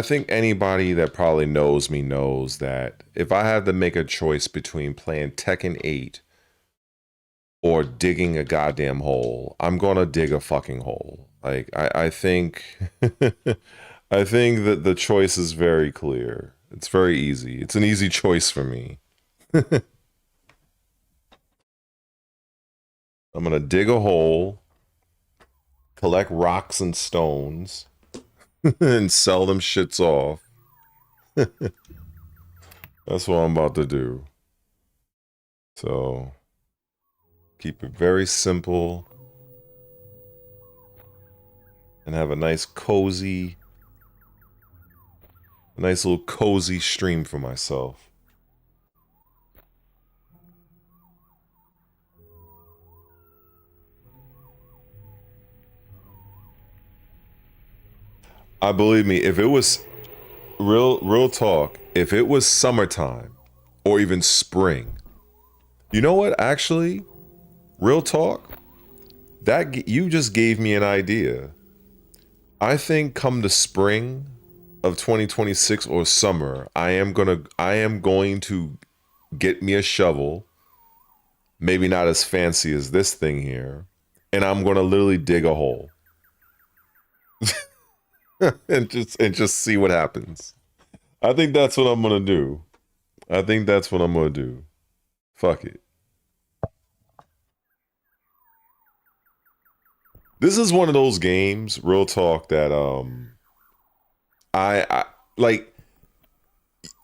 I think anybody that probably knows me knows that if I had to make a choice between playing Tekken 8 or digging a goddamn hole, I'm gonna dig a fucking hole. Like I think I think that the choice is very clear. It's very easy. It's an easy choice for me. I'm gonna dig a hole, collect rocks and stones, and sell them shits off. That's what I'm about to do. So keep it very simple and have a nice little cozy stream for myself. I believe me, if it was real talk, if it was summertime or even spring, you know what? Actually, real talk, that you just gave me an idea. I think come the spring of 2026 or summer, I am going to get me a shovel, maybe not as fancy as this thing here, and I'm gonna literally dig a hole. and just see what happens. I think that's what I'm gonna do. I think that's what I'm gonna do. Fuck it. This is one of those games, real talk, that I like.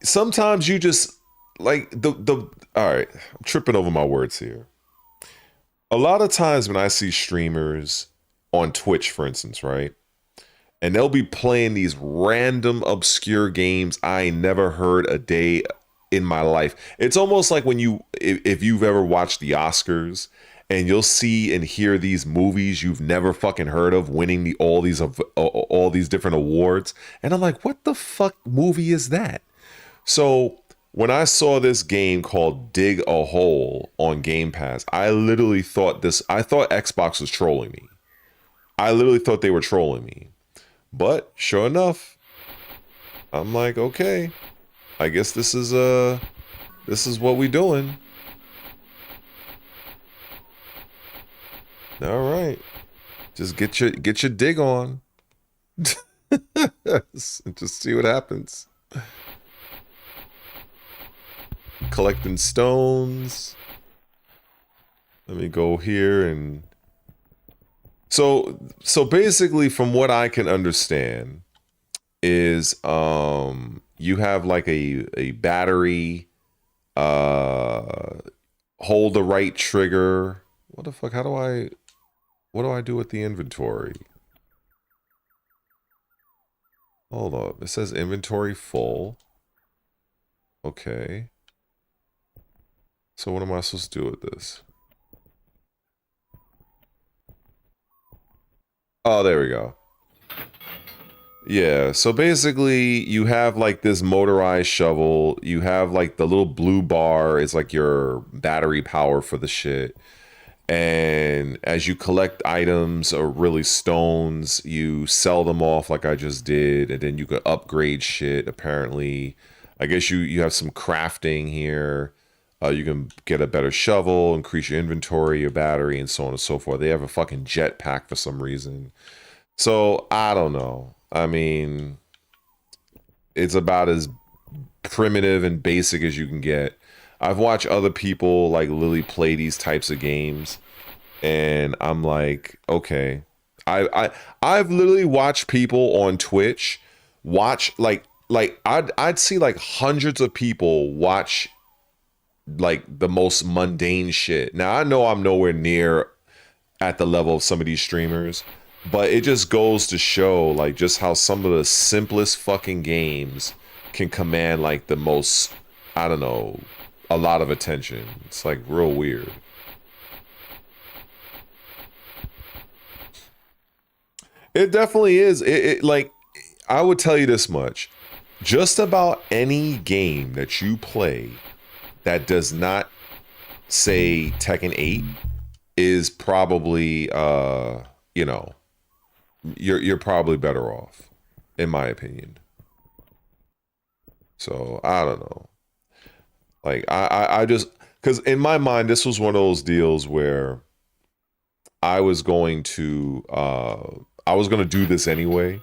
Sometimes you just like the all right, I'm tripping over my words here. A lot of times when I see streamers on Twitch, for instance, right? And they'll be playing these random obscure games I never heard a day in my life. It's almost like when if you've ever watched the Oscars and you'll see and hear these movies you've never fucking heard of winning all these different awards, and I'm like, what the fuck movie is that? So when I saw this game called Dig a Hole on Game Pass, I literally thought Xbox was trolling me. I literally thought they were trolling me. But sure enough, I'm like, okay, I guess this is what we doing. All right, just get your dig on. Just see what happens. Collecting stones. Let me go here and so basically, from what I can understand, is you have like a battery, hold the right trigger. What the fuck? What do I do with the inventory? Hold up. It says inventory full. Okay. So what am I supposed to do with this? Oh, there we go. Yeah, so basically you have like this motorized shovel, you have like the little blue bar is like your battery power for the shit. And as you collect items or really stones, you sell them off like I just did, and then you can upgrade shit apparently. I guess you have some crafting here. You can get a better shovel, increase your inventory, your battery, and so on and so forth. They have a fucking jetpack for some reason. So I don't know. I mean, it's about as primitive and basic as you can get. I've watched other people like Lily play these types of games, and I'm like, okay. I've literally watched people on Twitch watch like I'd see like hundreds of people watch like the most mundane shit. Now I know I'm nowhere near at the level of some of these streamers, but it just goes to show like just how some of the simplest fucking games can command like the most, I don't know, a lot of attention. It's like real weird. It definitely is. It like, I would tell you this much. Just about any game that you play that does not say Tekken 8 is probably you know, you're probably better off, in my opinion. So I don't know. Like I just because in my mind this was one of those deals where I was going to do this anyway.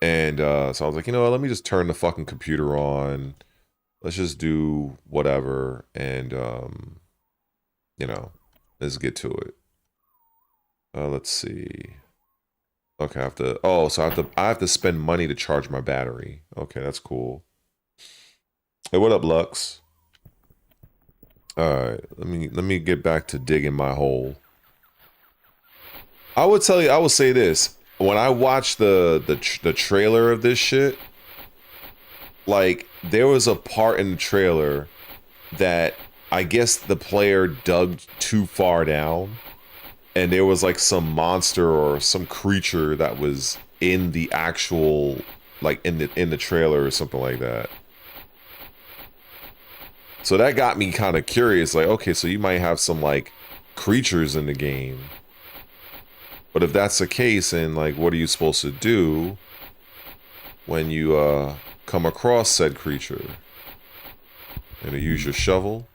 And so I was like, you know what, let me just turn the fucking computer on. Let's just do whatever and you know, let's get to it. Let's see. Okay, I have to so I have to spend money to charge my battery. Okay, that's cool. Hey, what up, Lux? Alright, let me get back to digging my hole. I would say this. When I watched the trailer of this shit, like there was a part in the trailer that I guess the player dug too far down, and there was like some monster or some creature that was in the actual like in the trailer or something like that. So that got me kind of curious, like, okay, so you might have some like creatures in the game. But if that's the case, and like what are you supposed to do when you come across said creature? And to use your shovel?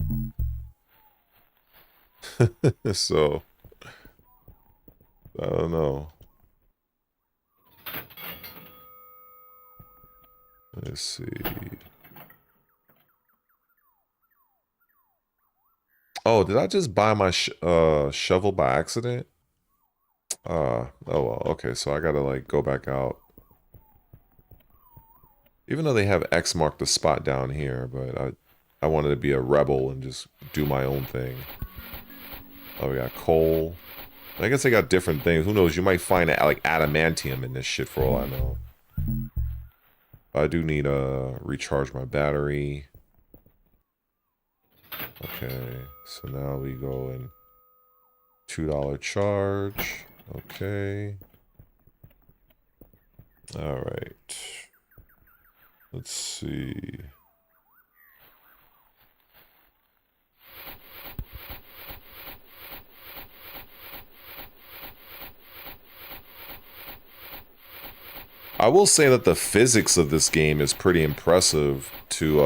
So I don't know. Let's see. Oh, did I just buy my shovel by accident? Oh well, okay, so I gotta like go back out. Even though they have X mark the spot down here, but I wanted to be a rebel and just do my own thing. Oh, we got coal. I guess they got different things. Who knows? You might find like adamantium in this shit for all I know. I do need to recharge my battery. Okay, so now we go in $2 charge. Okay. All right. Let's see. I will say that the physics of this game is pretty impressive to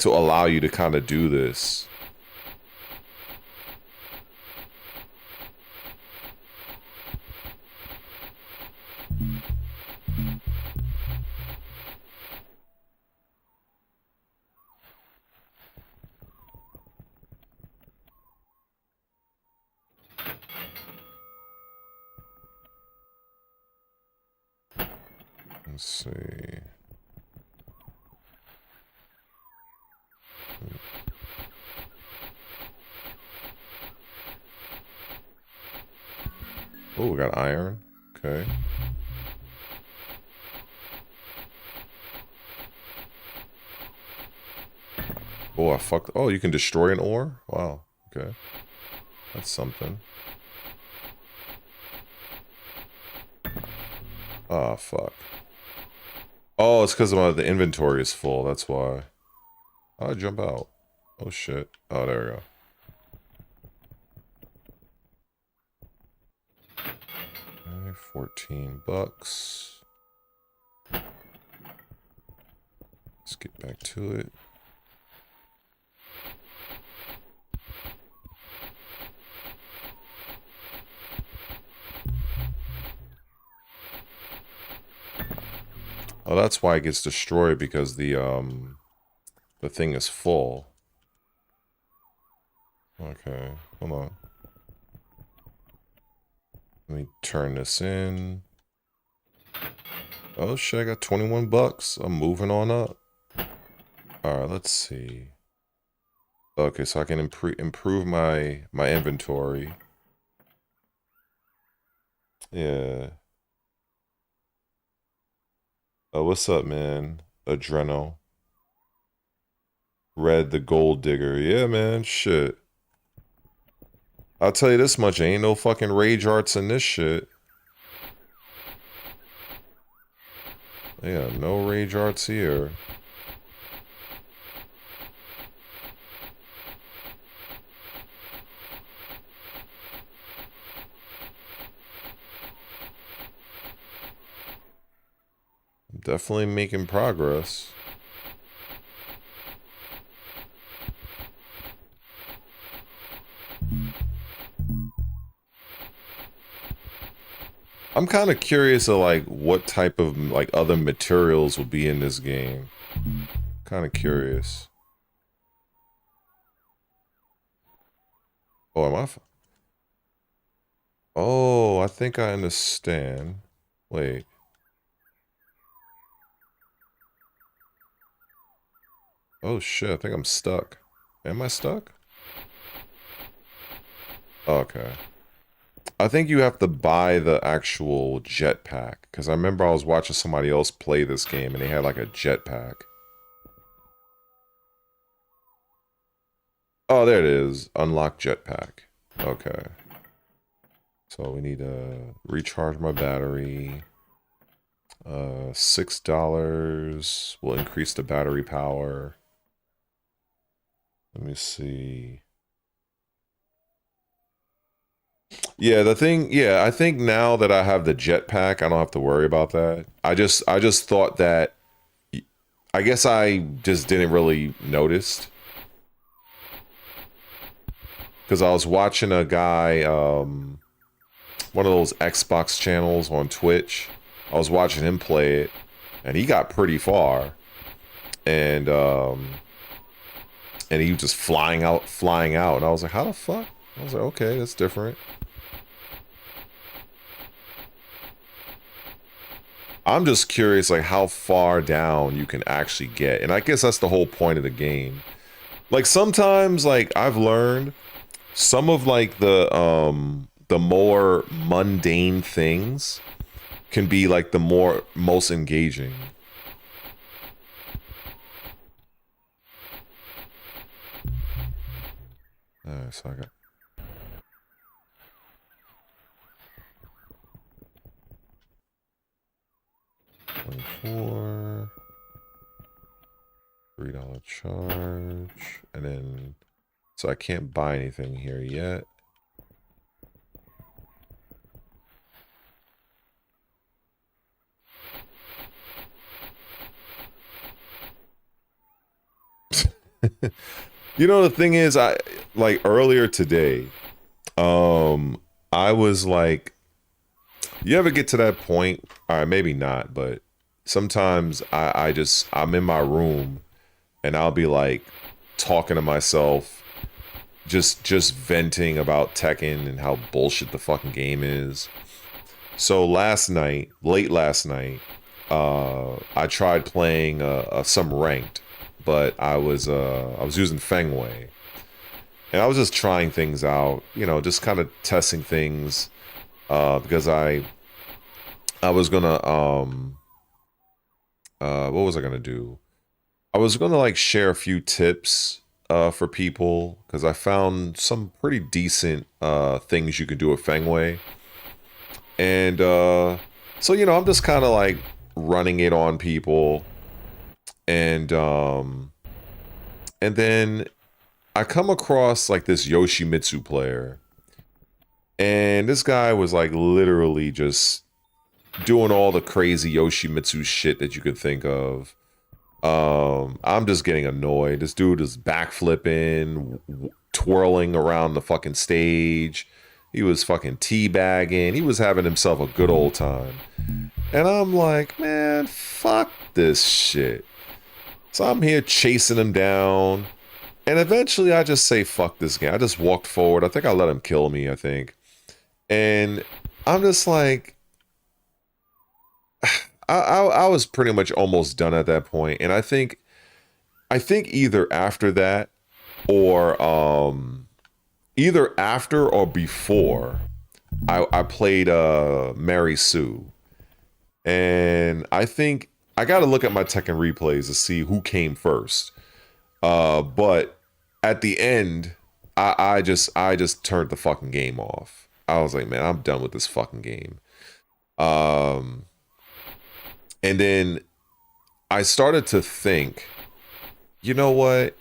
allow you to kind of do this. Let's see. Oh, we got iron. Okay. Oh, I fucked. Oh, you can destroy an ore? Wow. Okay. That's something. Oh, fuck. Oh, it's because the inventory is full. That's why. How'd I jump out? Oh, shit. Oh, there we go. Okay, $14. Let's get back to it. Oh, that's why it gets destroyed, because the thing is full. Okay, hold on. Let me turn this in. Oh shit, I got $21. I'm moving on up. Alright, let's see. Okay, so I can improve my inventory. Yeah. Oh, what's up, man? Adreno. Red the Gold Digger. Yeah, man, shit. I'll tell you this much, ain't no fucking rage arts in this shit. Yeah, no rage arts here. Definitely making progress. I'm kind of curious of like what type of like other materials will be in this game. Kind of curious. Oh, am I? Oh, I think I understand. Wait. Oh shit, I think I'm stuck. Am I stuck? Okay. I think you have to buy the actual jetpack. Because I remember I was watching somebody else play this game and they had like a jetpack. Oh, there it is. Unlock jetpack. Okay. So we need to recharge my battery. $6 will increase the battery power. Let me see. Yeah, the thing, yeah, I think now that I have the jetpack, I don't have to worry about that. I just thought that, I guess I just didn't really notice. Because I was watching a guy, one of those Xbox channels on Twitch. I was watching him play it, and he got pretty far. And he was just flying out. And I was like, how the fuck? I was like, okay, that's different. I'm just curious, like, how far down you can actually get. And I guess that's the whole point of the game. Like, sometimes, like, I've learned some of, like, the more mundane things can be, like, the most engaging. Alright, so I got... $24... $3 charge, and then, so I can't buy anything here yet. You know, the thing is, I like earlier today, I was like, you ever get to that point? All right, maybe not, but sometimes I'm in my room and I'll be like talking to myself, just venting about Tekken and how bullshit the fucking game is. So late last night, I tried playing some ranked, but I was using Fengwei, and I was just trying things out, you know, just kind of testing things, because I was gonna what was I gonna do? I was gonna like share a few tips for people, because I found some pretty decent things you could do with Fengwei. And so, you know, I'm just kind of like running it on people, and then I come across like this Yoshimitsu player, and this guy was like literally just doing all the crazy Yoshimitsu shit that you could think of. I'm just getting annoyed. This dude is backflipping, twirling around the fucking stage. He was fucking teabagging. He was having himself a good old time. And I'm like, man, fuck this shit. So I'm here chasing him down. And eventually I just say, fuck this game. I just walked forward. I think I let him kill me, I think. And I'm just like, I was pretty much almost done at that point. And I think either after that, or either after or before, I played Mary Sue. And I think I got to look at my Tekken replays to see who came first. But at the end, I just turned the fucking game off. I was like, man, I'm done with this fucking game. And then I started to think, you know what?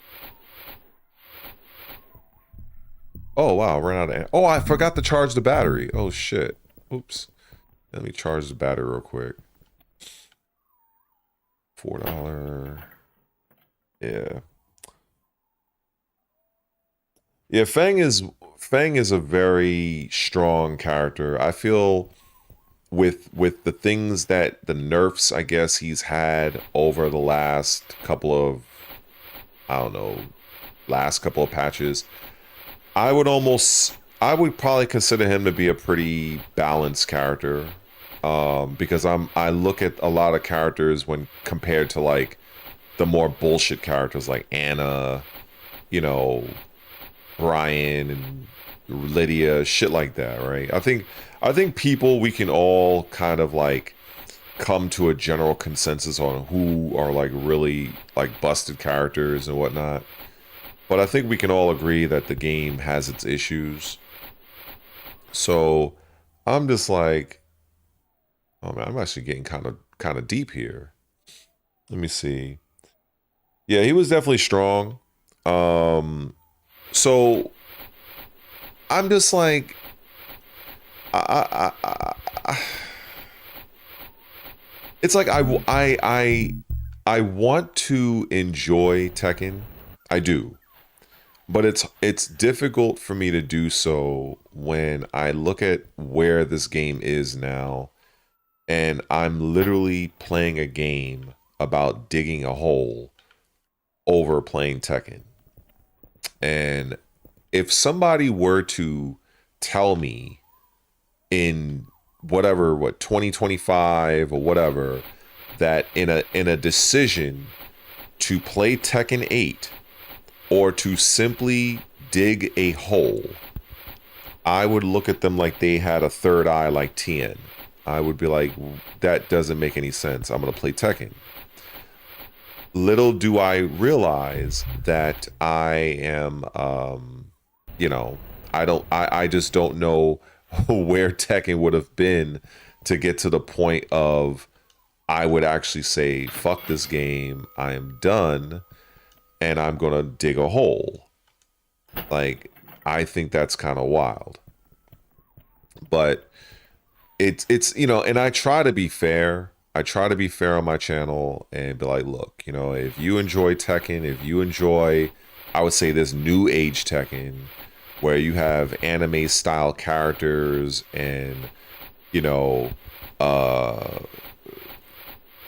Oh, wow, ran out of... Oh, I forgot to charge the battery. Oh, shit. Oops. Let me charge the battery real quick. $4. Yeah. Yeah, Fang is a very strong character. I feel with the things that the nerfs I guess he's had over the last couple of, I don't know, last couple of patches, I would probably consider him to be a pretty balanced character. Because I look at a lot of characters when compared to like the more bullshit characters like Anna, you know, Brian and Lydia, shit like that, right? I think people, we can all kind of like come to a general consensus on who are like really like busted characters and whatnot. But I think we can all agree that the game has its issues. So I'm just like, oh man, I'm actually getting kind of deep here. Let me see. Yeah, he was definitely strong. So I'm just like, it's like I want to enjoy Tekken. I do. But it's difficult for me to do so when I look at where this game is now, and I'm literally playing a game about digging a hole over playing Tekken. And if somebody were to tell me in whatever, 2025 or whatever, that in a decision to play Tekken 8 or to simply dig a hole, I would look at them like they had a third eye like Tien. I would be like, that doesn't make any sense. I'm going to play Tekken. Little do I realize that I am, I just don't know where Tekken would have been to get to the point of I would actually say, fuck this game, I am done, and I'm gonna dig a hole. Like, I think that's kind of wild. But it's and I try to be fair. I try to be fair on my channel and be like, look, if you enjoy Tekken, if you enjoy, I would say, this new age Tekken, where you have anime style characters and,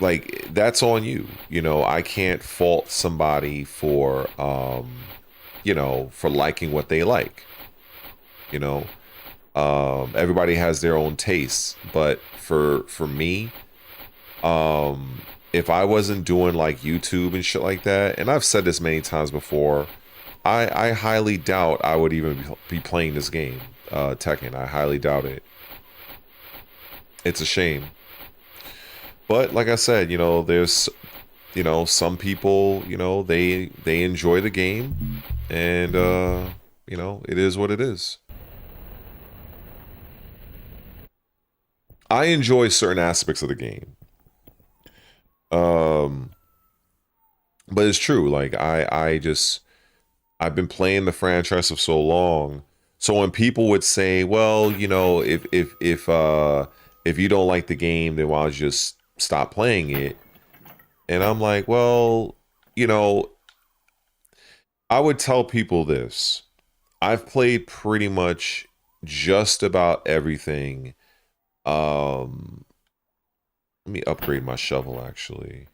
like, that's on you. I can't fault somebody for, for liking what they like. Everybody has their own tastes, but for me, if I wasn't doing like YouTube and shit like that, and I've said this many times before, I highly doubt I would even be playing this game, Tekken. I highly doubt it. It's a shame. But like I said, there's, some people, they enjoy the game, and, it is what it is. I enjoy certain aspects of the game. But it's true. Like I've been playing the franchise for so long. So when people would say, well, if you don't like the game, then why don't you just stop playing it? And I'm like, well, I would tell people this. I've played pretty much just about everything. Let me upgrade my shovel, actually.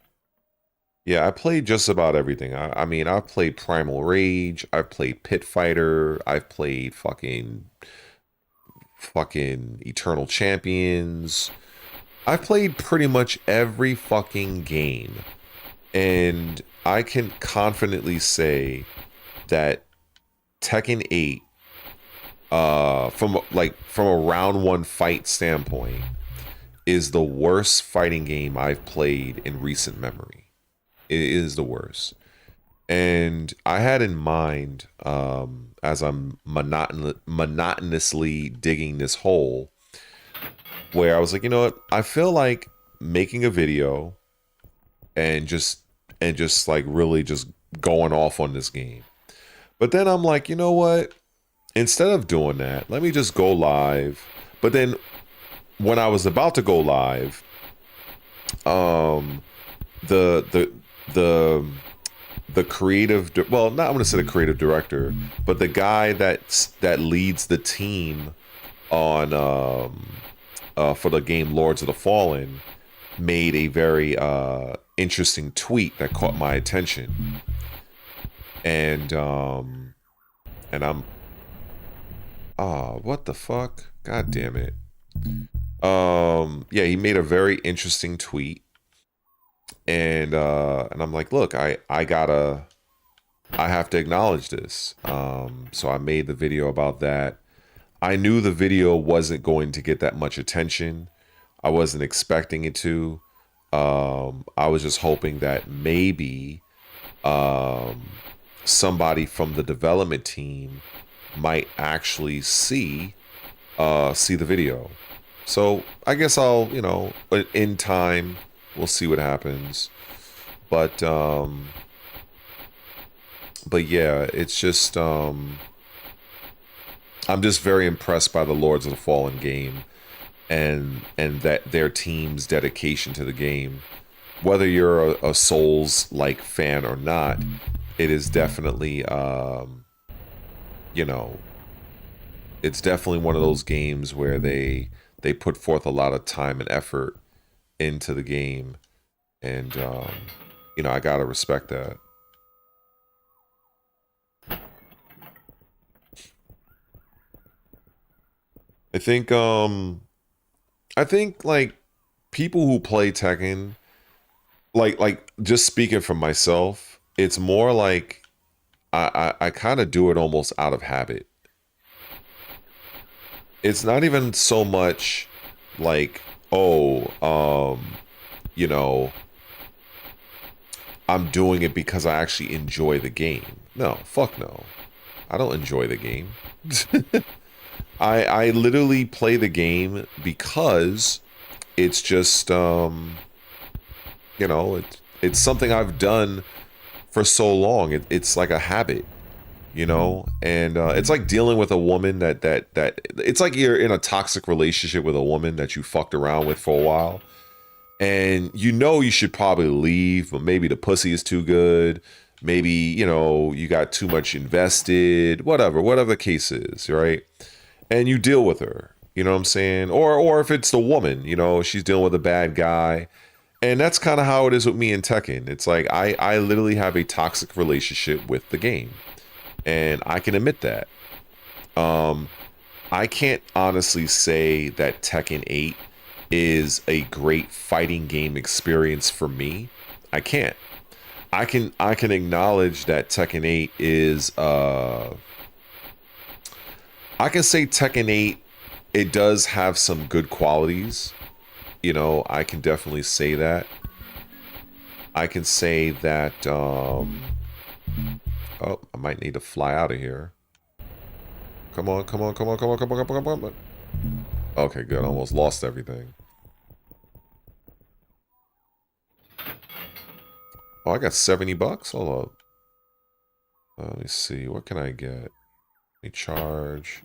Yeah, I played just about everything. I mean, I've played Primal Rage, I've played Pit Fighter, I've played fucking Eternal Champions. I've played pretty much every fucking game. And I can confidently say that Tekken 8, from a round one fight standpoint, is the worst fighting game I've played in recent memory. It is the worst. And I had in mind, as I'm monotonously digging this hole, where I was like, you know what? I feel like making a video and just like really just going off on this game. But then I'm like, you know what? Instead of doing that, let me just go live. But then when I was about to go live, the the the the creative, well, not I'm gonna say the creative director, but the guy that leads the team on for the game Lords of the Fallen made a very interesting tweet that caught my attention, and I'm what the fuck, god damn it. Yeah, he made a very interesting tweet, and I'm like, look, I have to acknowledge this. So I made the video about that. I knew the video wasn't going to get that much attention. I wasn't expecting it to. I was just hoping that maybe somebody from the development team might actually see the video. So I guess I'll, in time, we'll see what happens. But yeah, it's just I'm just very impressed by the Lords of the Fallen game, and that their team's dedication to the game. Whether you're a Souls-like fan or not, it is definitely it's definitely one of those games where they put forth a lot of time and effort into the game, and I gotta respect that. I think like people who play Tekken, like just speaking for myself, it's more like I kind of do it almost out of habit. It's not even so much like, oh, I'm doing it because I actually enjoy the game. No, fuck no. I don't enjoy the game. I literally play the game because it's just it's something I've done for so long. It's like a habit, and it's like dealing with a woman that it's like you're in a toxic relationship with a woman that you fucked around with for a while, and you should probably leave, but maybe the pussy is too good, maybe you got too much invested, whatever the case is, right? And you deal with her, you know what I'm saying? Or if it's the woman, she's dealing with a bad guy. And that's kind of how it is with me in Tekken. It's like I literally have a toxic relationship with the game, and I can admit that. I can't honestly say that Tekken 8 is a great fighting game experience for me. I can't. I can acknowledge that Tekken 8 is I can say Tekken 8, it does have some good qualities. I can definitely say that. I can say that, oh, I might need to fly out of here. Come on. Okay, good. Almost lost everything. Oh, I got $70? Hold up. Let me see. What can I get? Let me charge.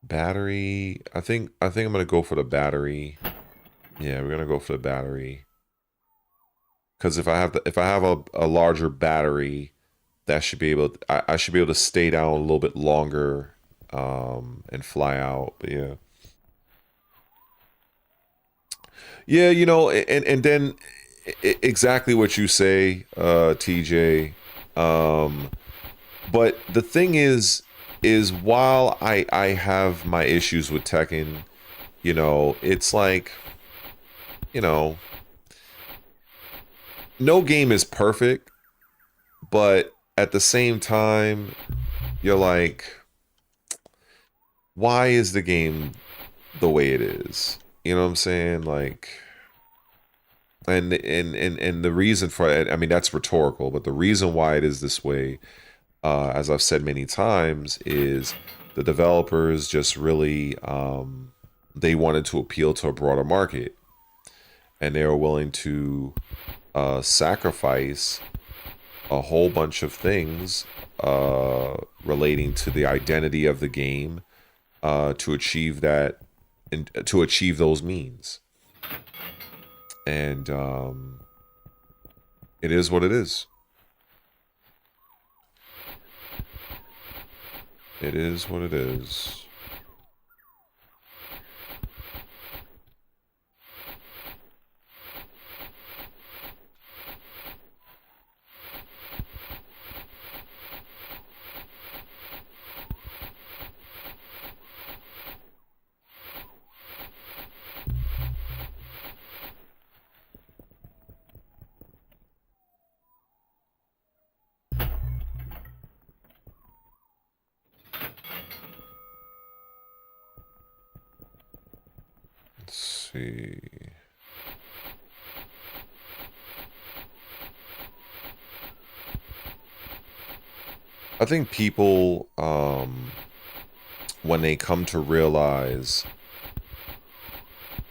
Battery. I think I'm gonna go for the battery. Yeah, we're gonna go for the battery. Because if I have a larger battery, that should be able I should be able to stay down a little bit longer and fly out. But yeah. Yeah, and then exactly what you say, TJ. But the thing is while I have my issues with Tekken, it's like, no game is perfect, but at the same time, you're like, why is the game the way it is? You know what I'm saying? Like, and the reason for it, I mean, that's rhetorical, but the reason why it is this way, as I've said many times, is the developers just really they wanted to appeal to a broader market, and they were willing to sacrifice a whole bunch of things relating to the identity of the game to achieve that and to achieve those means. And it is what it is. It is what it is. Let's see. I think people, when they come to realize,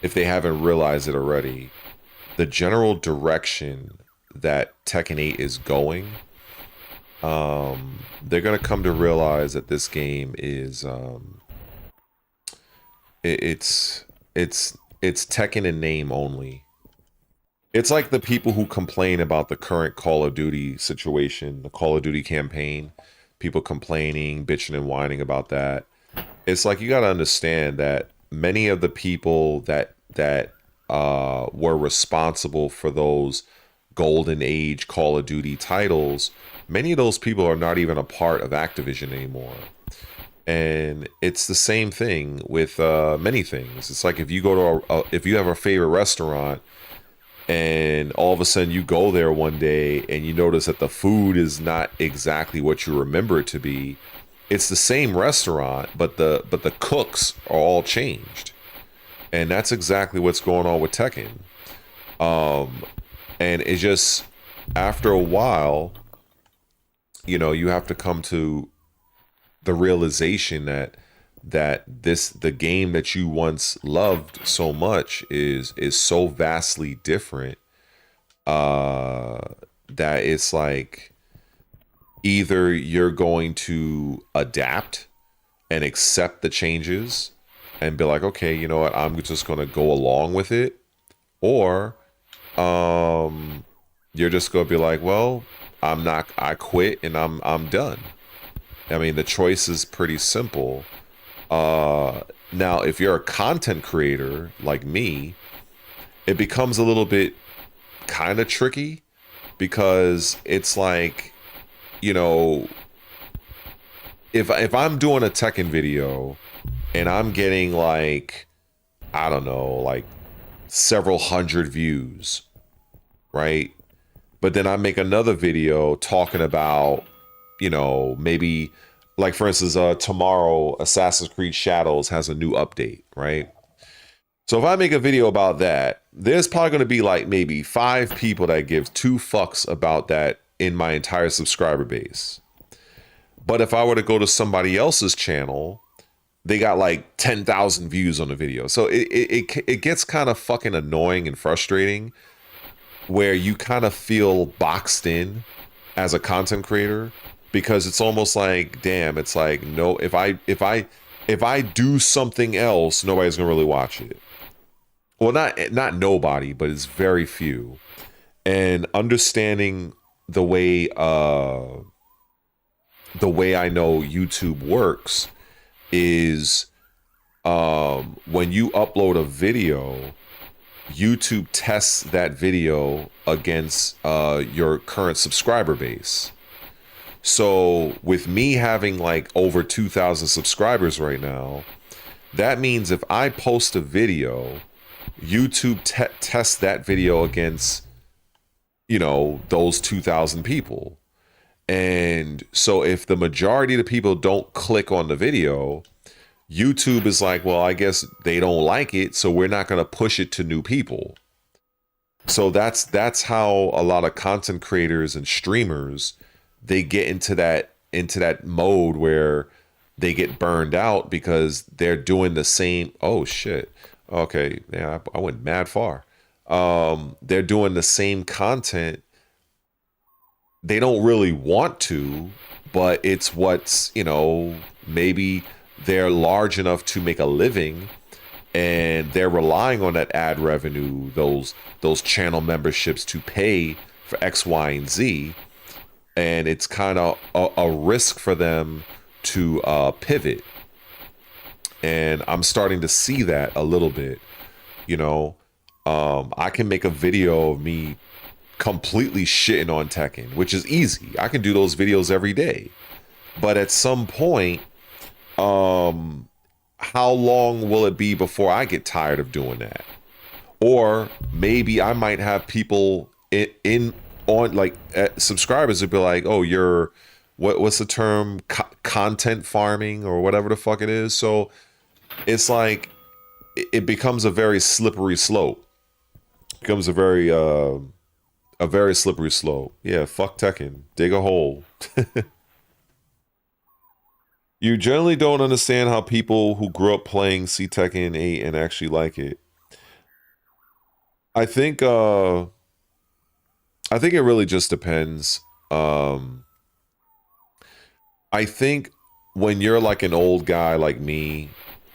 if they haven't realized it already, the general direction that Tekken 8 is going, they're gonna come to realize that this game is, it's Tekken in name only. It's like the people who complain about the current Call of Duty situation, the Call of Duty campaign, people complaining, bitching and whining about that. It's like, you got to understand that many of the people that were responsible for those golden age Call of Duty titles, many of those people are not even a part of Activision anymore. And it's the same thing with many things. It's like, if you go to if you have a favorite restaurant, and all of a sudden you go there one day and you notice that the food is not exactly what you remember it to be. It's the same restaurant, but the cooks are all changed. And that's exactly what's going on with Tekken. And it just, after a while, you know, you have to come to the realization that the game that you once loved so much is so vastly different, that it's like, either you're going to adapt and accept the changes and be like, okay, you know what, I'm just going to go along with it, or you're just going to be like, well, I quit and I'm done. I mean, the choice is pretty simple. Now, if you're a content creator like me, it becomes a little bit kind of tricky, because it's like, you know, if I'm doing a Tekken video and I'm getting like, I don't know, like several hundred views, right? But then I make another video talking about, you know, maybe, like, for instance, tomorrow Assassin's Creed Shadows has a new update, right? So if I make a video about that, there's probably going to be like maybe 5 people that give 2 fucks about that in my entire subscriber base. But if I were to go to somebody else's channel, they got like 10,000 views on the video. So it gets kind of fucking annoying and frustrating, where you kind of feel boxed in as a content creator, because it's almost like, damn, it's like, no, if I do something else, nobody's gonna really watch it. Well, not nobody, but it's very few. And understanding the way I know YouTube works is, when you upload a video, YouTube tests that video against your current subscriber base. So with me having like over 2,000 subscribers right now, that means if I post a video, YouTube tests that video against, you know, those 2,000 people. And so if the majority of the people don't click on the video, YouTube is like, well, I guess they don't like it, so we're not going to push it to new people. So that's how a lot of content creators and streamers, they get into that mode where they get burned out, because they're doing the same. Oh shit. Okay, yeah, I went mad far. They're doing the same content. They don't really want to, but it's what's, you know, maybe they're large enough to make a living, and they're relying on that ad revenue, those channel memberships to pay for X, Y, and Z, and it's kind of a risk for them to pivot. And I'm starting to see that a little bit. You know, I can make a video of me completely shitting on Tekken, which is easy. I can do those videos every day. But at some point, how long will it be before I get tired of doing that? Or maybe I might have people in on like subscribers would be like, oh, you're what's the term, content farming or whatever the fuck it is. So it's like it becomes a very slippery slope. It becomes a very slippery slope. Yeah, fuck Tekken. Dig a hole. You generally don't understand how people who grew up playing see Tekken 8 and actually like it. I think it really just depends. I think when you're like an old guy like me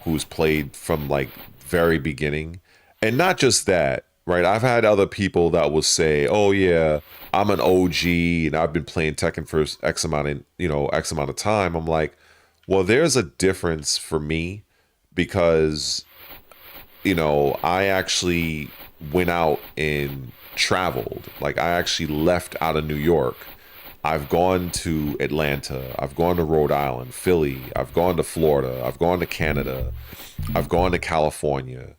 who's played from like very beginning, and not just that, right? I've had other people that will say, "Oh yeah, I'm an OG and I've been playing Tekken for X amount of time." I'm like, well, there's a difference for me because, I actually went out and traveled. Like, I actually left out of New York. I've gone to Atlanta. I've gone to Rhode Island, Philly. I've gone to Florida. I've gone to Canada. I've gone to California.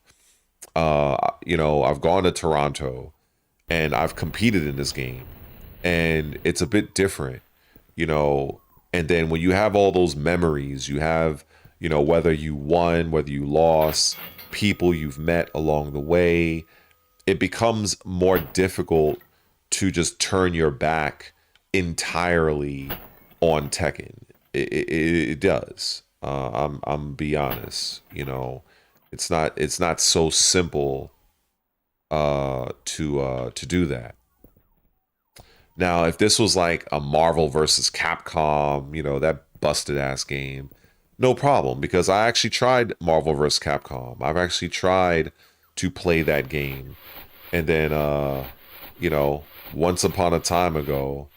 I've gone to Toronto, and I've competed in this game. And it's a bit different, and then when you have all those memories, you have, whether you won, whether you lost, people you've met along the way, it becomes more difficult to just turn your back entirely on Tekken. It does. I'm be honest. It's not so simple to do that. Now, if this was like a Marvel versus Capcom, that busted ass game, no problem, because I actually tried Marvel versus Capcom. I've actually tried to play that game. And then, once upon a time ago,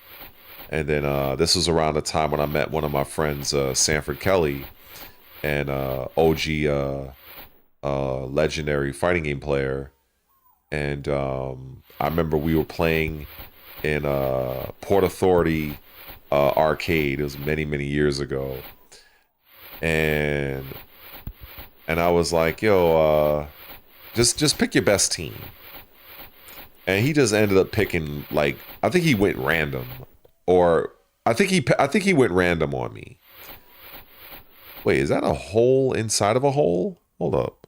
and then this was around the time when I met one of my friends, Sanford Kelly, and OG legendary fighting game player. And I remember we were playing in Port Authority arcade. It was many years ago, and I was like, yo, just pick your best team. And he just ended up picking, like, I think he went random, or I think he went random on me. Wait, is that a hole inside of a hole? Hold up.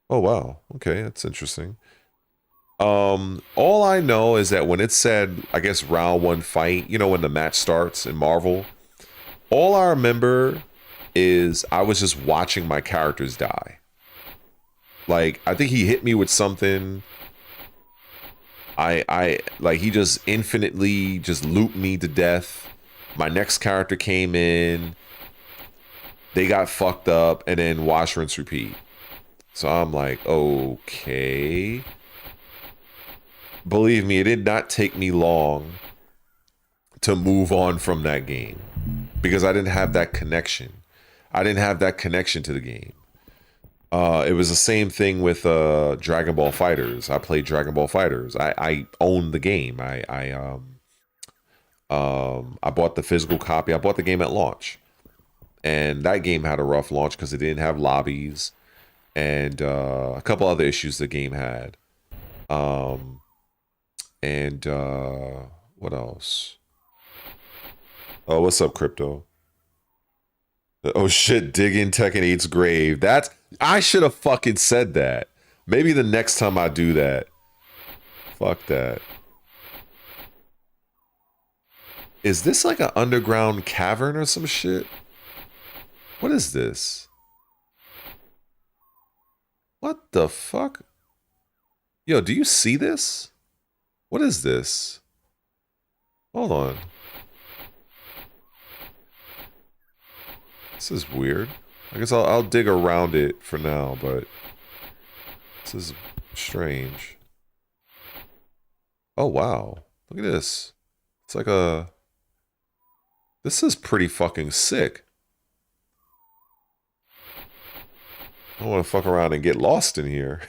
Oh wow, okay, that's interesting. All I know is that when it said, I guess, round one fight, when the match starts in Marvel, all I remember is I was just watching my characters die. Like, I think he hit me with something. I like, he just infinitely just looped me to death. My next character came in, they got fucked up, and then wash, rinse, repeat. So I'm like, okay. Believe me, it did not take me long to move on from that game because I didn't have that connection. I didn't have that connection to the game. It was the same thing with Dragon Ball Fighters. I played Dragon Ball Fighters. I owned the game. I bought the physical copy. I bought the game at launch, and that game had a rough launch because it didn't have lobbies and a couple other issues the game had. And what else? Oh, what's up, Crypto? Oh shit, digging Tekken 8's grave. I should have fucking said that. Maybe the next time I do that. Fuck that. Is this like an underground cavern or some shit? What is this? What the fuck? Yo, do you see this? What is this? Hold on. This is weird. I guess I'll dig around it for now, but This is strange. Oh, wow. Look at this. It's like a... This is pretty fucking sick. I don't want to fuck around and get lost in here.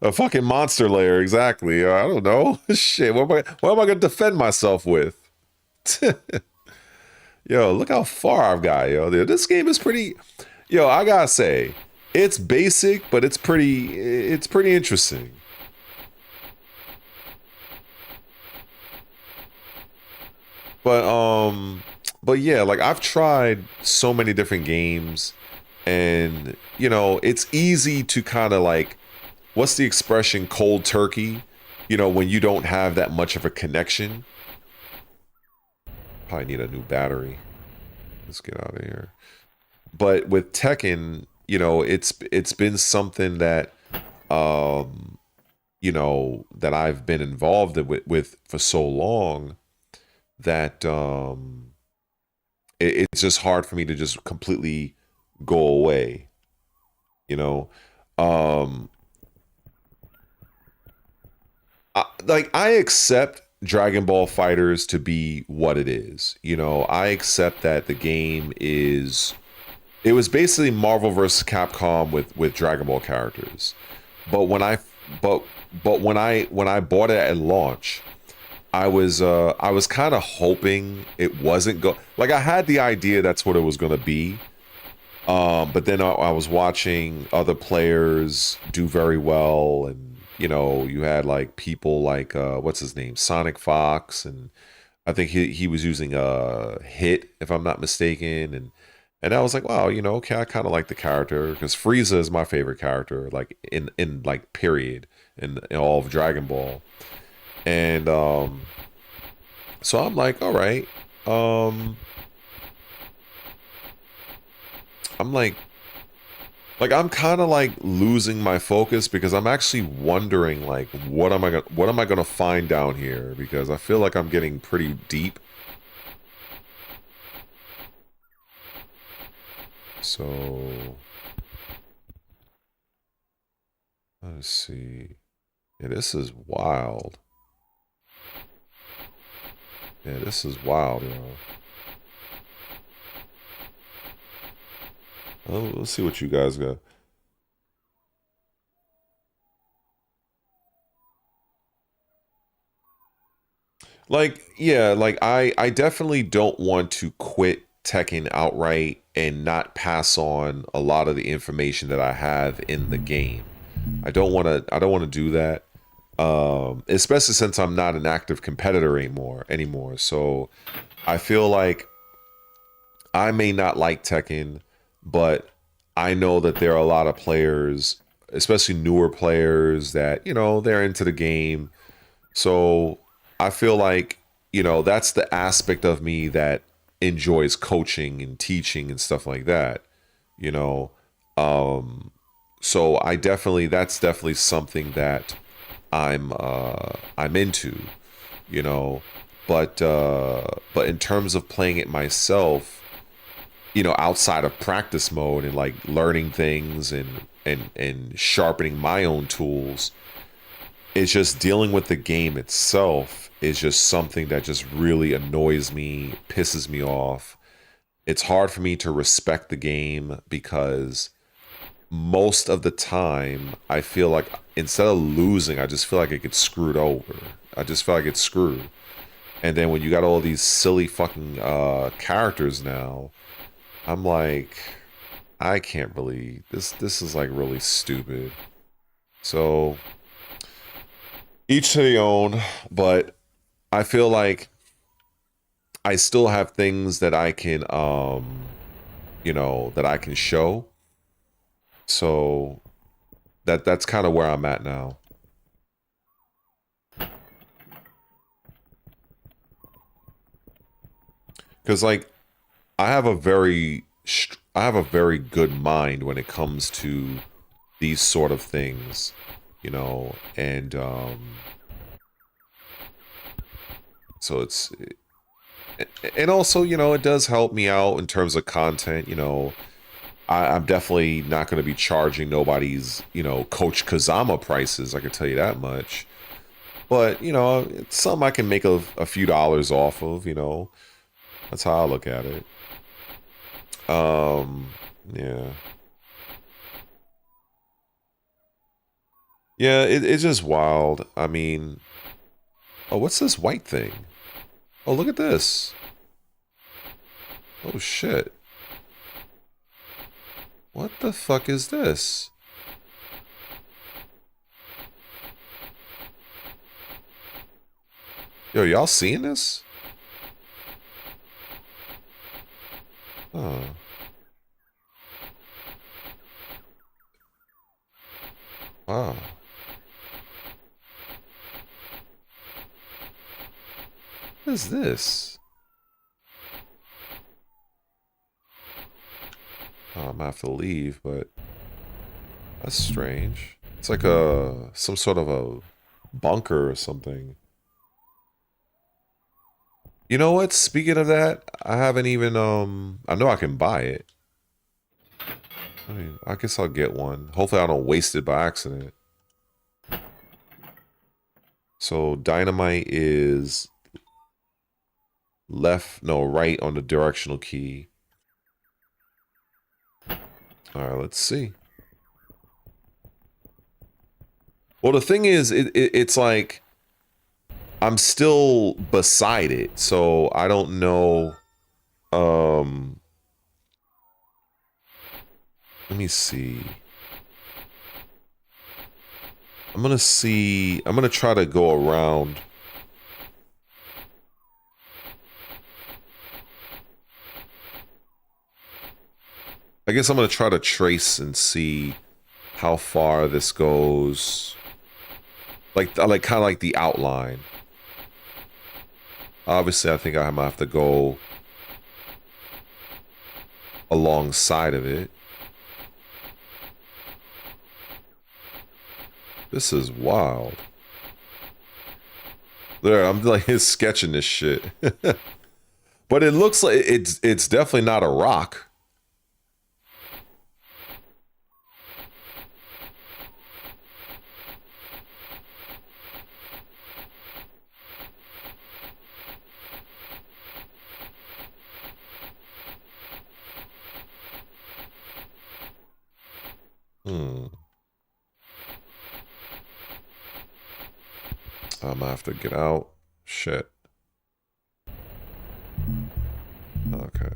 A fucking monster lair, exactly. I don't know. Shit, what am I going to defend myself with? Yo, look how far I've got, yo. This game is pretty... Yo, I gotta say, it's basic, but it's pretty interesting. But yeah, like I've tried so many different games, and you know, it's easy to kind of like, what's the expression, cold turkey, you know, when you don't have that much of a connection. Probably need a new battery. Let's get out of here. But with Tekken, you know, it's been something that you know, that I've been involved with for so long that it's just hard for me to just completely go away, you know. I accept Dragon Ball Fighters to be what it is, you know. I accept that the game is, it was basically Marvel vs. Capcom with Dragon Ball characters. But when I when I bought it at launch, I was kind of hoping it wasn't like, I had the idea that's what it was going to be. But then I was watching other players do very well, and you know, you had like people like what's his name, Sonic Fox, and I think he was using a hit, if I'm not mistaken, and I was like, wow, you know, okay, I kind of like the character, because Frieza is my favorite character, like in like period in all of Dragon Ball. And so I'm like, all right, I'm like I'm kind of like losing my focus, because I'm actually wondering like, what am I gonna find down here, because I feel like I'm getting pretty deep. So let's see. Yeah, this is wild. Yeah, this is wild, yo. Let's see what you guys got. Like, yeah, like I definitely don't want to quit Tekken outright and not pass on a lot of the information that I have in the game. I don't want to do that. Especially since I'm not an active competitor anymore. So I feel like I may not like Tekken, but I know that there are a lot of players, especially newer players, that, you know, they're into the game. So I feel like, you know, that's the aspect of me that enjoys coaching and teaching and stuff like that, you know. So that's definitely something that I'm into, you know. But in terms of playing it myself, you know, outside of practice mode and like learning things and sharpening my own tools, it's just dealing with the game itself is just something that just really annoys me, pisses me off. It's hard for me to respect the game, because most of the time I feel like instead of losing, I just feel like it gets screwed over. I just feel like it's screwed. And then when you got all these silly fucking characters now, I'm like, I can't believe this is like really stupid. So each to their own, but I feel like I still have things that I can you know, that I can show. So that's kind of where I'm at now. Cuz like I have a very good mind when it comes to these sort of things, you know, and so it's, and also, you know, it does help me out in terms of content, you know. I'm definitely not going to be charging nobody's, you know, Coach Kazama prices. I can tell you that much. But, you know, it's something I can make a few dollars off of, you know. That's how I look at it. Yeah. Yeah, it's just wild. I mean, oh, what's this white thing? Oh, look at this. Oh, shit. What the fuck is this? Yo, y'all seeing this? Oh. Wow. What is this? Oh, I'm gonna have to leave, but that's strange. It's like some sort of a bunker or something. You know what? Speaking of that, I haven't even I know I can buy it. I mean, I guess I'll get one. Hopefully I don't waste it by accident. So dynamite is right on the directional key. All right, let's see. Well, the thing is, it's like I'm still beside it, so I don't know. Let me see. I'm gonna try to go around. I guess I'm gonna try to trace and see how far this goes. Like kind of like the outline. Obviously, I think I might have to go alongside of it. This is wild. There, I'm like sketching this shit. But it looks like it's definitely not a rock. I'm gonna have to get out. Shit. Okay.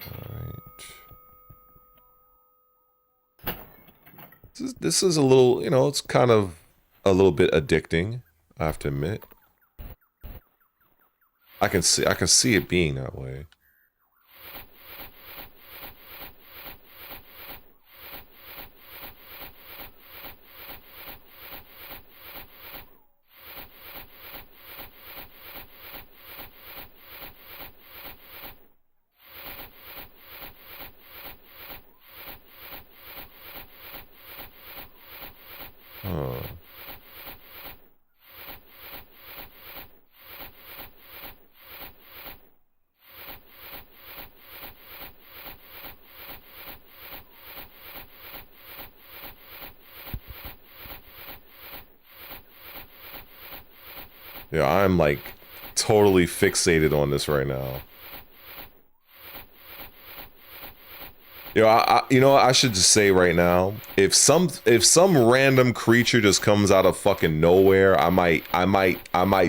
Alright. This is a little, you know, it's kind of a little bit addicting, I have to admit. I can see it being that way. Oh. Yeah, I'm like totally fixated on this right now. You know, you know, I should just say right now, if some random creature just comes out of fucking nowhere, I might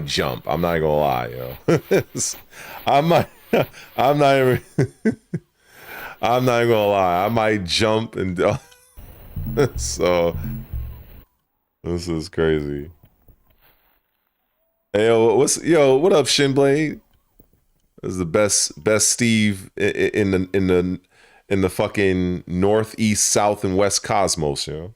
jump. I'm not gonna lie, yo. I'm not even. I'm not gonna lie. I might jump and. So, this is crazy. Hey, yo, what up, ShinBlade? This is the best Steve in the fucking northeast, south, and west cosmos, yo.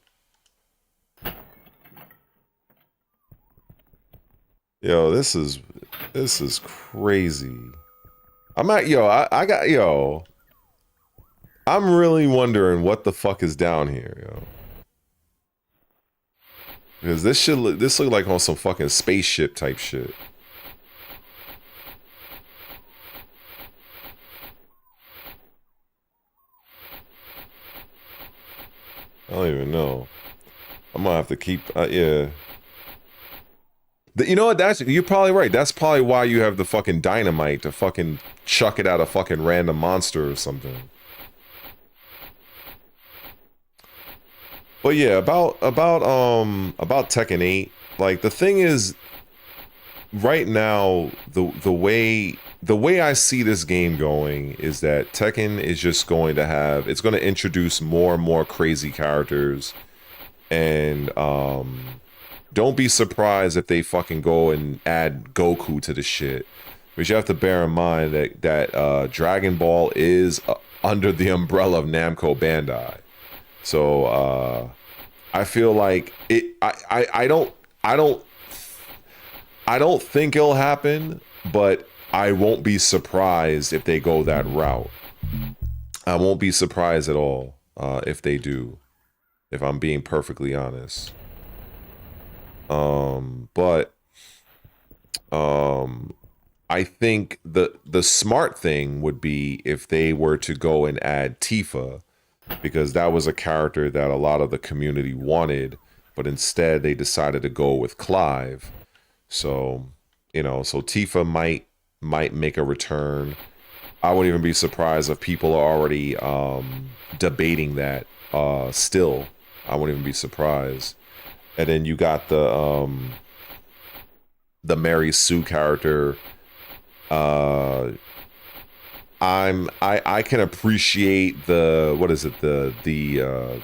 Yo, this is crazy. I'm really wondering what the fuck is down here, yo. Because this look like on some fucking spaceship type shit. don't even know. I'm gonna have to keep. Yeah. You know what? You're probably right. That's probably why you have the fucking dynamite to fucking chuck it at a fucking random monster or something. But yeah, about Tekken 8. Like the thing is, right now the way I see this game going is that Tekken is just going to have, it's going to introduce more and more crazy characters, and don't be surprised if they fucking go and add Goku to the shit. But you have to bear in mind that Dragon Ball is under the umbrella of Namco Bandai. So I feel like it. I don't think it'll happen, but I won't be surprised if they go that route. I won't be surprised at all if they do, if I'm being perfectly honest. But I think the smart thing would be if they were to go and add Tifa, because that was a character that a lot of the community wanted, but instead they decided to go with Clive. So, you know, so Tifa might make a return. I wouldn't even be surprised if people are already debating that still. I wouldn't even be surprised. And then you got the Mary Sue character. I can appreciate the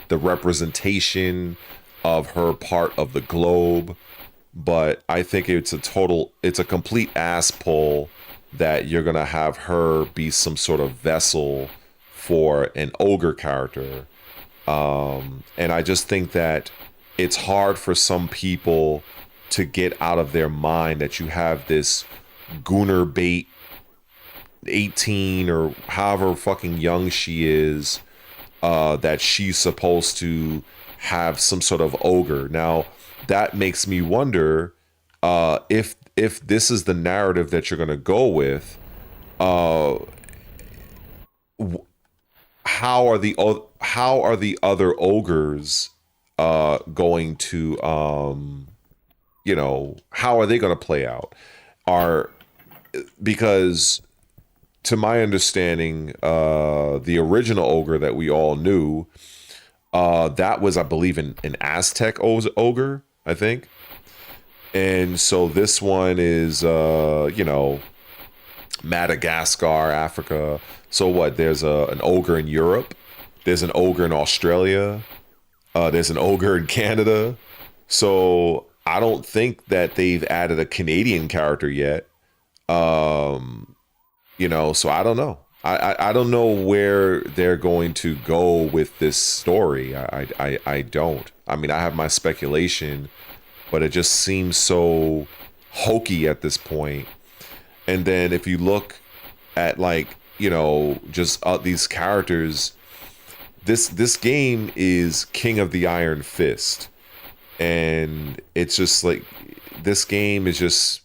representation of her part of the globe, but I think it's a complete ass pull that you're gonna have her be some sort of vessel for an ogre character. And I just think that it's hard for some people to get out of their mind that you have this Gooner bait 18 or however fucking young she is, that she's supposed to have some sort of ogre. Now that makes me wonder if this is the narrative that you're going to go with, how are the other ogres going to you know, how are they going to play out? Because to my understanding, the original ogre that we all knew, that was, I believe, an Aztec ogre, I think. And so this one is, you know, Madagascar, Africa. So what? There's an ogre in Europe. There's an ogre in Australia. There's an ogre in Canada. So I don't think that they've added a Canadian character yet. You know, so I don't know. I don't know where they're going to go with this story. I don't. I mean, I have my speculation, but it just seems so hokey at this point. And then if you look at, like, you know, just these characters, this game is King of the Iron Fist, and it's just like this game is just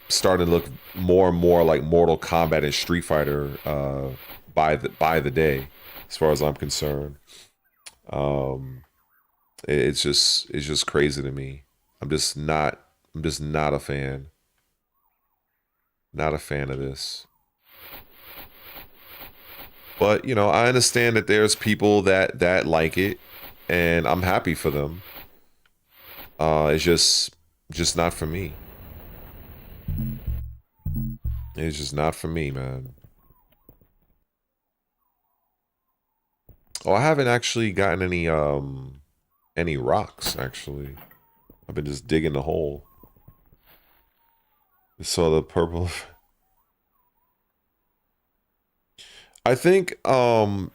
starting to look more and more like Mortal Kombat and Street Fighter by the day, as far as I'm concerned. It's just crazy to me. I'm just not a fan. Not a fan of this. But, you know, I understand that there's people that like it, and I'm happy for them. It's just not for me. It's just not for me, man. Oh, I haven't actually gotten any rocks, actually. I've been just digging the hole. So the purple. I think adding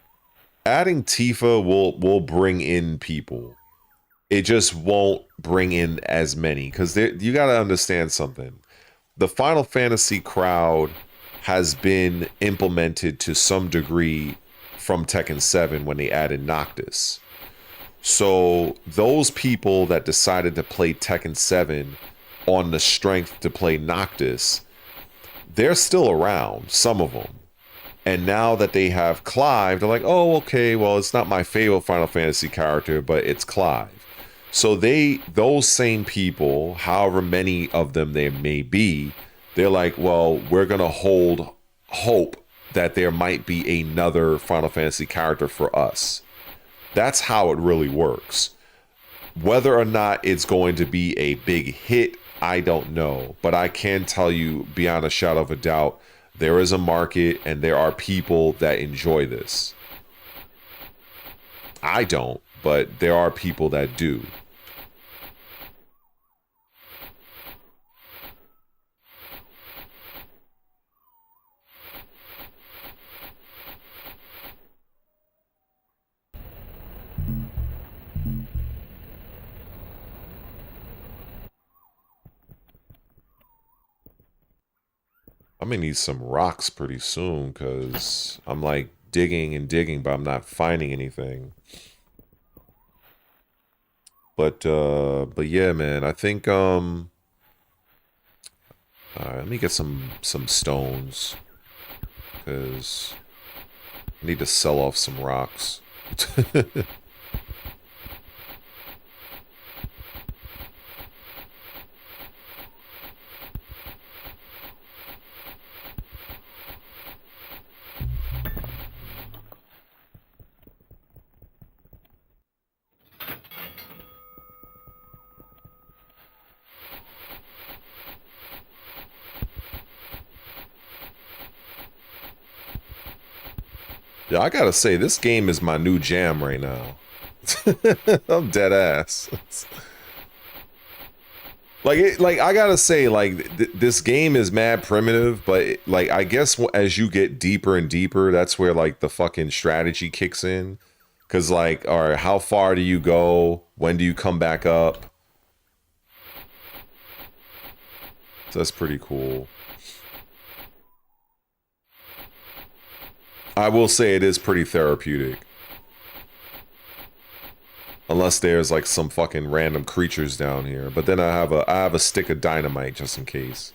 Tifa will bring in people. It just won't bring in as many, because you got to understand something. The Final Fantasy crowd has been implemented to some degree from Tekken 7 when they added Noctis. So those people that decided to play Tekken 7 on the strength to play Noctis, they're still around, some of them. And now that they have Clive, they're like, oh, okay, well, it's not my favorite Final Fantasy character, but it's Clive. So those same people, however many of them there may be, they're like, well, we're gonna hold hope that there might be another Final Fantasy character for us. That's how it really works. Whether or not it's going to be a big hit, I don't know. But I can tell you beyond a shadow of a doubt, there is a market and there are people that enjoy this. I don't, but there are people that do. I'm gonna need some rocks pretty soon because I'm like digging and digging, but I'm not finding anything. But yeah, man, I think all right, let me get some stones because I need to sell off some rocks. Yeah, I gotta say, this game is my new jam right now. I'm dead ass. Like I gotta say, like this game is mad primitive, but like I guess as you get deeper and deeper, that's where like the fucking strategy kicks in. Cause like, all right, how far do you go? When do you come back up? So that's pretty cool. I will say it is pretty therapeutic. Unless there's like some fucking random creatures down here. But then I have a stick of dynamite just in case.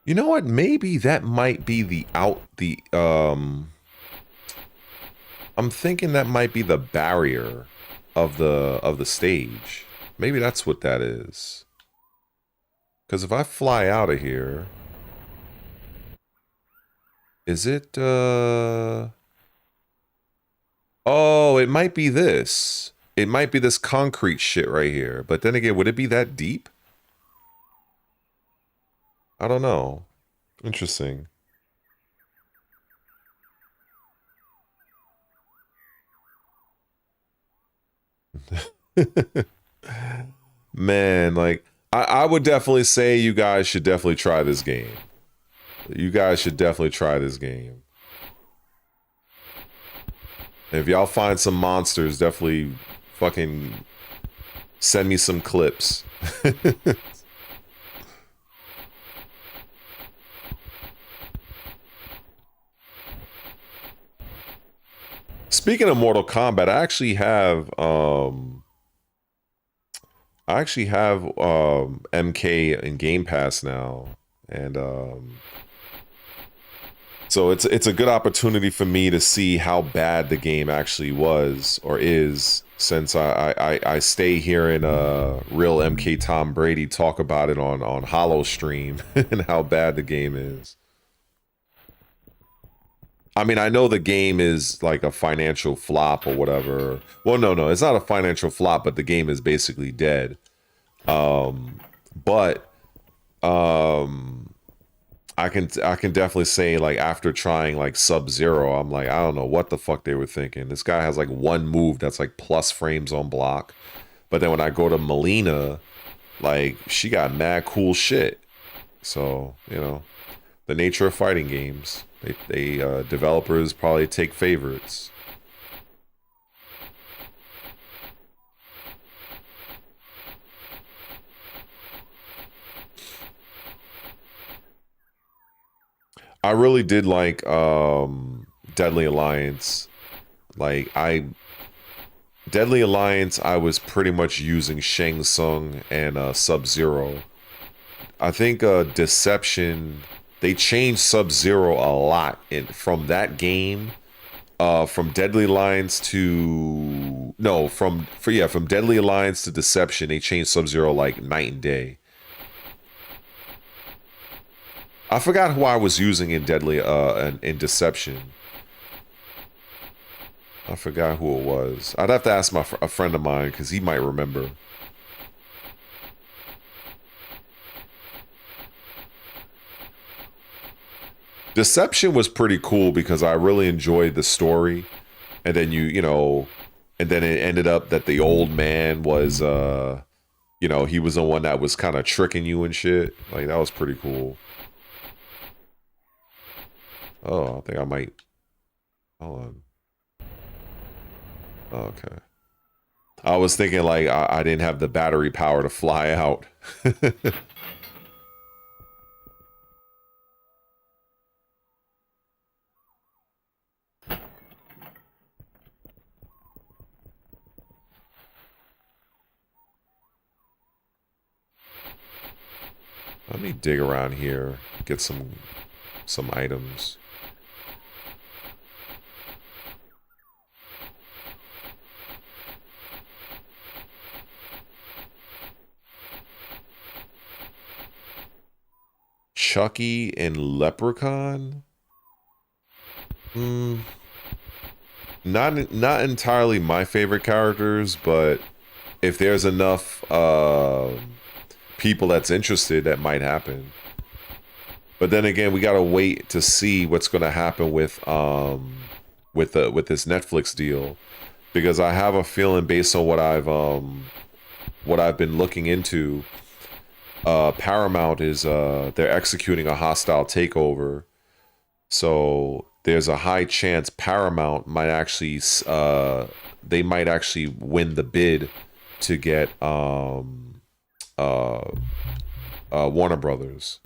You know what? Maybe that might be I'm thinking that might be the barrier of the stage. Maybe that's what that is. Cuz if I fly out of here, is it oh, it might be this. It might be this concrete shit right here. But then again, would it be that deep? I don't know. Interesting. Man, like I would definitely say you guys should definitely try this game. You guys should definitely try this game. If y'all find some monsters, definitely fucking send me some clips. Speaking of Mortal Kombat, I actually have MK in Game Pass now, and so it's a good opportunity for me to see how bad the game actually was or is, since I stay hearing real MK Tom Brady talk about it on Hollow Stream and how bad the game is. I mean, I know the game is like a financial flop or whatever. Well, no, it's not a financial flop, but the game is basically dead. But I can definitely say, like, after trying like Sub-Zero, I'm like, I don't know what the fuck they were thinking. This guy has like one move that's like plus frames on block, but then when I go to Melina, like, she got mad cool shit. So, you know, the nature of fighting games. They developers probably take favorites. I really did like Deadly Alliance. Like, Deadly Alliance, I was pretty much using Shang Tsung and Sub-Zero. I think Deception, they changed Sub-Zero a lot from that game. From Deadly Alliance to no, from Deadly Alliance to Deception, they changed Sub-Zero like night and day. I forgot who I was using in in Deception. I forgot who it was. I'd have to ask a friend of mine because he might remember. Deception was pretty cool because I really enjoyed the story, and then and then it ended up that the old man was, he was the one that was kind of tricking you and shit. Like, that was pretty cool. Oh, I think I might. Hold on. Okay. I was thinking like I didn't have the battery power to fly out. Let me dig around here, get some items. Chucky and Leprechaun? Not entirely my favorite characters, but if there's enough people that's interested, that might happen. But then again, we gotta wait to see what's gonna happen with this Netflix deal, because I have a feeling, based on what I've been looking into, Paramount is they're executing a hostile takeover, so there's a high chance Paramount might actually they might actually win the bid to get Warner Brothers.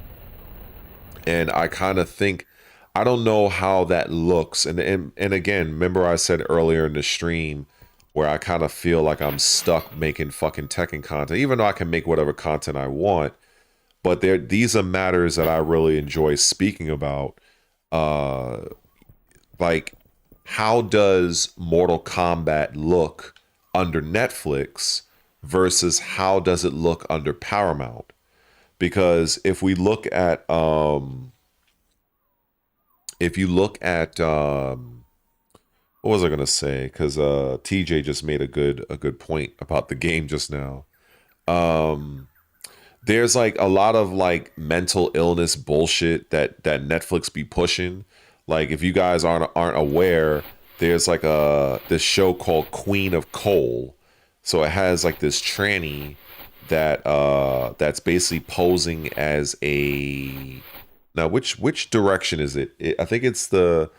And I kind of think, I don't know how that looks. And again, remember I said earlier in the stream where I kind of feel like I'm stuck making fucking Tekken content, even though I can make whatever content I want. But these are matters that I really enjoy speaking about. Like, how does Mortal Kombat look under Netflix versus how does it look under Paramount? Because if we look at what was I gonna say? Because TJ just made a good point about the game just now. There's like a lot of like mental illness bullshit that Netflix be pushing. Like, if you guys aren't aware, there's like this show called Queen of Coal. So it has like this tranny that's basically posing as a, now which direction is it? I think it's a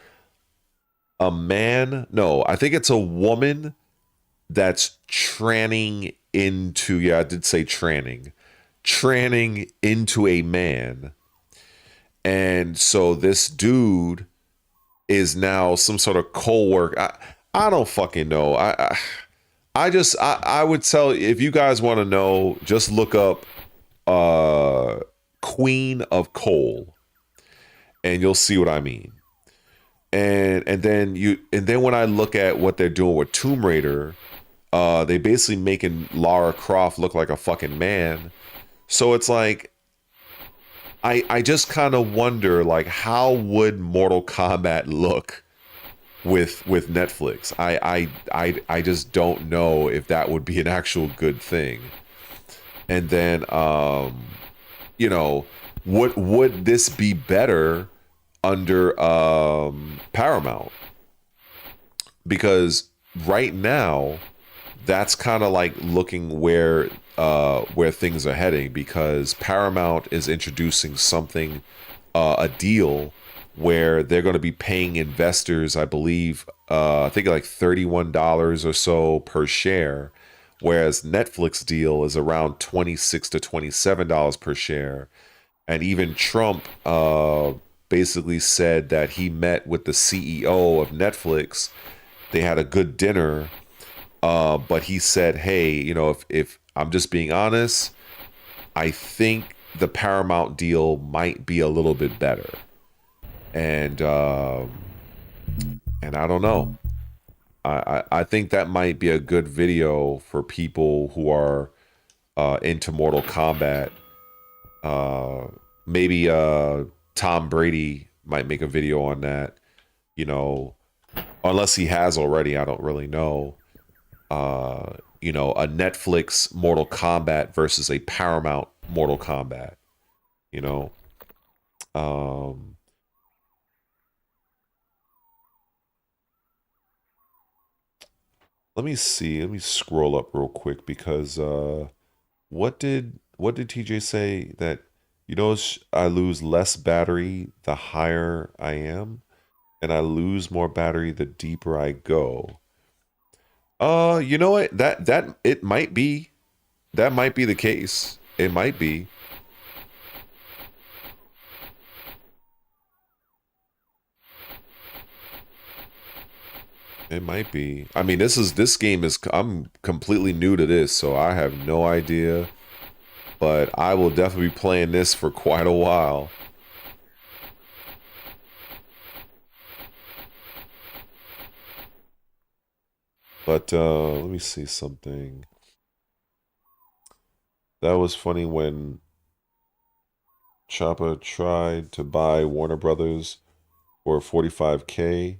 man. No, I think it's a woman that's tranning into, yeah, I did say tranning into a man. And so this dude is now some sort of coal work. I don't fucking know. I would tell, if you guys want to know, just look up Queen of Coal and you'll see what I mean. And then when I look at what they're doing with Tomb Raider, they basically making Lara Croft look like a fucking man. So it's like, I just kind of wonder, like, how would Mortal Kombat look with Netflix? I just don't know if that would be an actual good thing. And then you know, would this be better under Paramount? Because right now, that's kind of like looking where things are heading, because Paramount is introducing something, a deal where they're going to be paying investors, I believe, I think like $31 or so per share, whereas Netflix deal is around $26 to $27 per share. And even Trump basically said that he met with the CEO of Netflix. They had a good dinner, but he said, "Hey, if I'm just being honest, I think the Paramount deal might be a little bit better." And and I don't know. I think that might be a good video for people who are into Mortal Kombat. Uh, Maybe Tom Brady might make a video on that. You know, unless he has already, I don't really know. A Netflix Mortal Kombat versus a Paramount Mortal Kombat. You know, um, let me see. Let me scroll up real quick, because what did TJ say that I lose less battery the higher I am, and I lose more battery the deeper I go. You know what? That it might be. That might be the case. It might be. It might be. I mean, this game is, I'm completely new to this, so I have no idea. But I will definitely be playing this for quite a while. But let me see something. That was funny when Choppa tried to buy Warner Brothers for 45K.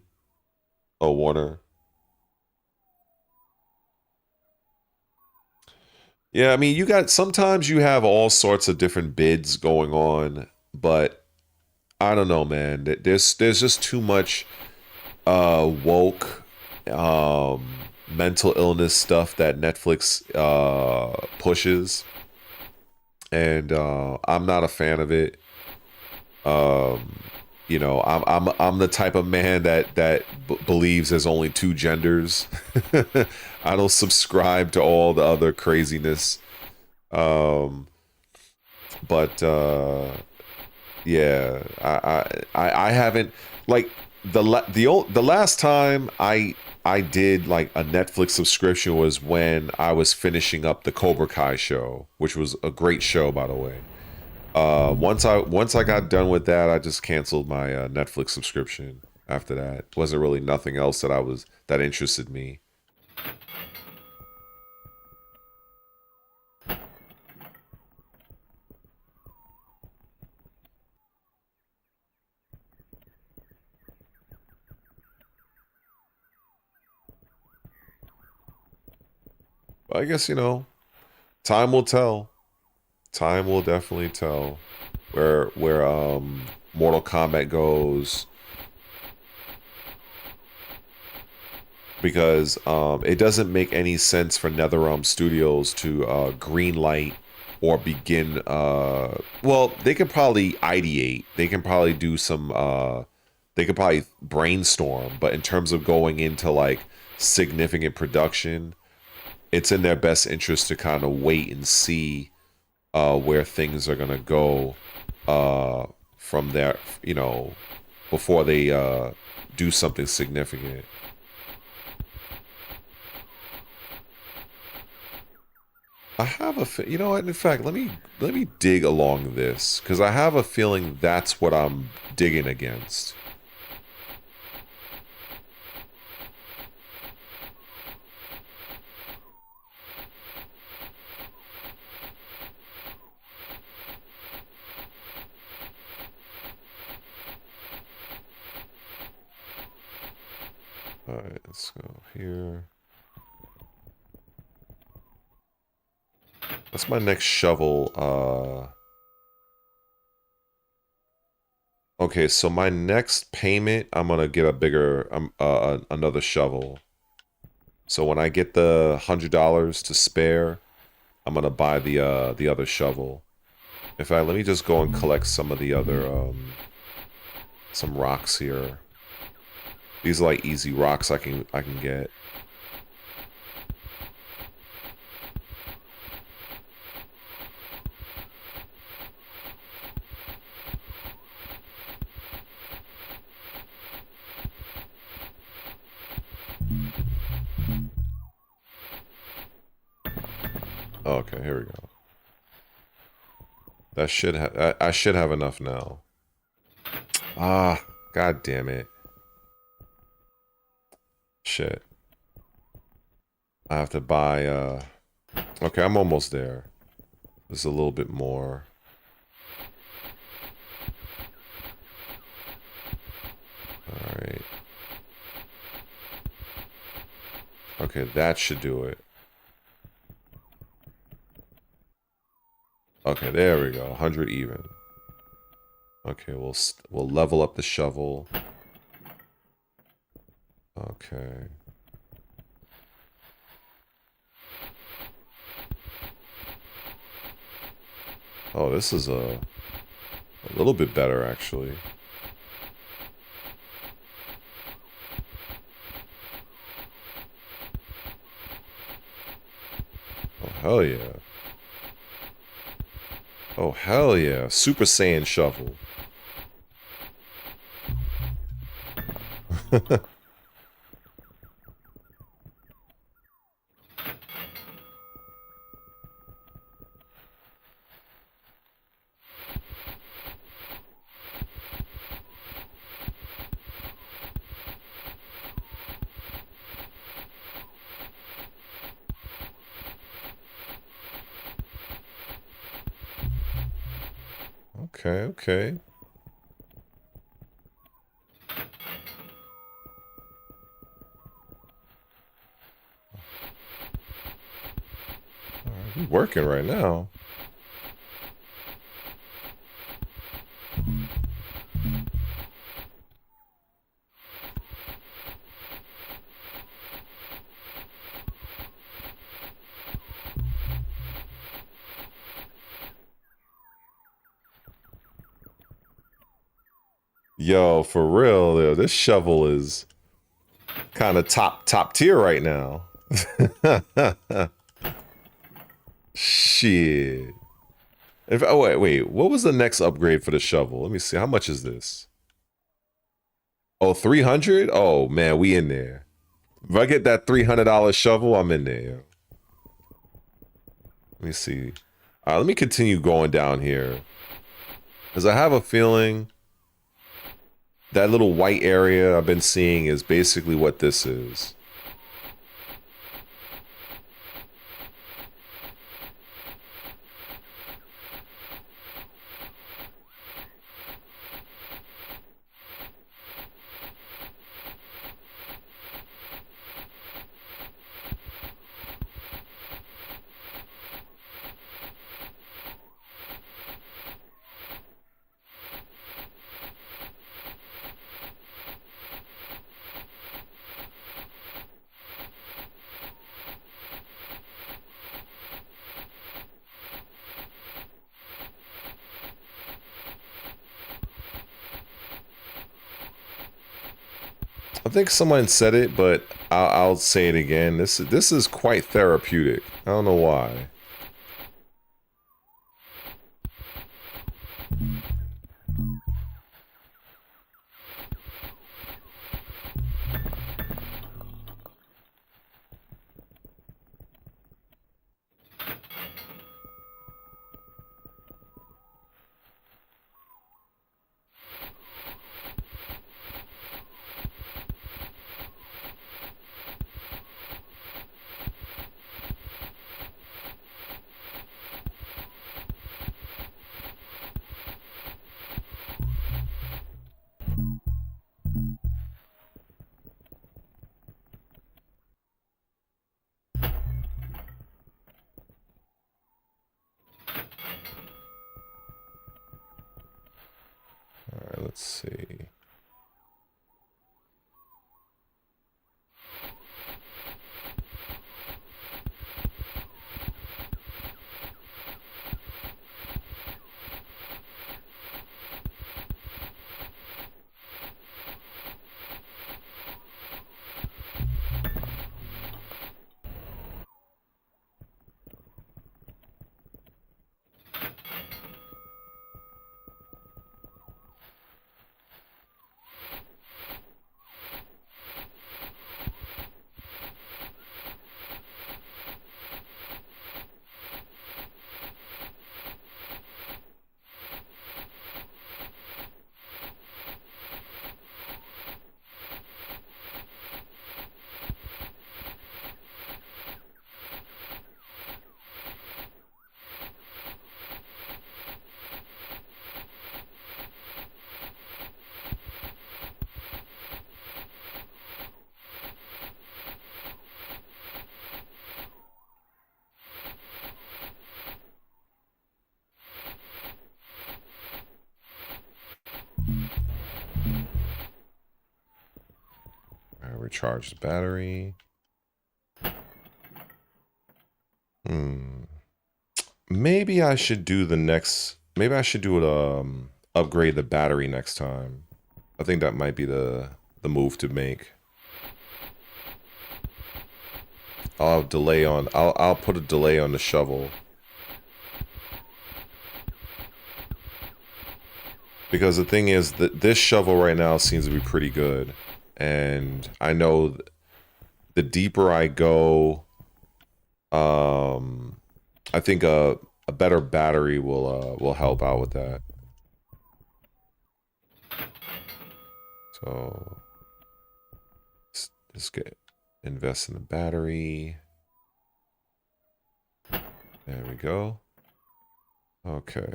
Oh, Warner. Yeah, I mean, sometimes you have all sorts of different bids going on, but I don't know, man. There's just too much woke mental illness stuff that Netflix pushes, and I'm not a fan of it. Um, I'm the type of man that believes there's only two genders. I don't subscribe to all the other craziness. Um, but yeah, I haven't, like, the last time I did like a Netflix subscription was when I was finishing up the Cobra Kai show, which was a great show, by the way. Once I got done with that, I just canceled my Netflix subscription. After that, wasn't really nothing else that interested me. But I guess, time will tell. Time will definitely tell where Mortal Kombat goes, because it doesn't make any sense for NetherRealm Studios to green light or begin. Well, they can probably ideate. They can probably do some. They could probably brainstorm, but in terms of going into like significant production, it's in their best interest to kind of wait and see where things are gonna go from there. Before they do something significant. I have you know what? In fact, let me dig along this, because I have a feeling that's what I'm digging against. All right, let's go here. That's my next shovel. Okay, so my next payment, I'm gonna get a bigger, another shovel. So when I get the $100 to spare, I'm gonna buy the other shovel. In fact, let me just go and collect some of the other some rocks here. These are like easy rocks I can get. Okay, here we go. That should I should have enough now. Ah, god damn it. Shit. I have to buy okay, I'm almost there. There's a little bit more. Alright. Okay, that should do it. Okay, there we go. 100 even. Okay, we'll level up the shovel. Okay. Oh, this is a little bit better actually. Oh hell yeah. Oh hell yeah. Super Saiyan shovel. Okay, okay. Alright, we working right now. Yo, for real, yo, this shovel is kind of top tier right now. Shit. Oh wait, what was the next upgrade for the shovel? Let me see. How much is this? Oh, 300? Oh man, we in there. If I get that $300 shovel, I'm in there. Yo. Let me see. Let me continue going down here. Because I have a feeling that little white area I've been seeing is basically what this is. I think someone said it, but I'll say it again. This is quite therapeutic. I don't know why. Let's see. Recharge the battery. Maybe I should do the next. Maybe I should do it. Upgrade the battery next time. I think that might be the move to make. I'll have delay on. I'll put a delay on the shovel. Because the thing is that this shovel right now seems to be pretty good, and I know the deeper I go, I think a better battery will help out with that. So let's invest in the battery. There we go. Okay.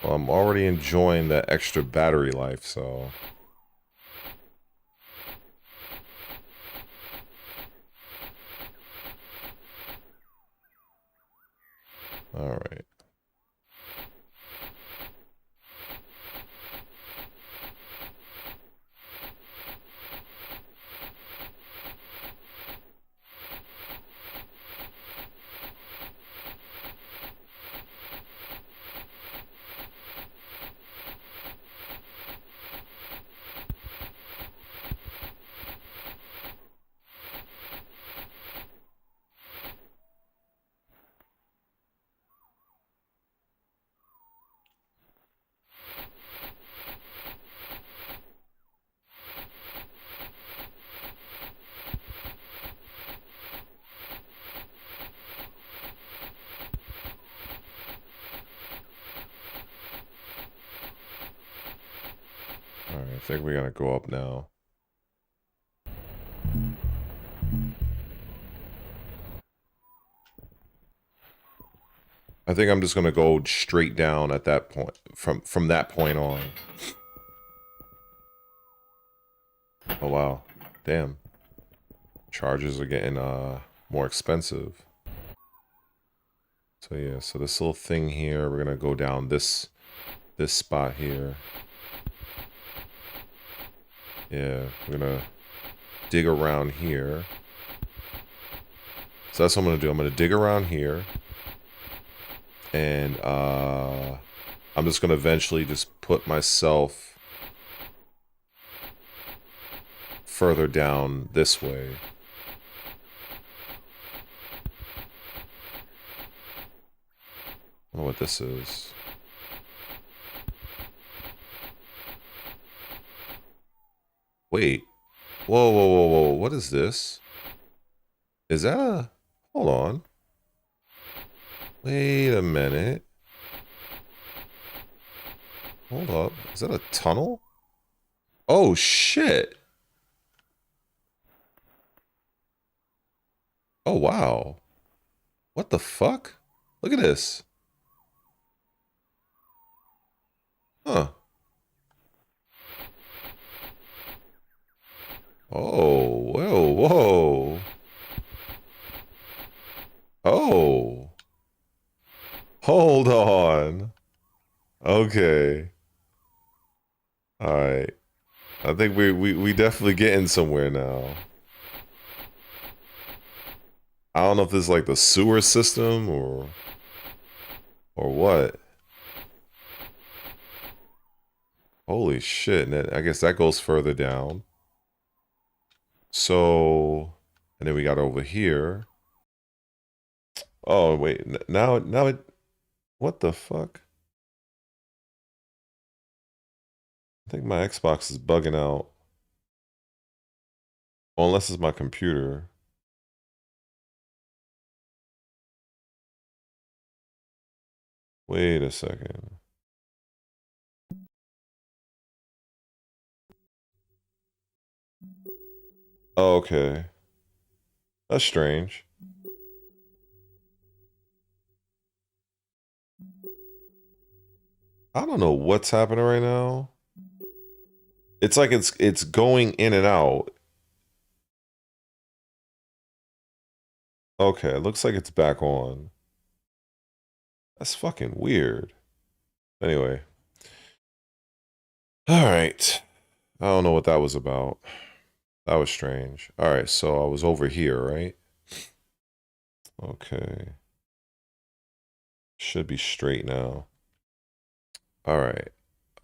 Well, I'm already enjoying that extra battery life, so... Alright. Alright, I think we gotta go up now. I think I'm just gonna go straight down at that point, from that point on. Oh wow, damn. Charges are getting more expensive. So yeah, so this little thing here, we're gonna go down this spot here. Yeah, we're gonna dig around here. So that's what I'm gonna do. I'm gonna dig around here. And I'm just gonna eventually just put myself further down this way. I don't know what this is. Wait. Whoa, whoa, whoa, whoa. What is this? Is that a... Hold on. Wait a minute. Hold up. Is that a tunnel? Oh, shit. Oh, wow. What the fuck? Look at this. Huh. Oh, whoa, whoa. Oh. Hold on. Okay. All right. I think we definitely getting somewhere now. I don't know if this is like the sewer system or what. Holy shit. And I guess that goes further down. So, and then we got over here. Oh, wait. Now it, what the fuck? I think my Xbox is bugging out. Unless it's my computer. Wait a second. Oh, okay. That's strange. I don't know what's happening right now. It's like it's going in and out. Okay, it looks like it's back on. That's fucking weird. Anyway. All right. I don't know what that was about. That was strange. All right, so I was over here, right? Okay. Should be straight now. All right.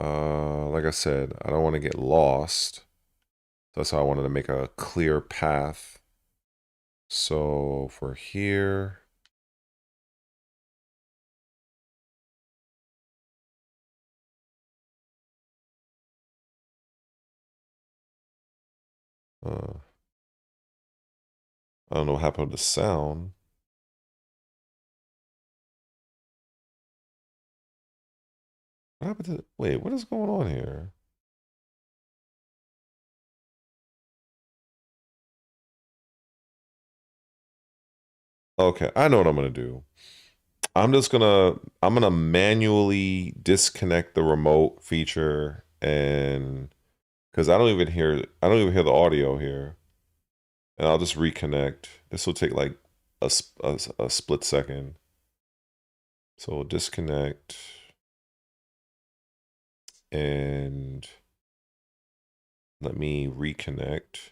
Like I said, I don't want to get lost. That's how I wanted to make a clear path. So for here. I don't know what happened to the sound. What happened to... Wait, what is going on here? Okay, I know what I'm gonna do. I'm gonna manually disconnect the remote feature, and because I don't even hear the audio here, and I'll just reconnect. This will take like a split second. So we'll disconnect and let me reconnect.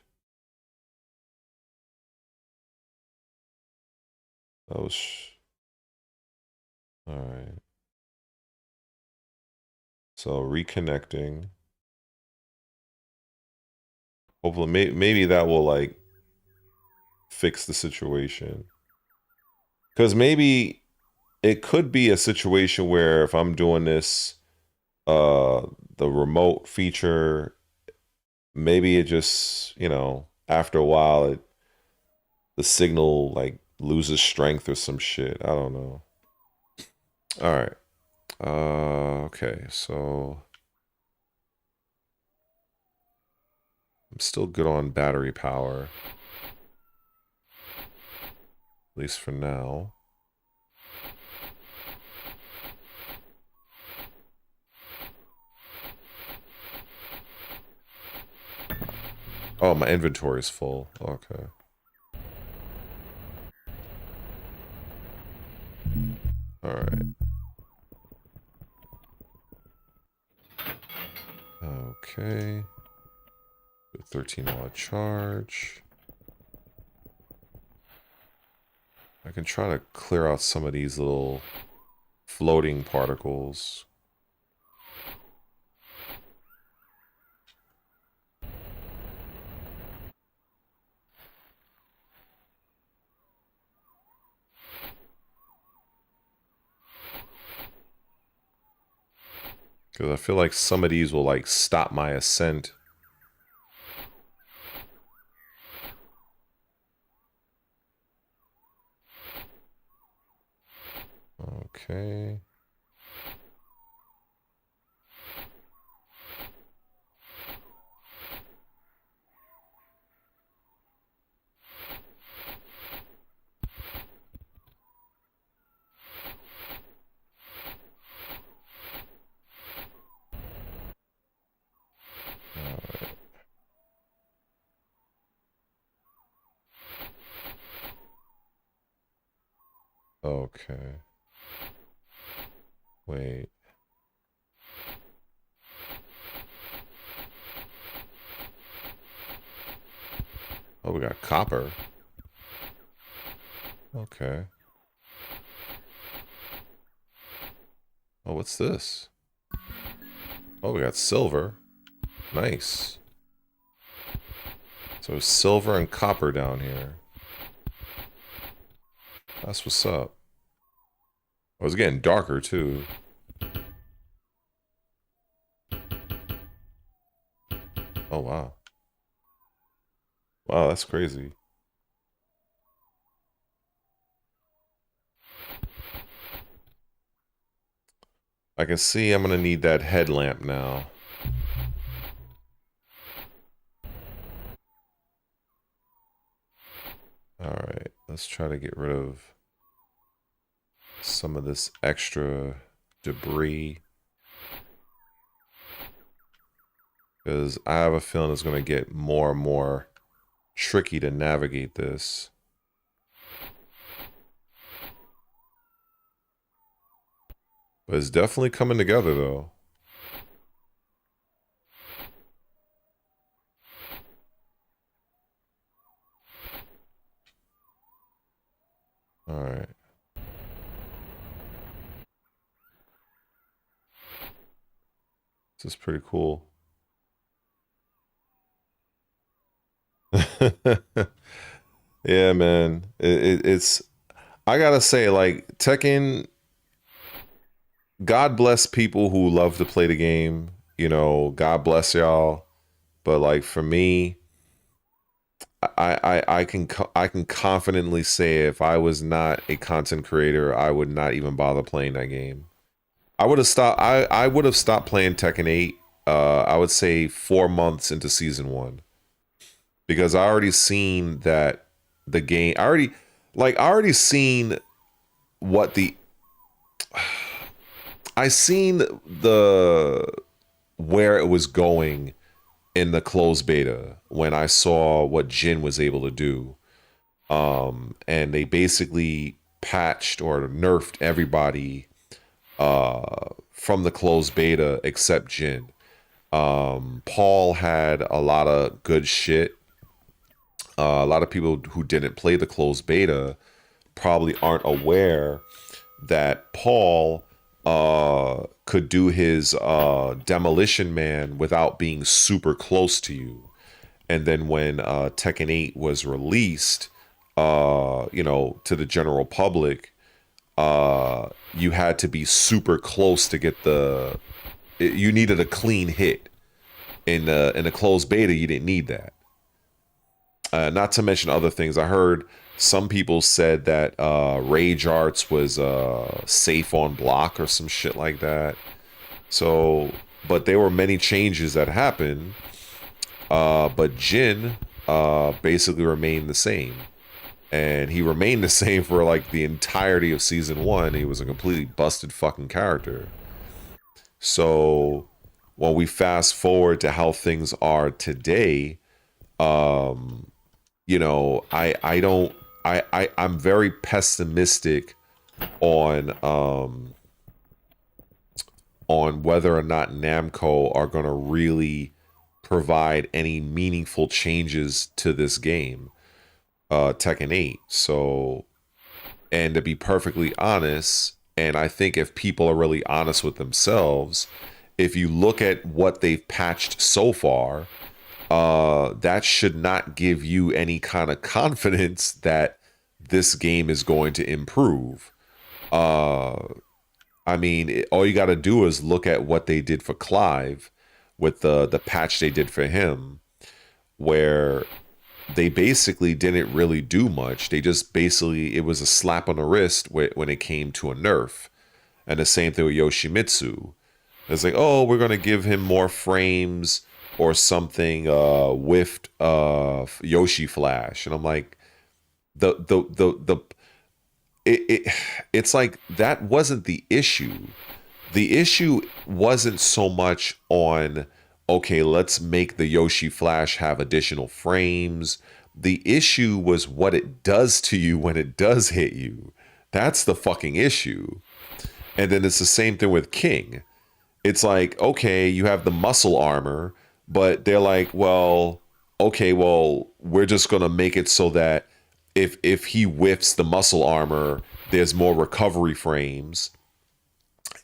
That was all right. So reconnecting. Hopefully, maybe that will like fix the situation. Because maybe it could be a situation where if I'm doing this, the remote feature, maybe it just, after a while, the signal like loses strength or some shit. I don't know. All right. Okay. So I'm still good on battery power, at least for now. Oh, my inventory is full. Okay. All right. Okay. 13-watt charge. I can try to clear out some of these little floating particles. Because I feel like some of these will like stop my ascent. Okay. Okay. Wait. Oh, we got copper. Okay. Oh, what's this? Oh, we got silver. Nice. So silver and copper down here. That's what's up. Oh, it's getting darker too. Oh, wow. Wow, that's crazy. I can see I'm gonna need that headlamp now. Alright, let's try to get rid of some of this extra debris. Because I have a feeling it's gonna get more and more tricky to navigate this. But it's definitely coming together though. Alright. This is pretty cool. Yeah, man. It's I gotta say, like, Tekken, God bless people who love to play the game. You know, God bless y'all. But like for me, I can confidently say if I was not a content creator, I would not even bother playing that game. I would have stopped. I would have stopped playing Tekken 8. I would say 4 months into season 1 because I already seen that the game. I already seen what the. I seen the where it was going in the closed beta when I saw what Jin was able to do. And they basically patched or nerfed everybody from the closed beta except Jin. Paul had a lot of good shit. A lot of people who didn't play the closed beta probably aren't aware that Paul could do his Demolition Man without being super close to you. And then when Tekken 8 was released, you know, to the general public, you had to be super close to get you needed a clean hit. In the closed beta, you didn't need that. Not to mention other things. I heard some people said that Rage Arts was safe on block or some shit like that. So, but there were many changes that happened. But Jin basically remained the same. And he remained the same for like the entirety of season 1. He was a completely busted fucking character. So when we fast forward to how things are today, you know, I'm very pessimistic on whether or not Namco are going to really provide any meaningful changes to this game, Tekken 8. So, and to be perfectly honest, and I think if people are really honest with themselves, if you look at what they've patched so far, that should not give you any kind of confidence that this game is going to improve. I mean, all you got to do is look at what they did for Clive with the patch they did for him, where they basically didn't really do much. They just basically, it was a slap on the wrist when it came to a nerf. And the same thing with Yoshimitsu. It's like, oh, we're gonna give him more frames or something with Yoshi Flash, and I'm like, the it's like that wasn't the issue. The issue wasn't so much on, okay, let's make the Yoshi Flash have additional frames. The issue was what it does to you when it does hit you. That's the fucking issue. And then it's the same thing with King. It's like, okay, you have the muscle armor, but they're like, well, okay, well, we're just gonna make it so that if he whiffs the muscle armor, there's more recovery frames,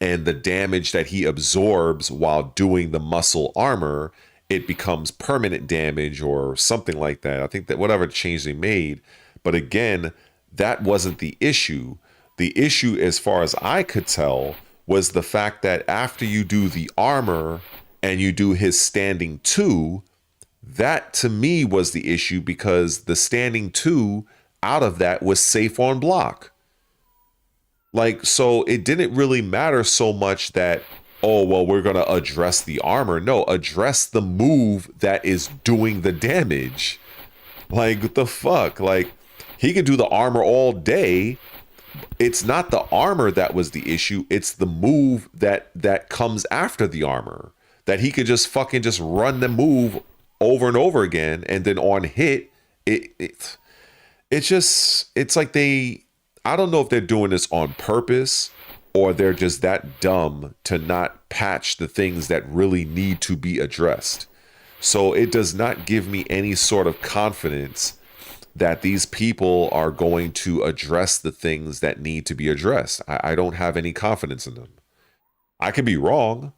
and the damage that he absorbs while doing the muscle armor, it becomes permanent damage or something like that. I think that whatever change they made, but again, that wasn't the issue. The issue, as far as I could tell, was the fact that after you do the armor and you do his standing two, that to me was the issue, because the standing two out of that was safe on block. Like, so it didn't really matter so much that, oh, well, we're going to address the armor. No, address the move that is doing the damage. Like, what the fuck? Like, he could do the armor all day. It's not the armor that was the issue. It's the move that comes after the armor. That he could just fucking just run the move over and over again, and then on hit, it's like they, I don't know if they're doing this on purpose or they're just that dumb to not patch the things that really need to be addressed. So it does not give me any sort of confidence that these people are going to address the things that need to be addressed. I don't have any confidence in them. I could be wrong.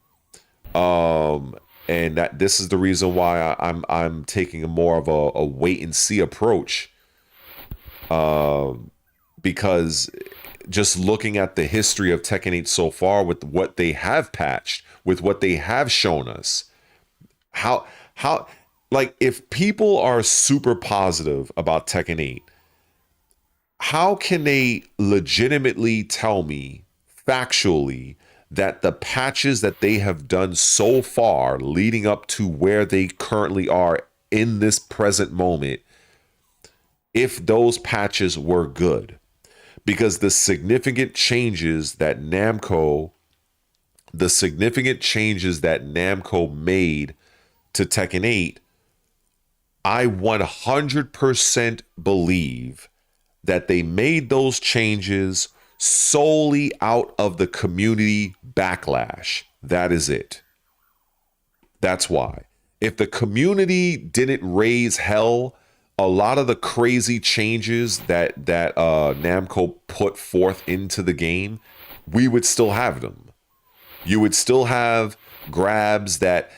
And that this is the reason why I'm taking a more of a wait and see approach. Because just looking at the history of Tekken 8 so far, with what they have patched, with what they have shown us, how like, if people are super positive about Tekken 8, how can they legitimately tell me factually that the patches that they have done so far leading up to where they currently are in this present moment, if those patches were good? Because the significant changes that Namco made to Tekken 8, I 100% believe that they made those changes solely out of the community backlash. That is it. That's why. If the community didn't raise hell, a lot of the crazy changes that Namco put forth into the game, we would still have them. You would still have grabs that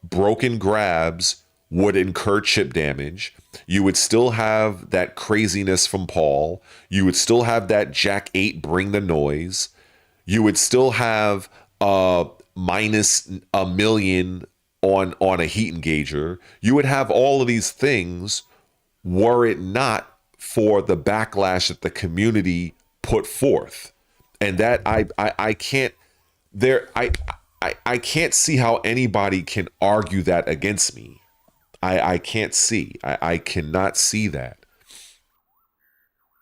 broken grabs would incur chip damage. You would still have that craziness from Paul. You would still have that Jack 8 bring the noise. You would still have minus a million on a heat engager. You would have all of these things were it not for the backlash that the community put forth. And that I can't there I can't see how anybody can argue that against me. I can't see. I cannot see that.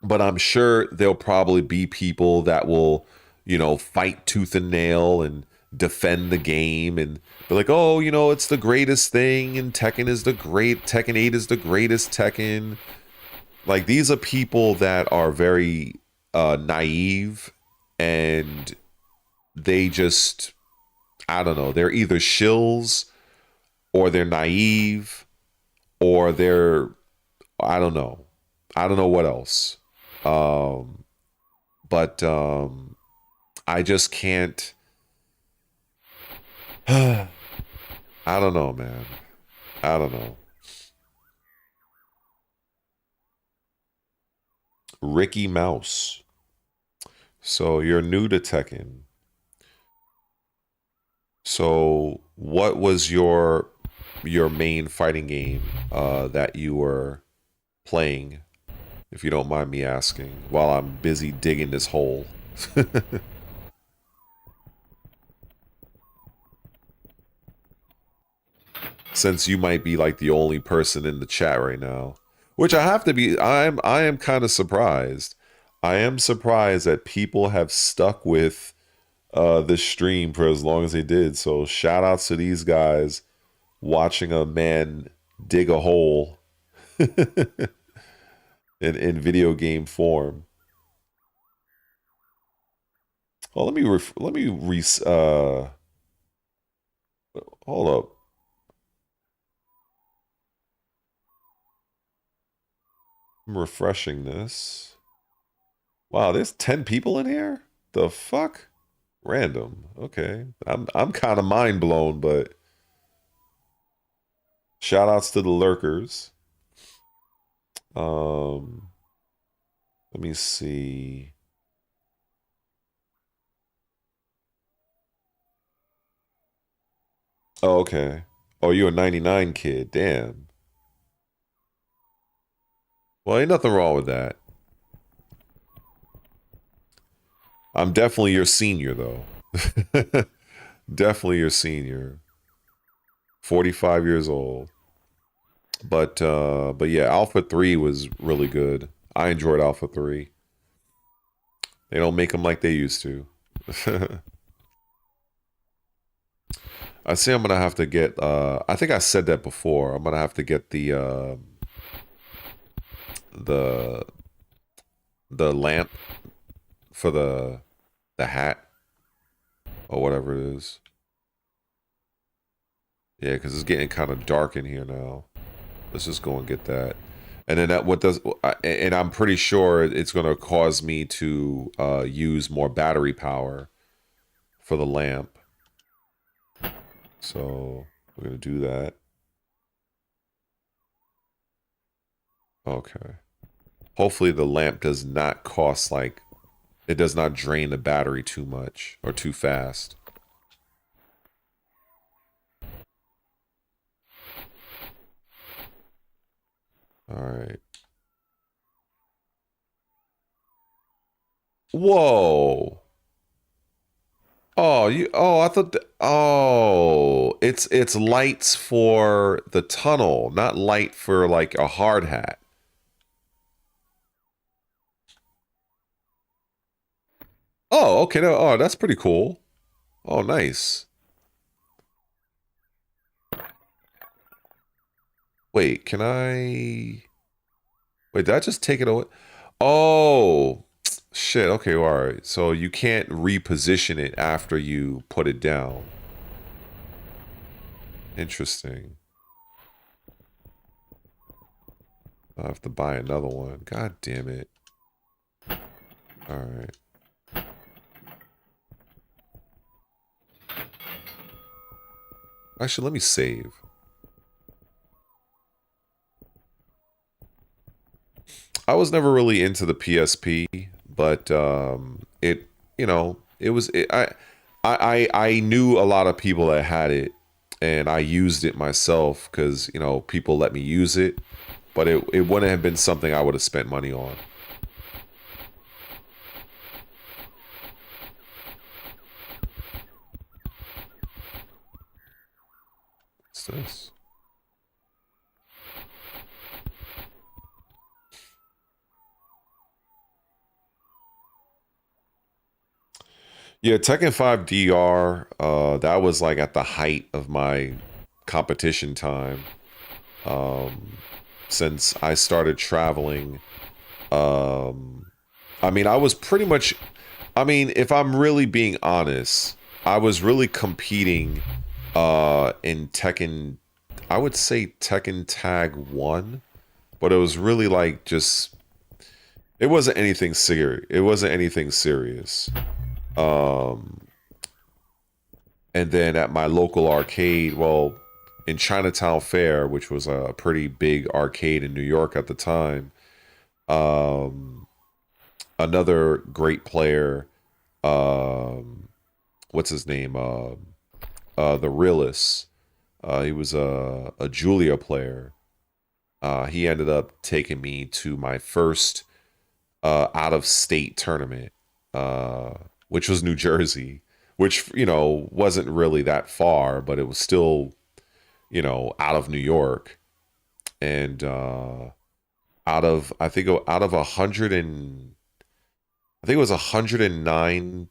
But I'm sure there'll probably be people that will, fight tooth and nail and defend the game and be like, oh, it's the greatest thing, and Tekken 8 is the greatest Tekken. Like, these are people that are very naive, and they just, I don't know, they're either shills or they're naive or they're, I don't know what else. But I just can't. I don't know, man. I don't know. Ricky Mouse. So you're new to Tekken. So what was your main fighting game that you were playing, if you don't mind me asking, while I'm busy digging this hole? Since you might be like the only person in the chat right now, which I have to be, I am kind of surprised. I am surprised that people have stuck with this stream for as long as they did. So shout outs to these guys watching a man dig a hole in video game form. Oh, hold up. I'm refreshing this. Wow, there's 10 people in here? The fuck? Random. Okay. I'm kind of mind blown, but shout outs to the lurkers. Let me see. Oh, okay. Oh, you're a 99 kid. Damn. Well, ain't nothing wrong with that. I'm definitely your senior, though. Definitely your senior. 45 years old. But yeah, Alpha 3 was really good. I enjoyed Alpha 3. They don't make them like they used to. I see I'm gonna have to get I think I said that before. I'm gonna have to get the lamp for the hat or whatever it is. Yeah, because it's getting kind of dark in here now. Let's just go and get that. And then and I'm pretty sure it's going to cause me to use more battery power for the lamp. So we're going to do that. Okay. Hopefully the lamp does not cost like, it does not drain the battery too much or too fast. All right. Whoa. Oh, I thought it's lights for the tunnel, not light for like a hard hat. Oh, okay. Oh, that's pretty cool. Oh, nice. Wait, can I wait, did I just take it away? Oh, shit. Okay, all right. So you can't reposition it after you put it down. Interesting. I have to buy another one. God damn it. All right. Actually, let me save. I was never really into the PSP, but it, you know, I knew a lot of people that had it, and I used it myself because, you know, people let me use it, but it wouldn't have been something I would have spent money on. What's this? Yeah, Tekken 5 DR, that was like at the height of my competition time. Since I started traveling, I mean, I was pretty much, I mean, if I'm really being honest, I was really competing in Tekken, I would say Tekken Tag 1, but it was really like just, it wasn't anything serious. It wasn't anything serious. And then at my local arcade, well, in Chinatown Fair, which was a pretty big arcade in New York at the time, another great player What's his name? The realist. He was a Julia player. He ended up taking me to my first out of state tournament, uh, which was New Jersey, which, you know, wasn't really that far, but it was still, you know, out of New York. And out of, I think, out of 100 and, I think it was 109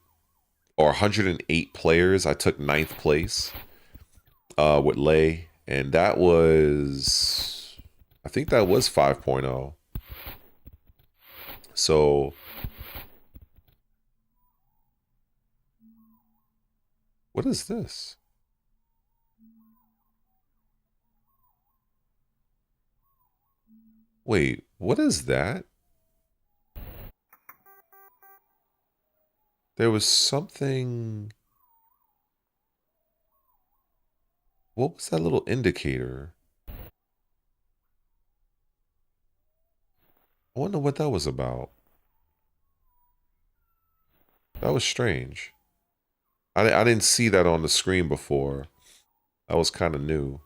or 108 players, I took ninth place with Lay. And that was, I think that was 5.0. So, what is this? Wait, what is that? There was something. What was that little indicator? I wonder what that was about. That was strange. I didn't see that on the screen before. That was kind of new.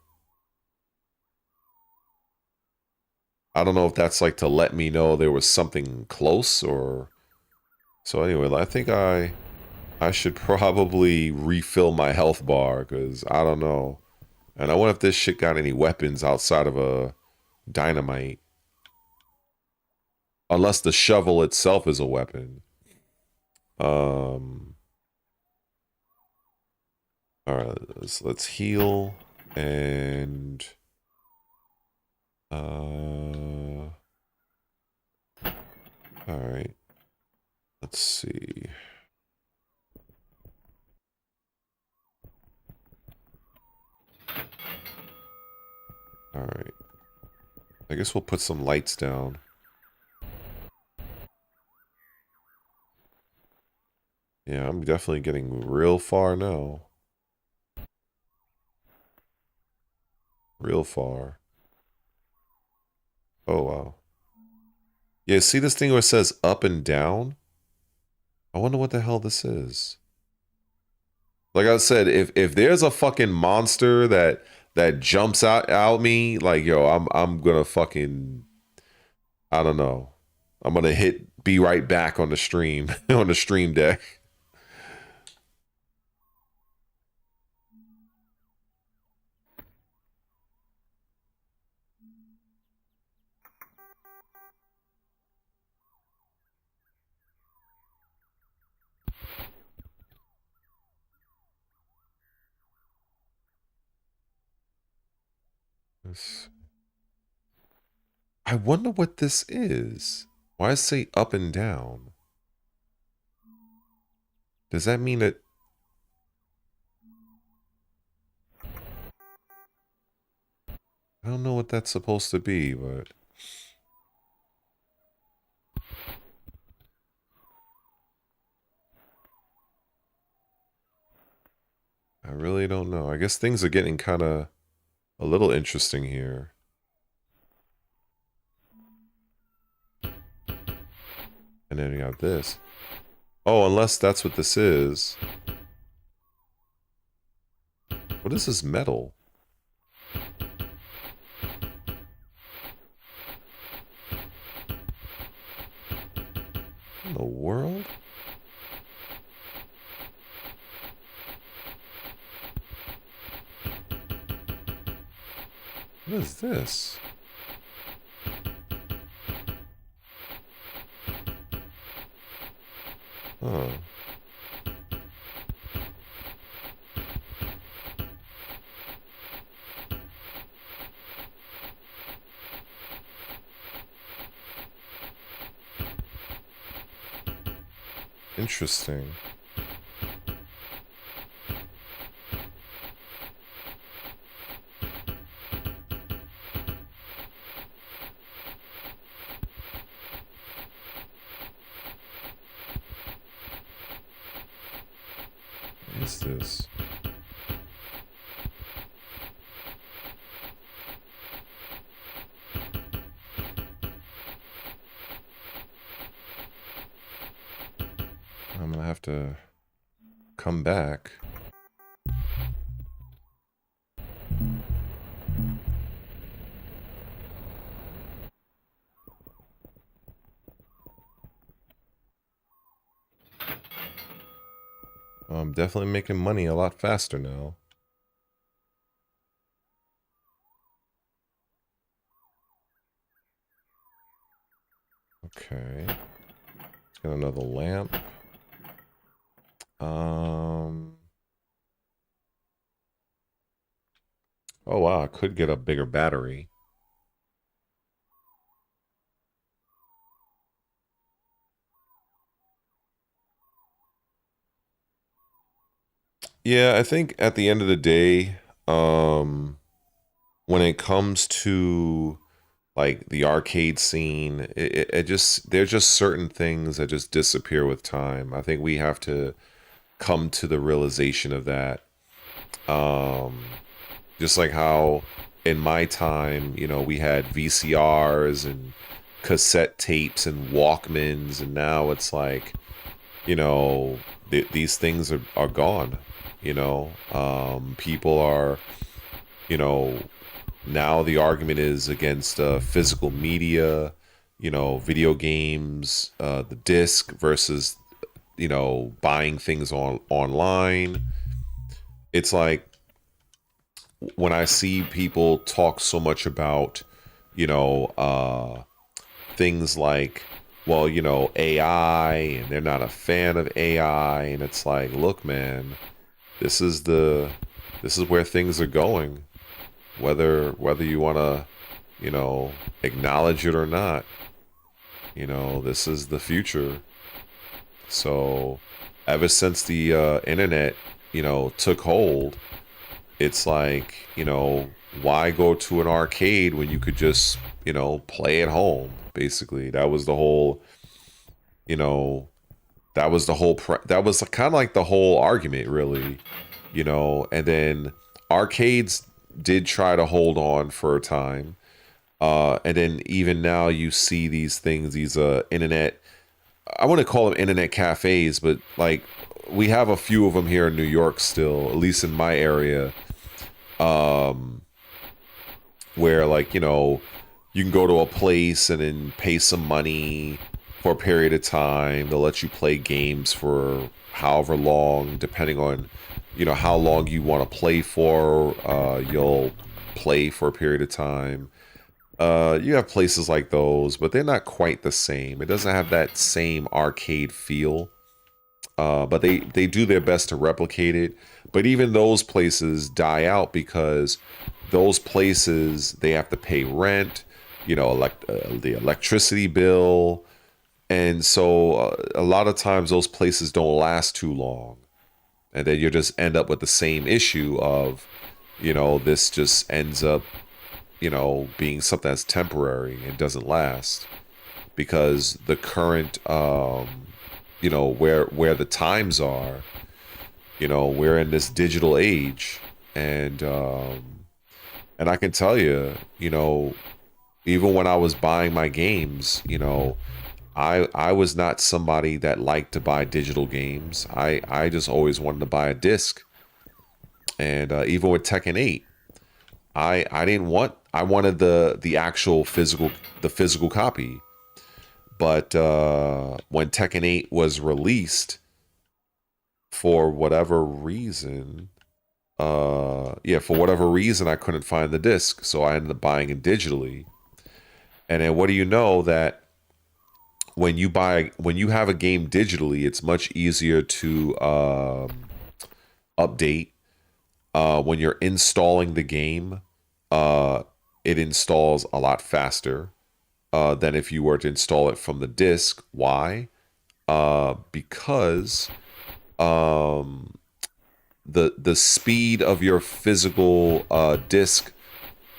I don't know if that's like to let me know there was something close or... So anyway, I think I should probably refill my health bar because I don't know. And I wonder if this shit got any weapons outside of a dynamite. Unless the shovel itself is a weapon. Um... Alright, let's heal and alright. Let's see. Alright. I guess we'll put some lights down. Yeah, I'm definitely getting real far now. Real far. Oh, wow. Yeah, see this thing where it says up and down? I wonder what the hell this is. Like I said, if there's a fucking monster that jumps out me, like, yo, I'm gonna fucking, I don't know. I'm gonna be right back on the stream, on the stream deck. I wonder what this is. Why does it say up and down? Does that mean that... I don't know what that's supposed to be, but... I really don't know. I guess things are getting kind of a little interesting here. And then we got this. Oh, unless that's what this is. What is this metal? In the world? What is this? Huh. Interesting. What is this? I'm gonna have to come back. I'm definitely making money a lot faster now. Okay. Let's get another lamp. Oh wow, I could get a bigger battery. Yeah, I think at the end of the day, when it comes to like the arcade scene, it just there's just certain things that just disappear with time. I think we have to come to the realization of that. Just like how in my time, you know, we had VCRs and cassette tapes and Walkmans, and now it's like, you know, these things are gone. You know, people are, you know, now the argument is against physical media, you know, video games, the disc versus, you know, buying things online. It's like when I see people talk so much about, you know, things like, well, you know, AI, and they're not a fan of AI, and it's like, look, man, this is where things are going, whether you want to, you know, acknowledge it or not. You know, this is the future. So, ever since the internet, you know, took hold, it's like, you know, why go to an arcade when you could just, you know, play at home? Basically, that was the whole, you know, that was the whole, that was kind of like the whole argument, really, you know. And then arcades did try to hold on for a time. And then even now you see these things, these internet, I want to call them internet cafes, but like we have a few of them here in New York still, at least in my area, where like, you know, you can go to a place and then pay some money for a period of time. They'll let you play games for however long, depending on, you know, how long you want to play for. You'll play for a period of time. You have places like those, but they're not quite the same. It doesn't have that same arcade feel. But they do their best to replicate it. But even those places die out because those places, they have to pay rent, you know, the electricity bill. And so a lot of times those places don't last too long. And then you just end up with the same issue of, you know, this just ends up, you know, being something that's temporary and doesn't last because the current, you know, where the times are, you know, we're in this digital age, and I can tell you, you know, even when I was buying my games, you know, I was not somebody that liked to buy digital games. I just always wanted to buy a disc, and even with Tekken 8, I didn't want, I wanted the actual physical copy. But when Tekken 8 was released, for whatever reason, for whatever reason, I couldn't find the disc, so I ended up buying it digitally. And then what do you know, that when you have a game digitally, it's much easier to update. When you're installing the game, it installs a lot faster than if you were to install it from the disc. Why? Because the speed of your physical disc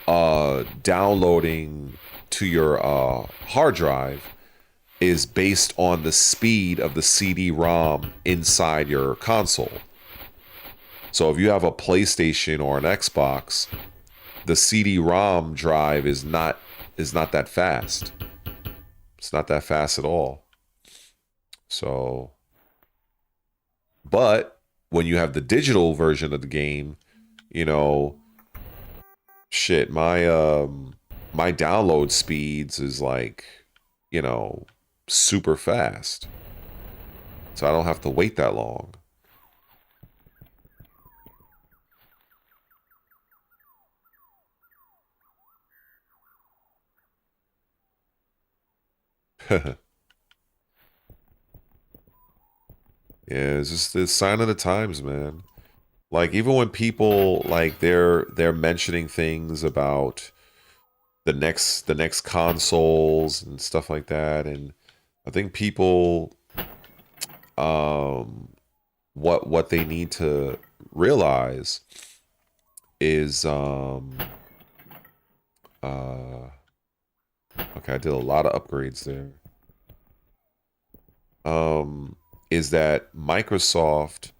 downloading to your hard drive is based on the speed of the CD-ROM inside your console. So if you have a PlayStation or an Xbox, the CD-ROM drive is not that fast. It's not that fast at all. So But when you have the digital version of the game, you know, shit, my download speeds is like, you know, super fast. So I don't have to wait that long. Yeah, it's just the sign of the times, man. Like even when people like they're mentioning things about the next consoles and stuff like that, and I think people um what they need to realize is uh okay, I did a lot of upgrades there. Is that Microsoft,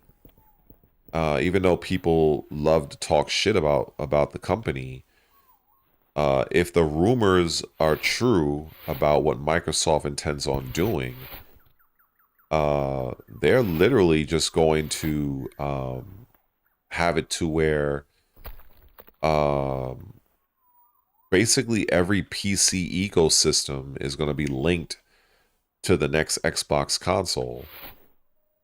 even though people love to talk shit about the company, if the rumors are true about what Microsoft intends on doing, they're literally just going to have it to where um, basically every PC ecosystem is going to be linked to the next Xbox console,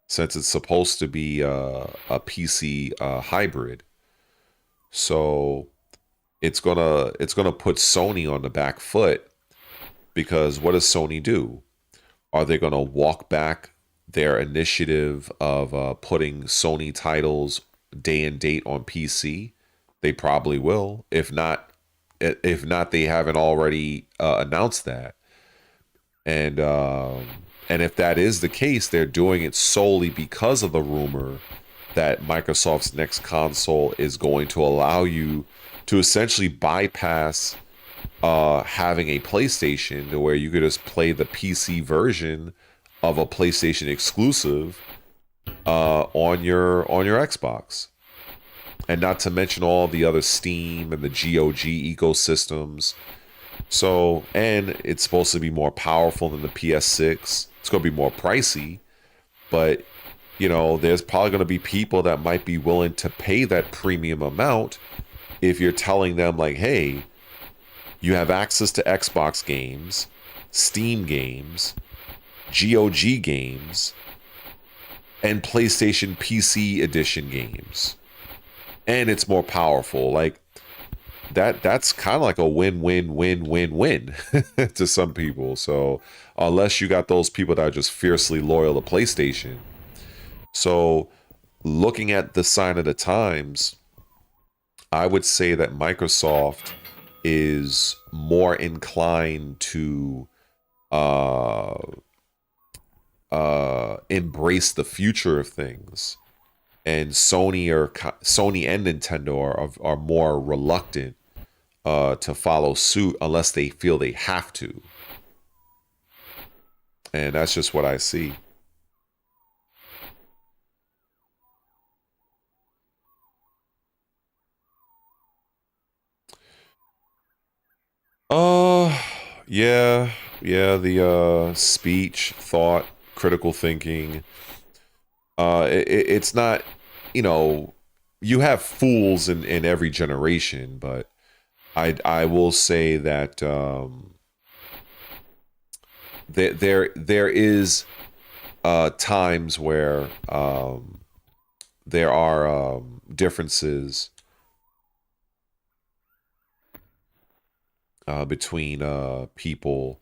since it's supposed to be a PC hybrid. So it's gonna put Sony on the back foot, because what does Sony do? Are they gonna walk back their initiative of putting Sony titles day and date on PC? They probably will. If not, they haven't already announced that. And if that is the case, they're doing it solely because of the rumor that Microsoft's next console is going to allow you to essentially bypass having a PlayStation, to where you could just play the PC version of a PlayStation exclusive on your Xbox. And not to mention all the other Steam and the GOG ecosystems. So, and it's supposed to be more powerful than the PS6. It's going to be more pricey, but there's probably going to be people that might be willing to pay that premium amount if you're telling them like, hey, you have access to Xbox games, Steam games, GOG games, and PlayStation PC edition games. And it's more powerful. Like that's kind of like a win-win-win-win-win to some people. So unless you got those people that are just fiercely loyal to PlayStation. So looking at the sign of the times, I would say that Microsoft is more inclined to uh embrace the future of things, and Sony and Nintendo are more reluctant to follow suit unless they feel they have to. And that's just what I see. Uh, yeah, yeah. The speech, thought, critical thinking. It's not, you know, you have fools in every generation, but I will say that there is times where there are differences between people,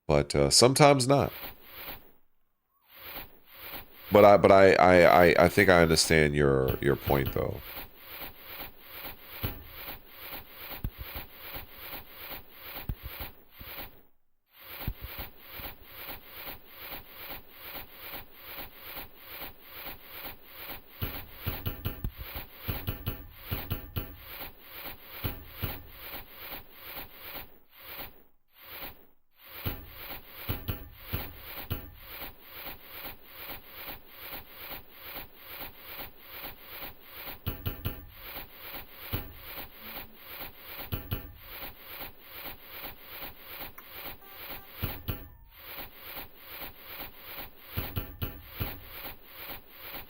but sometimes not. But I think I understand your point though.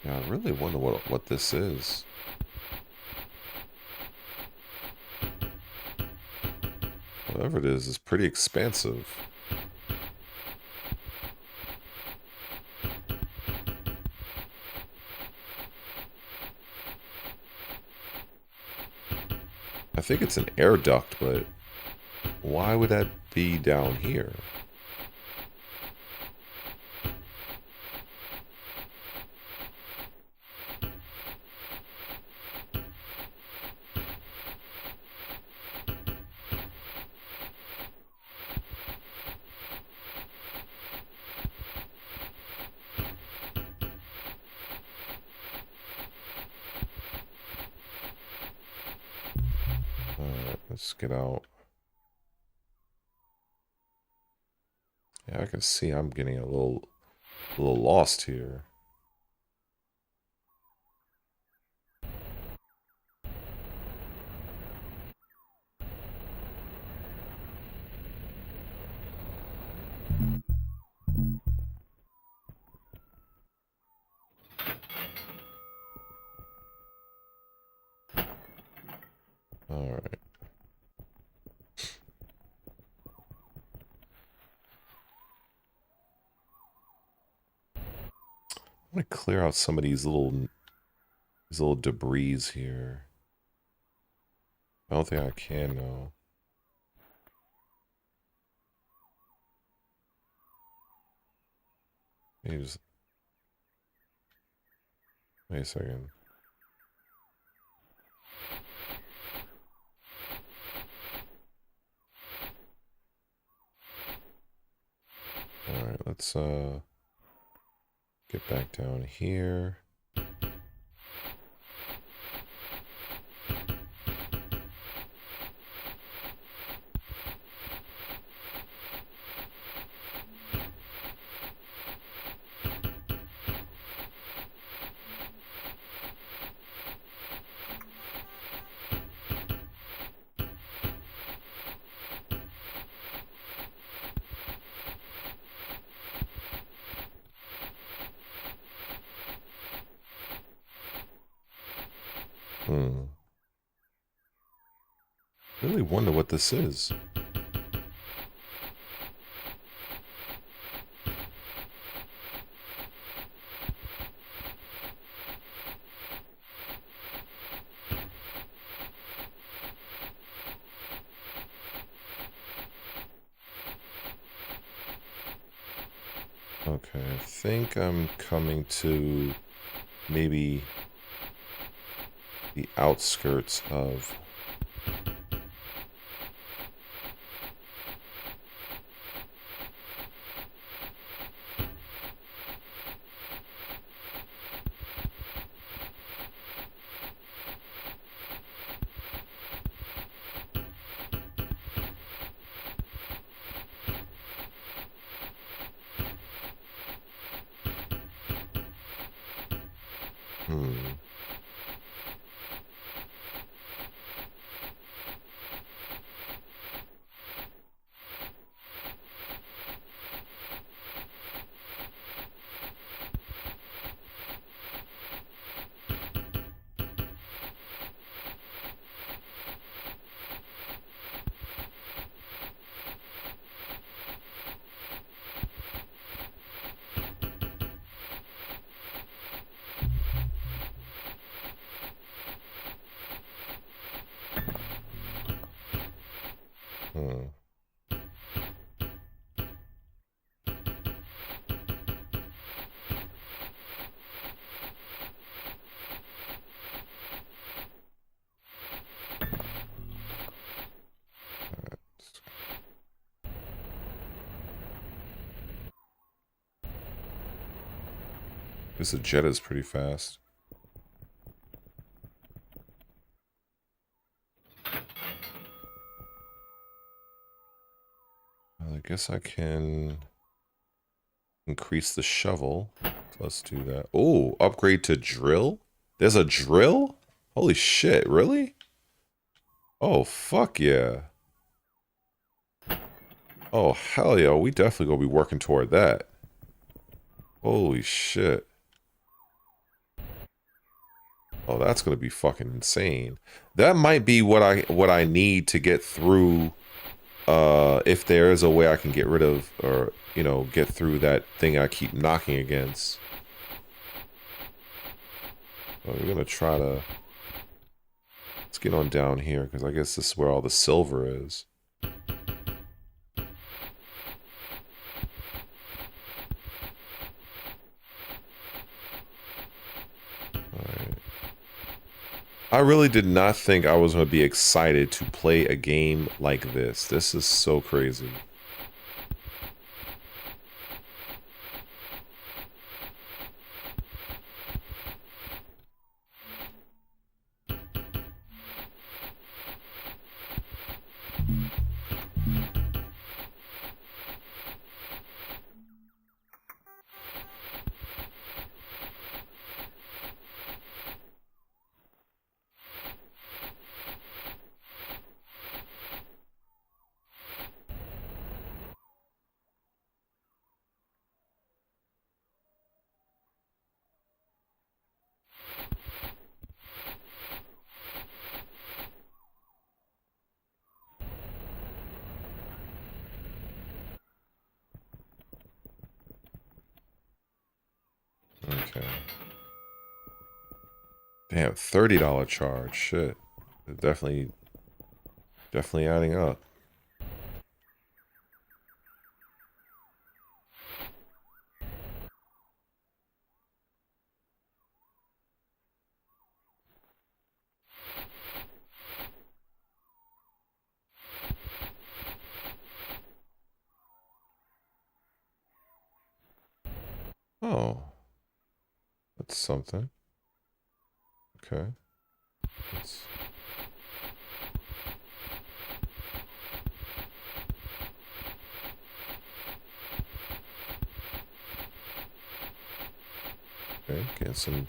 Yeah, I really wonder what this is. Whatever it is pretty expansive. I think it's an air duct, but why would that be down here? Alright, let's get out. Yeah, I can see I'm getting a little lost here. Alright. I'm gonna clear out some of these little debris here. I don't think I can though. Maybe just wait a second. Alright, let's get back down here. Really wonder what this is. Okay, I think I'm coming to maybe the outskirts of... This jet is pretty fast. Well, I guess I can increase the shovel. So let's do that. Oh, upgrade to drill? There's a drill? Holy shit, really? Oh, fuck yeah. Oh, hell yeah. We definitely gonna be working toward that. Holy shit. Oh, that's gonna be fucking insane. That might be what I need to get through. If there is a way I can get rid of, or you know, get through that thing I keep knocking against. Well, we're gonna try to. Let's get on down here because I guess this is where all the silver is. Alright. I really did not think I was going to be excited to play a game like this. This is so crazy. Okay. Damn, $30 charge. Shit. Definitely adding up. Oh. That's something. Okay. Let's... Okay, get some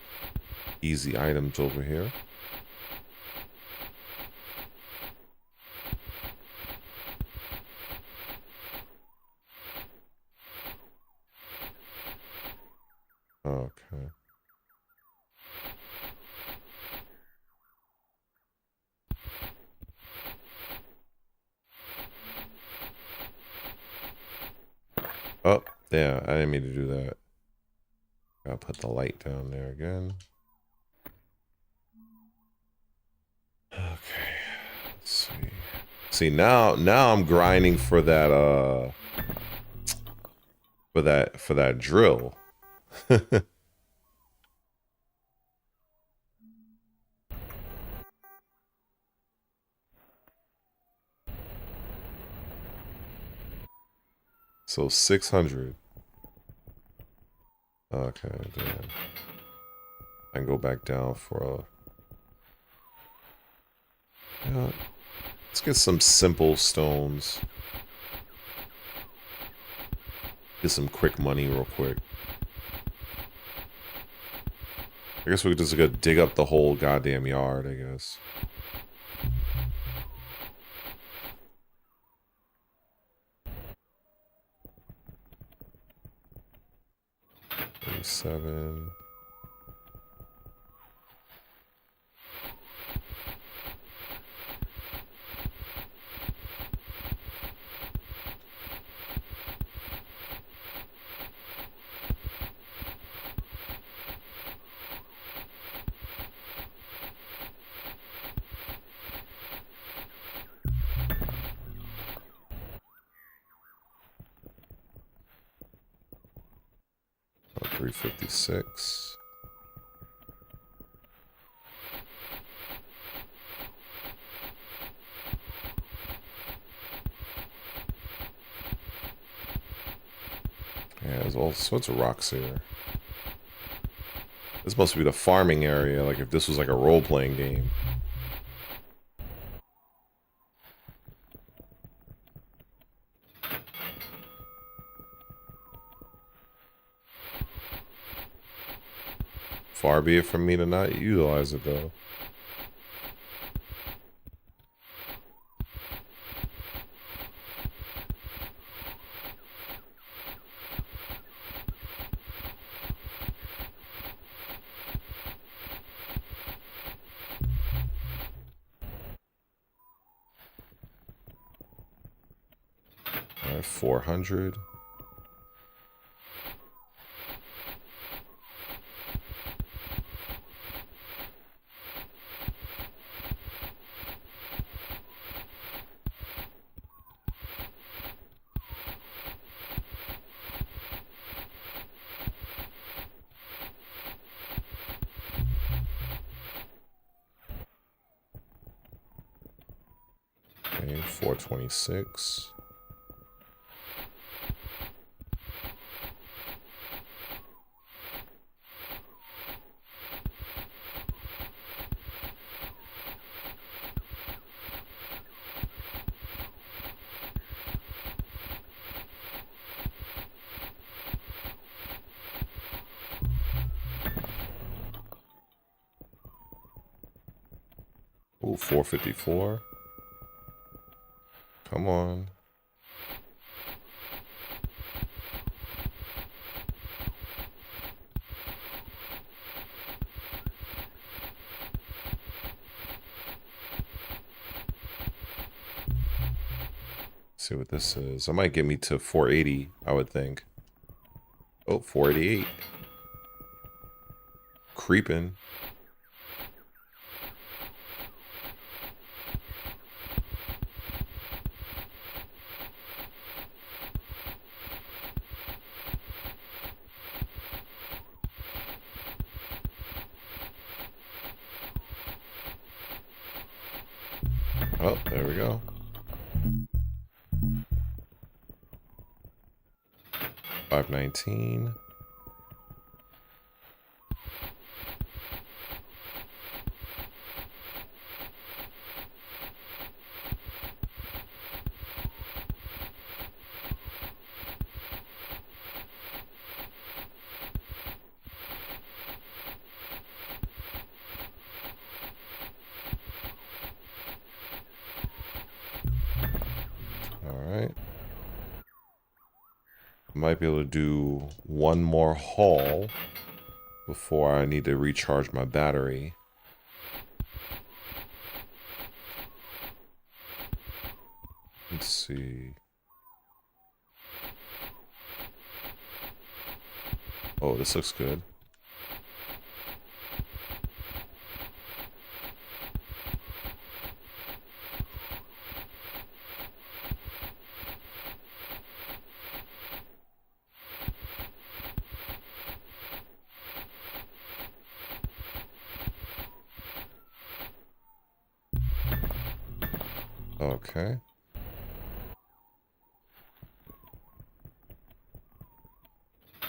easy items over here. Okay. Oh, yeah, I didn't mean to do that. I'll put the light down there again. Okay. Let's see. See, now I'm grinding for that for that drill. So 600. Okay, damn. I can go back down for a... Yeah, let's get some simple stones. Get some quick money real quick. I guess we could just go dig up the whole goddamn yard, I guess. Seven. Oh, 356. Yeah, there's all sorts of rocks here. This must be the farming area, like if this was like a role-playing game. Far be it from me to not utilize it, though. All right, 400. Okay, 426. Ooh, 454. Come on. See what this is. That might get me to 480, I would think. Oh, 488. Creeping. Oh, there we go. 519. Alright. Might be able to do one more haul before I need to recharge my battery. Let's see. Oh, this looks good. Okay.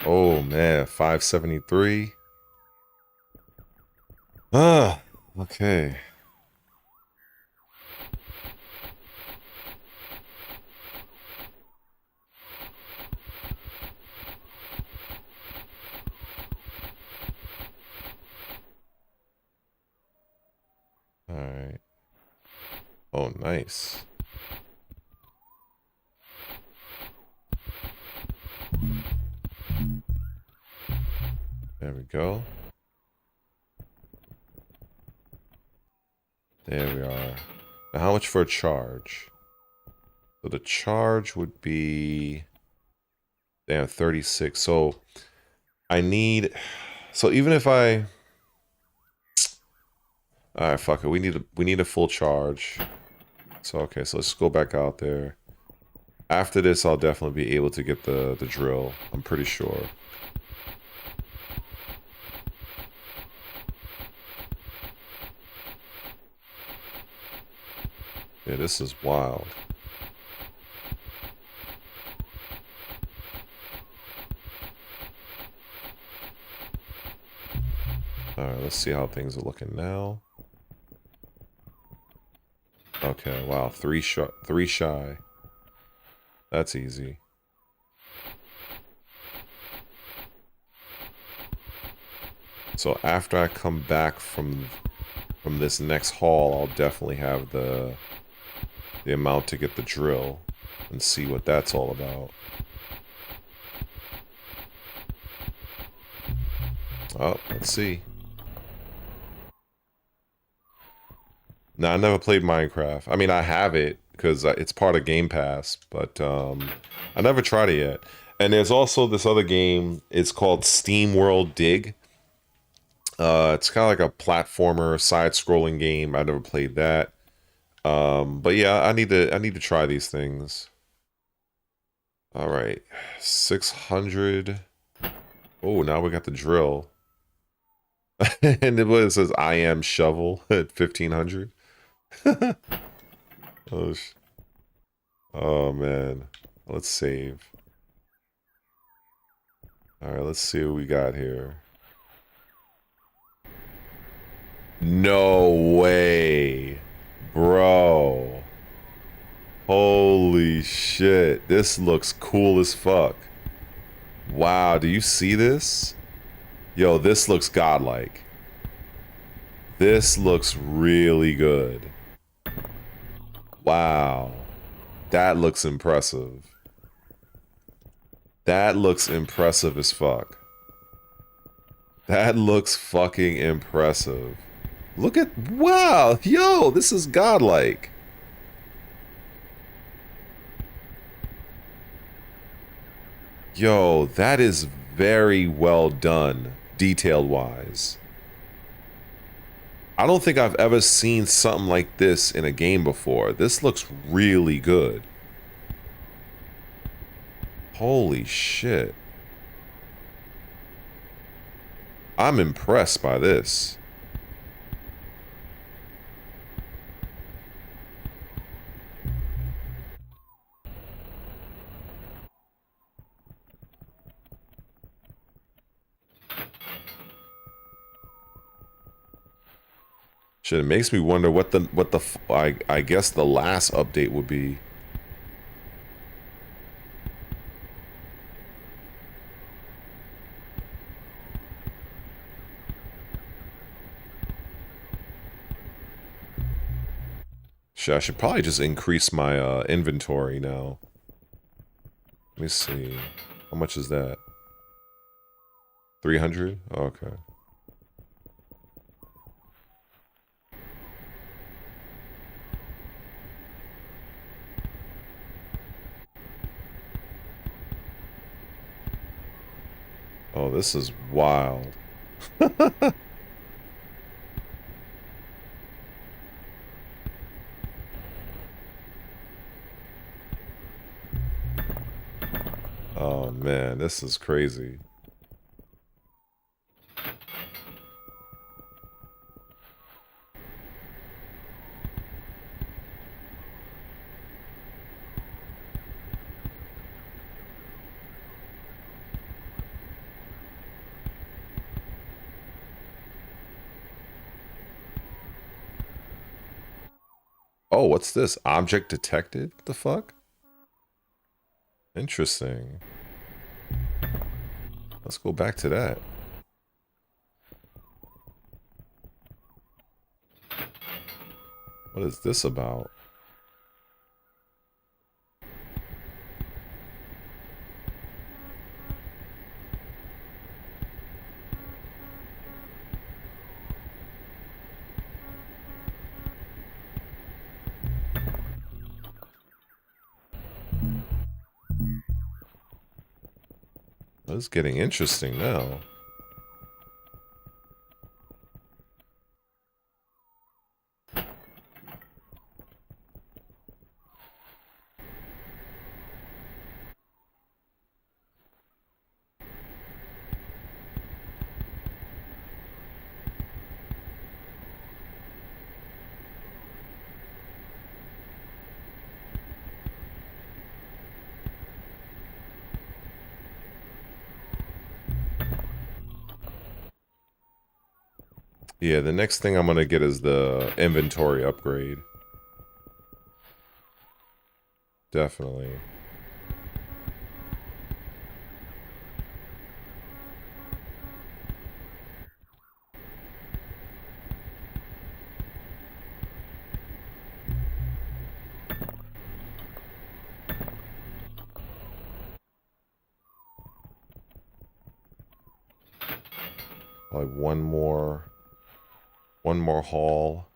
Oh man, 573. Ah, okay. All right. Oh, nice. There we go. There we are. Now, how much for a charge? So the charge would be, damn, 36. So I need, so even if I, all right, fuck it. We need a full charge. So okay, so let's go back out there. After this, I'll definitely be able to get the drill. I'm pretty sure. Yeah, this is wild. Alright, let's see how things are looking now. Okay, wow, three shy. That's easy. So after I come back from this next haul, I'll definitely have the amount to get the drill and see what that's all about. Oh, let's see. No, I never played Minecraft. I mean, I have it. because it's part of Game Pass, but I never tried it yet. And there's also this other game. It's called Steam World Dig. It's kind of like a platformer, side-scrolling game. I never played that. But yeah, I need to try these things. All right, 600. Oh, now we got the drill. And it says I am shovel at 1500. Oh, oh man. Let's save. All right, let's see what we got here. No way. Bro. Holy shit. This looks cool as fuck. Wow, do you see this? Yo, this looks godlike. This looks really good. Wow. That looks impressive. That looks impressive as fuck. That looks fucking impressive. Look at, wow, yo, this is godlike. Yo, that is very well done, detail-wise. I don't think I've ever seen something like this in a game before. This looks really good. Holy shit. I'm impressed by this. Shit, it makes me wonder what I guess the last update would be. Shit, I should probably just increase my inventory now. Let me see. How much is that? 300? Okay. Oh, this is wild. Oh man, this is crazy. Oh, what's this? Object detected? What the fuck? Interesting. Let's go back to that. What is this about? It's getting interesting now. Yeah, the next thing I'm gonna get is the inventory upgrade. Definitely. Like one more haul.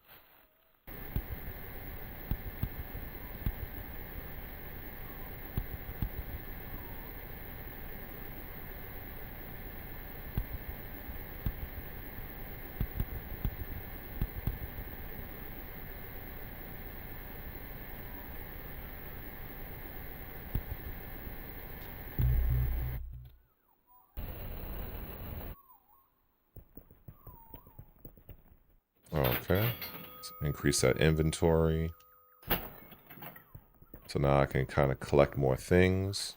Okay. Let's increase that inventory. So now I can kind of collect more things.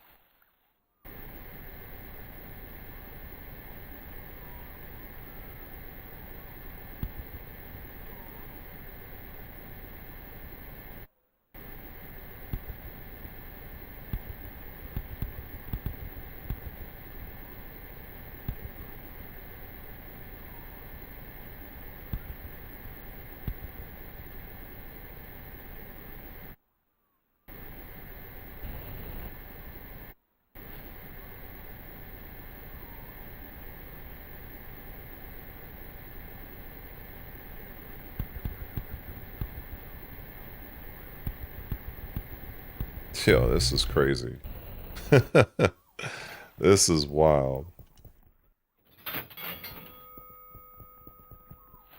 Yo, this is crazy. This is wild.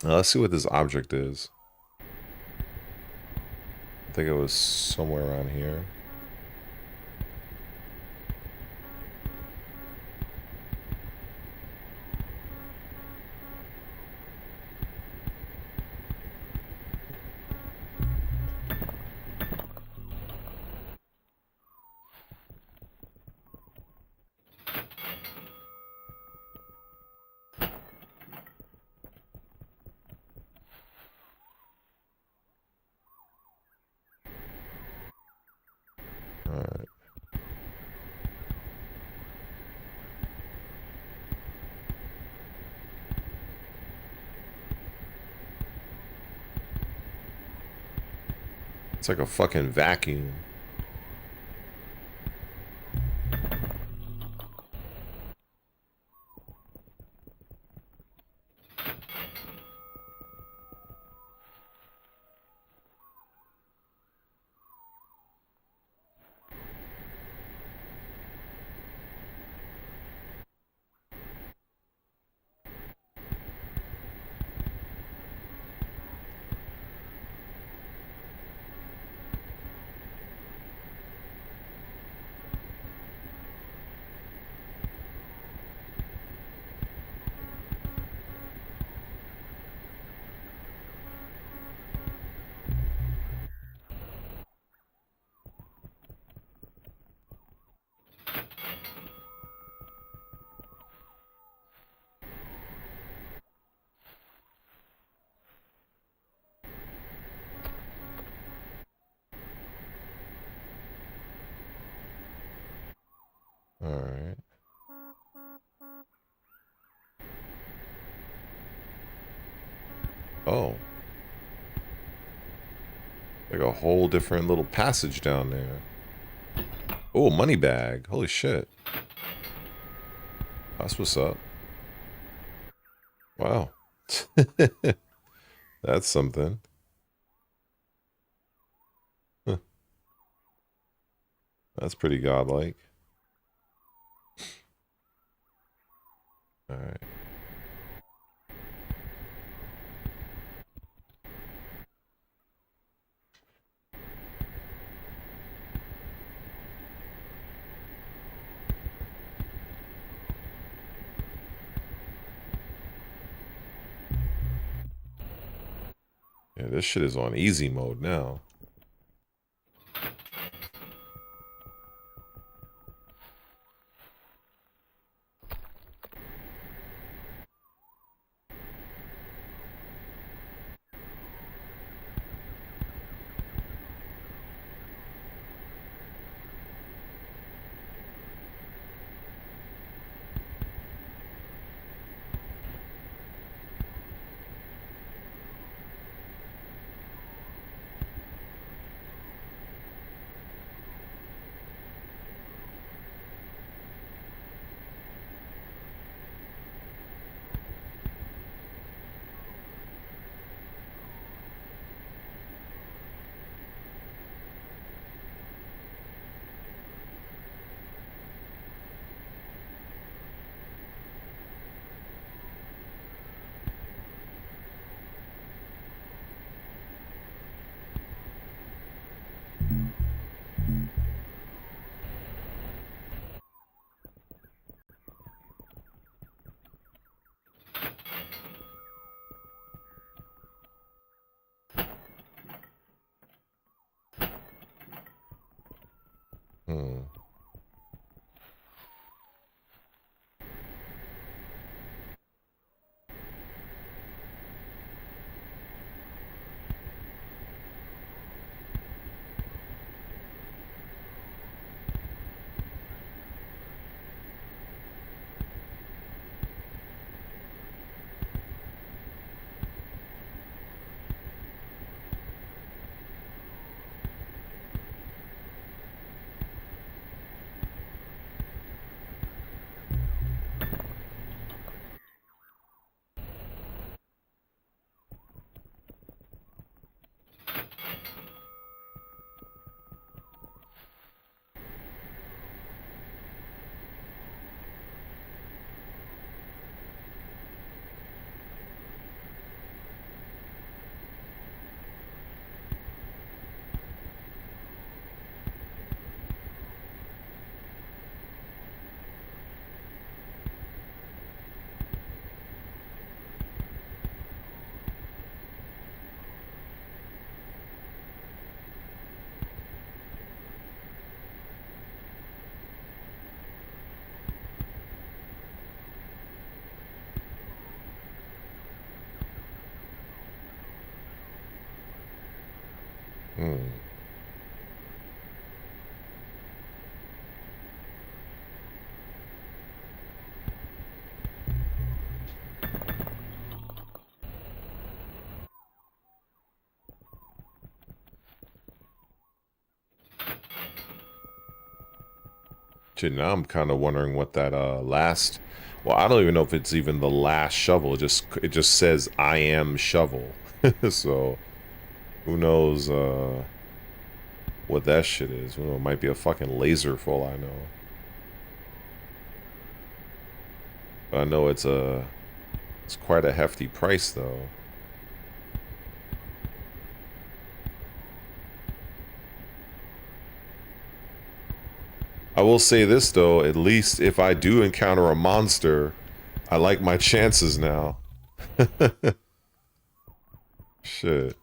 Now, let's see what this object is. I think it was somewhere around here. Alright. It's like a fucking vacuum. Alright. Oh. Like a whole different little passage down there. Oh, money bag. Holy shit. That's what's up. Wow. That's something. Huh. That's pretty godlike. Alright. Yeah, this shit is on easy mode now. Hmm. Hmm. Shit, now I'm kind of wondering what that last. Well, I don't even know if it's even the last shovel. It just says I am shovel. So who knows what that shit is? Well, it might be a fucking laser for all I know. But I know it's quite a hefty price though. I will say this though, at least if I do encounter a monster, I like my chances now. Shit.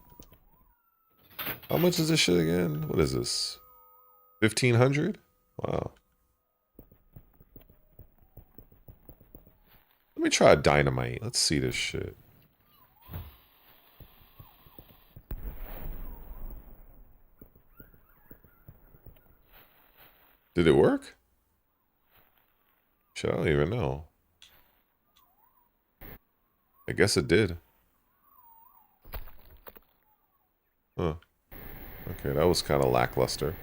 How much is this shit again? What is this? 1,500? Wow. Let me try dynamite. Let's see this shit. Did it work? Shit, I don't even know. I guess it did. Huh. Okay, that was kind of lackluster.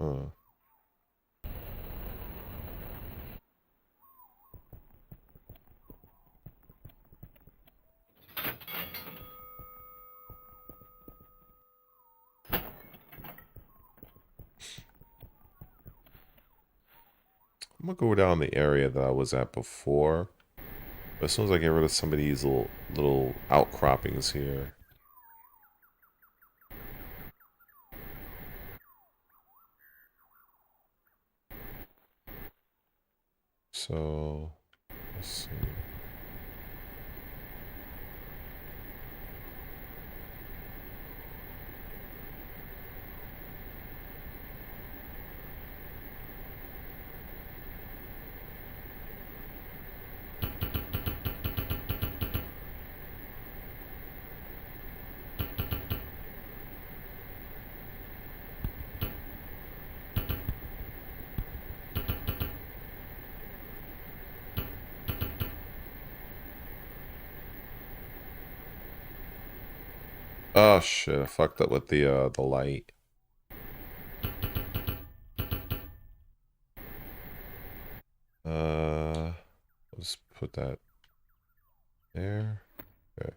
Huh. I'm gonna go down the area that I was at before. But as soon as I get rid of some of these little outcroppings here. So let's see. Oh shit, I fucked up with the light. Let's put that there. Okay.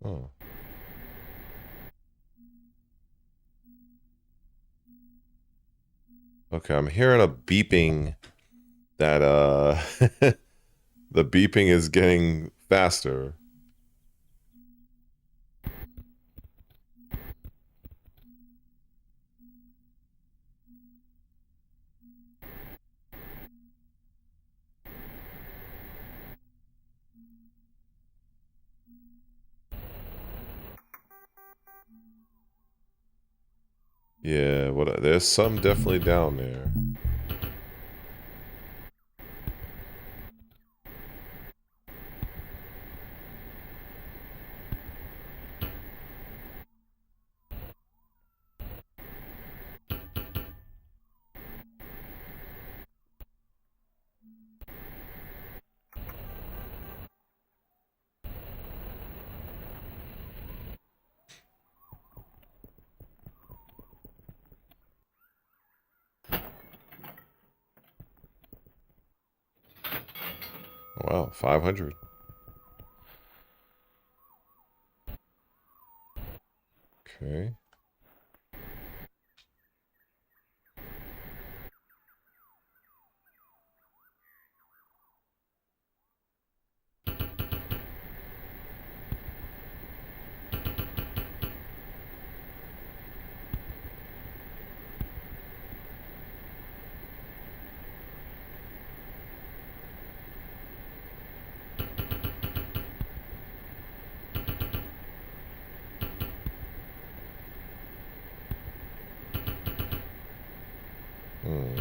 Oh. Okay, I'm hearing a beeping that the beeping is getting faster. Yeah, what there's some definitely down there. Wow, 500. Okay. Hmm.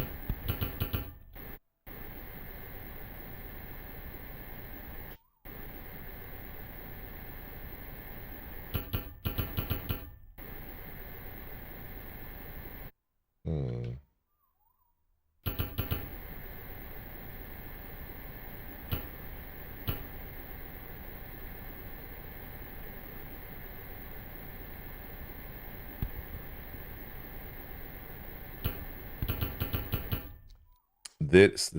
Hmm. This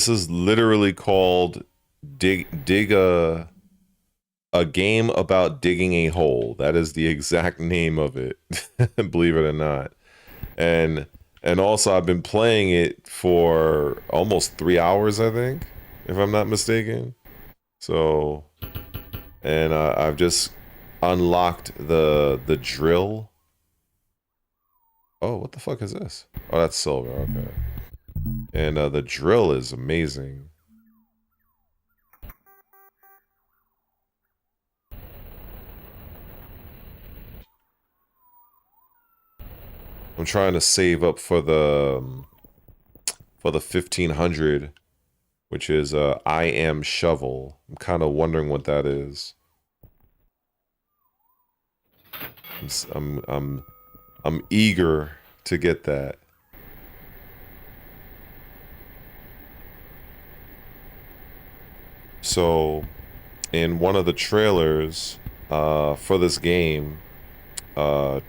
is literally called dig a game about digging a hole. That is the exact name of it. Believe it or not. And and also I've been playing it for almost 3 hours, I think, if I'm not mistaken. So, and I've just unlocked the drill. Oh, what the fuck is this? Oh, that's silver. Okay. And the drill is amazing. I'm trying to save up for the 1500, which is I am shovel. I'm kind of wondering what that is. I'm s- I'm I'm, I'm eager to get that. So, in one of the trailers for this game,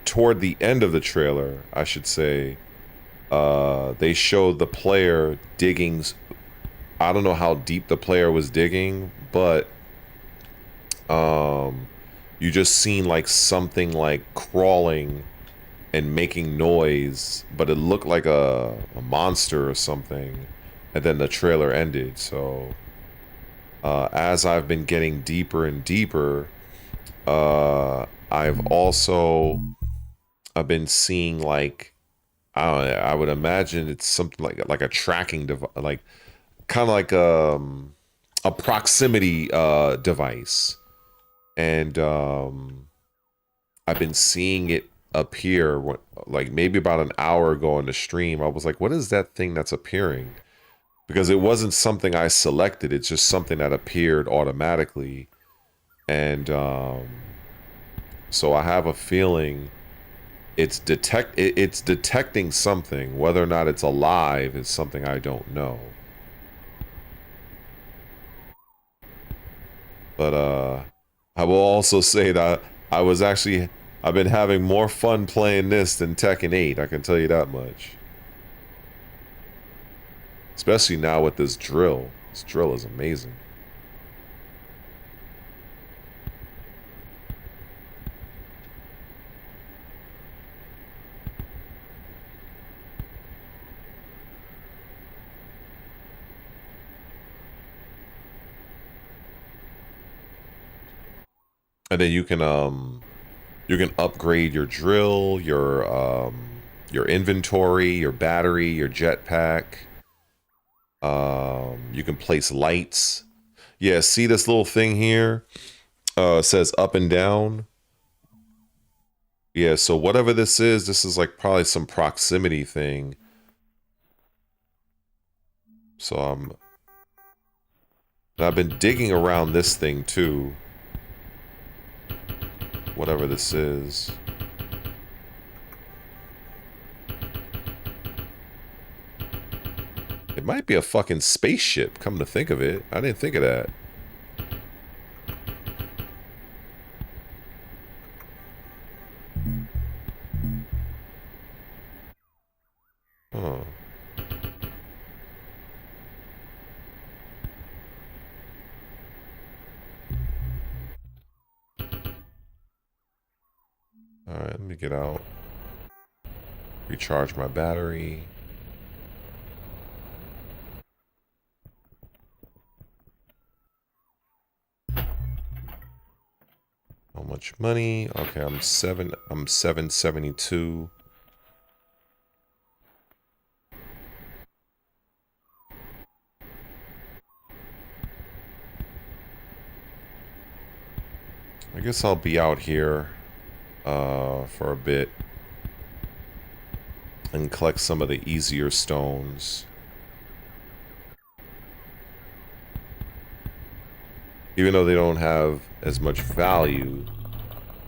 toward the end of the trailer, I should say, they showed the player digging. I don't know how deep the player was digging, but um, you just seen like something like crawling and making noise, but it looked like a monster or something. And then the trailer ended. So as I've been getting deeper and deeper, I've been seeing like I would imagine it's something like a tracking device, like kind of like a proximity device, and I've been seeing it appear like maybe about an hour ago on the stream. I was like, what is that thing that's appearing? Because it wasn't something I selected, it's just something that appeared automatically. And so I have a feeling it's detecting something. Whether or not it's alive is something I don't know. But I will also say that I've been having more fun playing this than Tekken 8, I can tell you that much. Especially now with this drill. This drill is amazing. and then you can upgrade your drill, your inventory, your battery, your jetpack. You can place lights. Yeah, see this little thing here? Says up and down. Yeah, so whatever this is like probably some proximity thing. So I've been digging around this thing too. Whatever this is. It might be a fucking spaceship, come to think of it. I didn't think of that. Huh. Alright, let me get out. Recharge my battery. How much money? Okay, I'm 772. I guess I'll be out here for a bit and collect some of the easier stones. Even though they don't have as much value,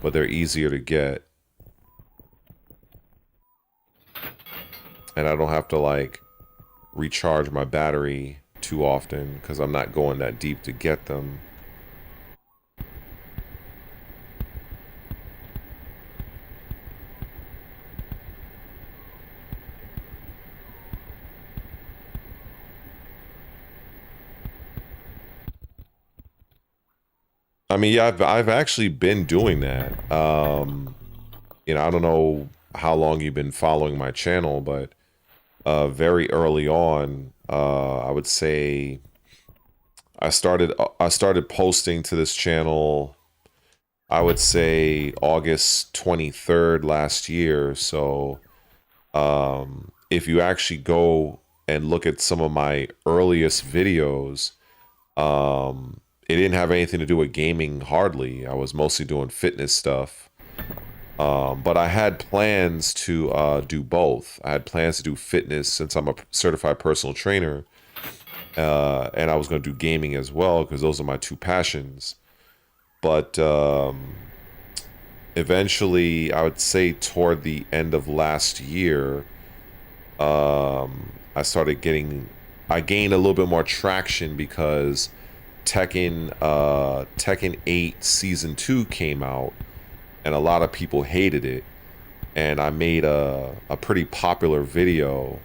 but they're easier to get. And I don't have to like recharge my battery too often because I'm not going that deep to get them. I mean, yeah, I've actually been doing that. You know, I don't know how long you've been following my channel, but very early on, I would say I started posting to this channel, I would say August 23rd last year. So if you actually go and look at some of my earliest videos, it didn't have anything to do with gaming hardly. I was mostly doing fitness stuff. But I had plans to do both. I had plans to do fitness since I'm a certified personal trainer. And I was going to do gaming as well because those are my two passions. But eventually, I would say toward the end of last year, I gained a little bit more traction because Tekken 8 Season 2 came out, and a lot of people hated it. And I made a pretty popular video.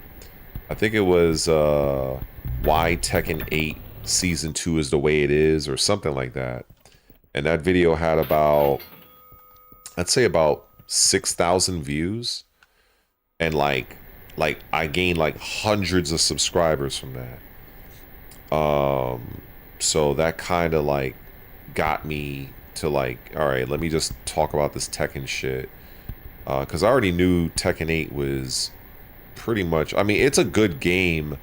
I think it was why Tekken 8 Season 2 is the way it is, or something like that. And that video had about, I'd say about 6,000 views. And like I gained like hundreds of subscribers from that. So that kind of like got me to like, all right, let me just talk about this Tekken shit. Because I already knew Tekken 8 was pretty much, I mean, it's a good game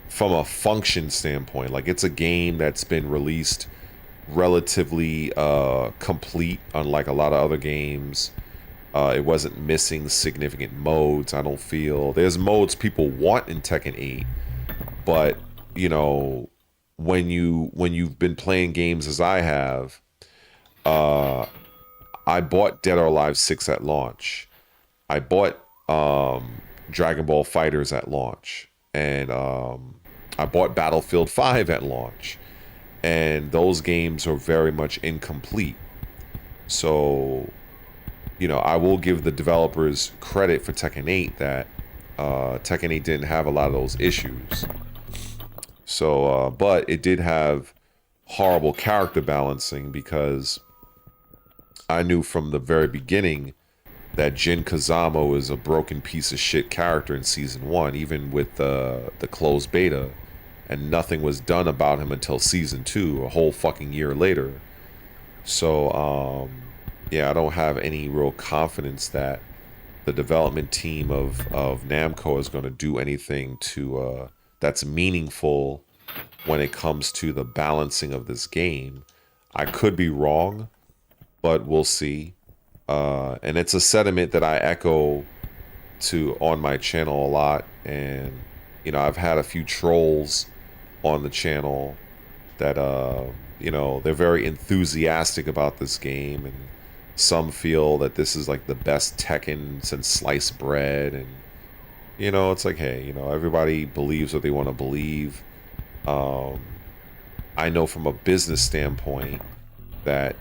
from a function standpoint. Like, it's a game that's been released relatively complete, unlike a lot of other games. It wasn't missing significant modes, I don't feel. There's modes people want in Tekken 8, but, you know, when you've been playing games as I have, I bought Dead or Alive 6 at launch. I bought Dragon Ball Fighters at launch. And I bought Battlefield 5 at launch. And those games are very much incomplete. So, you know, I will give the developers credit for Tekken 8 that Tekken 8 didn't have a lot of those issues. So, but it did have horrible character balancing because I knew from the very beginning that Jin Kazama was a broken piece of shit character in Season 1, even with the closed beta. And nothing was done about him until Season 2, a whole fucking year later. So yeah, I don't have any real confidence that the development team of Namco is going to do anything to that's meaningful when it comes to the balancing of this game. I could be wrong, but we'll see. And it's a sentiment that I echo to on my channel a lot. And you know, I've had a few trolls on the channel that you know, they're very enthusiastic about this game, and some feel that this is like the best Tekken since sliced bread. And you know, it's like, hey, you know, everybody believes what they want to believe. um I know from a business standpoint that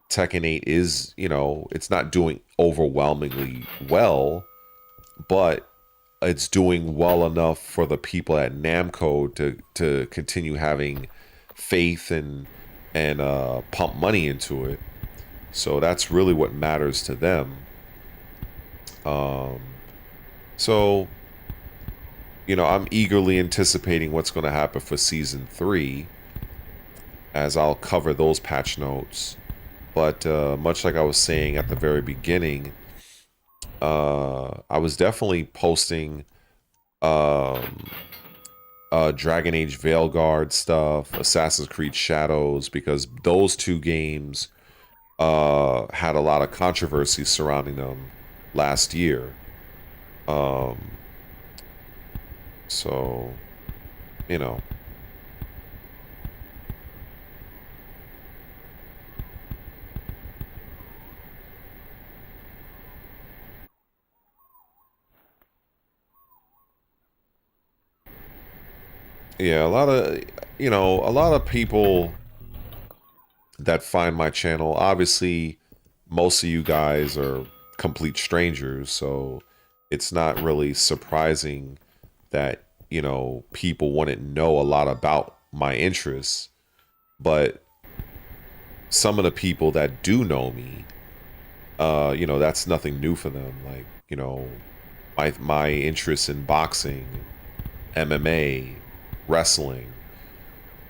Tekken 8 is, you know, it's not doing overwhelmingly well, but it's doing well enough for the people at Namco to continue having faith and pump money into it. So that's really what matters to them. Um, so you know, I'm eagerly anticipating what's going to happen for season 3, as I'll cover those patch notes. But much like I was saying at the very beginning, I was definitely posting um, Dragon Age Veilguard stuff, Assassin's Creed Shadows, because those two games had a lot of controversy surrounding them last year. Um, so, you know. Yeah, a lot of, you know, a lot of people that find my channel, obviously, most of you guys are complete strangers, so it's not really surprising that, you know, people wouldn't know a lot about my interests. But some of the people that do know me, you know, that's nothing new for them. Like, you know, my interest in boxing, MMA, wrestling,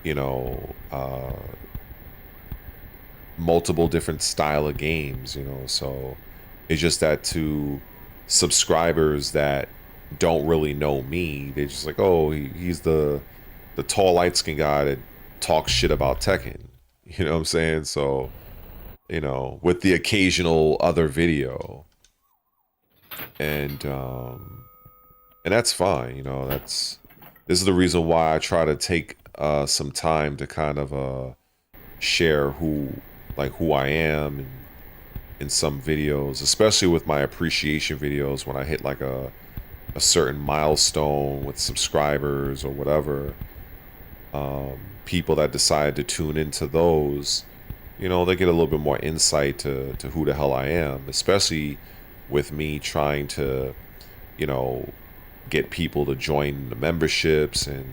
you know, multiple different style of games, you know. So it's just that to subscribers that don't really know me, they just like, oh, he's the tall light skinned guy that talks shit about Tekken. You know what I'm saying? So, you know, with the occasional other video. And that's fine, you know. That's This is the reason why I try to take some time to kind of share who I am in some videos, especially with my appreciation videos. When I hit like a certain milestone with subscribers or whatever, people that decide to tune into those, you know, they get a little bit more insight to who the hell I am, especially with me trying to, you know, get people to join the memberships, and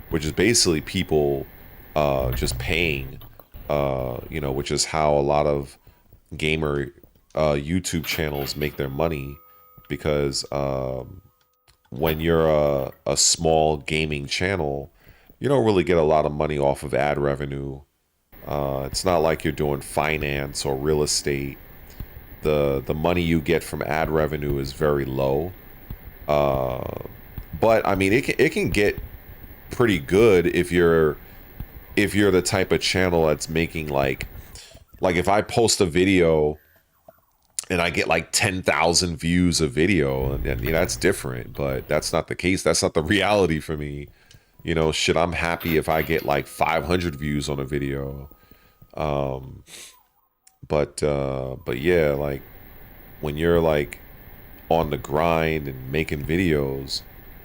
which is basically people just paying, you know, which is how a lot of gamer YouTube channels make their money. Because when you're a small gaming channel, you don't really get a lot of money off of ad revenue. It's not like you're doing finance or real estate. The money you get from ad revenue is very low. But I mean, it can get pretty good if you're the type of channel that's making like if I post a video and I get like 10,000 views of video, and you know, that's different. But that's not the case. That's not the reality for me. You know, shit, I'm happy if I get like 500 views on a video. Um, but yeah, like when you're like on the grind and making videos,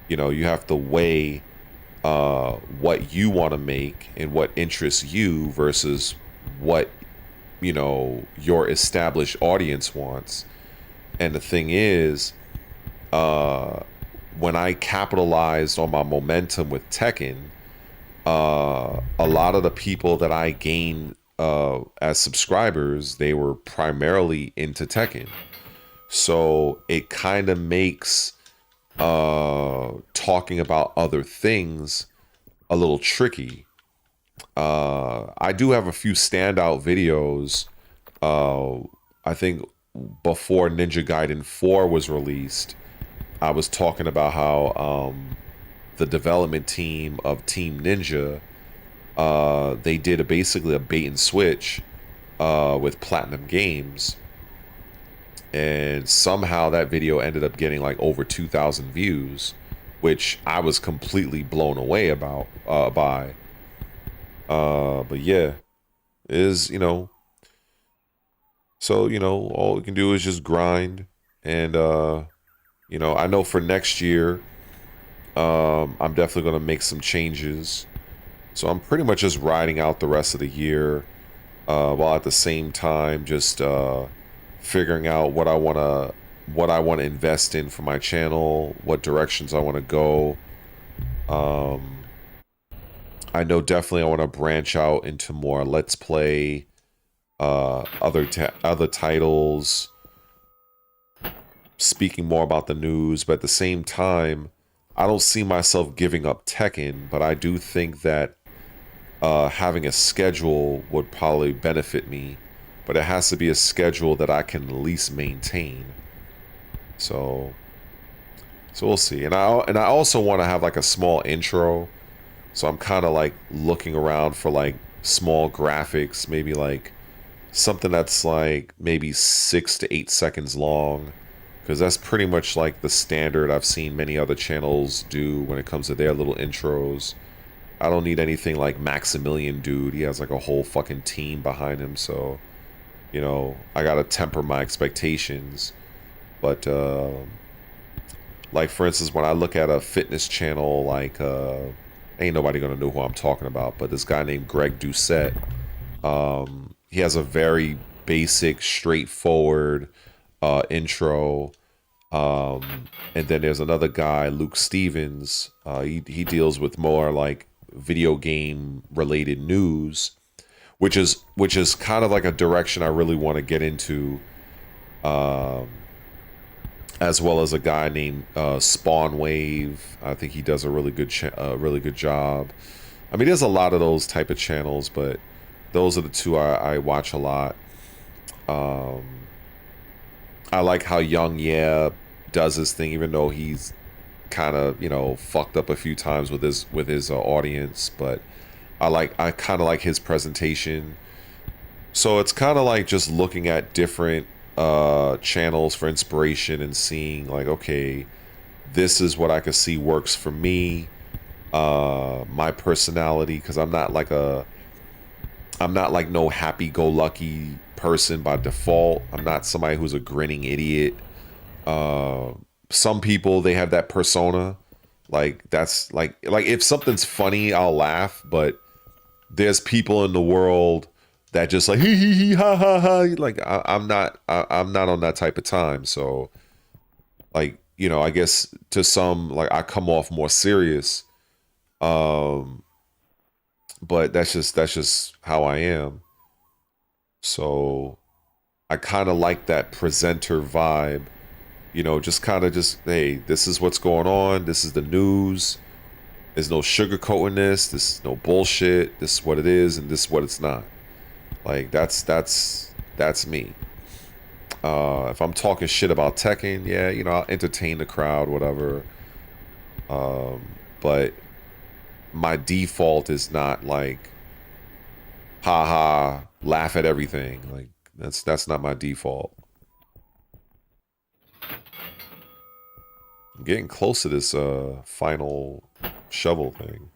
you know, you have to weigh what you want to make and what interests you versus what, you know, your established audience wants. And the thing is, uh, when I capitalized on my momentum with Tekken, a lot of the people that I gained as subscribers, they were primarily into Tekken. So it kind of makes talking about other things a little tricky. I do have a few standout videos. I think before Ninja Gaiden 4 was released, I was talking about how the development team of Team Ninja, they did basically a bait and switch with Platinum Games, and somehow that video ended up getting like over 2,000 views, which I was completely blown away about by. But yeah, is so all we can do is just grind, and I know for next year, I'm definitely gonna make some changes. So I'm pretty much just riding out the rest of the year, while at the same time just figuring out what I wanna invest in for my channel, what directions I want to go. Um, I know definitely I want to branch out into more Let's Play, other titles, speaking more about the news, but at the same time, I don't see myself giving up Tekken, but I do think that having a schedule would probably benefit me, but it has to be a schedule that I can at least maintain. So, so we'll see. And I also want to have like a small intro. So I'm kind of like looking around for like small graphics, maybe like something that's like maybe 6 to 8 seconds long, because that's pretty much like the standard I've seen many other channels do when it comes to their little intros. I don't need anything like Maximilian dude. He has like a whole fucking team behind him, so I gotta temper my expectations. But like for instance, when I look at a fitness channel, like ain't nobody gonna know who I'm talking about, but this guy named Greg Doucette, he has a very basic, straightforward intro. And then there's another guy, Luke Stevens. He deals with more like video game related news, which is kind of like a direction I really want to get into. Um, as well as a guy named Spawn Wave. I think he does a really good job. I mean, there's a lot of those type of channels, but those are the two I watch a lot. Um, I like how Young Yeah does his thing, even though he's kind of fucked up a few times with his audience. But I kind of like his presentation. So it's kind of like just looking at different channels for inspiration and seeing like, okay, this is what I could see works for me, my personality, because I'm not like no happy-go-lucky person by default. I'm not somebody who's a grinning idiot. Some people, they have that persona. Like that's like if something's funny, I'll laugh. But there's people in the world that just like hee hee hee ha ha ha. Like I'm not on that type of time. So like I guess to some, like, I come off more serious. Um, but that's just how I am. So I kind of like that presenter vibe. Just kind of just, hey, this is what's going on. This is the news. There's no sugarcoating this. This is no bullshit. This is what it is, and this is what it's not. Like that's me. If I'm talking shit about Tekken, yeah, I'll entertain the crowd, whatever. But my default is not like, haha, laugh at everything. Like that's not my default. I'm getting close to this final shovel thing.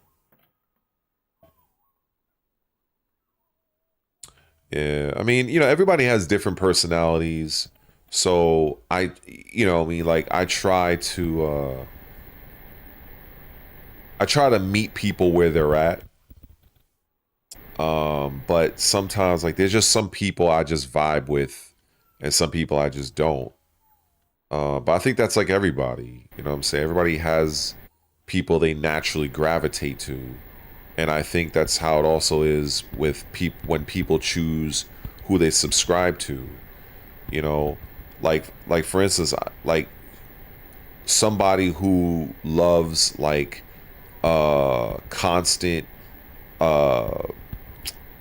Yeah, I mean, everybody has different personalities. So I mean, like I try to meet people where they're at. But sometimes like there's just some people I just vibe with and some people I just don't. But I think that's like everybody, what I'm saying? Everybody has people they naturally gravitate to. And I think that's how it also is with when people choose who they subscribe to. You know, like for instance, like somebody who loves like constant uh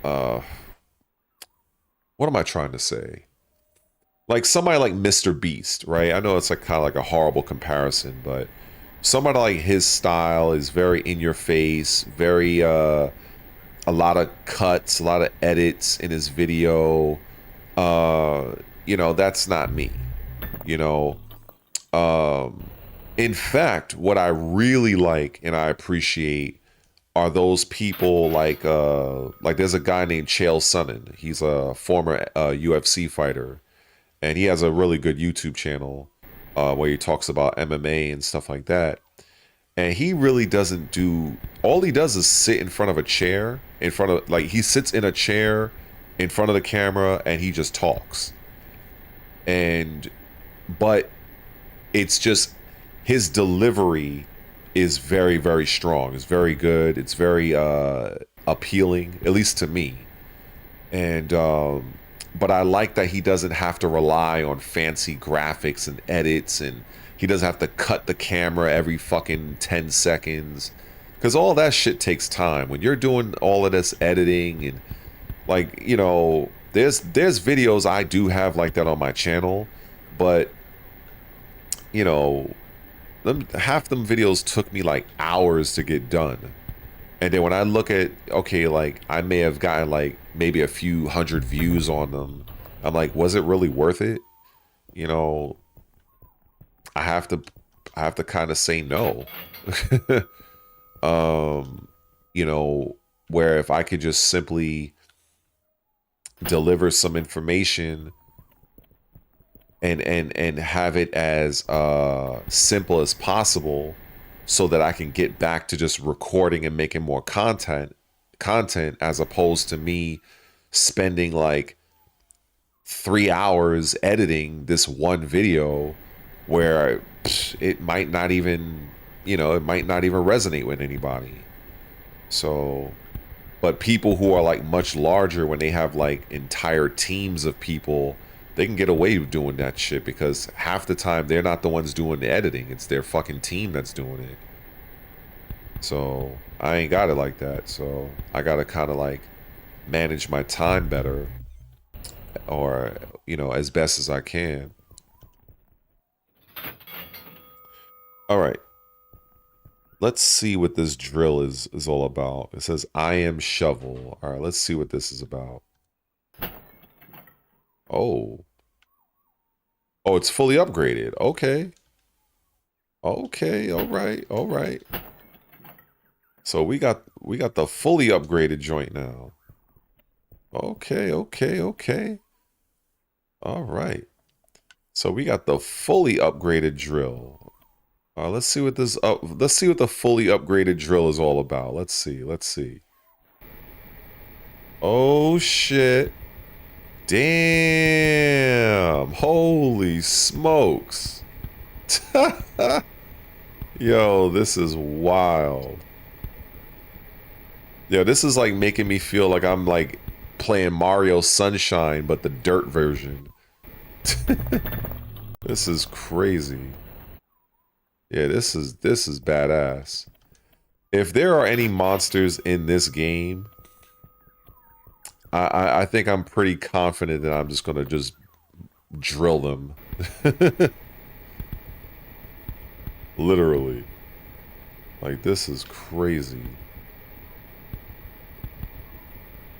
uh what am I trying to say? Like somebody like Mr. Beast, right? I know it's like kind of like a horrible comparison, but somebody like his style is very in your face, very a lot of cuts, a lot of edits in his video. You know, that's not me. You know, in fact, what I really like and I appreciate are those people like there's a guy named Chael Sonnen. He's a former UFC fighter, and he has a really good YouTube channel where he talks about MMA and stuff like that. And he really doesn't do, all he does is sit in front of a chair, in front of, like, he sits in a chair in front of the camera and he just talks. And but it's just his delivery is very, very strong. It's very good. It's very appealing, at least to me. And but I like that he doesn't have to rely on fancy graphics and edits, and he doesn't have to cut the camera every fucking 10 seconds, because all that shit takes time when you're doing all of this editing. And like, you know, there's videos I do have like that on my channel, but you know, half them videos took me like hours to get done. And then when I look at, okay, like I may have gotten like maybe a few hundred views on them, I'm like, was it really worth it? You know, I have to kind of say no. You know, where if I could just simply deliver some information and have it as simple as possible, so that I can get back to just recording and making more content as opposed to me spending like 3 hours editing this one video where it might not even, you know, it might not even resonate with anybody. So, but people who are like much larger, when they have like entire teams of people, they can get away with doing that shit because half the time they're not the ones doing the editing. It's their fucking team that's doing it. So I ain't got it like that. So I got to kind of like manage my time better, or, you know, as best as I can. All right. Let's see what this drill is all about. It says, I am shovel. All right, let's see what this is about. Oh. Oh, it's fully upgraded. Okay. Okay, all right, all right. So we got the fully upgraded joint now. Okay, okay, okay. All right. So we got the fully upgraded drill. Let's see what let's see what the fully upgraded drill is all about. Let's see. Let's see. Oh shit. Damn. Holy smokes. Yo, this is wild. Yeah, this is like making me feel like I'm like playing Mario Sunshine, but the dirt version. This is crazy. Yeah, this is badass. If there are any monsters in this game, I think I'm pretty confident that I'm just gonna just drill them. Literally. Like, this is crazy.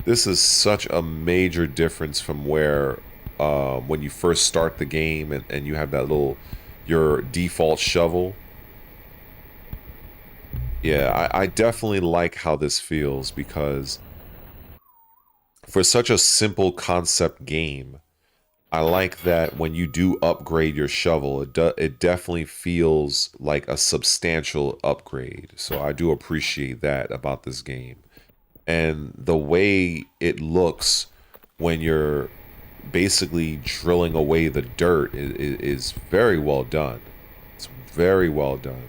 This is such a major difference from where when you first start the game and you have that little, your default shovel. Yeah, I definitely like how this feels, because for such a simple concept game, I like that when you do upgrade your shovel, it definitely feels like a substantial upgrade. So I do appreciate that about this game. And the way it looks when you're basically drilling away the dirt is very well done. It's very well done.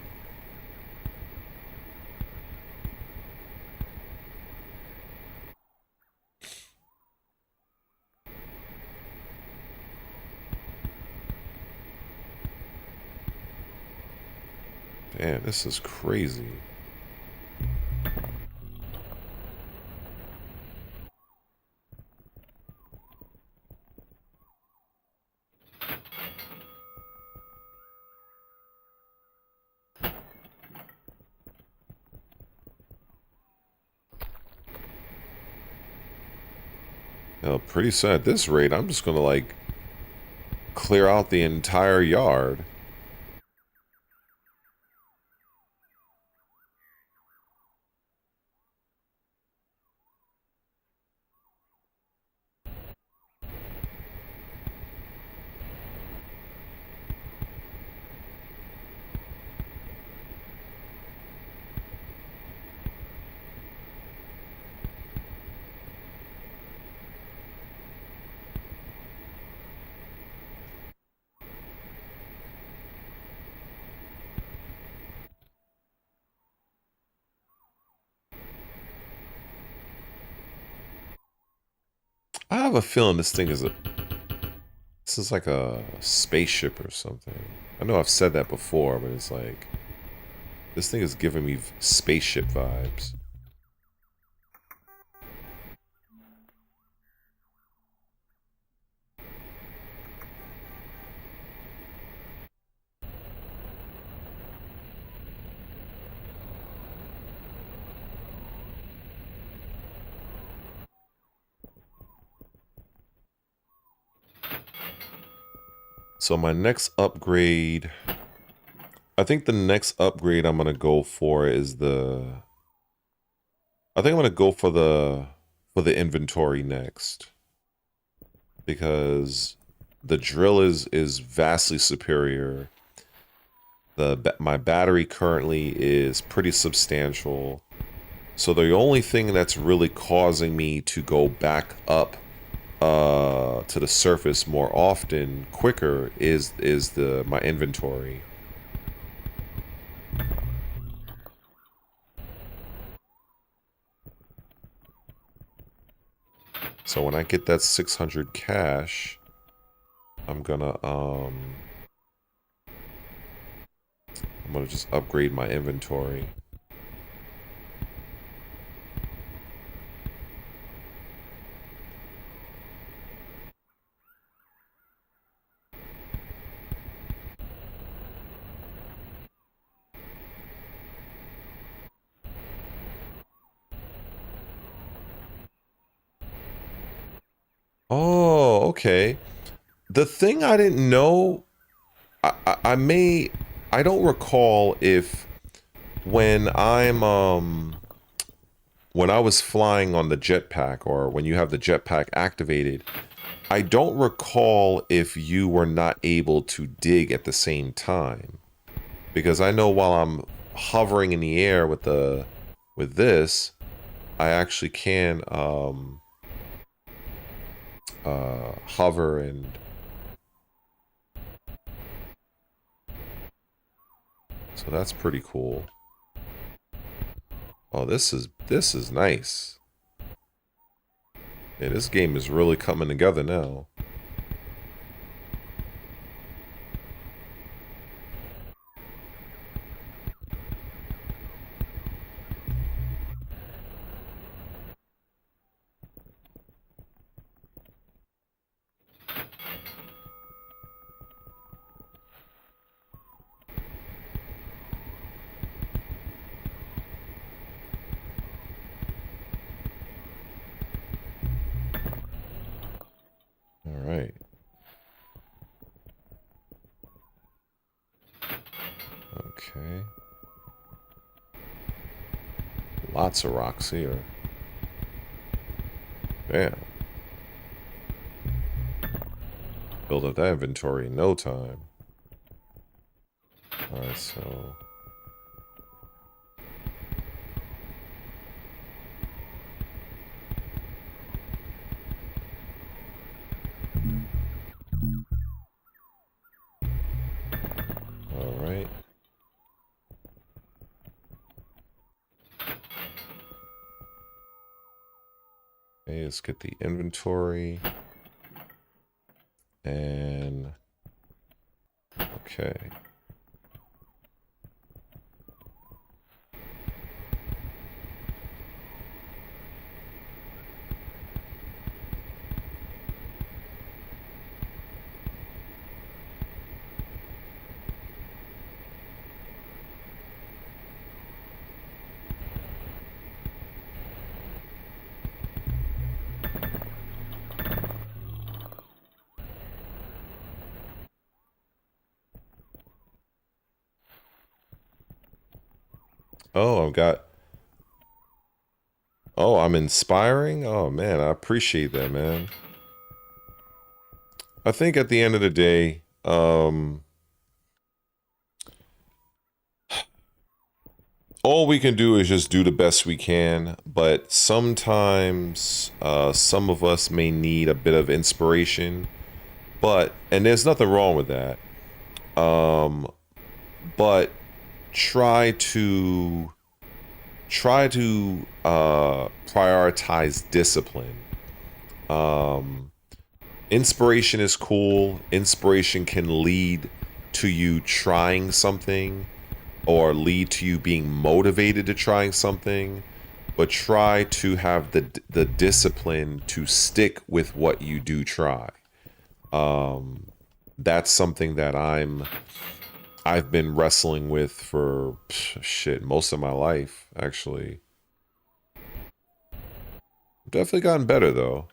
Damn, this is crazy. You know, pretty soon at this rate, I'm just gonna like clear out the entire yard. I have a feeling this is like a spaceship or something. I know I've said that before, but it's like this thing is giving me spaceship vibes. So my next upgrade, I think the next upgrade I'm gonna go for is I think I'm gonna go for the inventory next, because the drill is vastly superior. My battery currently is pretty substantial. So the only thing that's really causing me to go back up to the surface more often, quicker, is my inventory. So when I get that 600 cash, I'm gonna just upgrade my inventory. Oh, okay. The thing I didn't know, I don't recall if when when I was flying on the jetpack, or when you have the jetpack activated, I don't recall if you were not able to dig at the same time. Because I know while I'm hovering in the air with this, I actually can hover and so that's pretty cool. Oh, this is nice. Yeah, this game is really coming together now. All right. Okay. Lots of rocks here. Damn. Build up that inventory in no time. Alright, so... Alright. Okay, let's get the inventory. And... Okay. Oh, I've got. Oh, I'm inspiring. Oh man, I appreciate that, man. I think at the end of the day, all we can do is just do the best we can. But sometimes, some of us may need a bit of inspiration. And there's nothing wrong with that. Um, but try to prioritize discipline. Um, Inspiration is cool. Inspiration can lead to you trying something or lead to you being motivated to trying something, but try to have the discipline to stick with what you do try. That's something that I've been wrestling with for shit most of my life, actually. Definitely gotten better though.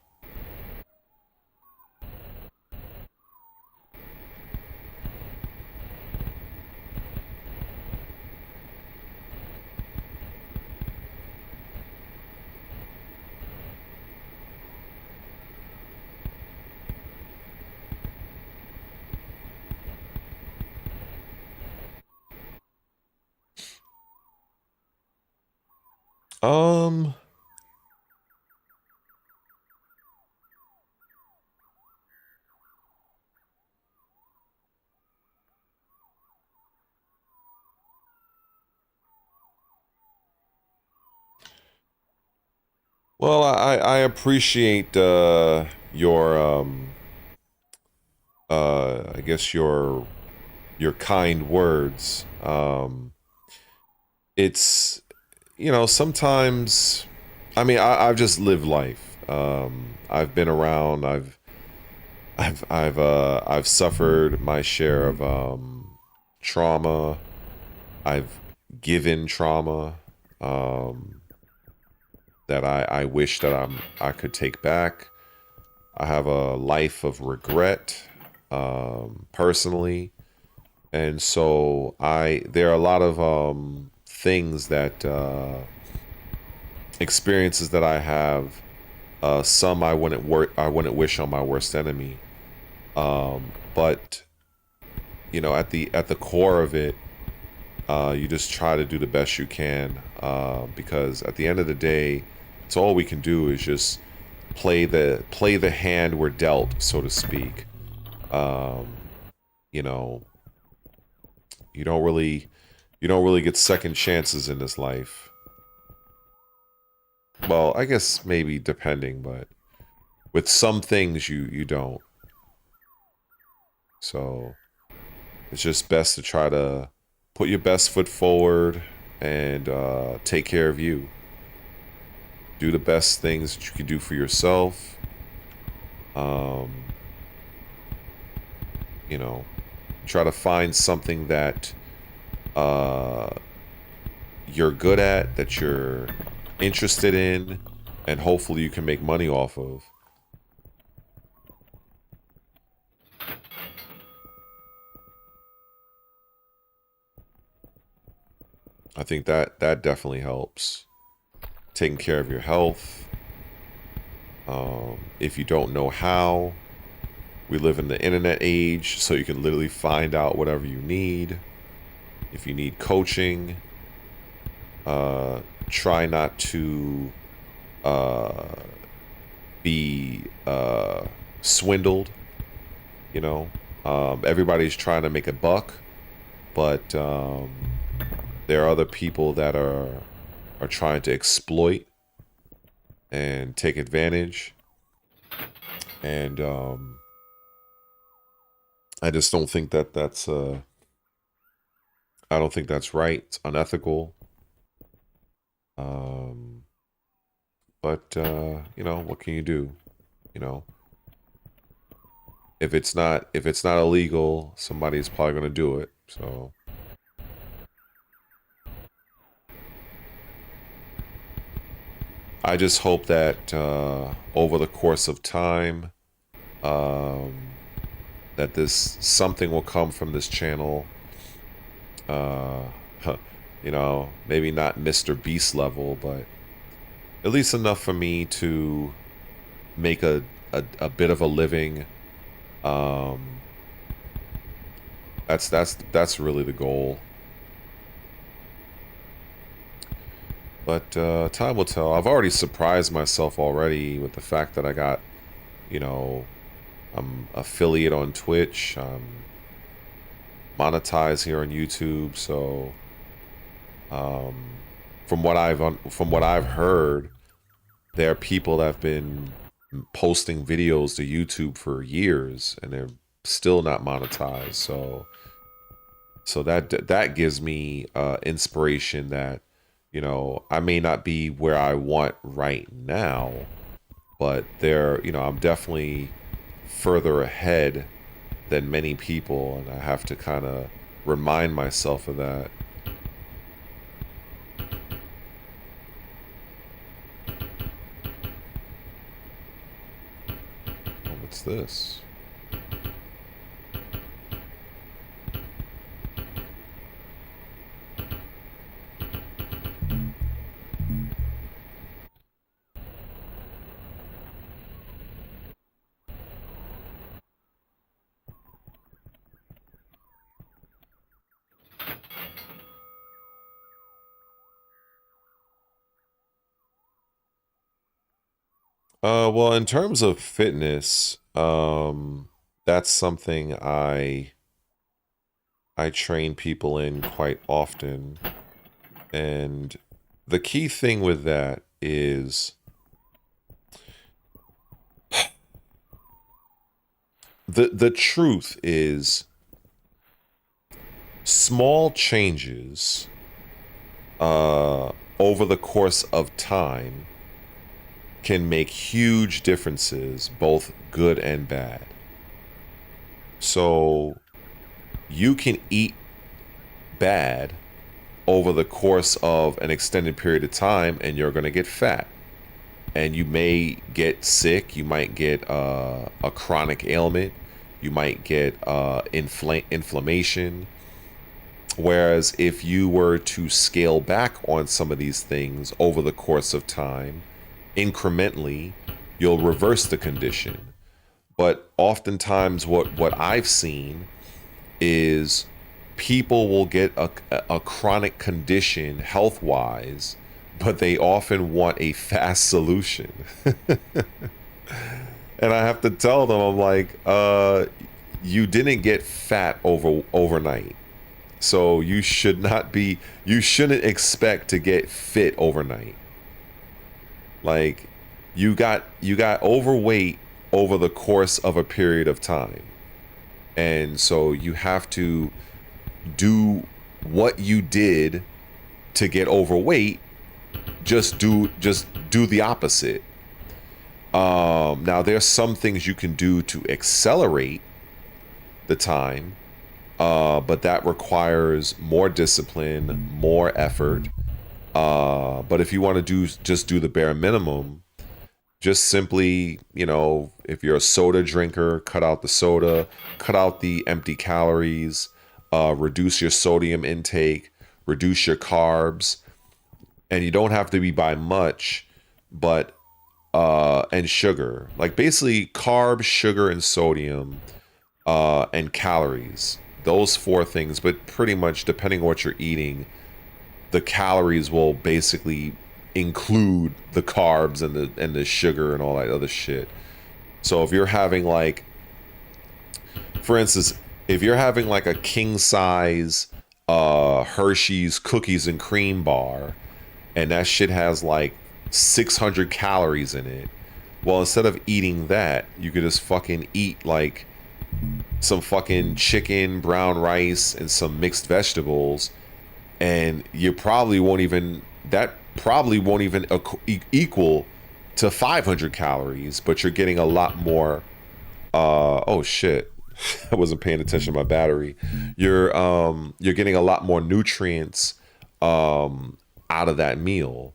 Um, well, I appreciate your I guess your kind words. It's sometimes I mean I've just lived life. I've been around. I've suffered my share of trauma. I've given trauma that I wish that I could take back. I have a life of regret personally, and so I there are a lot of things that experiences that I have. Some I wouldn't wish on my worst enemy. But at the core of it, you just try to do the best you can, because at the end of the day, it's all we can do is just play the hand we're dealt, so to speak. Um, you know, you don't really get second chances in this life. Well, I guess maybe depending, but with some things you don't. So it's just best to try to put your best foot forward and take care of you. Do the best things that you can do for yourself. Um, you know, try to find something that uh, you're good at, that you're interested in, and hopefully you can make money off of. I think that definitely helps. Taking care of your health. If you don't know how, we live in the internet age, so you can literally find out whatever you need. If you need coaching, try not to uh, be swindled. You know, everybody's trying to make a buck, but there are other people that are trying to exploit and take advantage. And I just don't think that I don't think that's right. It's unethical. Um, but what can you do? You know, if it's not illegal, somebody's probably gonna do it. So I just hope that over the course of time, um, that this something will come from this channel. Uh, You know, maybe not Mr. Beast level, but at least enough for me to make a bit of a living. Um, that's really the goal. But time will tell. I've already surprised myself already with the fact that I got, you know, I'm affiliate on Twitch. I'm monetized here on YouTube. So, from what I've heard, there are people that have been posting videos to YouTube for years and they're still not monetized. So that gives me inspiration that, you know, I may not be where I want right now, but there, you know, I'm definitely further ahead than many people, and I have to kind of remind myself of that. Oh, what's this? Well, in terms of fitness, that's something I train people in quite often. And the key thing with that is the truth is small changes over the course of time can make huge differences, both good and bad. So you can eat bad over the course of an extended period of time and you're going to get fat. And you may get sick. You might get a chronic ailment. You might get inflammation. Whereas if you were to scale back on some of these things over the course of time, incrementally, you'll reverse the condition. But oftentimes, what I've seen is people will get a chronic condition health wise, but they often want a fast solution. And I have to tell them, I'm like, you didn't get fat overnight. So you shouldn't expect to get fit overnight. Like you got overweight over the course of a period of time. And so you have to do what you did to get overweight, just do the opposite. Now there's some things you can do to accelerate the time, but that requires more discipline, more effort. But if you want to just do the bare minimum, just simply, you know, if you're a soda drinker, cut out the soda, cut out the empty calories, reduce your sodium intake, reduce your carbs, and you don't have to be by much, but and sugar, like basically carbs, sugar, and sodium, and calories. Those four things, but pretty much depending on what you're eating, the calories will basically include the carbs and the sugar and all that other shit. So if you're having like, for instance, if you're having like a king size Hershey's cookies and cream bar, and that shit has like 600 calories in it, well, instead of eating that, you could just fucking eat like some fucking chicken, brown rice, and some mixed vegetables, and you probably won't even equal to 500 calories, but you're getting a lot more. Oh shit, I wasn't paying attention to my battery. You're getting a lot more nutrients out of that meal.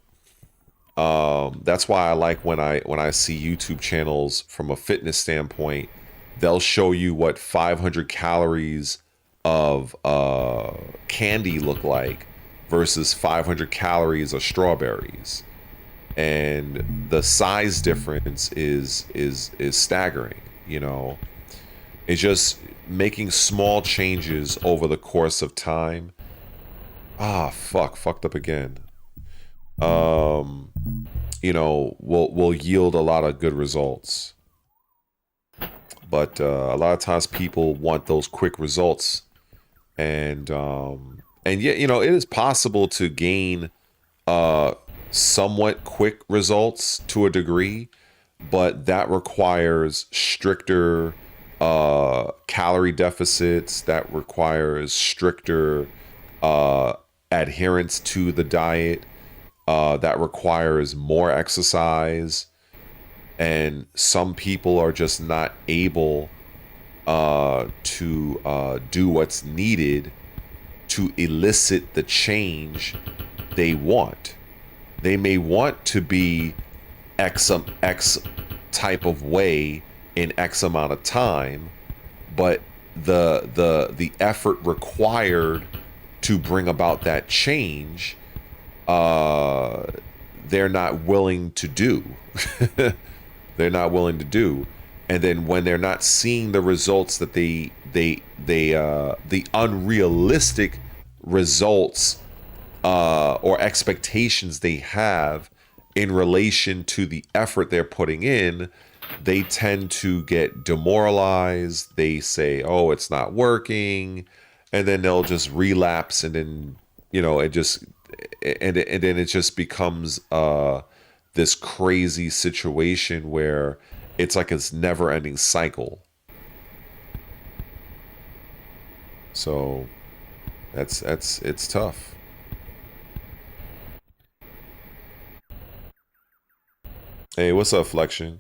That's why I like when I see YouTube channels from a fitness standpoint, they'll show you what 500 calories of candy look like, versus 500 calories of strawberries, and the size difference is staggering. You know, it's just making small changes over the course of time. Ah, fucked up again. Um, will yield a lot of good results. But a lot of times people want those quick results, and yet, it is possible to gain somewhat quick results to a degree, but that requires stricter calorie deficits. That requires stricter adherence to the diet. That requires more exercise, and some people are just not able to do what's needed to elicit the change they want. They may want to be X type of way in X amount of time, but the effort required to bring about that change, they're not willing to do. They're not willing to do. And then when they're not seeing the results that the unrealistic results or expectations they have in relation to the effort they're putting in, they tend to get demoralized. They say, oh, it's not working. And then they'll just relapse, and then, it just, and then it just becomes this crazy situation where it's like a never ending cycle. So it's tough. Hey, what's up, Flexion?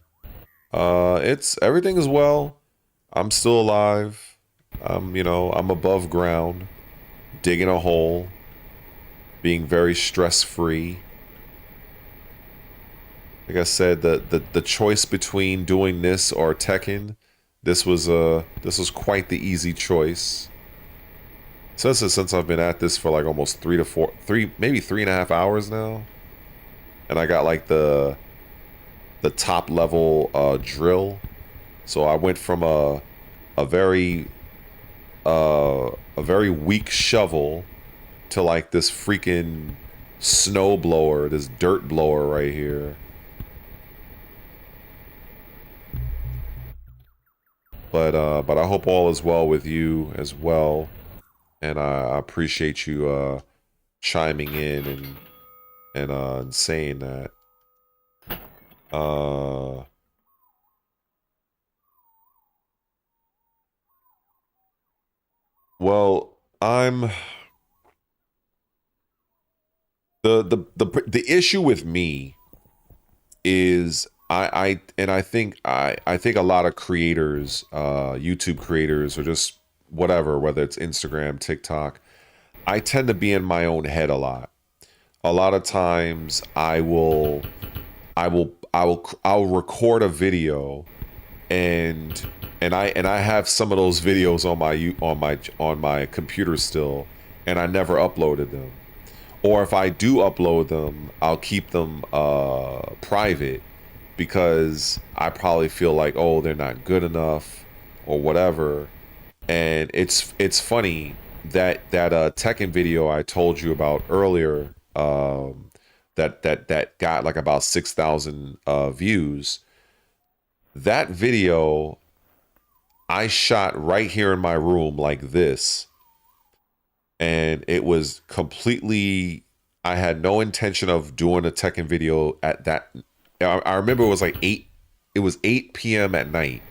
It's everything is well. I'm still alive. I'm above ground, digging a hole, being very stress free. Like I said, the choice between doing this or Tekken, this was quite the easy choice. Since I've been at this for like almost 3 maybe 3.5 hours now, and I got like the top level drill, so I went from a very weak shovel to like this freaking snow blower, this dirt blower right here. But I hope all is well with you as well, and I appreciate you chiming in and saying that. Well, I'm the issue with me is I think a lot of creators, YouTube creators, or just whatever, whether it's Instagram, TikTok, I tend to be in my own head a lot. A lot of times I'll record a video, and I have some of those videos on my computer still, and I never uploaded them. Or if I do upload them, I'll keep them private, because I probably feel like, oh, they're not good enough or whatever. And it's funny that Tekken video I told you about earlier, that got like about 6,000 views. That video I shot right here in my room like this, and it was completely, I had no intention of doing a Tekken video at that. I remember it was like 8 p.m. at night.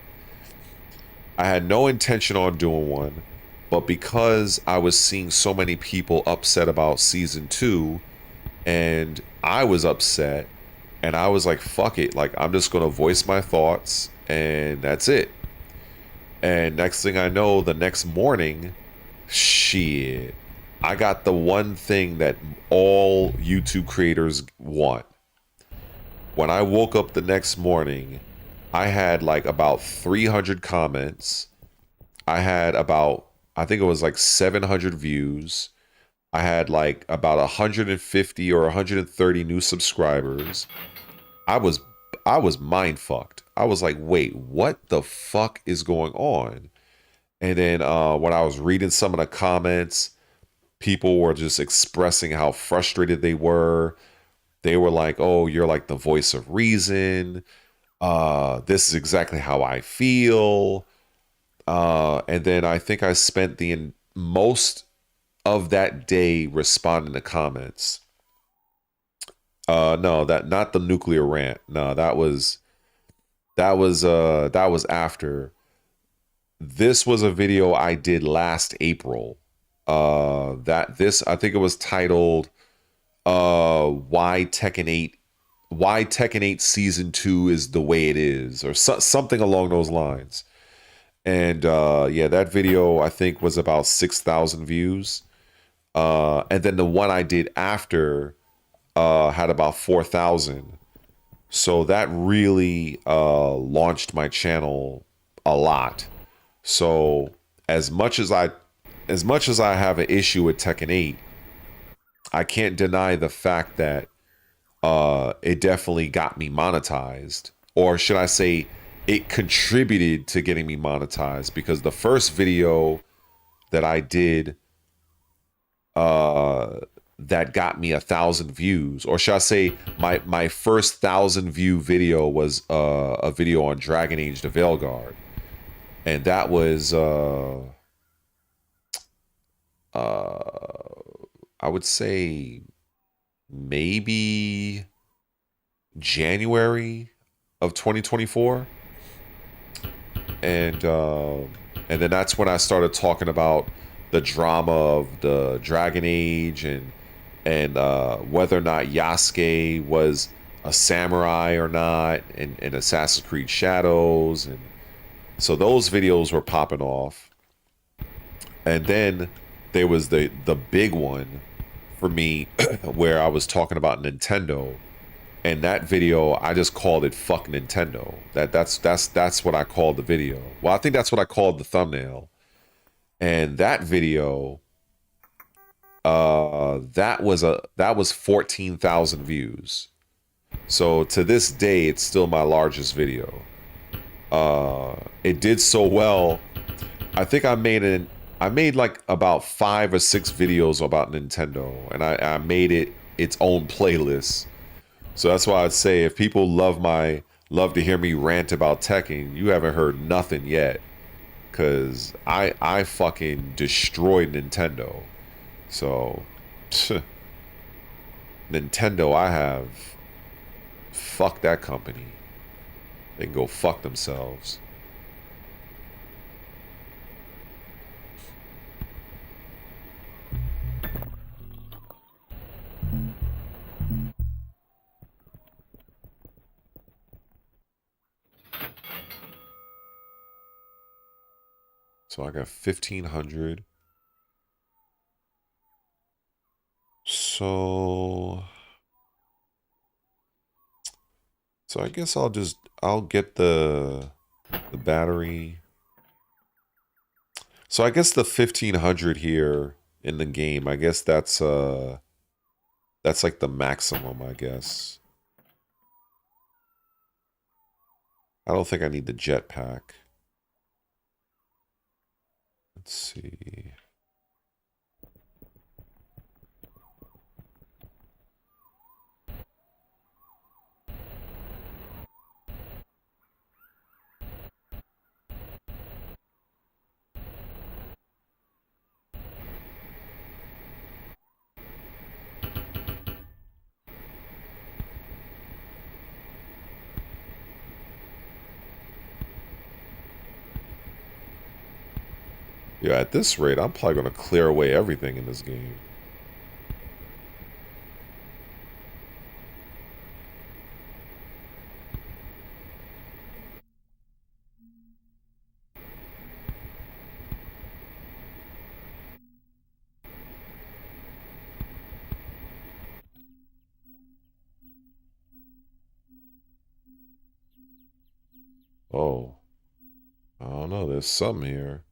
I had no intention on doing one, but because I was seeing so many people upset about season 2, and I was upset, and I was like, fuck it, like, I'm just gonna voice my thoughts, and that's it. And next thing I know, the next morning, shit, I got the one thing that all YouTube creators want. When I woke up the next morning, I had like about 300 comments. I had about, I think it was like 700 views. I had like about 150 or 130 new subscribers. I was I was mind fucked. I was like, wait, what the fuck is going on? And then when I was reading some of the comments, people were just expressing how frustrated they were. They were like, "Oh, you're like the voice of reason. This is exactly how I feel." And then I think I spent most of that day responding to comments. No, that not the nuclear rant. No, that was after. This was a video I did last April. That this I think it was titled why Tekken 8 season 2 is the way it is, or something along those lines. And yeah, that video I think was about 6,000 views. And then the one I did after had about 4,000. So that really launched my channel a lot. So as much as I have an issue with Tekken 8, I can't deny the fact that it definitely got me monetized. Or should I say it contributed to getting me monetized, because the first video that I did that got me 1,000 views, or should I say my first 1,000 view video was a video on Dragon Age the Veilguard, and that was I would say maybe January of 2024, and then that's when I started talking about the drama of the Dragon Age, and whether or not Yasuke was a samurai or not, in Assassin's Creed Shadows, and so those videos were popping off. And then there was the big one for me where I was talking about Nintendo, and that video I just called it "fuck Nintendo." That's what I called the video. Well, I think that's what I called the thumbnail. And that video, that was 14,000 views. So to this day, it's still my largest video. It did so well. I think I made like about 5 or 6 videos about Nintendo, and I made it its own playlist. So that's why I'd say if people love to hear me rant about Tekken, you haven't heard nothing yet, cause I fucking destroyed Nintendo. So Nintendo, I have fuck that company. They can go fuck themselves. So I got 1,500. So I guess I'll get the battery. So I guess the 1,500 here in the game, I guess that's like the maximum, I guess. I don't think I need the jetpack. Let's see. Yeah, at this rate, I'm probably going to clear away everything in this game. Oh, I don't know. There's something here.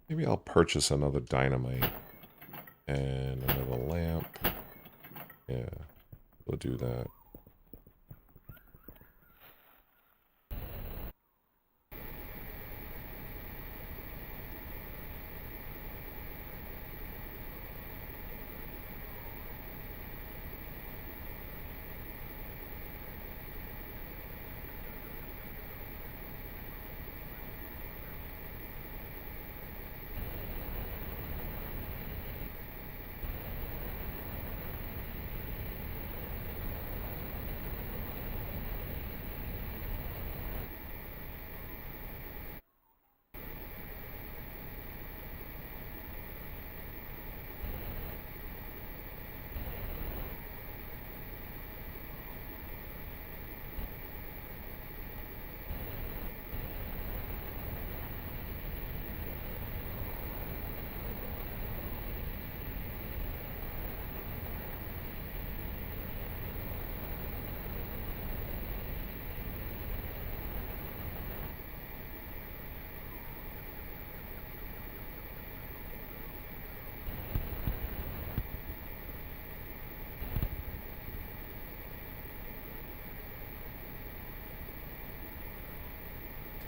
Maybe I'll purchase another dynamite and another lamp. Yeah, we'll do that.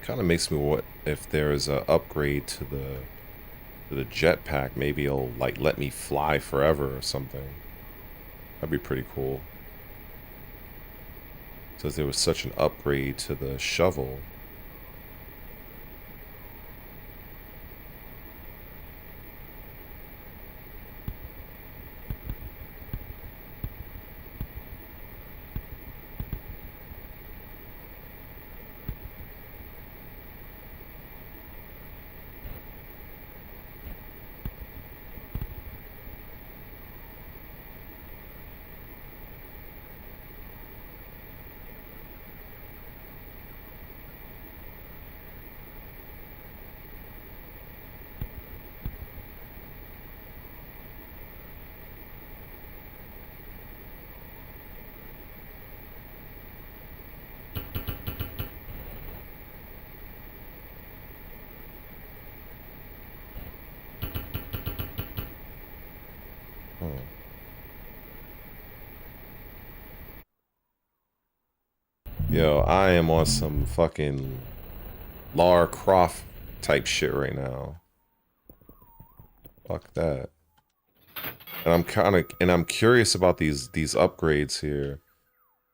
Kind of makes me what if there is a upgrade to the jetpack. Maybe it'll like let me fly forever or something. That'd be pretty cool. Since there was such an upgrade to the shovel. Yo, I am on some fucking Lara Croft type shit right now. Fuck that. And I'm curious about these upgrades here.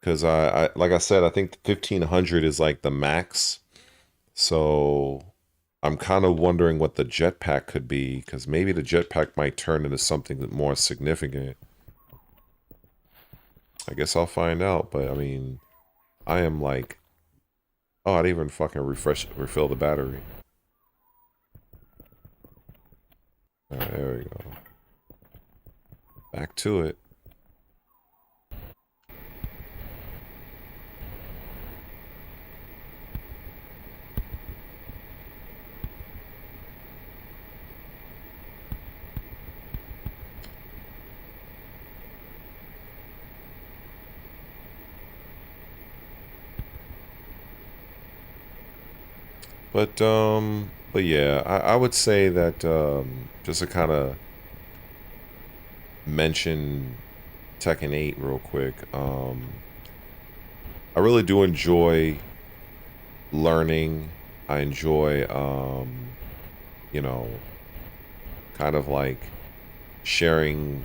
Cause I like I said, I think 1500 is like the max. So I'm kind of wondering what the jetpack could be, because maybe the jetpack might turn into something more significant. I guess I'll find out, but I mean, I am like, oh, I didn't even fucking refill the battery. Alright, there we go. Back to it. But yeah, I would say that, just to kind of mention Tekken 8 real quick, I really do enjoy learning. I enjoy, you know, kind of like sharing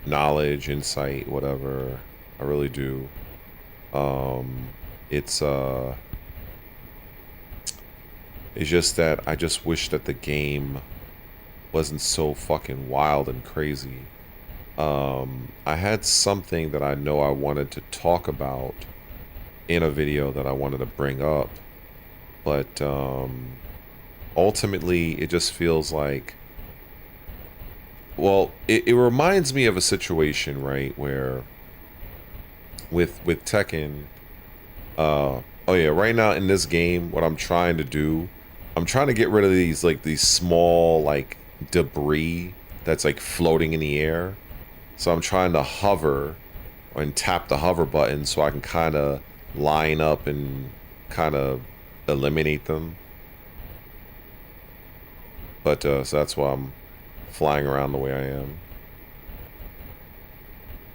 knowledge, insight, whatever. I really do. It's, it's just that I just wish that the game wasn't so fucking wild and crazy. I had something that I know I wanted to talk about in a video that I wanted to bring up, but ultimately it just feels like, well, it reminds me of a situation, right, where with Tekken, oh yeah, right now in this game, what I'm trying to do, I'm trying to get rid of these small like debris that's like floating in the air. So I'm trying to hover and tap the hover button so I can kind of line up and kind of eliminate them. But so that's why I'm flying around the way I am.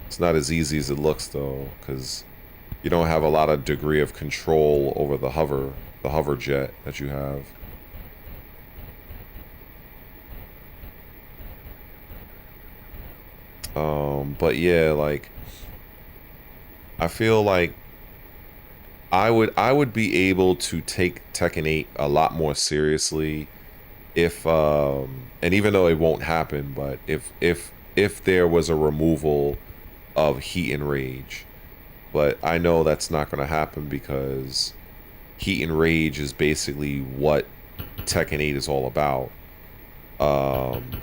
It's not as easy as it looks though, because you don't have a lot of degree of control over the hover jet that you have. But yeah, like I feel like I would be able to take Tekken 8 a lot more seriously if and even though it won't happen, but if there was a removal of heat and rage. But I know that's not going to happen because heat and rage is basically what Tekken 8 is all about. Um,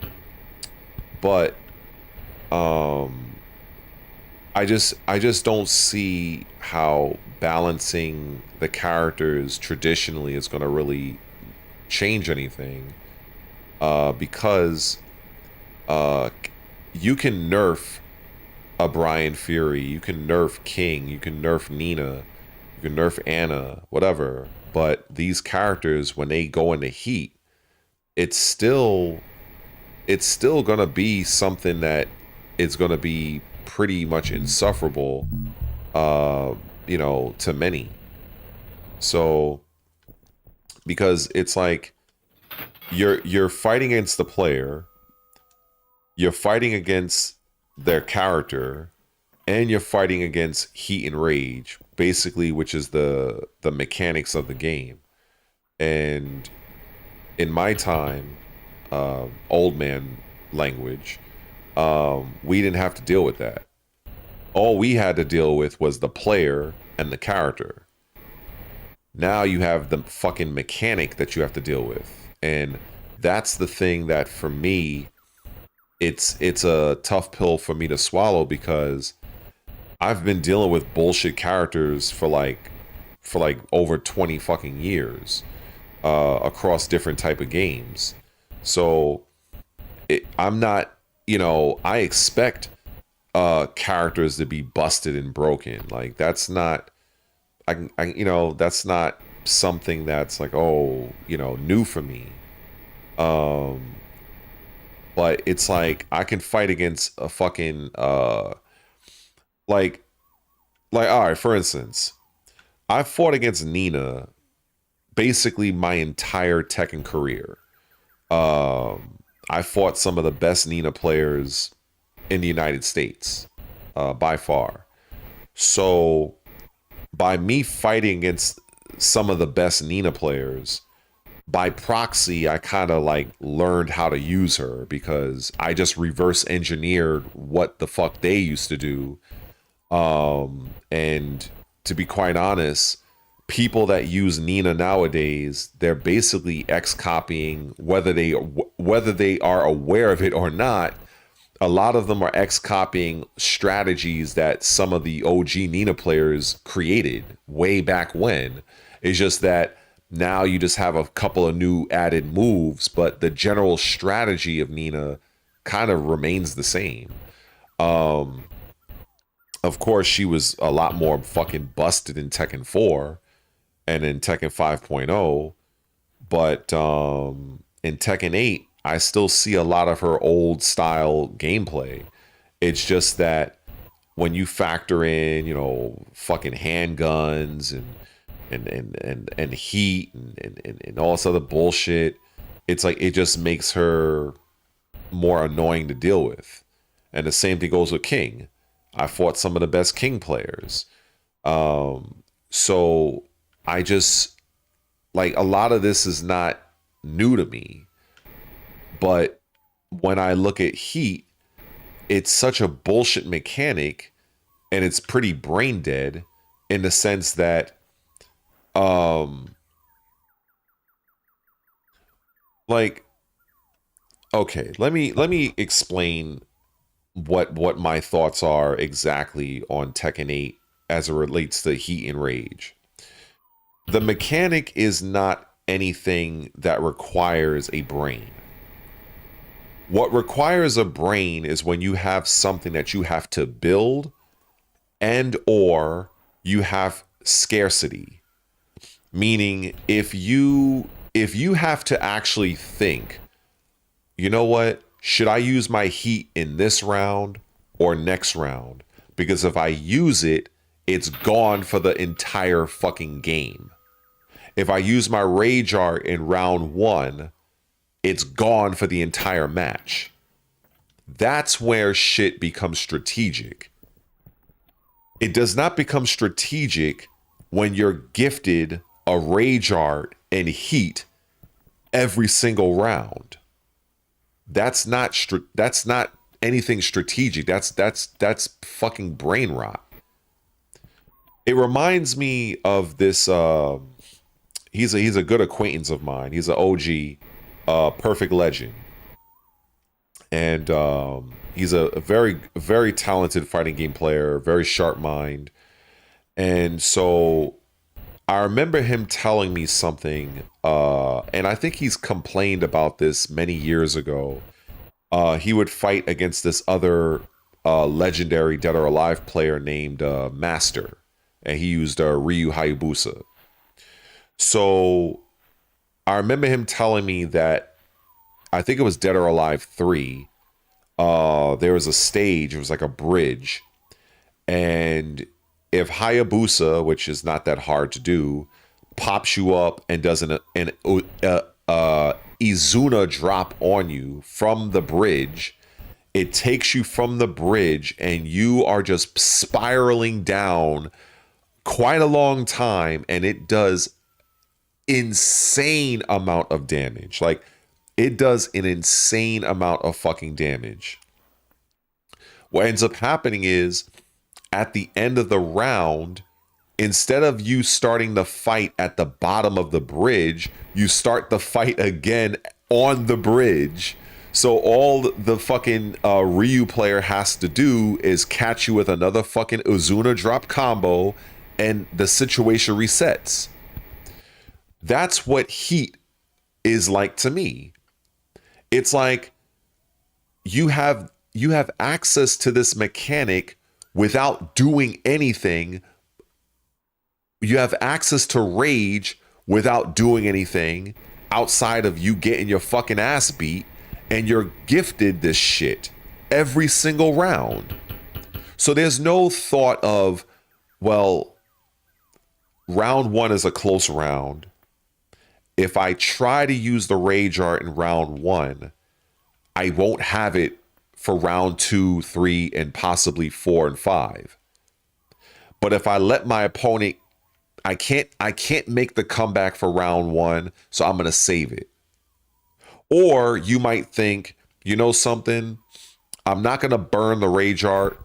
but I just don't see how balancing the characters traditionally is going to really change anything. Because you can nerf a Brian Fury, you can nerf King, you can nerf Nina, you can nerf Anna, whatever. But these characters, when they go into heat, it's still gonna be something that is gonna be pretty much insufferable, uh, to many. So because it's like you're fighting against the player, you're fighting against their character, and you're fighting against heat and rage, basically, which is the mechanics of the game. And in my time, old man language, we didn't have to deal with that. All we had to deal with was the player and the character. Now you have the fucking mechanic that you have to deal with, and that's the thing that for me, it's a tough pill for me to swallow because I've been dealing with bullshit characters for like over 20 fucking years, across different type of games. So I'm not, I expect characters to be busted and broken. Like that's not, that's not something that's like, oh, new for me. Um, but it's like I can fight against a fucking like all right, for instance, I fought against Nina basically my entire Tekken career. I fought some of the best Nina players in the United States, by far. So by me fighting against some of the best Nina players, by proxy, I kind of like learned how to use her because I just reverse engineered what the fuck they used to do. And to be quite honest, people that use Nina nowadays, they're basically X copying, whether they are aware of it or not. A lot of them are X copying strategies that some of the OG Nina players created way back when. It's just that now you just have a couple of new added moves, but the general strategy of Nina kind of remains the same. Um, of course, she was a lot more fucking busted in Tekken 4 and in Tekken 5.0, but in Tekken 8, I still see a lot of her old style gameplay. It's just that when you factor in, fucking handguns and heat and all this other bullshit, it's like it just makes her more annoying to deal with. And the same thing goes with King. I fought some of the best King players. So I just like a lot of this is not new to me. But when I look at Heat, it's such a bullshit mechanic and it's pretty brain dead in the sense that um like okay, let me explain what my thoughts are exactly on Tekken 8 as it relates to Heat and Rage. The mechanic is not anything that requires a brain. What requires a brain is when you have something that you have to build and or you have scarcity. Meaning if you have to actually think, you know what? Should I use my heat in this round or next round? Because if I use it, it's gone for the entire fucking game. If I use my rage art in round 1, it's gone for the entire match. That's where shit becomes strategic. It does not become strategic when you're gifted a rage art and heat every single round. That's not anything strategic. That's fucking brain rot. It reminds me of this. He's a good acquaintance of mine. He's an OG, Perfect Legend, and he's a very talented fighting game player, very sharp mind. And so I remember him telling me something, and I think he's complained about this many years ago. He would fight against this other legendary Dead or Alive player named Master, and he used Ryu Hayabusa. So I remember him telling me that I think it was Dead or Alive 3. There was a stage, it was like a bridge, and if Hayabusa, which is not that hard to do, pops you up and does an Izuna drop on you from the bridge, it takes you from the bridge and you are just spiraling down quite a long time, and it does insane amount of damage. Like, it does an insane amount of fucking damage. What ends up happening is, at the end of the round, instead of you starting the fight at the bottom of the bridge, you start the fight again on the bridge. So all the fucking Ryu player has to do is catch you with another fucking Uzuna drop combo, and the situation resets. That's what heat is like to me. It's like you have access to this mechanic without doing anything. You have access to rage without doing anything outside of you getting your fucking ass beat, and you're gifted this shit every single round. So there's no thought of, well, round 1 is a close round. If I try to use the rage art in round 1, I won't have it for round 2, 3, and possibly 4 and 5. But if I let my opponent, I can't make the comeback for round 1, so I'm gonna save it. Or you might think, you know something, I'm not gonna burn the rage art.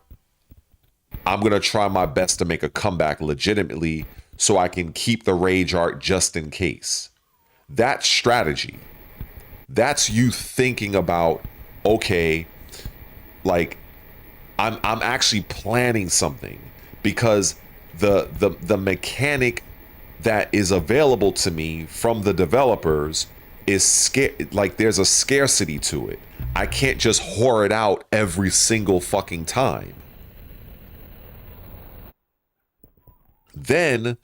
I'm gonna try my best to make a comeback legitimately so I can keep the rage art just in case. That's strategy. That's you thinking about, okay, like I'm actually planning something, because the mechanic that is available to me from the developers is like there's a scarcity to it. I can't just whore it out every single fucking time. Then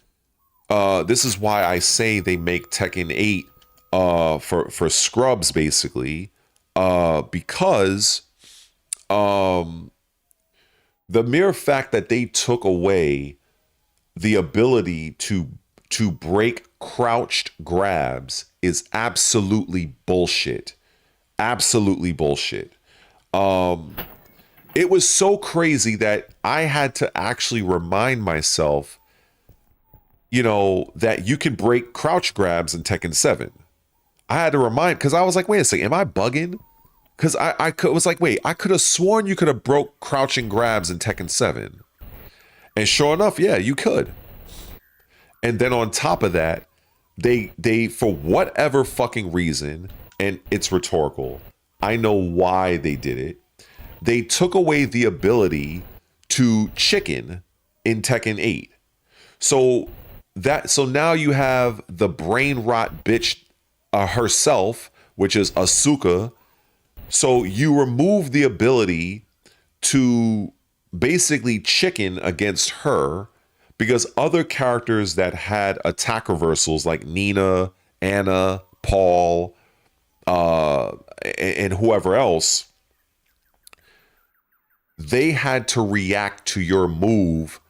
this is why I say they make Tekken 8 for scrubs, basically, because the mere fact that they took away the ability to break crouched grabs is absolutely bullshit. Absolutely bullshit. It was so crazy that I had to actually remind myself, you know, that you can break crouch grabs in Tekken 7. I had to remind, because I was like, wait a second, am I bugging? Because I was like, wait, I could have sworn you could have broke crouching grabs in Tekken 7. And sure enough, yeah, you could. And then on top of that, they for whatever fucking reason, and it's rhetorical, I know why they did it, they took away the ability to chicken in Tekken 8. So now you have the brain rot bitch herself, which is Asuka. So you remove the ability to basically chicken against her, because other characters that had attack reversals like Nina, Anna, Paul, and whoever else, they had to react to your move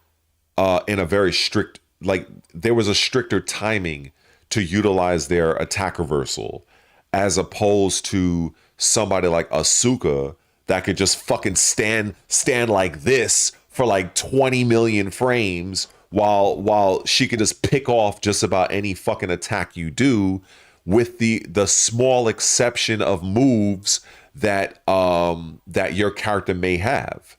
in a very strict, like there was a stricter timing to utilize their attack reversal, as opposed to somebody like Asuka that could just fucking stand like this for like 20 million frames while she could just pick off just about any fucking attack you do, with the small exception of moves that that your character may have.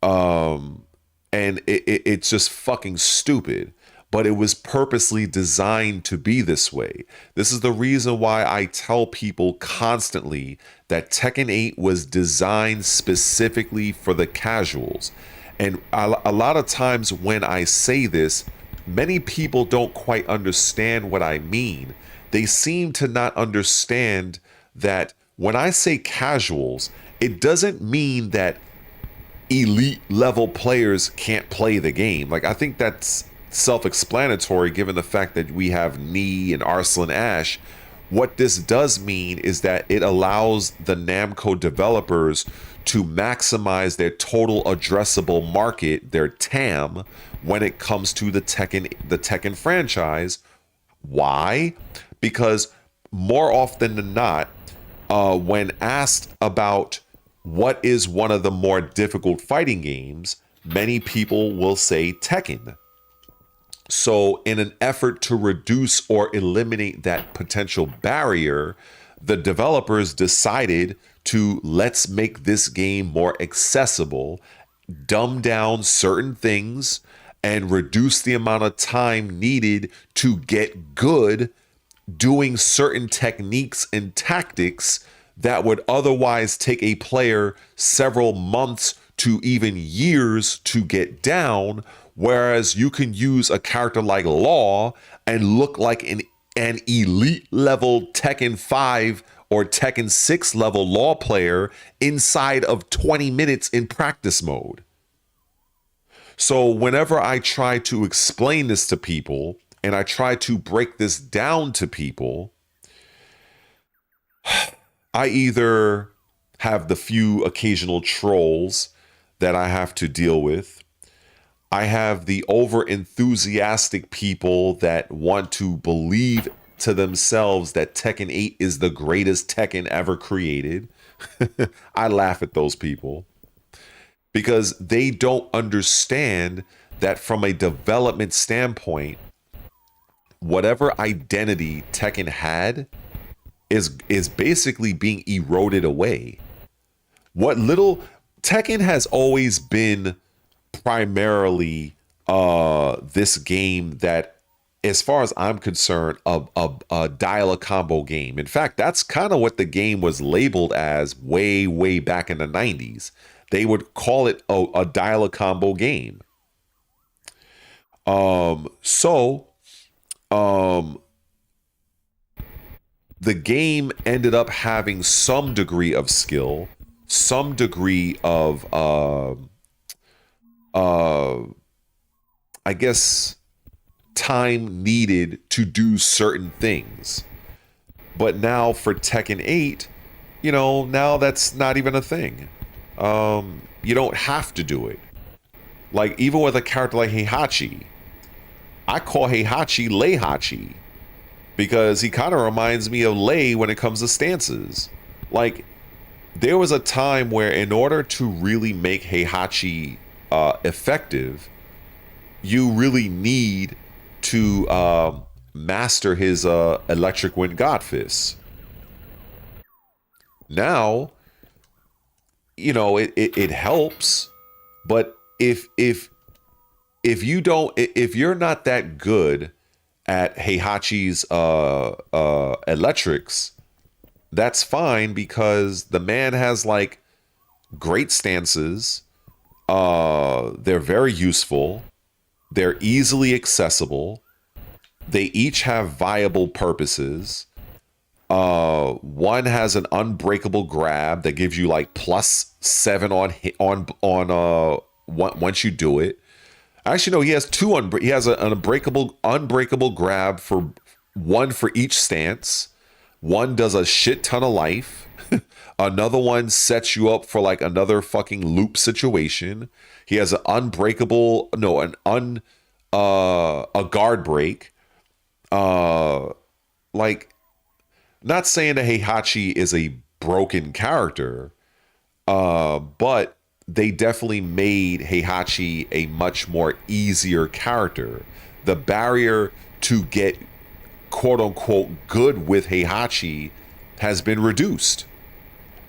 And it's just fucking stupid, but it was purposely designed to be this way. This is the reason why I tell people constantly that Tekken 8 was designed specifically for the casuals. And a lot of times when I say this, many people don't quite understand what I mean. They seem to not understand that when I say casuals, it doesn't mean that elite level players can't play the game. Like, I think that's self-explanatory given the fact that we have Knee and Arslan Ash. What this does mean is that it allows the Namco developers to maximize their total addressable market, their TAM, when it comes to the Tekken franchise. Why? Because more often than not, when asked about what is one of the more difficult fighting games, many people will say Tekken. So in an effort to reduce or eliminate that potential barrier, the developers decided to let's make this game more accessible, dumb down certain things, and reduce the amount of time needed to get good doing certain techniques and tactics that would otherwise take a player several months to even years to get down, whereas you can use a character like Law and look like an elite level Tekken 5 or Tekken 6 level Law player inside of 20 minutes in practice mode. So whenever I try to explain this to people and I try to break this down to people, I either have the few occasional trolls that I have to deal with. I have the over enthusiastic people that want to believe to themselves that Tekken 8 is the greatest Tekken ever created. I laugh at those people because they don't understand that from a development standpoint, whatever identity Tekken had is basically being eroded away. What little Tekken has always been primarily this game that, as far as I'm concerned, a dial a combo game. In fact, that's kind of what the game was labeled as way back in the 90s. They would call it a dial a combo game. The game ended up having some degree of skill, some degree of, I guess, time needed to do certain things. But now for Tekken 8, now that's not even a thing. You don't have to do it. Like, even with a character like Heihachi, I call Heihachi Leihachi, because he kind of reminds me of Lei when it comes to stances. Like, there was a time where in order to really make Heihachi effective, you really need to master his Electric Wind God Fist. Now, it helps, but if you're not that good at Heihachi's electrics, that's fine, because the man has like great stances. They're very useful. They're easily accessible. They each have viable purposes. One has an unbreakable grab that gives you like +7 on once you do it. Actually, no, he has he has an unbreakable grab for one for each stance. One does a shit ton of life. Another one sets you up for like another fucking loop situation. He has an unbreakable, no, a guard break. Like, not saying that Heihachi is a broken character, but they definitely made Heihachi a much more easier character. The barrier to get quote unquote good with Heihachi has been reduced,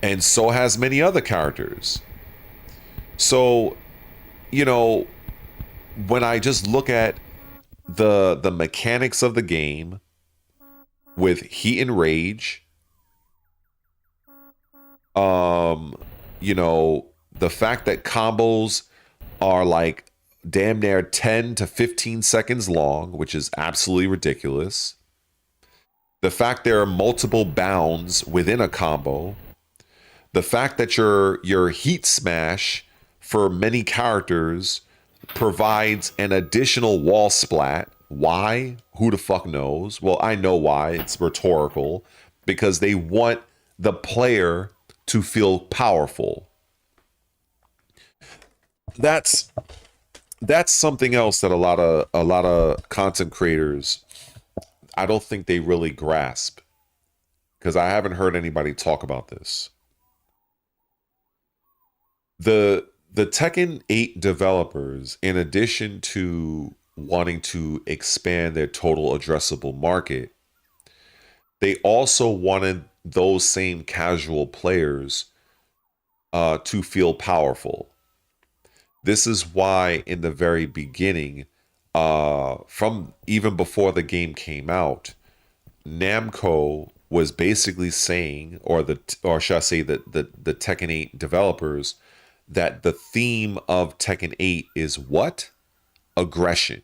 and so has many other characters. So, you know, when I just look at the mechanics of the game with heat and rage, you know, the fact that combos are like damn near 10 to 15 seconds long, which is absolutely ridiculous. The fact there are multiple bounds within a combo. The fact that your heat smash for many characters provides an additional wall splat. Why? Who the fuck knows? Well, I know why. It's rhetorical. Because they want the player to feel powerful. That's something else that a lot of content creators, I don't think they really grasp, because I haven't heard anybody talk about this. The Tekken 8 developers, in addition to wanting to expand their total addressable market, they also wanted those same casual players to feel powerful. This is why in the very beginning, from even before the game came out, Namco was basically saying, or should I say that the Tekken 8 developers, that the theme of Tekken 8 is what? Aggression.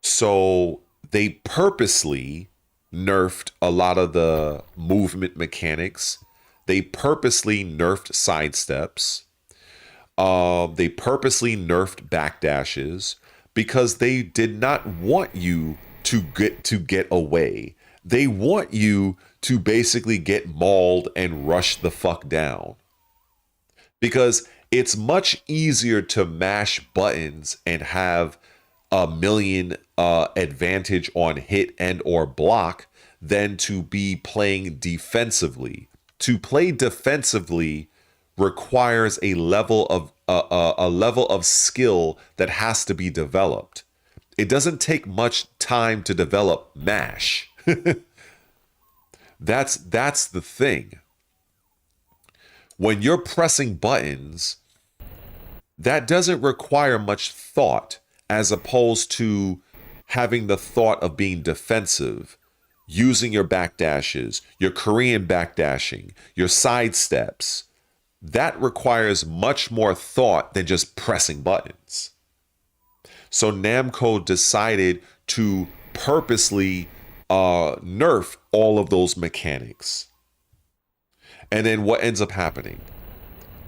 So they purposely nerfed a lot of the movement mechanics. They purposely nerfed sidesteps. They purposely nerfed backdashes because they did not want you to get away. They want you to basically get mauled and rush the fuck down. Because it's much easier to mash buttons and have a million advantage on hit and or block than to be playing defensively. To play defensively requires a level of skill that has to be developed. It doesn't take much time to develop mash. That's the thing. When you're pressing buttons, that doesn't require much thought, as opposed to having the thought of being defensive, using your backdashes, your Korean backdashing, your sidesteps. That requires much more thought than just pressing buttons. So Namco decided to purposely nerf all of those mechanics. And then what ends up happening?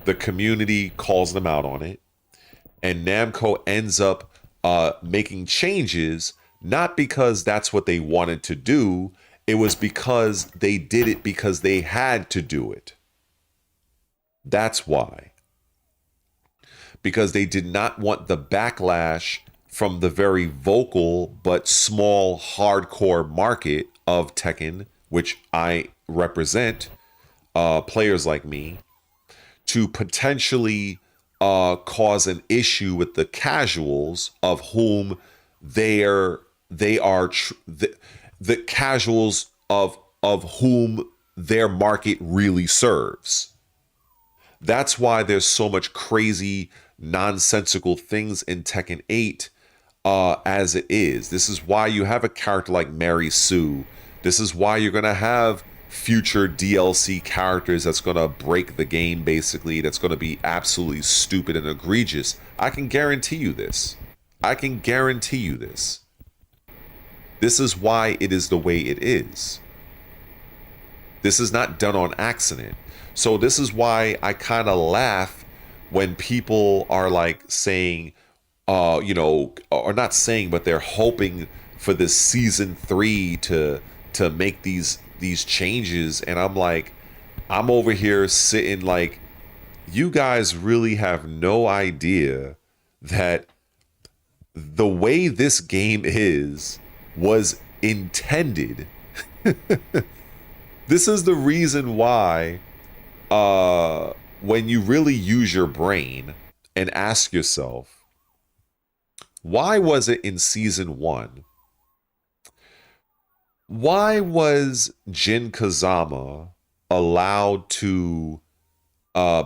The community calls them out on it, and Namco ends up making changes, not because that's what they wanted to do. It was because they did it because they had to do it. That's why. Because they did not want the backlash from the very vocal but small hardcore market of Tekken, which I represent, players like me, to potentially cause an issue with the casuals, of whom the casuals of whom their market really serves. That's why there's so much crazy, nonsensical things in Tekken 8 as it is. This is why you have a character like Mary Sue. This is why you're going to have future DLC characters that's going to break the game, basically, that's going to be absolutely stupid and egregious. I can guarantee you this. I can guarantee you this. This is why it is the way it is. This is not done on accident. So this is why I kind of laugh when people are like saying, or not saying, but they're hoping for this season 3 to to make these changes, and I'm like, I'm over here sitting like, you guys really have no idea that the way this game was intended. This is the reason why when you really use your brain and ask yourself, why was it in season 1? Why was Jin Kazama allowed to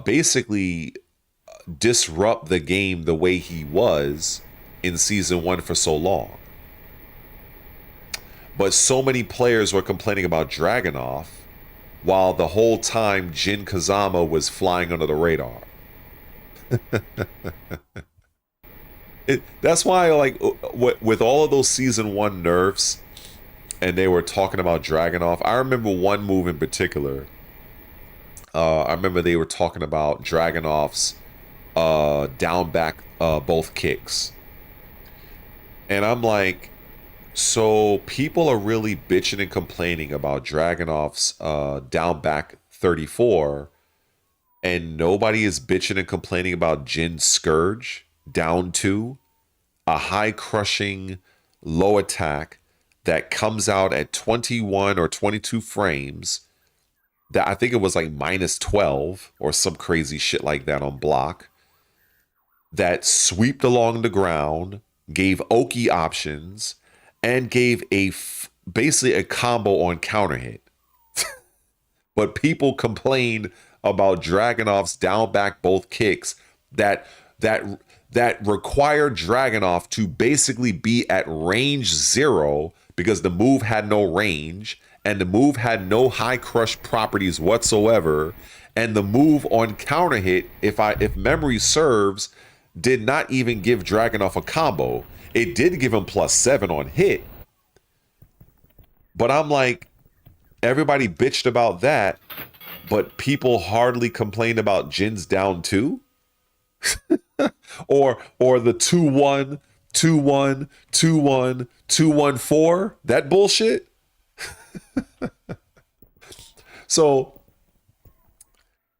basically disrupt the game the way he was in season 1 for so long? But so many players were complaining about Dragunov, while the whole time Jin Kazama was flying under the radar. That's why, like, with all of those season 1 nerfs, and they were talking about Dragunov, I remember one move in particular. I remember they were talking about Dragunov's down back both kicks. And I'm like, so people are really bitching and complaining about Dragunov's down back 34, and nobody is bitching and complaining about Jin's Scourge down 2, a high crushing low attack that comes out at 21 or 22 frames, that I think it was like minus 12 or some crazy shit like that on block, that sweeped along the ground, gave Oki options, and gave basically a combo on counter hit. But people complained about Dragunov's down back both kicks that required Dragunov to basically be at range 0 because the move had no range, and the move had no high crush properties whatsoever, and the move on counter hit, if memory serves, did not even give Dragunov a combo. It did give him +7 on hit. But I'm like, everybody bitched about that, but people hardly complained about Jin's down 2? or the 2-1, 2-1, 2-1, 2-1-4? That bullshit? So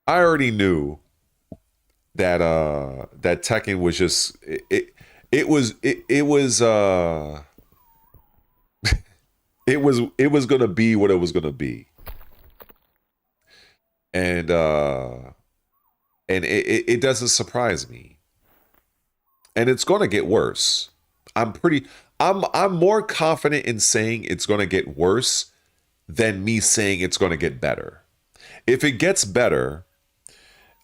I already knew that that Tekken was just it was gonna be what it was gonna be, and it doesn't surprise me, and it's gonna get worse. I'm more confident in saying it's gonna get worse than me saying it's gonna get better. If it gets better,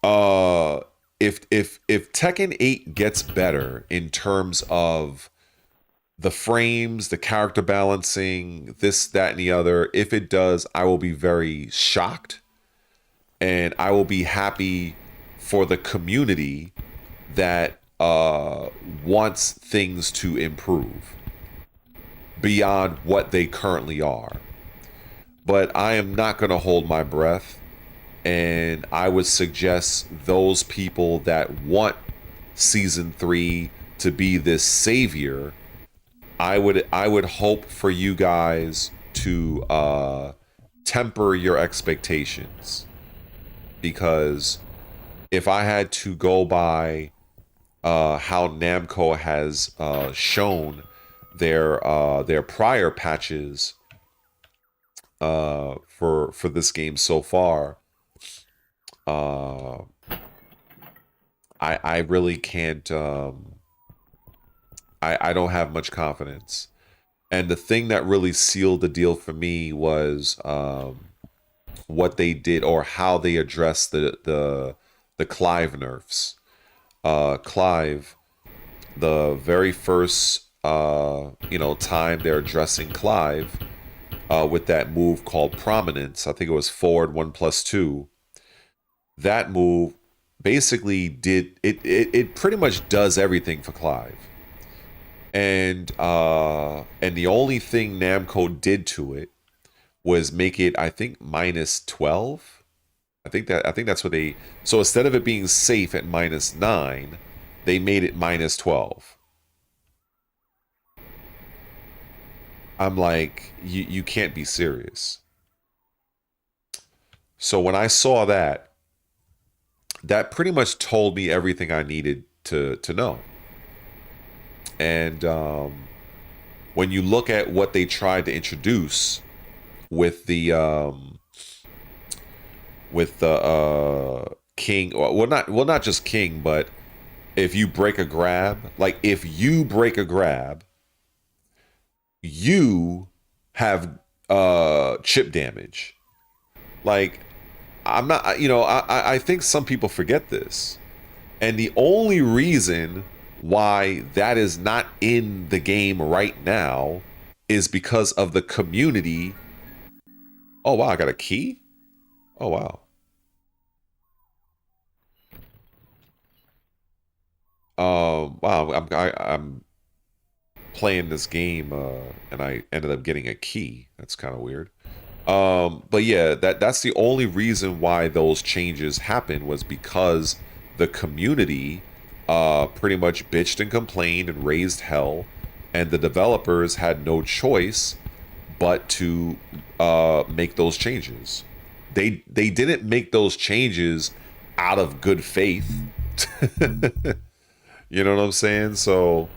if Tekken 8 gets better in terms of the frames, the character balancing, this, that, and the other, if it does, I will be very shocked, and I will be happy for the community that wants things to improve beyond what they currently are. But I am not going to hold my breath, and I would suggest those people that want season 3 to be this savior, I would hope for you guys to temper your expectations, because if I had to go by how Namco has shown their prior patches for this game so far, I really can't. I don't have much confidence. And the thing that really sealed the deal for me was what they did, or how they addressed the Clive nerfs. Clive, the very first time they're addressing Clive with that move called Prominence, I think it was forward 1+2. That move basically did it pretty much does everything for Clive. And the only thing Namco did to it was make it, I think, -12. I think that's what they. So instead of it being safe at -9, they made it -12. I'm like, you can't be serious. So when I saw that, that pretty much told me everything I needed to know. And when you look at what they tried to introduce with the king, not just king, but if you break a grab, like if you break a grab, you have chip damage. Like I'm not, I think some people forget this. And the only reason why that is not in the game right now is because of the community. Oh wow, I got a key? Oh wow. Wow, I'm playing this game and I ended up getting a key. That's kind of weird. But yeah, that's the only reason why those changes happened, was because the community pretty much bitched and complained and raised hell, and the developers had no choice but to make those changes. They didn't make those changes out of good faith. You know what I'm saying? So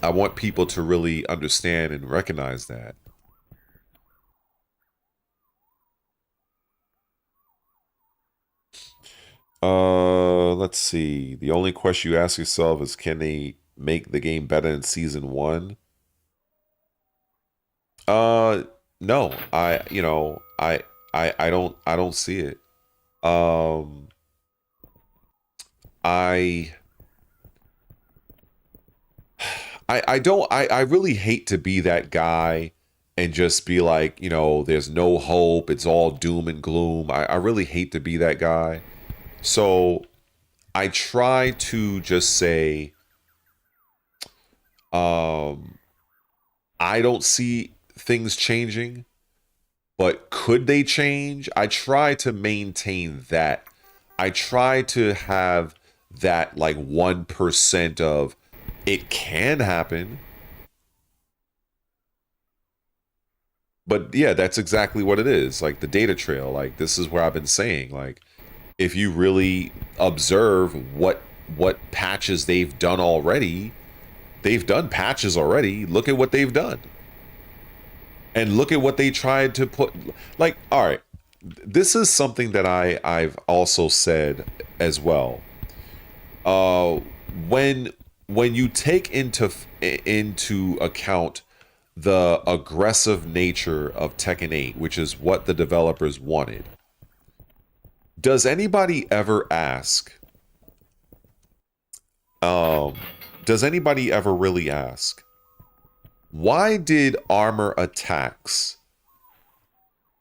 I want people to really understand and recognize that. Let's see. The only question you ask yourself is, can they make the game better in season one? Uh, no. I don't see it. Um, I, I don't. I really hate to be that guy and just be like, there's no hope. It's all doom and gloom. I really hate to be that guy. So I try to just say, um, I don't see things changing, but could they change? I try to maintain that. I try to have that like 1% of it can happen. But yeah, that's exactly what it is. Like the data trail, like this is where I've been saying, like if you really observe what patches they've done already, they've done patches already. Look at what they've done. And look at what they tried to put. Like, all right, this is something that I've also said as well. Uh, when you take into account the aggressive nature of Tekken 8, which is what the developers wanted, does anybody ever ask? Um, does anybody ever really ask? Why did armor attacks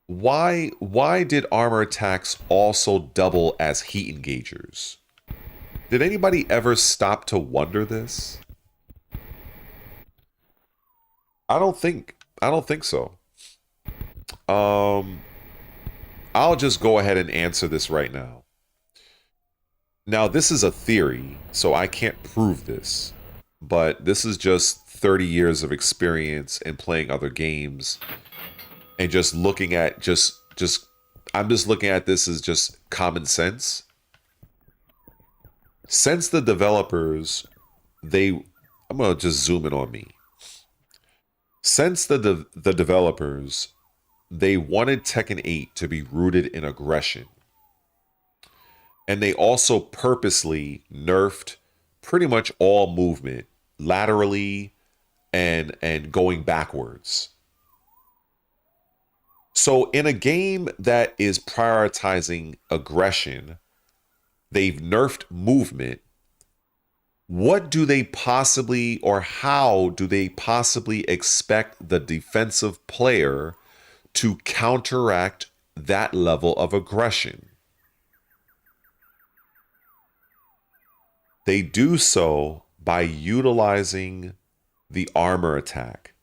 why did armor attacks also double as heat engagers? Did anybody ever stop to wonder this? I don't think so. Um I'll just go ahead and answer this right now. Now, this is a theory, so I can't prove this, but this is just 30 years of experience in playing other games and just looking at just I'm just looking at this as just common sense. Since the developers, they I'm gonna just zoom in on me. Since the developers, they wanted Tekken 8 to be rooted in aggression, and they also purposely nerfed pretty much all movement laterally and going backwards. So in a game that is prioritizing aggression, they've nerfed movement. What do they possibly, or how do they possibly expect the defensive player to counteract that level of aggression? They do so by utilizing the armor attack.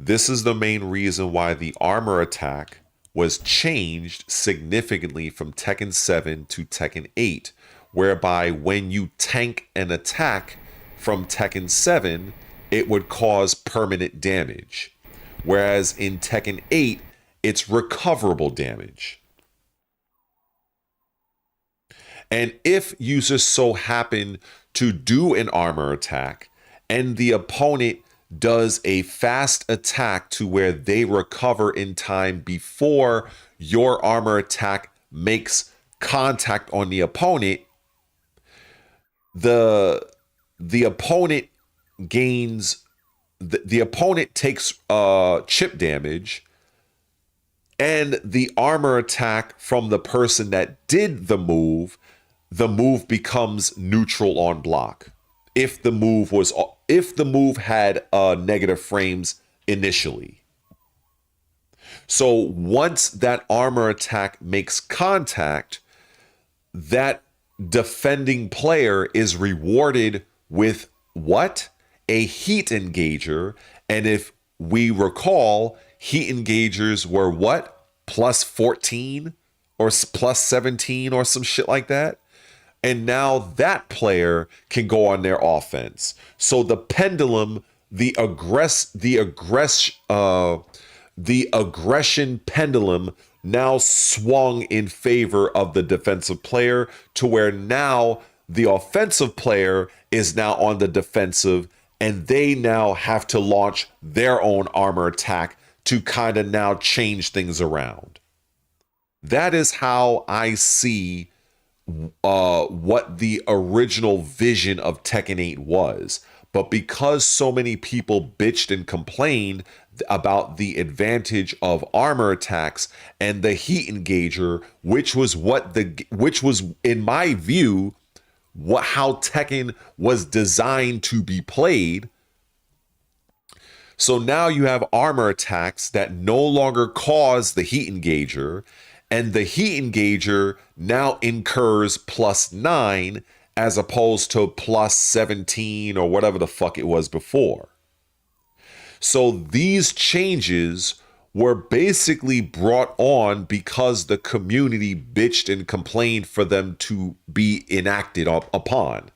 This is the main reason why the armor attack was changed significantly from Tekken 7 to Tekken 8, whereby when you tank an attack from Tekken 7, it would cause permanent damage. Whereas in Tekken 8, it's recoverable damage. And if you just so happen to do an armor attack and the opponent does a fast attack to where they recover in time before your armor attack makes contact on the opponent, the opponent gains the opponent takes chip damage, and the armor attack from the person that did the move becomes neutral on block. If the move had negative frames initially. So once that armor attack makes contact, that defending player is rewarded with what? A heat engager. And if we recall, heat engagers were what? Plus 14 or plus 17 or some shit like that. And now that player can go on their offense. So the pendulum, the aggression pendulum now swung in favor of the defensive player, to where now the offensive player is now on the defensive, and they now have to launch their own armor attack to kind of now change things around. That is how I see what the original vision of Tekken 8 was. But because so many people bitched and complained about the advantage of armor attacks and the heat engager, which was in my view how Tekken was designed to be played. So now you have armor attacks that no longer cause the heat engager, and the heat engager now incurs +9 as opposed to +17 or whatever the fuck it was before. So these changes were basically brought on because the community bitched and complained for them to be enacted upon.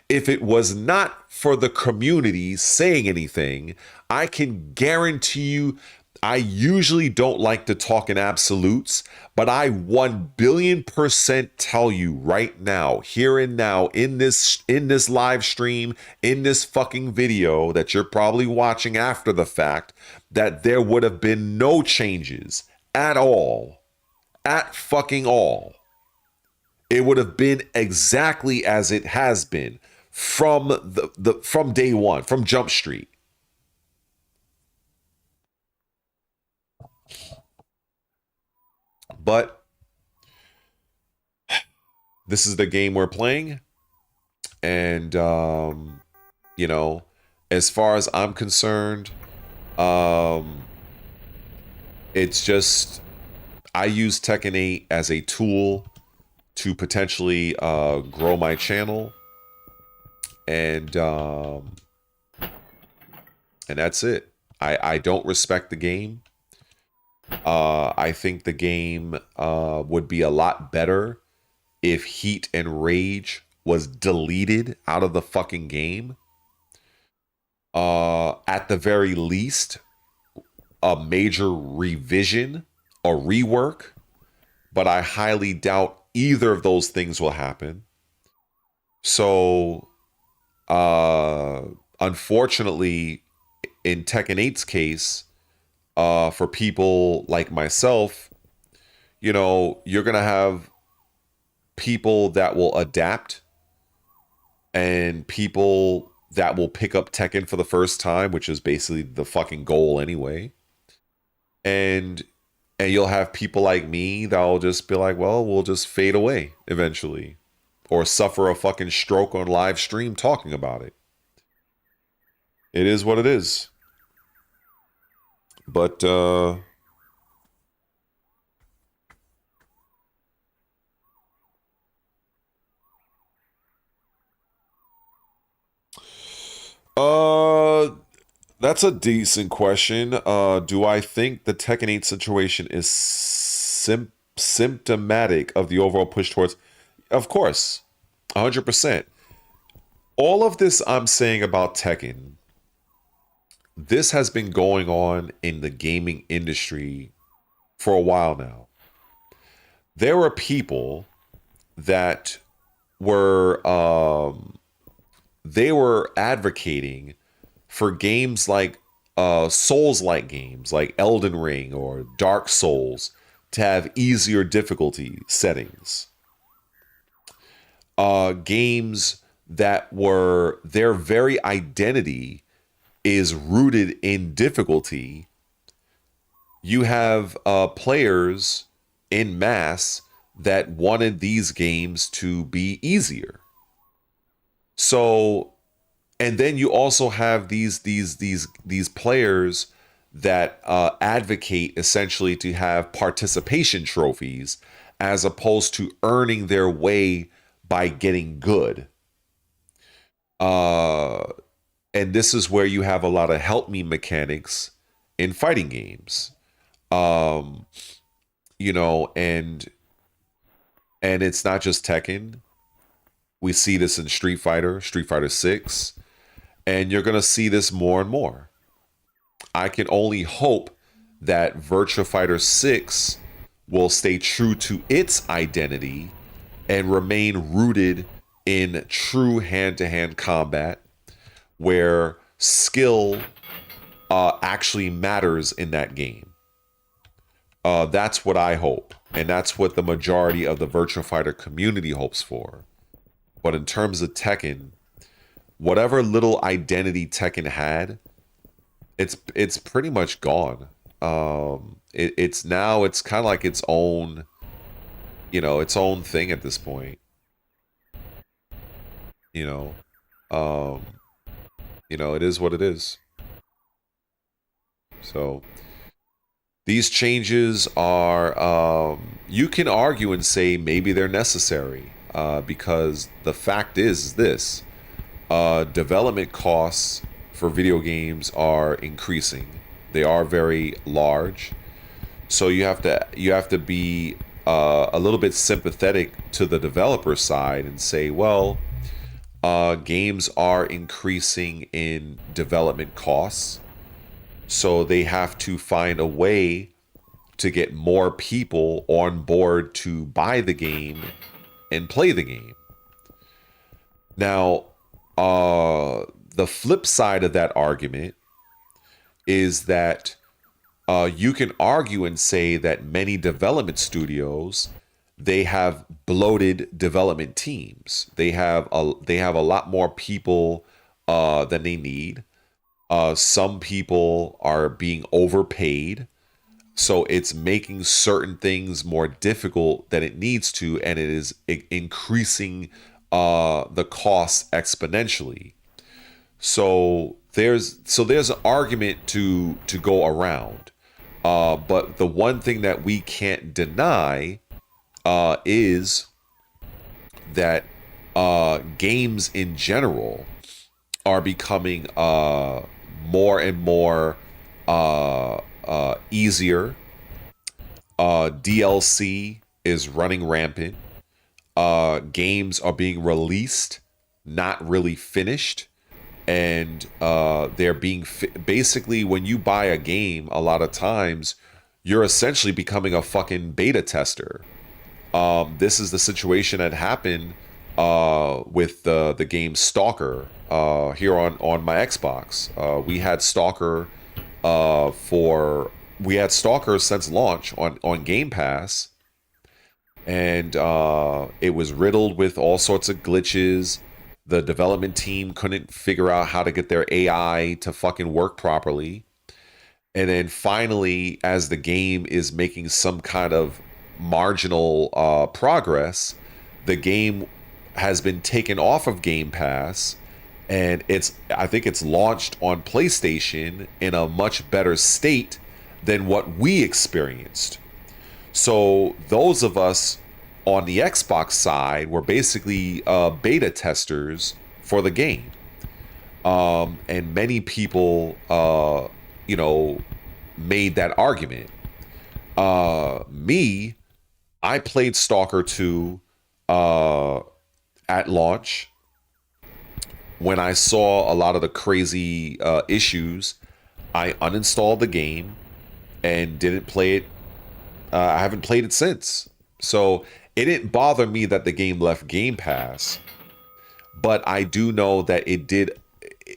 If it was not for the community saying anything, I can guarantee you, I usually don't like to talk in absolutes, but I 1,000,000,000% tell you right now, here and now, in this live stream, in this fucking video that you're probably watching after the fact, that there would have been no changes at all. At fucking all. It would have been exactly as it has been from from day one, from Jump Street. But this is the game we're playing. And, as far as I'm concerned, it's just, I use Tekken 8 as a tool to potentially grow my channel. And that's it. I don't respect the game. I think the game would be a lot better if Heat and Rage was deleted out of the fucking game. At the very least, a major revision or rework, but I highly doubt either of those things will happen. So, unfortunately, in Tekken 8's case, for people like myself, you're going to have people that will adapt and people that will pick up Tekken for the first time, which is basically the fucking goal anyway. And you'll have people like me that'll just be like, well, we'll just fade away eventually, or suffer a fucking stroke on live stream talking about it. It is what it is. But that's a decent question. Do I think the Tekken 8 situation is symptomatic of the overall push towards? Of course, 100%. All of this I'm saying about Tekken this has been going on in the gaming industry for a while now. There were people that were they were advocating for games like Souls-like games like Elden Ring or Dark Souls to have easier difficulty settings. Games that were their very identity is rooted in difficulty. You have players in mass that wanted these games to be easier. So, and then you also have these players that advocate essentially to have participation trophies as opposed to earning their way by getting good. Uh, and this is where you have a lot of help me mechanics in fighting games. Um, you know, and it's not just Tekken. We see this in Street Fighter 6, and you're going to see this more and more. I can only hope that Virtua Fighter 6 will stay true to its identity and remain rooted in true hand-to-hand combat where skill actually matters in that game. That's what I hope. And that's what the majority of the Virtua Fighter community hopes for. But in terms of Tekken, whatever little identity Tekken had, it's pretty much gone. It's now it's kind of like its own, its own thing at this point. You know, um, it is what it is. So these changes are, you can argue and say maybe they're necessary because the fact is this: development costs for video games are increasing. They are very large, so you have to be a little bit sympathetic to the developer side and say, well, games are increasing in development costs, so they have to find a way to get more people on board to buy the game and play the game. Now, the flip side of that argument is that you can argue and say that many development studios, they have bloated development teams. They have a lot more people than they need. Some people are being overpaid, so it's making certain things more difficult than it needs to, and it is increasing the costs exponentially. So there's an argument to go around, but the one thing that we can't deny is that games in general are becoming more and more easier. DLC is running rampant. Games are being released, not really finished. And they're being basically, when you buy a game, a lot of times you're essentially becoming a fucking beta tester. This is the situation that happened with the game Stalker here on my Xbox. We had Stalker since launch on Game Pass, and it was riddled with all sorts of glitches. The development team couldn't figure out how to get their AI to fucking work properly. And then finally, as the game is making some kind of marginal progress, the game has been taken off of Game Pass, and I think it's launched on PlayStation in a much better state than what we experienced. So those of us on the Xbox side were basically beta testers for the game. And many people, made that argument. I played Stalker 2 at launch. When I saw a lot of the crazy issues, I uninstalled the game and didn't play it. I haven't played it since. So it didn't bother me that the game left Game Pass, but I do know that it did.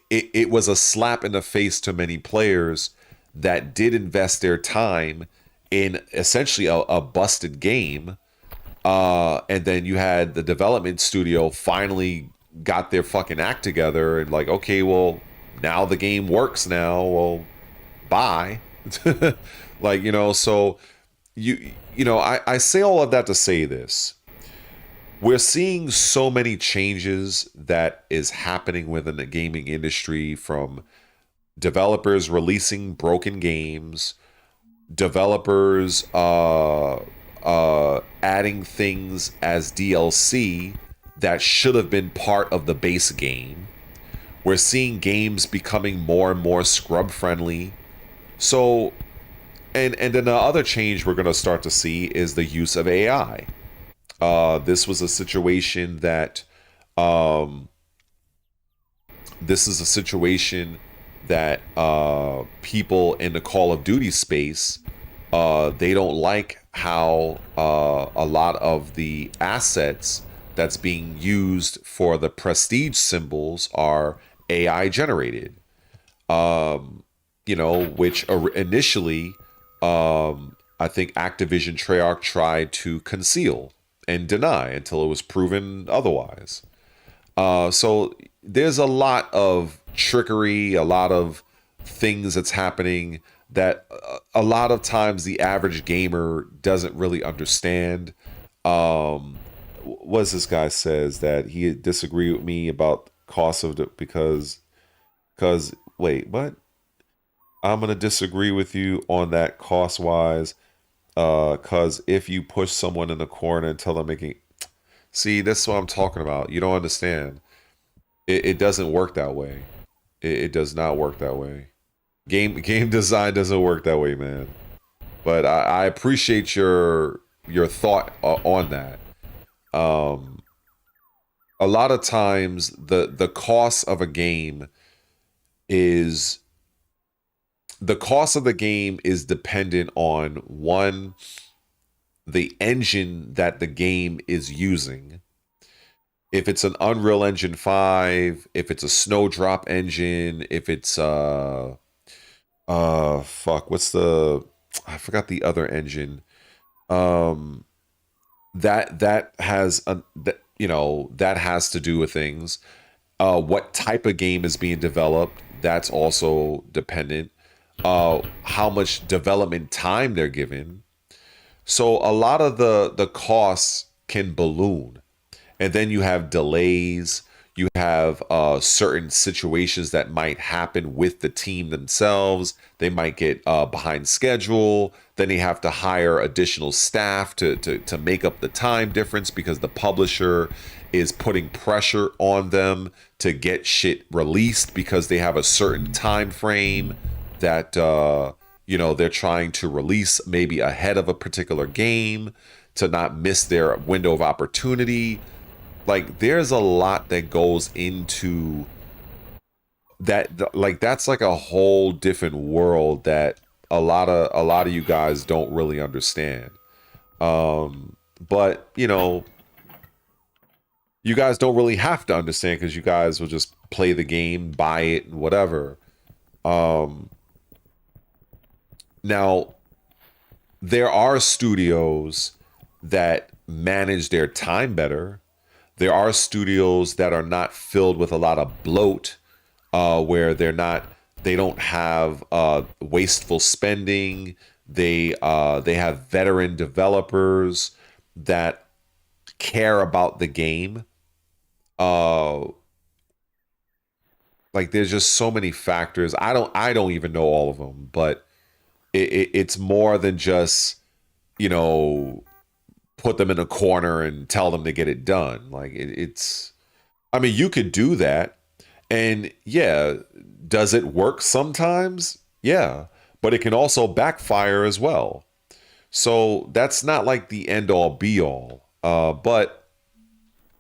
It was a slap in the face to many players that did invest their time in essentially a busted game. And then you had the development studio finally got their fucking act together and like, okay, well, now the game works now. Well, bye. Like, so I say all of that to say this. We're seeing so many changes that is happening within the gaming industry, from developers releasing broken games, developers adding things as DLC that should have been part of the base game. We're seeing games becoming more and more scrub friendly. So, and then the other change we're going to start to see is the use of AI. This was a situation that people in the Call of Duty space, they don't like how a lot of the assets that's being used for the prestige symbols are AI generated. Which initially, I think Activision Treyarch tried to conceal and deny until it was proven otherwise. So there's a lot of trickery, a lot of things that's happening that a lot of times the average gamer doesn't really understand. What this guy says that he disagreed with me about cost of because wait, what? I'm gonna disagree with you on that cost wise. Cause if you push someone in the corner and tell them making, see, that's what I'm talking about. You don't understand. It doesn't work that way. It does not work that way. Game design doesn't work that way, man. But I appreciate your thought on that. A lot of times the cost of a game is the cost of the game is dependent on, one, the engine that the game is using. If it's an Unreal Engine 5, if it's a Snowdrop engine, if it's I forgot the other engine. That has that has to do with things. What type of game is being developed, that's also dependent. How much development time they're given. So a lot of the costs can balloon. And then you have delays. You have certain situations that might happen with the team themselves. They might get behind schedule. Then they have to hire additional staff to make up the time difference because the publisher is putting pressure on them to get shit released because they have a certain time frame that they're trying to release maybe ahead of a particular game to not miss their window of opportunity. Like, there's a lot that goes into that. Like, that's like a whole different world that a lot of you guys don't really understand. But you guys don't really have to understand because you guys will just play the game, buy it, and whatever. Now, there are studios that manage their time better. There are studios that are not filled with a lot of bloat, where they don't have wasteful spending. They have veteran developers that care about the game. Like, there's just so many factors. I don't even know all of them, but it's more than just put them in a corner and tell them to get it done. Like, it's I mean, you could do that, and yeah, does it work sometimes? Yeah, but it can also backfire as well. So that's not like the end all be all. But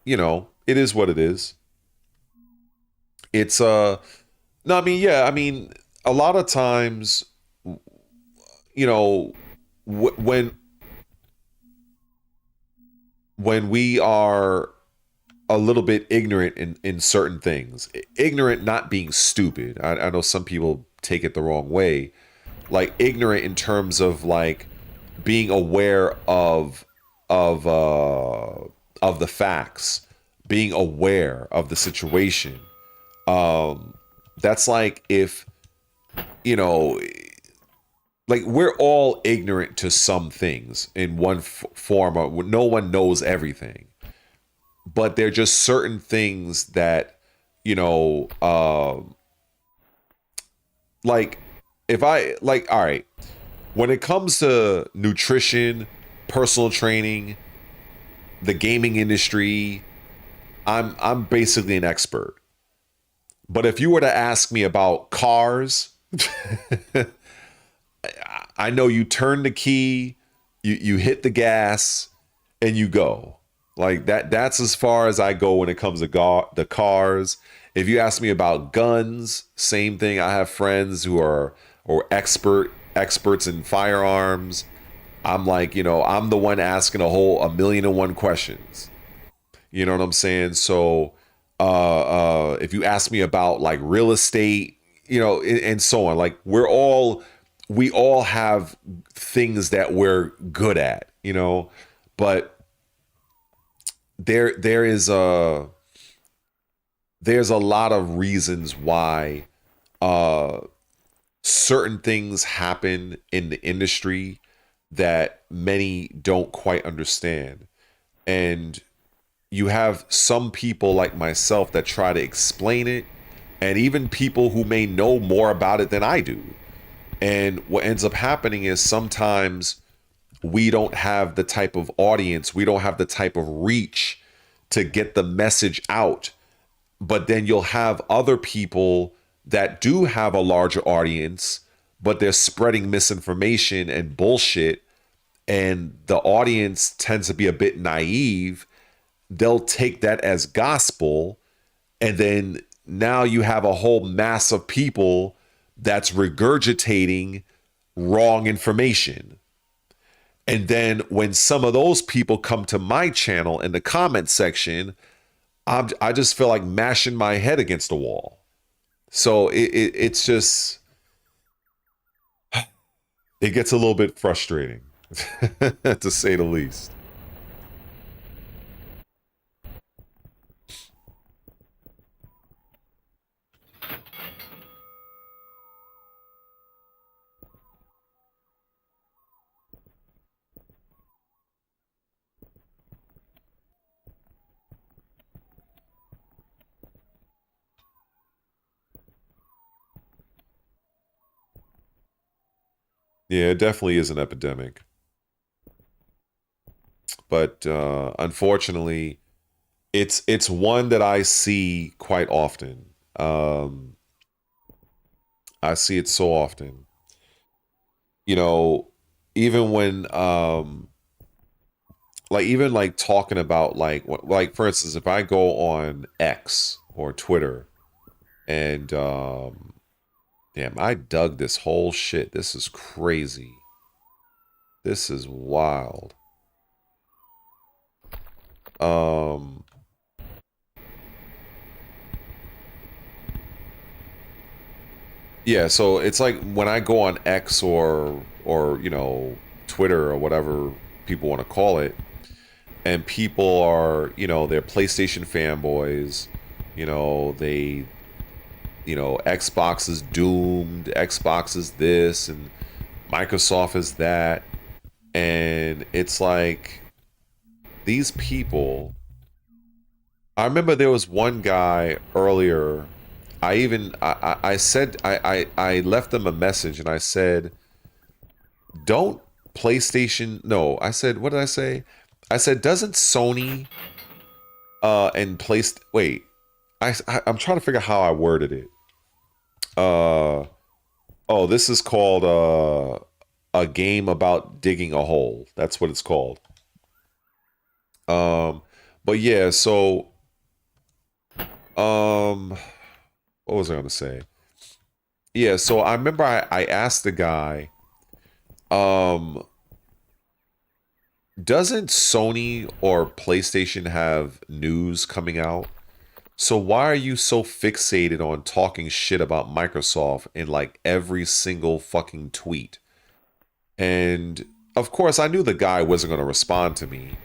it is what it is. It's no, I mean, yeah, I mean, a lot of times, you know, when we are a little bit ignorant in certain things, ignorant not being stupid. I know some people take it the wrong way, like ignorant in terms of like being aware of uh of the facts, being aware of the situation. um that's like if, you know, like we're all ignorant to some things in one form, or no one knows everything, but they're just certain things that, you know, like if I like, all right, when it comes to nutrition, personal training, the gaming industry, I'm basically an expert. But if you were to ask me about cars, I know you turn the key, you hit the gas, and you go. Like that's as far as I go when it comes to the cars. If you ask me about guns, same thing. I have friends who are or experts in firearms. I'm like, you know, I'm the one asking a million and one questions. You know what I'm saying? So if you ask me about like real estate, you know, and so on, like we all have things that we're good at, you know, but there is there's a lot of reasons why uh certain things happen in the industry that many don't quite understand. And you have some people like myself that try to explain it, and even people who may know more about it than I do. And what ends up happening is sometimes we don't have the type of audience, we don't have the type of reach to get the message out. But then you'll have other people that do have a larger audience, but they're spreading misinformation and bullshit. And the audience tends to be a bit naive. They'll take that as gospel. And then now you have a whole mass of people that's regurgitating wrong information. And then when some of those people come to my channel in the comment section, I just feel like mashing my head against the wall. So it's just, it gets a little bit frustrating, to say the least. Yeah, it definitely is an epidemic. But unfortunately, it's one that I see quite often. Um, I see it so often. You know, even when like even like talking about like for instance, if I go on X or Twitter and damn, I dug this whole shit. This is crazy. This is wild. Um yeah, so it's like when I go on X or you know, Twitter or whatever people want to call it, and people are, you know, they're PlayStation fanboys, you know, they, you know, Xbox is doomed, Xbox is this, and Microsoft is that. And it's like these people, I remember there was one guy earlier. I said I left them a message and I said, don't PlayStation, no, I said, what did I say? I said, doesn't Sony and place wait, I'm trying to figure out how I worded it. Uh oh, this is called a game about digging a hole. That's what it's called. Um but yeah, so um what was I gonna say? Yeah, so I remember I asked the guy, um, doesn't Sony or PlayStation have news coming out? So why are you so fixated on talking shit about Microsoft in like every single fucking tweet? And of course, I knew the guy wasn't going to respond to me,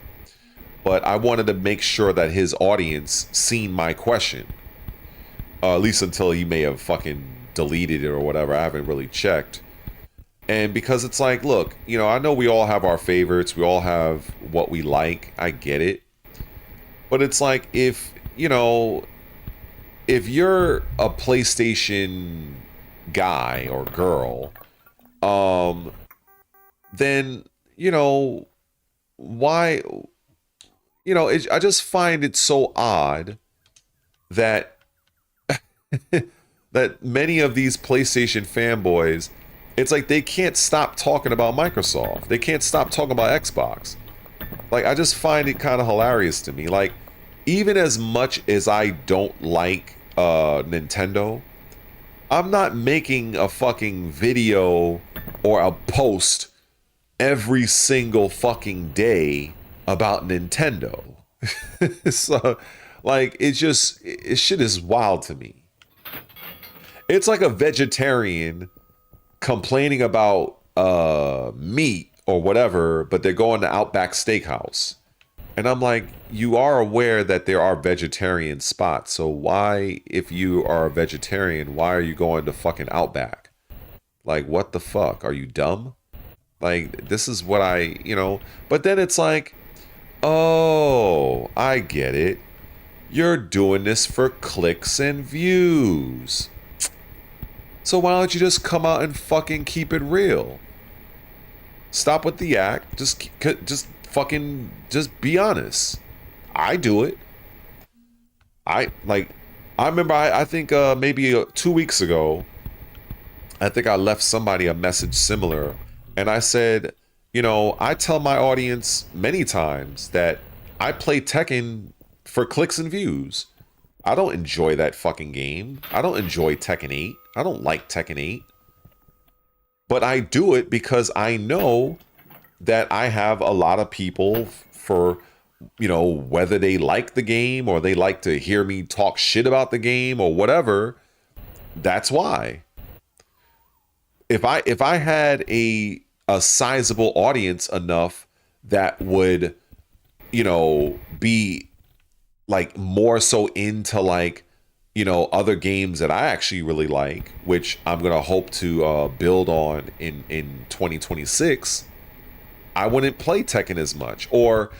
but I wanted to make sure that his audience seen my question, at least until he may have fucking deleted it or whatever. I haven't really checked. And because it's like, look, you know, I know we all have our favorites, we all have what we like. I get it. But it's like if, you know, if you're a PlayStation guy or girl, um, then, you know, why, you know, I just find it so odd that that many of these PlayStation fanboys, it's like they can't stop talking about Microsoft. They can't stop talking about Xbox. Like, I just find it kind of hilarious to me. Like, even as much as I don't like Nintendo, I'm not making a fucking video or a post every single fucking day about Nintendo. So, like, it's just, shit is wild to me. It's like a vegetarian complaining about meat or whatever, but they're going to Outback Steakhouse. And I'm like, you are aware that there are vegetarian spots. So why, if you are a vegetarian, why are you going to fucking Outback? Like, what the fuck? Are you dumb? Like, this is what I, you know. But then it's like, oh, I get it. You're doing this for clicks and views. So why don't you just come out and fucking keep it real? Stop with the act. Just fucking, just be honest. I do it. I like. I remember. I think maybe 2 weeks ago, I think I left somebody a message similar, and I said, you know, I tell my audience many times that I play Tekken for clicks and views. I don't enjoy that fucking game. I don't enjoy Tekken 8. I don't like Tekken 8. But I do it because I know that I have a lot of people for, you know, whether they like the game or they like to hear me talk shit about the game or whatever. That's why. If I had a sizable audience enough that would, you know, be like more so into like, you know, other games that I actually really like, which I'm gonna hope to build on in 2026, I wouldn't play Tekken as much. Or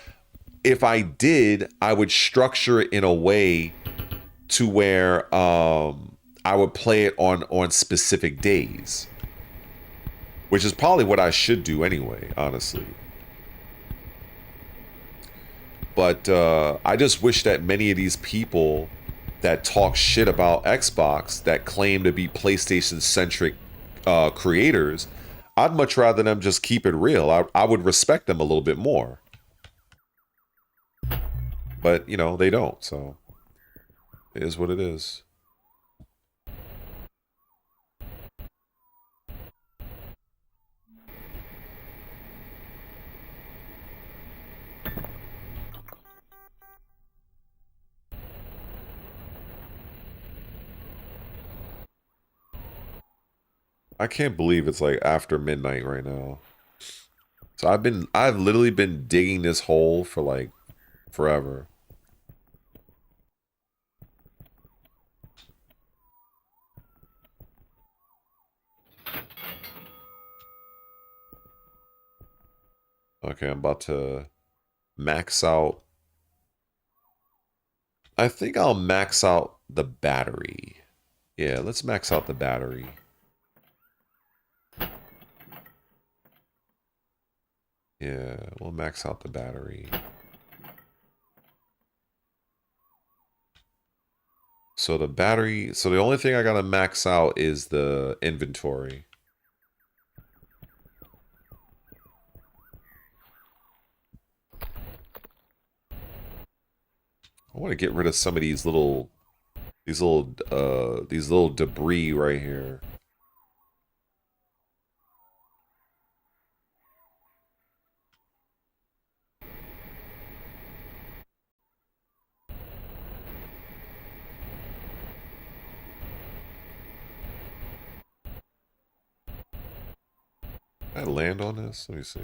if I did, I would structure it in a way to where I would play it on specific days, which is probably what I should do anyway, honestly. But I just wish that many of these people that talk shit about Xbox, that claim to be PlayStation centric creators, I'd much rather them just keep it real. I would respect them a little bit more. But, you know, they don't. So it is what it is. I can't believe it's like after midnight right now. So I've literally been digging this hole for like forever. Okay, I'm about to max out. I think I'll max out the battery. Yeah, let's max out the battery. Yeah, we'll max out the battery. So the battery, so the only thing I gotta max out is the inventory. I want to get rid of some of these little debris right here. I land on this? Let me see.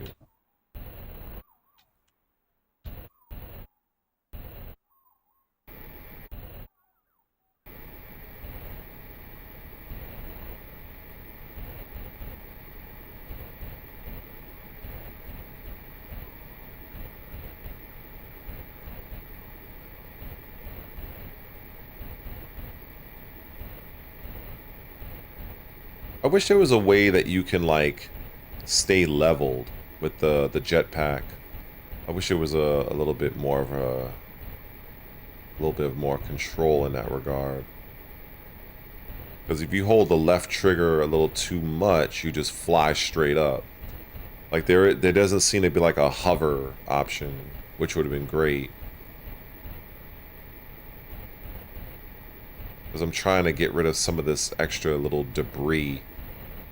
I wish there was a way that you can like stay leveled with the jetpack. I wish there was a little bit more of a little bit of more control in that regard. Because if you hold the left trigger a little too much, you just fly straight up. Like there doesn't seem to be like a hover option, which would have been great. Because I'm trying to get rid of some of this extra little debris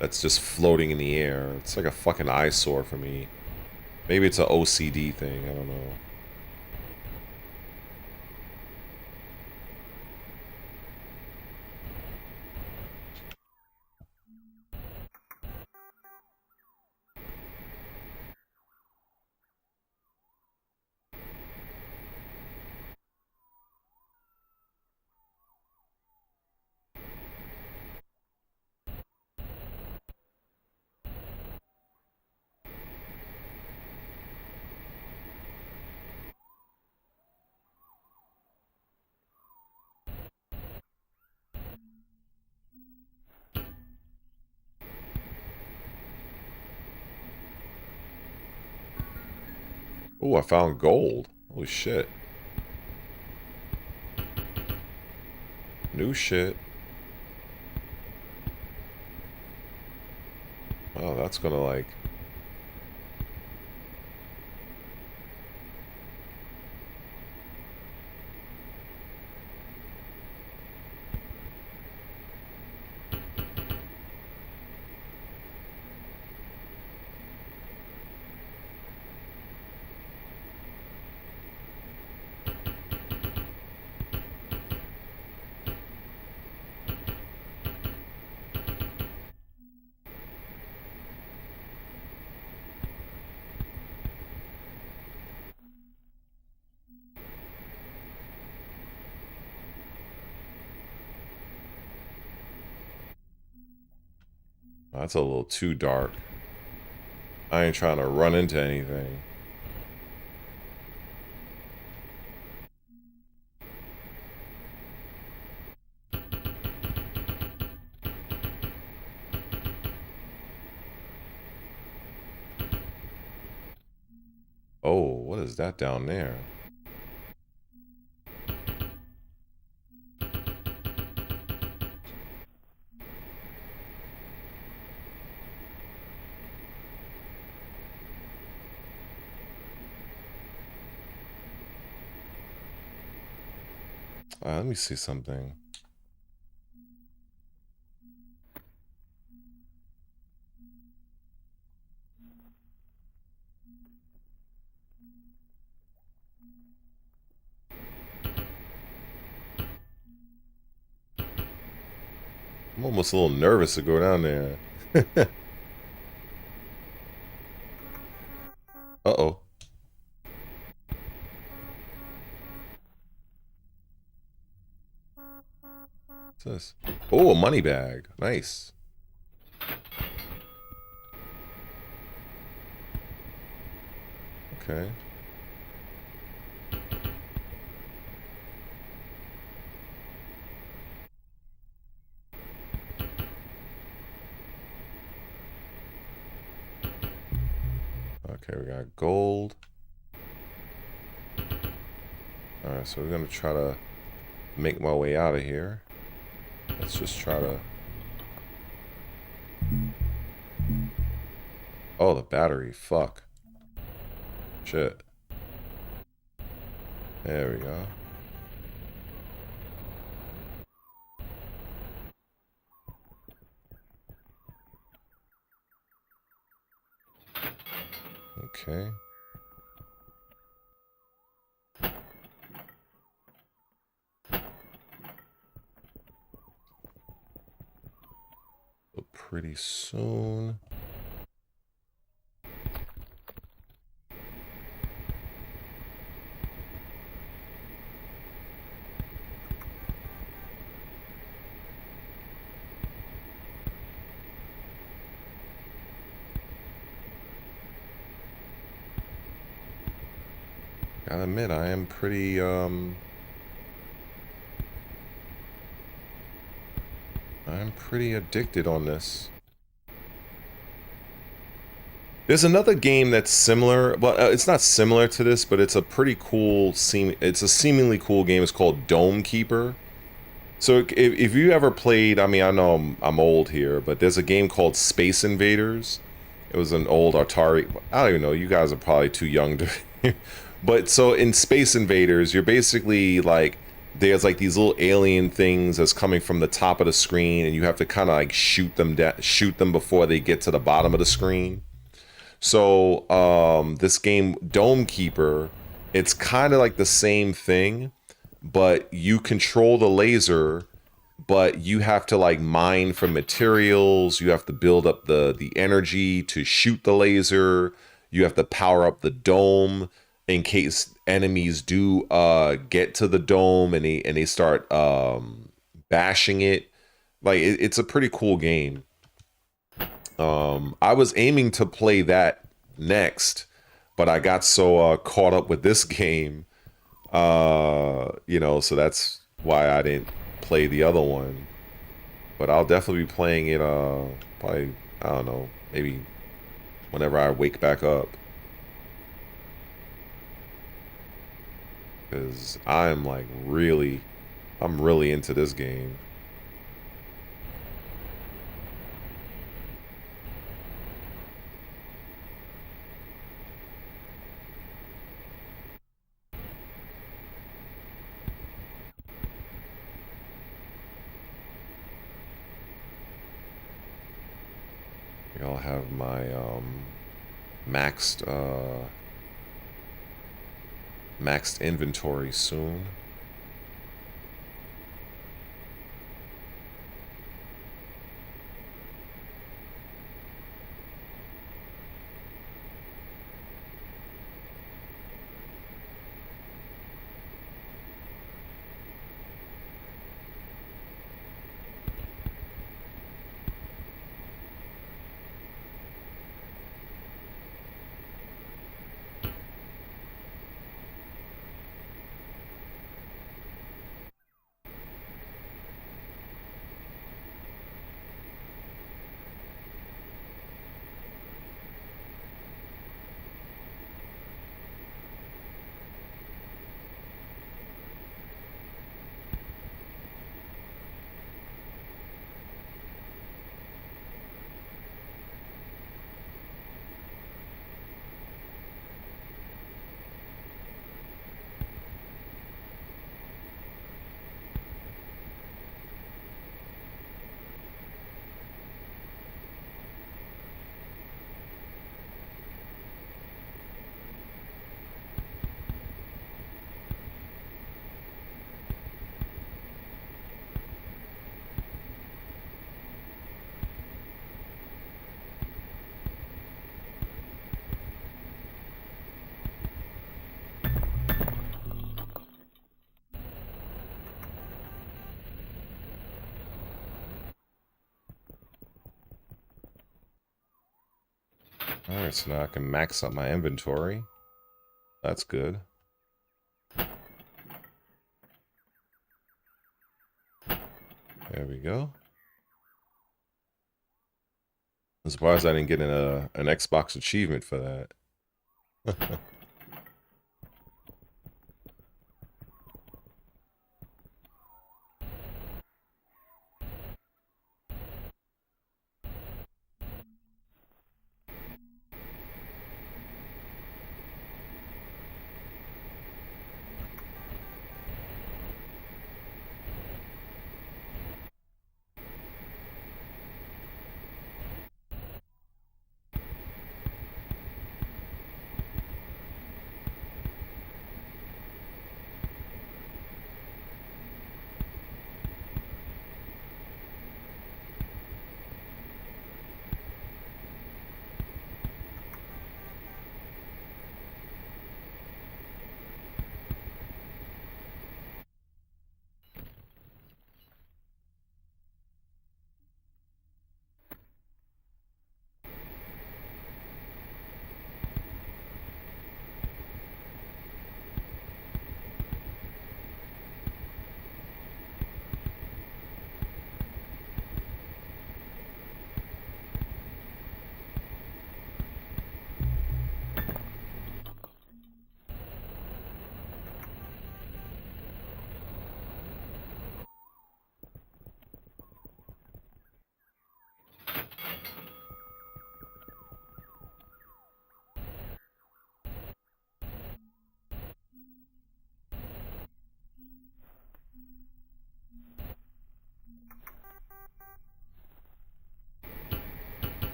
that's just floating in the air. It's like a fucking eyesore for me. Maybe it's an OCD thing, I don't know. Oh, I found gold. Holy shit. New shit. Oh, that's gonna like... That's a little too dark. I ain't trying to run into anything. Oh, what is that down there? Let me see something. I'm almost a little nervous to go down there. Uh-oh. What's this? Oh, a money bag. Nice. Okay. Okay, we got gold. Alright, so we're gonna try to make my way out of here. Let's just try to... Oh, the battery. Fuck. Shit. There we go. Okay. So pretty soon... Gotta admit, I am pretty I'm pretty addicted on this. There's another game that's similar. Well, it's not similar to this, but it's a pretty cool. It's a seemingly cool game. It's called Dome Keeper. So if you ever played, I mean, I know I'm old here, but there's a game called Space Invaders. It was an old Atari. I don't even know. You guys are probably too young to. But so in Space Invaders, you're basically like there's like these little alien things that's coming from the top of the screen, and you have to kind of like shoot them before they get to the bottom of the screen. So this game Dome Keeper, it's kind of like the same thing, but you control the laser, but you have to like mine for materials, you have to build up the energy to shoot the laser, you have to power up the dome in case enemies do get to the dome and they start bashing it. Like it's a pretty cool game. I was aiming to play that next, but I got so caught up with this game, so that's why I didn't play the other one. But I'll definitely be playing it, probably, I don't know, maybe whenever I wake back up. Because I'm really into this game. I'll have my maxed maxed inventory soon. Alright, so now I can max up my inventory. That's good. There we go. I'm surprised I didn't get an Xbox achievement for that.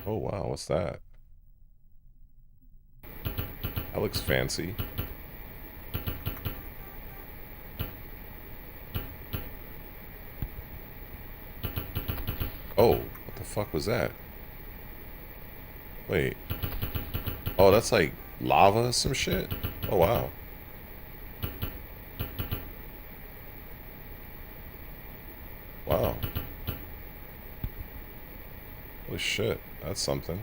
Oh wow, what's that? That looks fancy. Oh, what the fuck was that? Wait. Oh, that's like lava or some shit? Oh wow. Wow. Holy shit. That's something.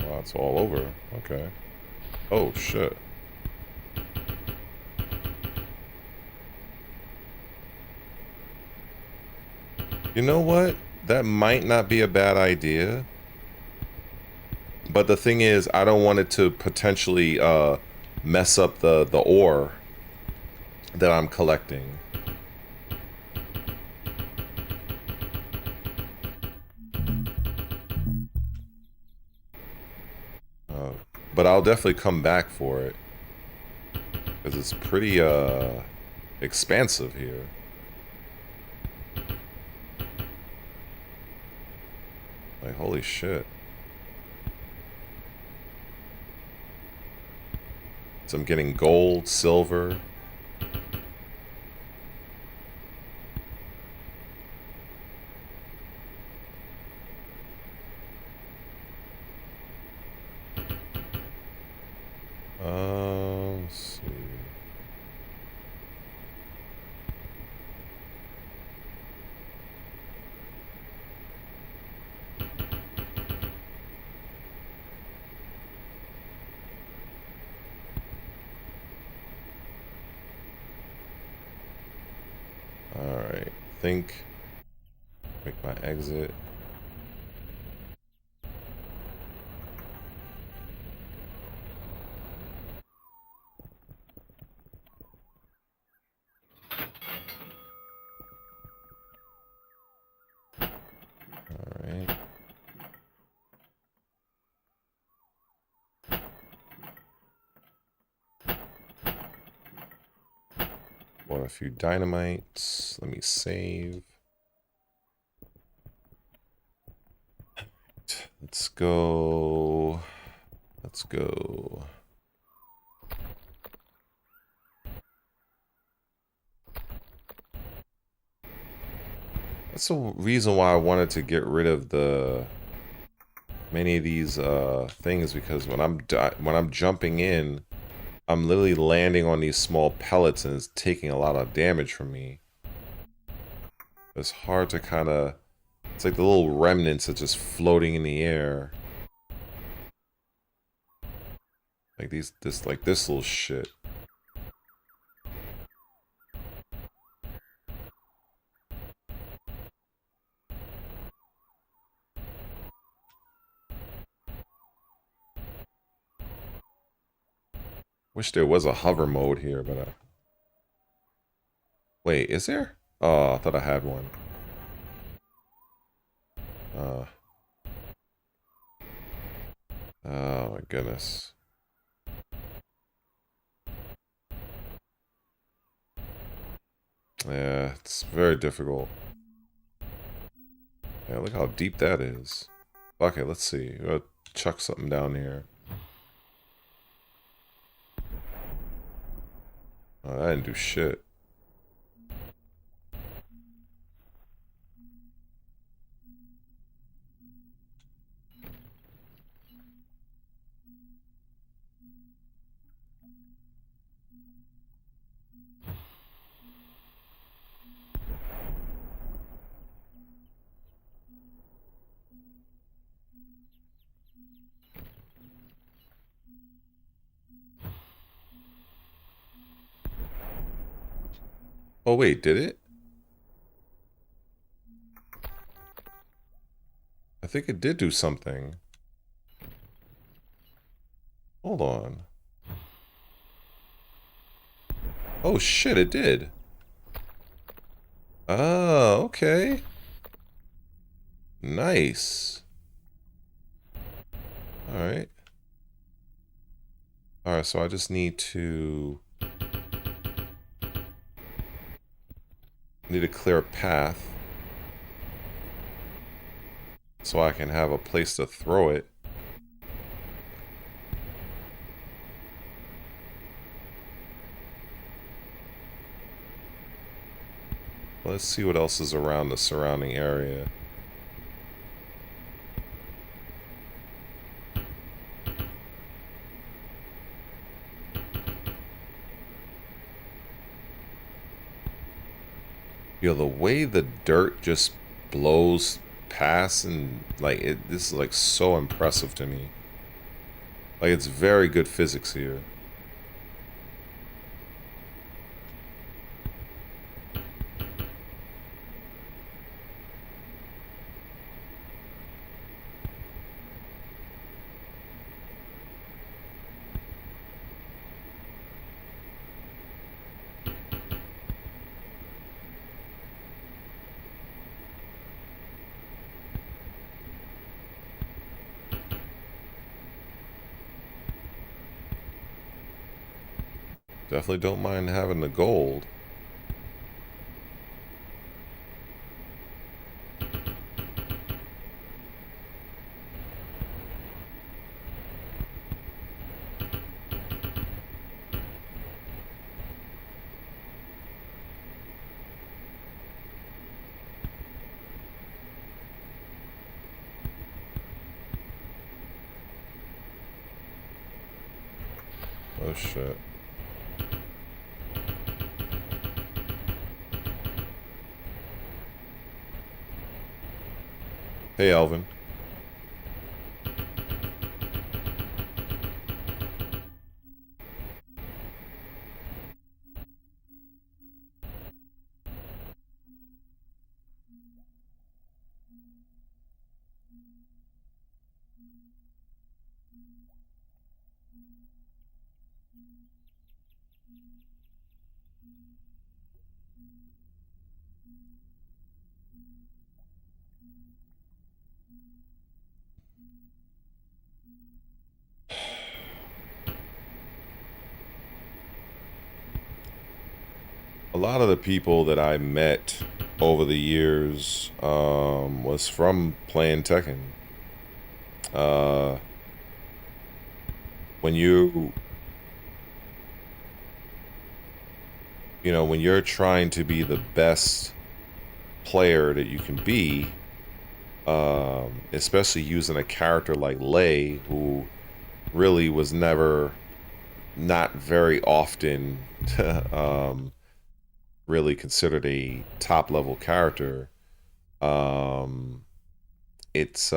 Wow, it's all over. Okay. Oh shit. You know what? That might not be a bad idea. But the thing is, I don't want it to potentially mess up the ore that I'm collecting. Uh, but I'll definitely come back for it because it's pretty expansive here. Like holy shit. So I'm getting gold, silver. Let's see. Alright. Think. Make my exit. Alright. Want a few dynamites. Let me save. Let's go. Let's go. That's the reason why I wanted to get rid of the many of these things, because when I'm jumping in, I'm literally landing on these small pellets and it's taking a lot of damage from me. It's hard to kind of. It's like the little remnants are just floating in the air. Like this little shit. Wish there was a hover mode here, but wait, is there? Oh, I thought I had one. Uh, oh my goodness. Yeah, it's very difficult. Yeah, look how deep that is. Okay, let's see. We're gonna chuck something down here. Oh, that didn't do shit. Oh wait, did it? I think it did do something. Hold on. Oh shit, it did. Oh, okay. Nice. Alright. Alright, so I just need to clear a path so I can have a place to throw it. Let's see what else is around the surrounding area. Yo, the way the dirt just blows past and like this is like so impressive to me. Like it's very good physics here. Definitely don't mind having the gold. Oh shit. Hey Alvin. A lot of the people that I met over the years was from playing Tekken. Uh, when when you're trying to be the best player that you can be, especially using a character like Lei, who really was never, not very often, really considered a top level character. Um, it's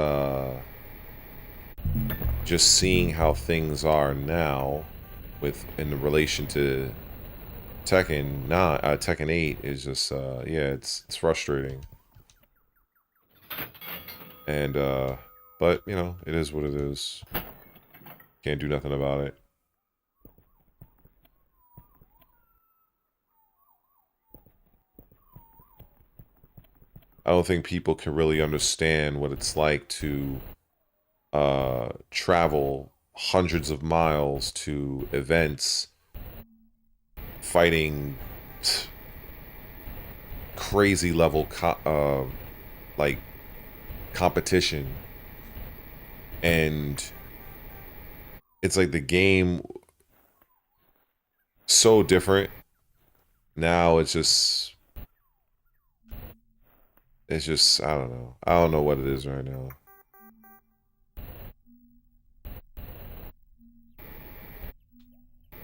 just seeing how things are now, with in relation to Tekken 8 is just yeah, it's frustrating. And but you know, it is what it is. Can't do nothing about it. I don't think people can really understand what it's like to travel hundreds of miles to events, fighting crazy level like competition, and it's like the game so different now. It's just I don't know. I don't know what it is right now.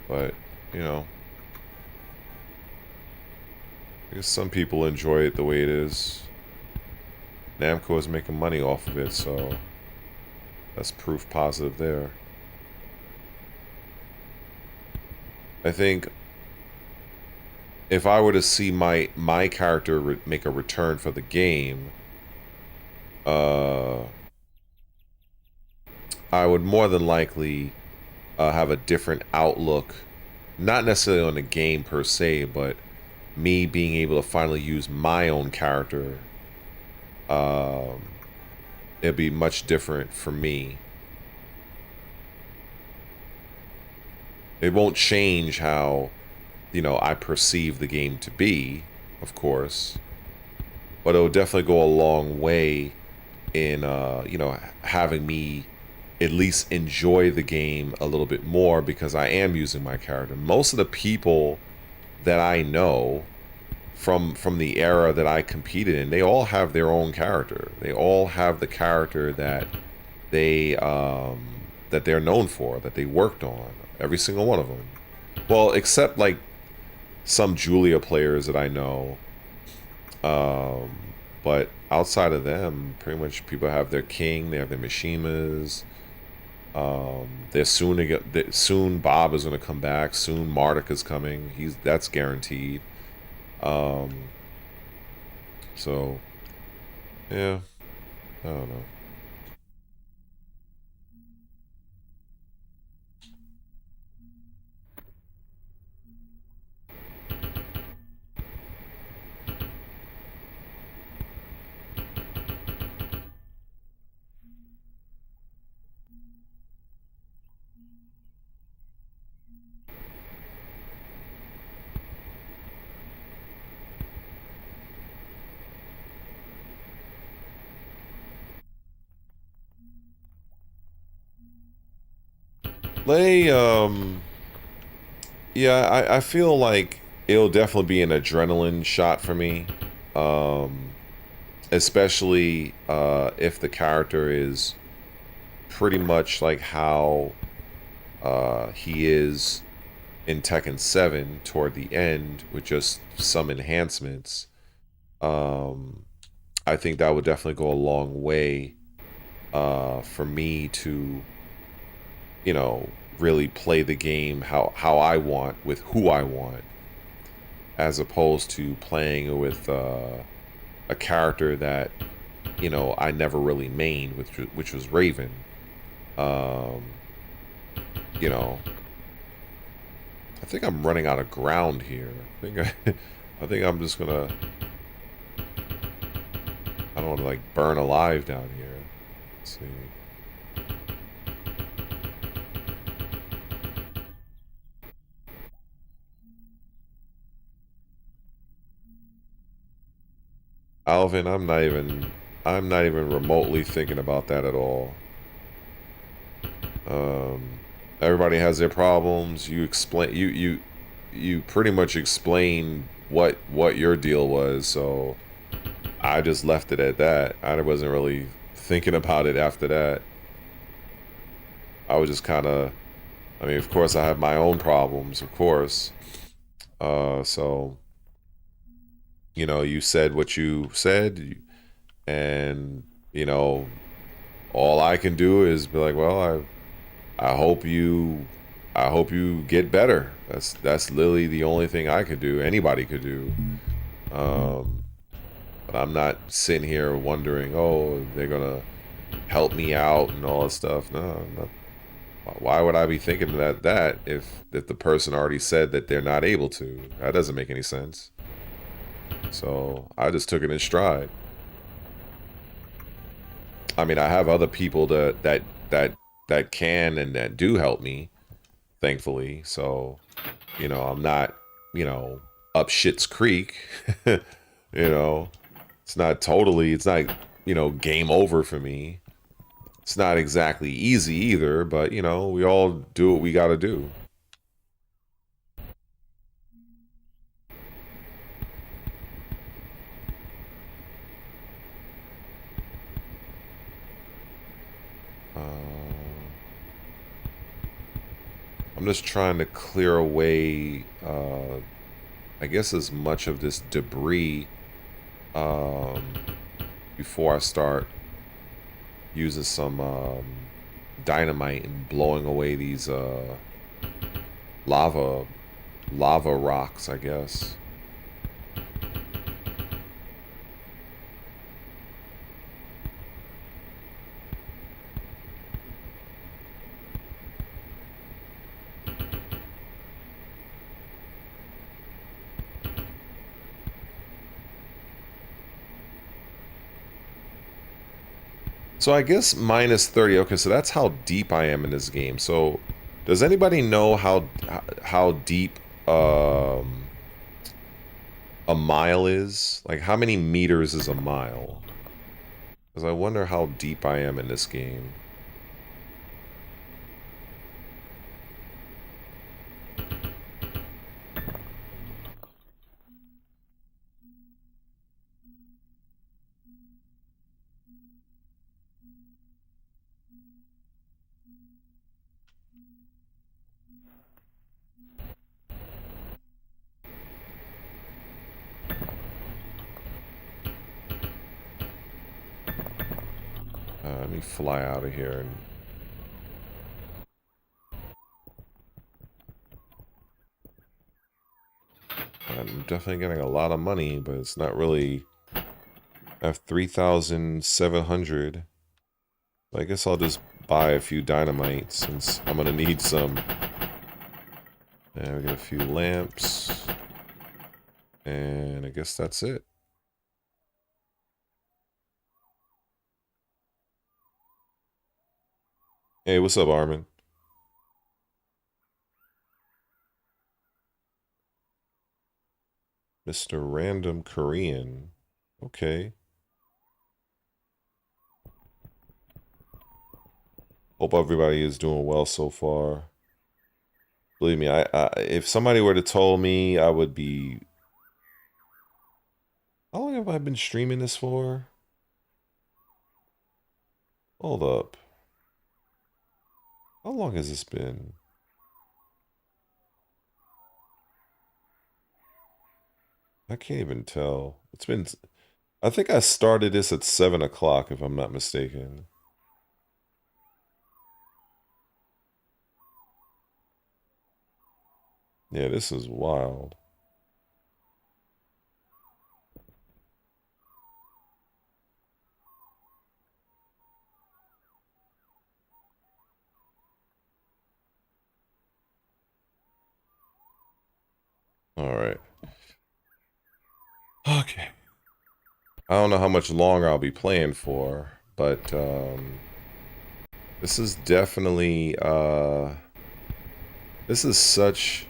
But, you know, I guess some people enjoy it the way it is. Namco is making money off of it, so that's proof positive there. I think if I were to see my character make a return for the game, I would more than likely have a different outlook, not necessarily on the game per se, but me being able to finally use my own character. It'd be much different for me. It won't change how, you know, I perceive the game to be, of course, but it'll definitely go a long way in, you know, having me at least enjoy the game a little bit more because I am using my character. Most of the people that I know from the era that I competed in, they all have their own character. They all have the character that they're known for, that they worked on. Every single one of them. Well, except like some Julia players that I know. But outside of them, pretty much people have their king, they have their Mishimas. They're soon to get. Soon Bob is going to come back. Soon Marduk's coming. That's guaranteed. So yeah, I don't know. They yeah, I feel like it'll definitely be an adrenaline shot for me. Especially if the character is pretty much like how he is in Tekken 7 toward the end with just some enhancements. I think that would definitely go a long way for me to, you know, really play the game how I want with who I want, as opposed to playing with a character that, you know, I never really mained, which was Raven. You know, I think I'm running out of ground here. I think I'm just gonna. I don't want to like burn alive down here. Let's see. Alvin, I'm not even remotely thinking about that at all. Everybody has their problems. You pretty much explained what your deal was, so I just left it at that. I wasn't really thinking about it after that. I was just kind of, I mean, of course I have my own problems, of course. So, you know, you said what you said, and, you know, all I can do is be like, well, I hope you get better. That's literally the only thing I could do. Anybody could do. But I'm not sitting here wondering, oh, they're gonna help me out and all that stuff. No, not, why would I be thinking that if the person already said that they're not able to? That doesn't make any sense. So I just took it in stride. I mean, I have other people that can and that do help me, thankfully. So, you know, I'm not, you know, up shit's creek. You know, it's not, you know, game over for me. It's not exactly easy either, but, you know, we all do what we got to do. I'm just trying to clear away, I guess, as much of this debris um, before I start using some dynamite and blowing away these lava rocks, I guess. So I guess minus 30. Okay, so that's how deep I am in this game. So does anybody know how deep a mile is? Like how many meters is a mile? Because I wonder how deep I am in this game. Let me fly out of here and I'm definitely getting a lot of money, but it's not really. I have 3,700. I guess I'll just buy a few dynamite since I'm gonna need some. And we got a few lamps. And I guess that's it. Hey, what's up, Armin? Mr. Random Korean. Okay. Hope everybody is doing well so far. Believe me, if somebody were to tell me, I would be. How long have I been streaming this for? Hold up. How long has this been? I can't even tell. It's been. I think I started this at 7 o'clock, if I'm not mistaken. Yeah, this is wild. All right. Okay. I don't know how much longer I'll be playing for, but this is definitely this is such.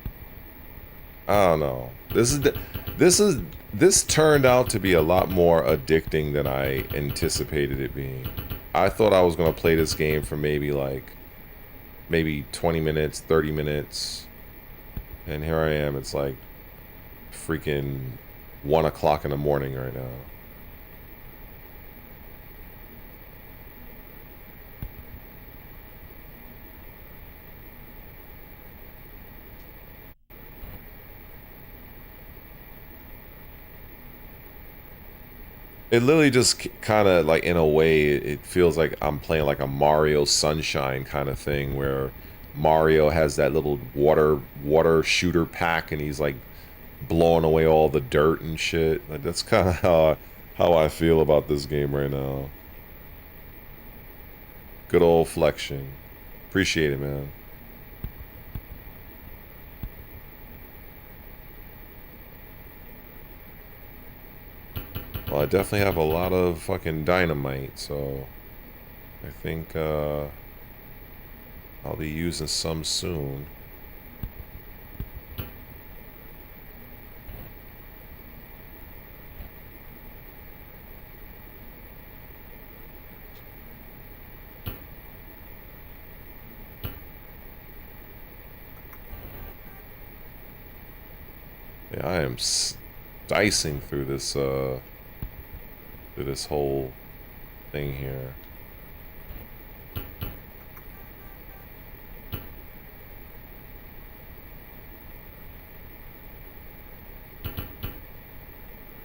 I don't know. This turned out to be a lot more addicting than I anticipated it being. I thought I was gonna play this game for maybe 20 minutes, 30 minutes, and here I am. It's like freaking 1 o'clock in the morning right now. It literally just kind of like, in a way, it feels like I'm playing like a Mario Sunshine kind of thing, where Mario has that little water shooter pack, and he's like blowing away all the dirt and shit. Like that's kind of how I feel about this game right now. Good old flexion. Appreciate it, man. Well, I definitely have a lot of fucking dynamite, so I think I'll be using some soon. Yeah, I am dicing through this whole thing here.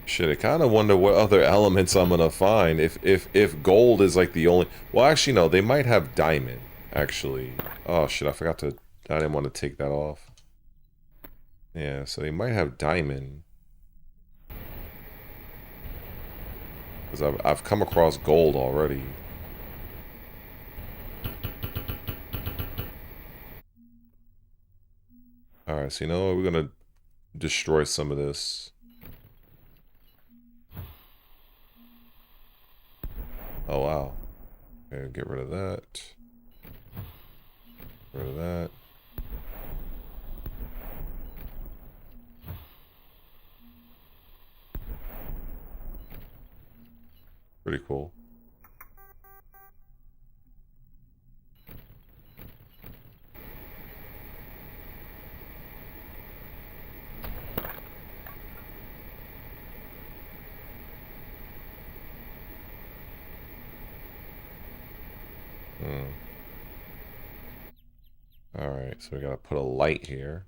Shit, I kind of wonder what other elements I'm gonna find if gold is like the only. Well, actually, no, they might have diamond. Actually, oh shit, I forgot to. I didn't want to take that off. Yeah, so they might have diamond. Because I've come across gold already. Alright, so you know what? We're gonna destroy some of this. Oh, wow. Okay, get rid of that. Get rid of that. Pretty cool. Alright, so we gotta put a light here.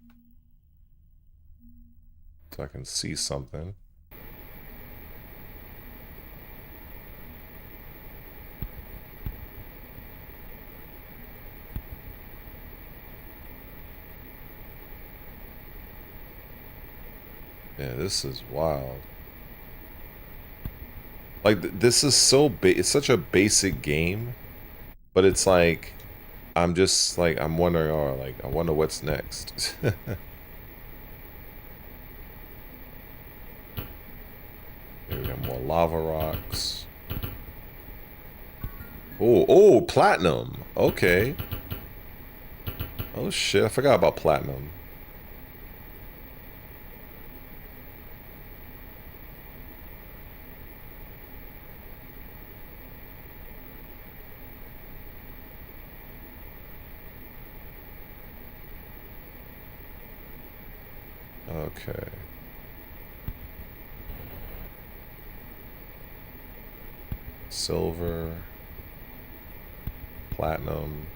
So I can see something. Yeah, this is wild. Like, this is so it's such a basic game, but it's like, I'm just like, I'm wondering, oh, like, I wonder what's next. Here we got more lava rocks. Oh, platinum. Okay. Oh shit, I forgot about platinum. Okay. Silver. Platinum.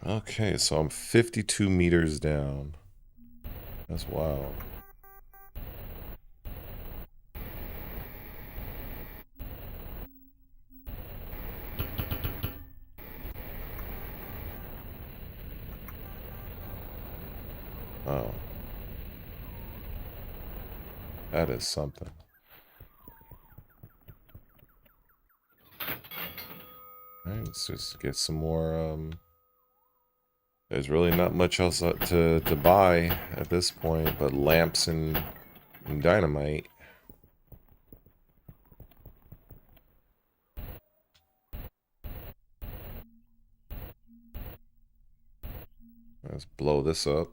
Okay, so I'm 52 meters down. That's wild. Oh. That is something. Alright, let's just get some more, there's really not much else to buy at this point, but lamps and dynamite. Let's blow this up.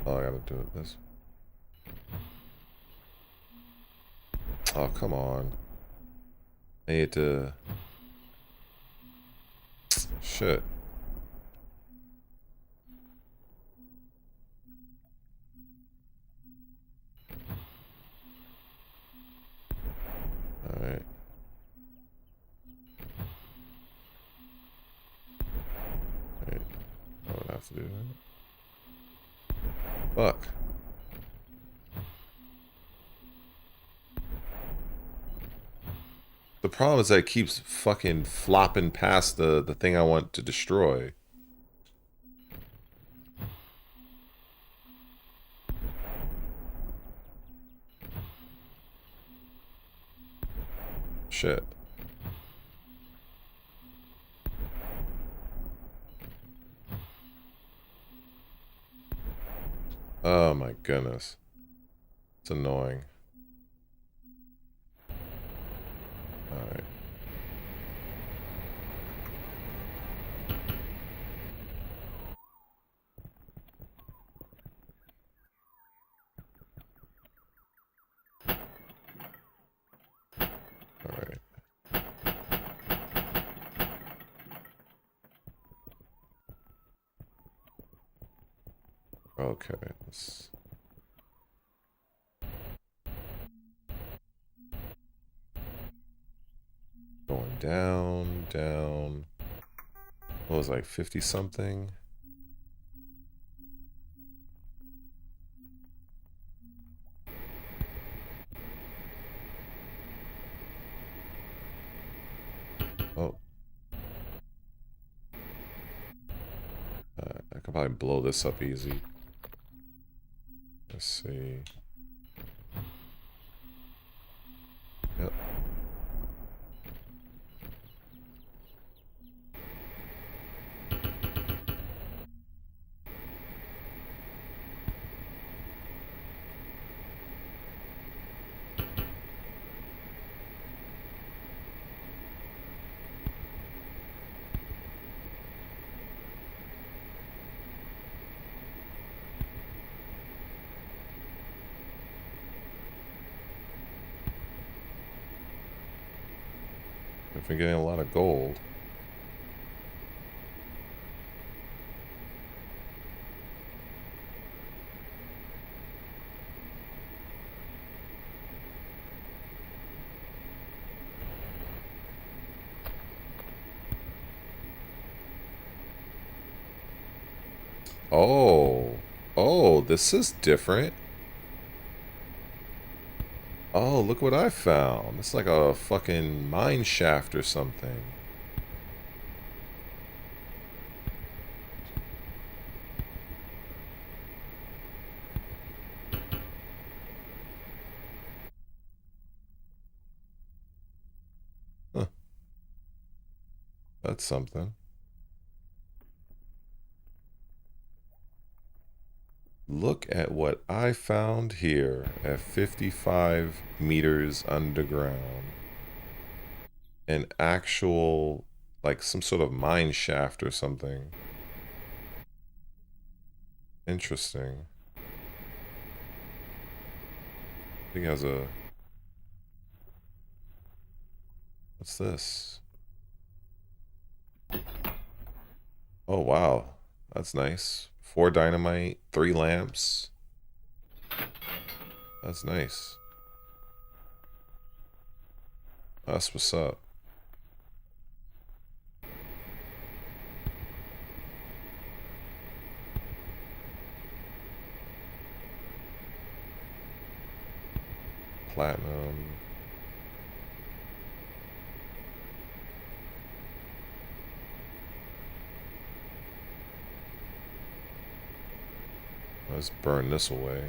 Oh, I gotta do it this. Oh, come on. I need to... Shit. Alright. Wait. I would have to do that. Fuck. The problem is that it keeps fucking flopping past the thing I want to destroy. Shit. Oh my goodness. It's annoying. Alright. Alright. Okay. Let's... Going down, down. What was it, like 50 something? could probably blow this up easy. Let's see. Yep. If we're getting a lot of gold. Oh. Oh, this is different. Oh, look what I found. It's like a fucking mine shaft or something. Huh. That's something. Look at what I found here at 55 meters underground. An actual, like some sort of mine shaft or something. Interesting. I think it has a... What's this? Oh, wow. That's nice. 4 dynamite, 3 lamps. That's nice. That's what's up. Platinum. Let's burn this away.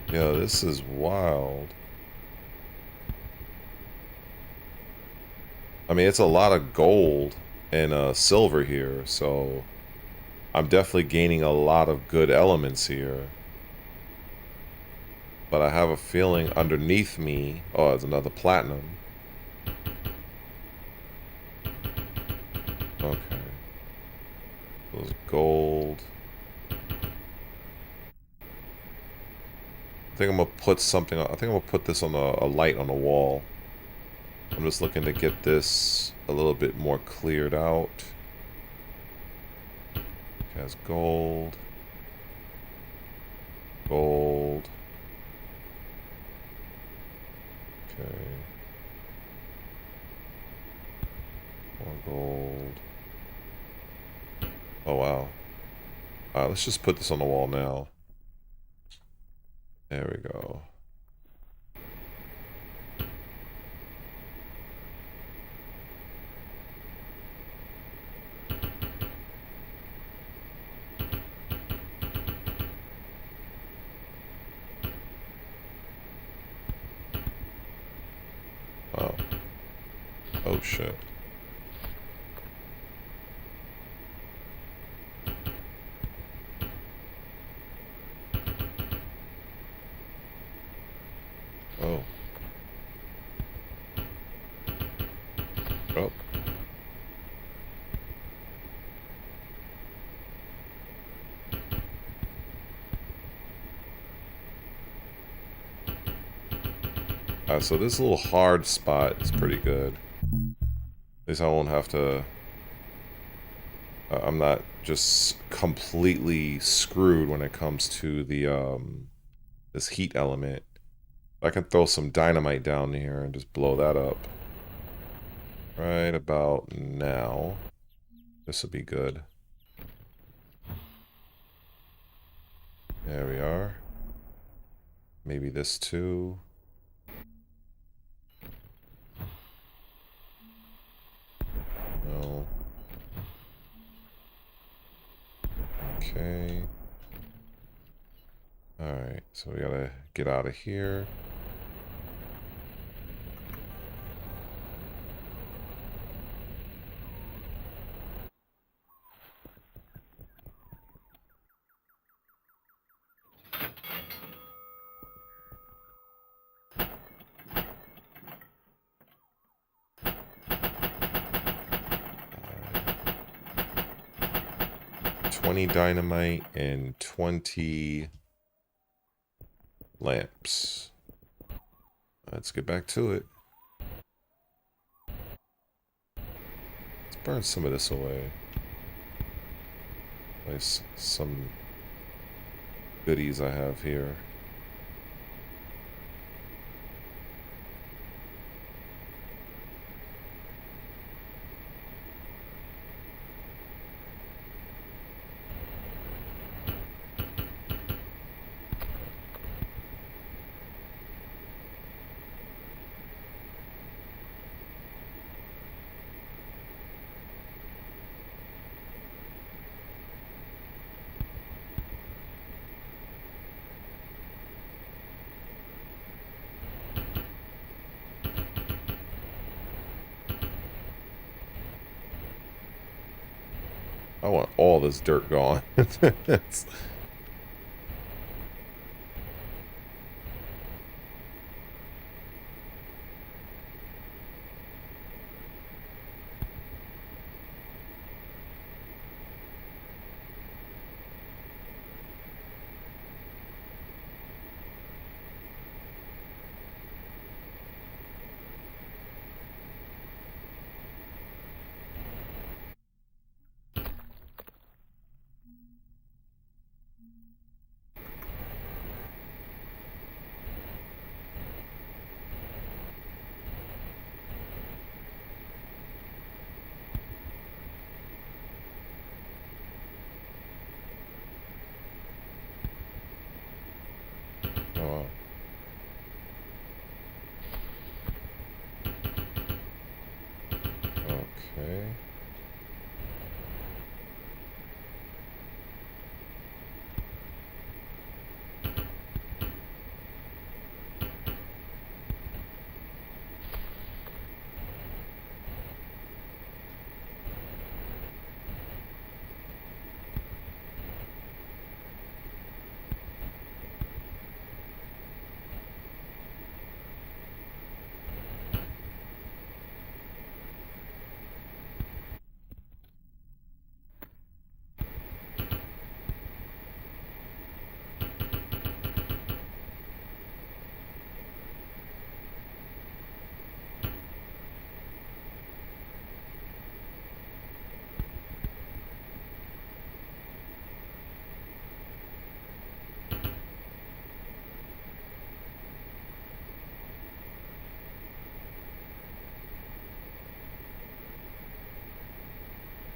Yo, this is wild. I mean, it's a lot of gold and silver here, so I'm definitely gaining a lot of good elements here. But I have a feeling underneath me... Oh, there's another platinum. Okay. Those gold. I think I'm gonna put something... I think I'm gonna put this on a light on the wall. I'm just looking to get this a little bit more cleared out. It has gold. Gold. Okay. More gold. Oh, wow. Alright, let's just put this on the wall now. There we go. Oh. Oh, shit. Oh. Oh. So this little hard spot is pretty good. At least I won't have to... I'm not just completely screwed when it comes to the, this heat element. I can throw some dynamite down here and just blow that up. Right about now. This will be good. There we are. Maybe this too. No. Okay. Alright, so we gotta get out of here. Uh, 20 dynamite and 20 lamps. Let's get back to it. Let's burn some of this away. Nice, some goodies I have here. I want all this dirt gone. Oh. Okay.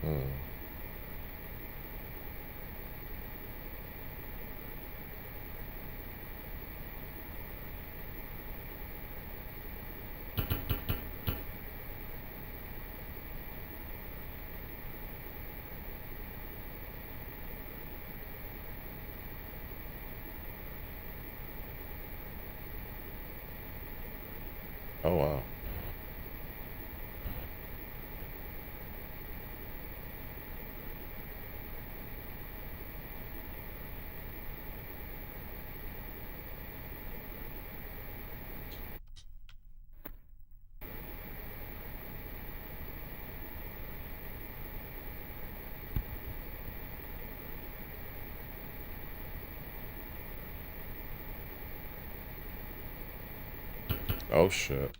Hmm. Oh, wow. Oh, shit.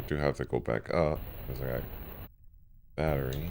do have to go back up because I got battery.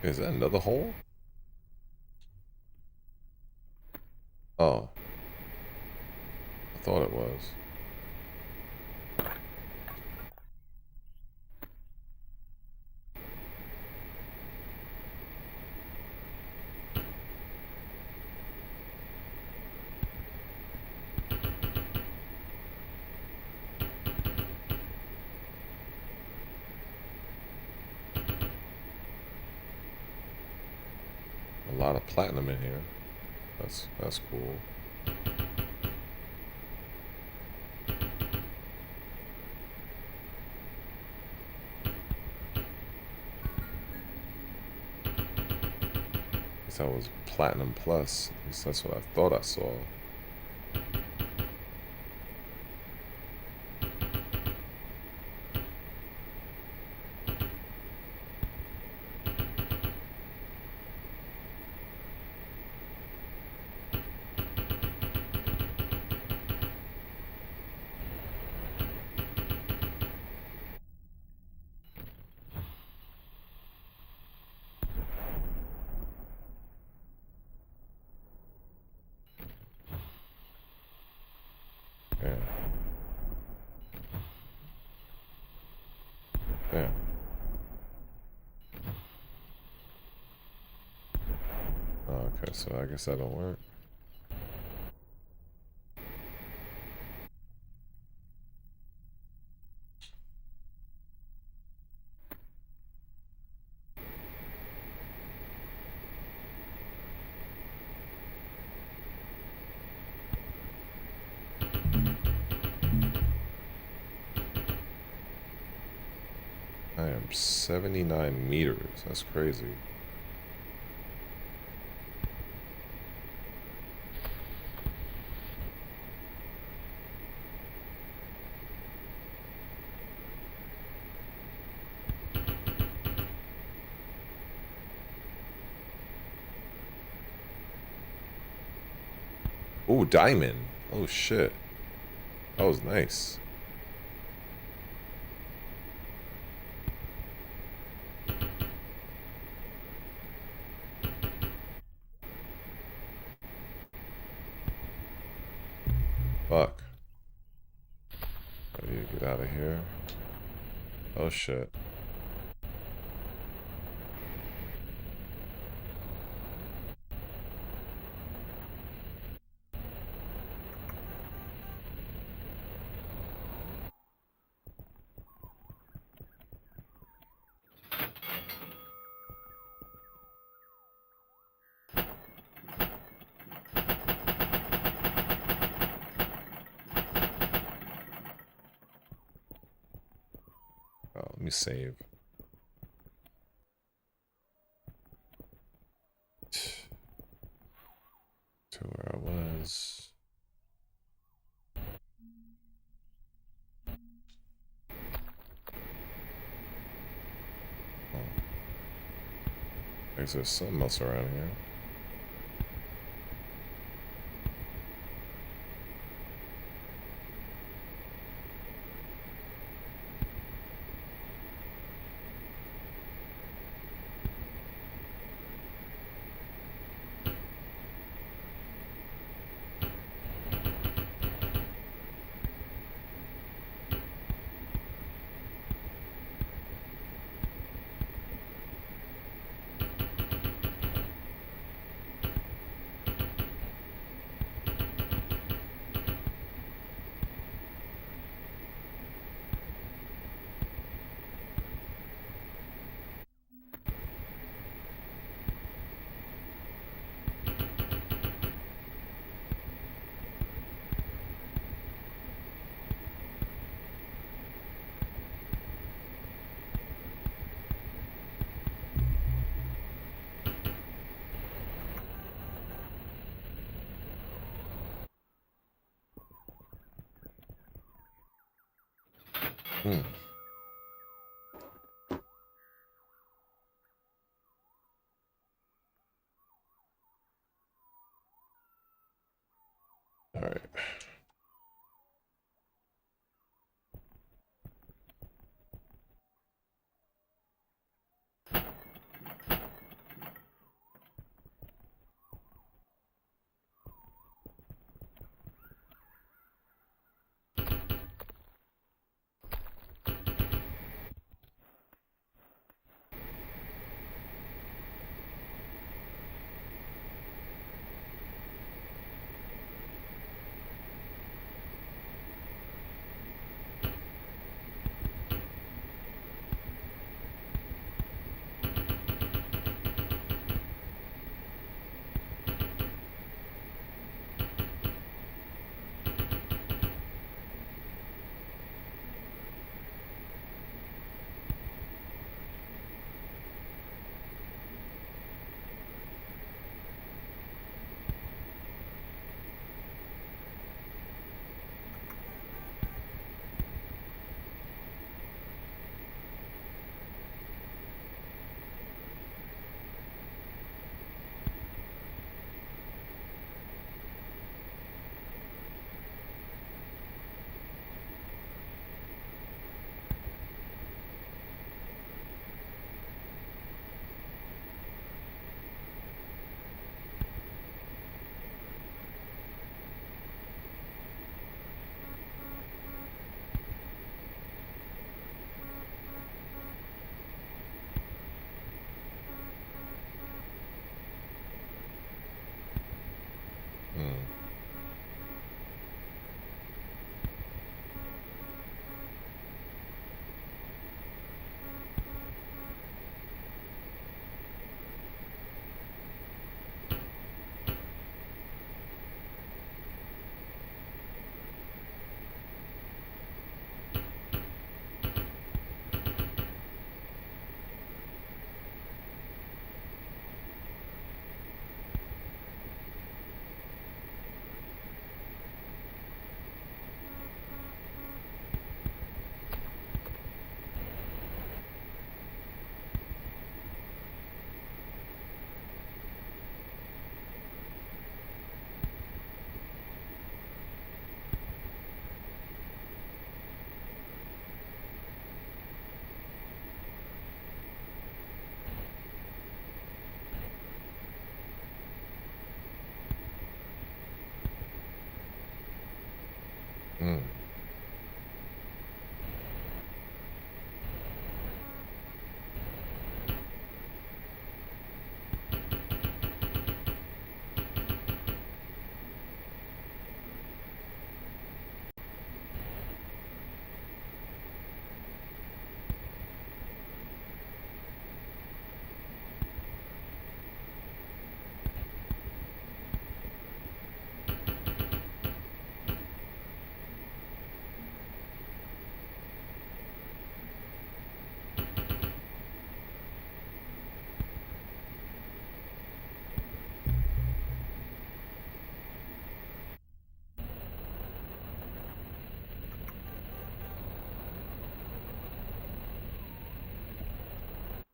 Is that another hole? Oh. I thought it was. A lot of platinum in here. That's cool. Guess that was platinum plus. At least that's what I thought I saw. Yeah. Okay, so I guess that don't work. I am 79 meters. That's crazy. Oh, diamond. Oh shit. That was nice. Fuck. I need to get out of here. Oh shit. Oh, let me save. To where I was. Oh. I guess there's something else around here. Hmm. All right. Mm.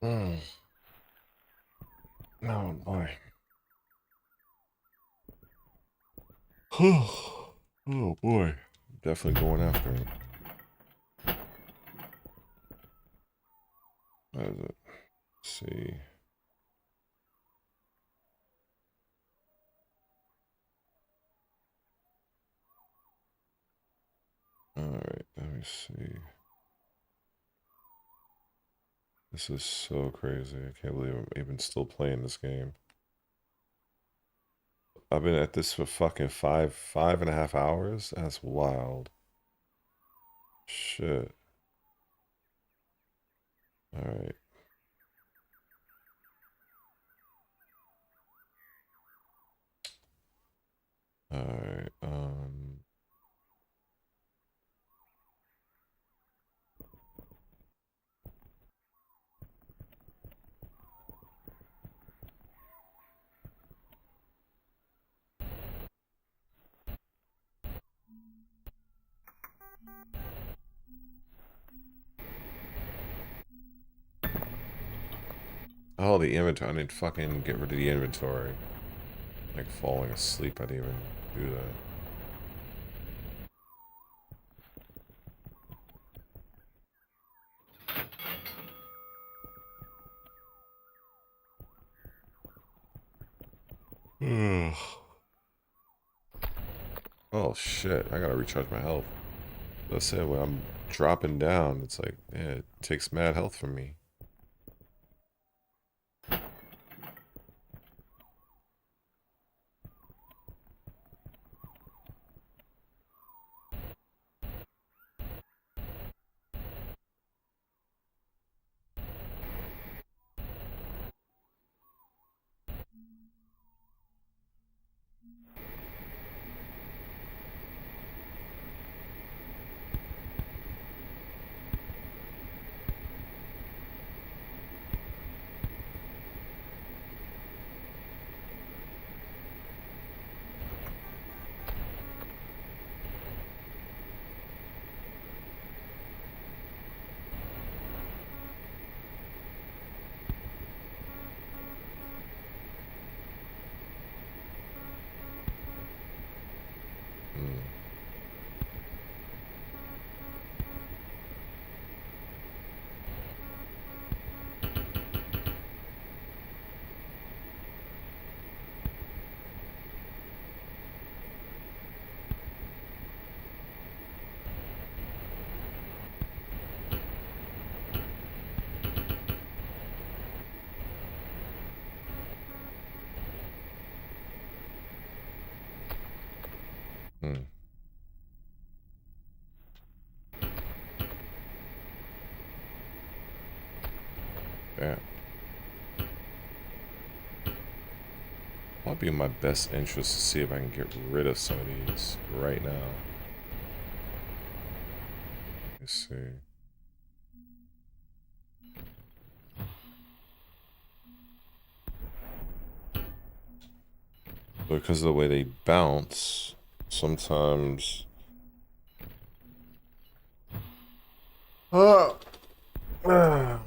Mm. Oh boy. Oh boy. Definitely going after it. What is it? Let's see. Alright, let me see. This is so crazy. I can't believe I'm even still playing this game. I've been at this for fucking five and a half hours? That's wild. Shit. Alright. Alright. Oh, the inventory. I didn't fucking get rid of the inventory. Like falling asleep, I didn't even do that. Ugh. Oh shit, I gotta recharge my health. That's it, when I'm dropping down, it's like, yeah, it takes mad health from me. Mm. Mm. Yeah. Might be in my best interest to see if I can get rid of some of these right now. Let's see. Because of the way they bounce, sometimes. Oh. All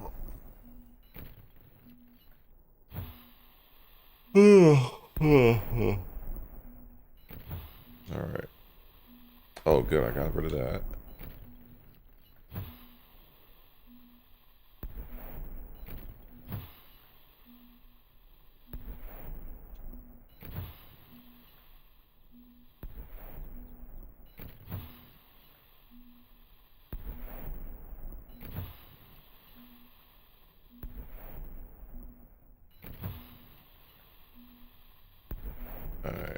right. Oh, good. I got rid of that. All right.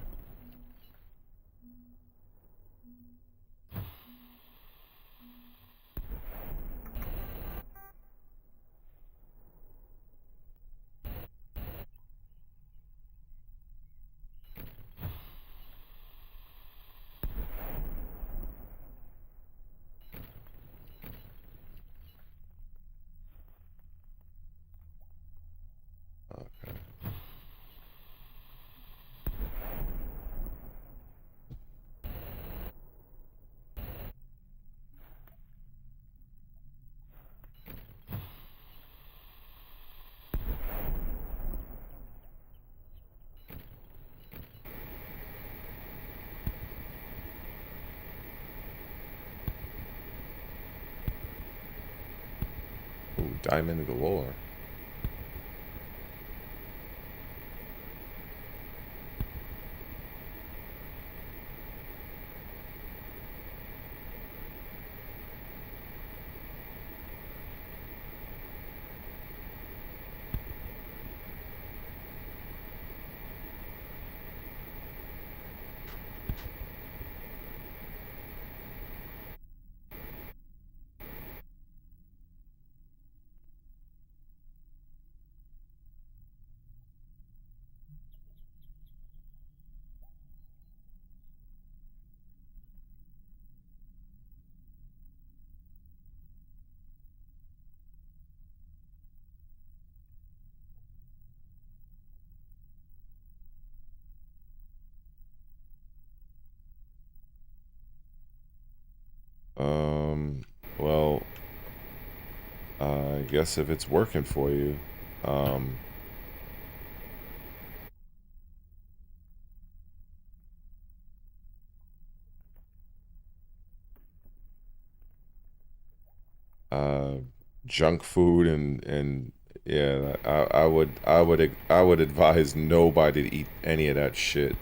Okay. Ooh, diamond galore. Um, well, I guess if it's working for you, um, uh, junk food and yeah, I would advise nobody to eat any of that shit,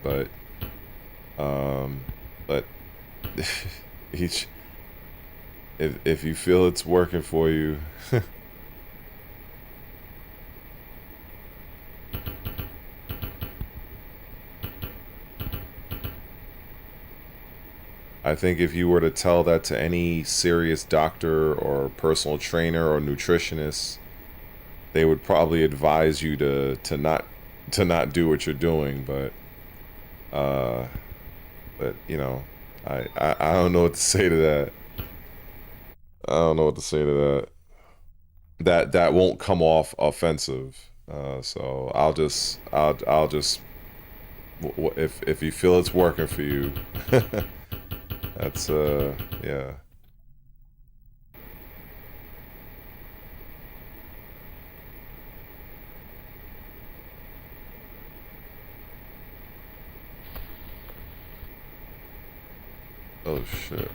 um, but each if you feel it's working for you. I think if you were to tell that to any serious doctor or personal trainer or nutritionist, they would probably advise you to not do what you're doing. Uh, but you know, I don't know what to say to that. I don't know what to say to that. That won't come off offensive. So I'll just if you feel it's working for you, that's yeah. Oh shit.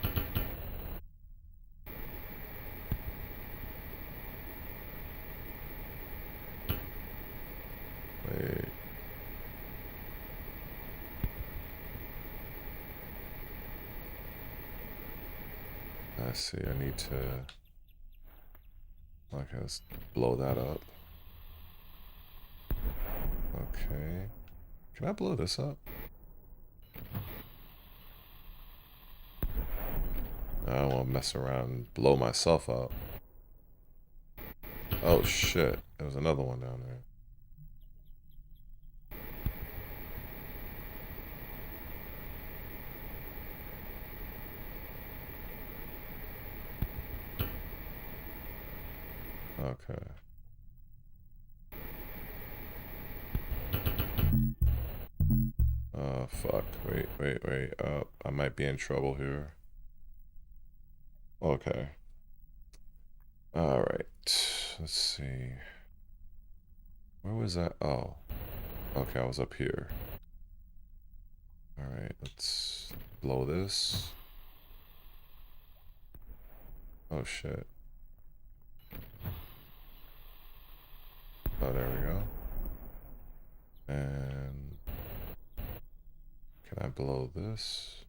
Wait. I see. I need to. Okay, let's blow that up. Okay. Can I blow this up? I don't want to mess around and blow myself up. Oh shit. There was another one down there. Okay. Oh fuck. Wait. I might be in trouble here. Okay. Alright. Let's see. Where was that? Oh. Okay, I was up here. Alright, let's blow this. Oh shit. Oh, there we go. And can I blow this?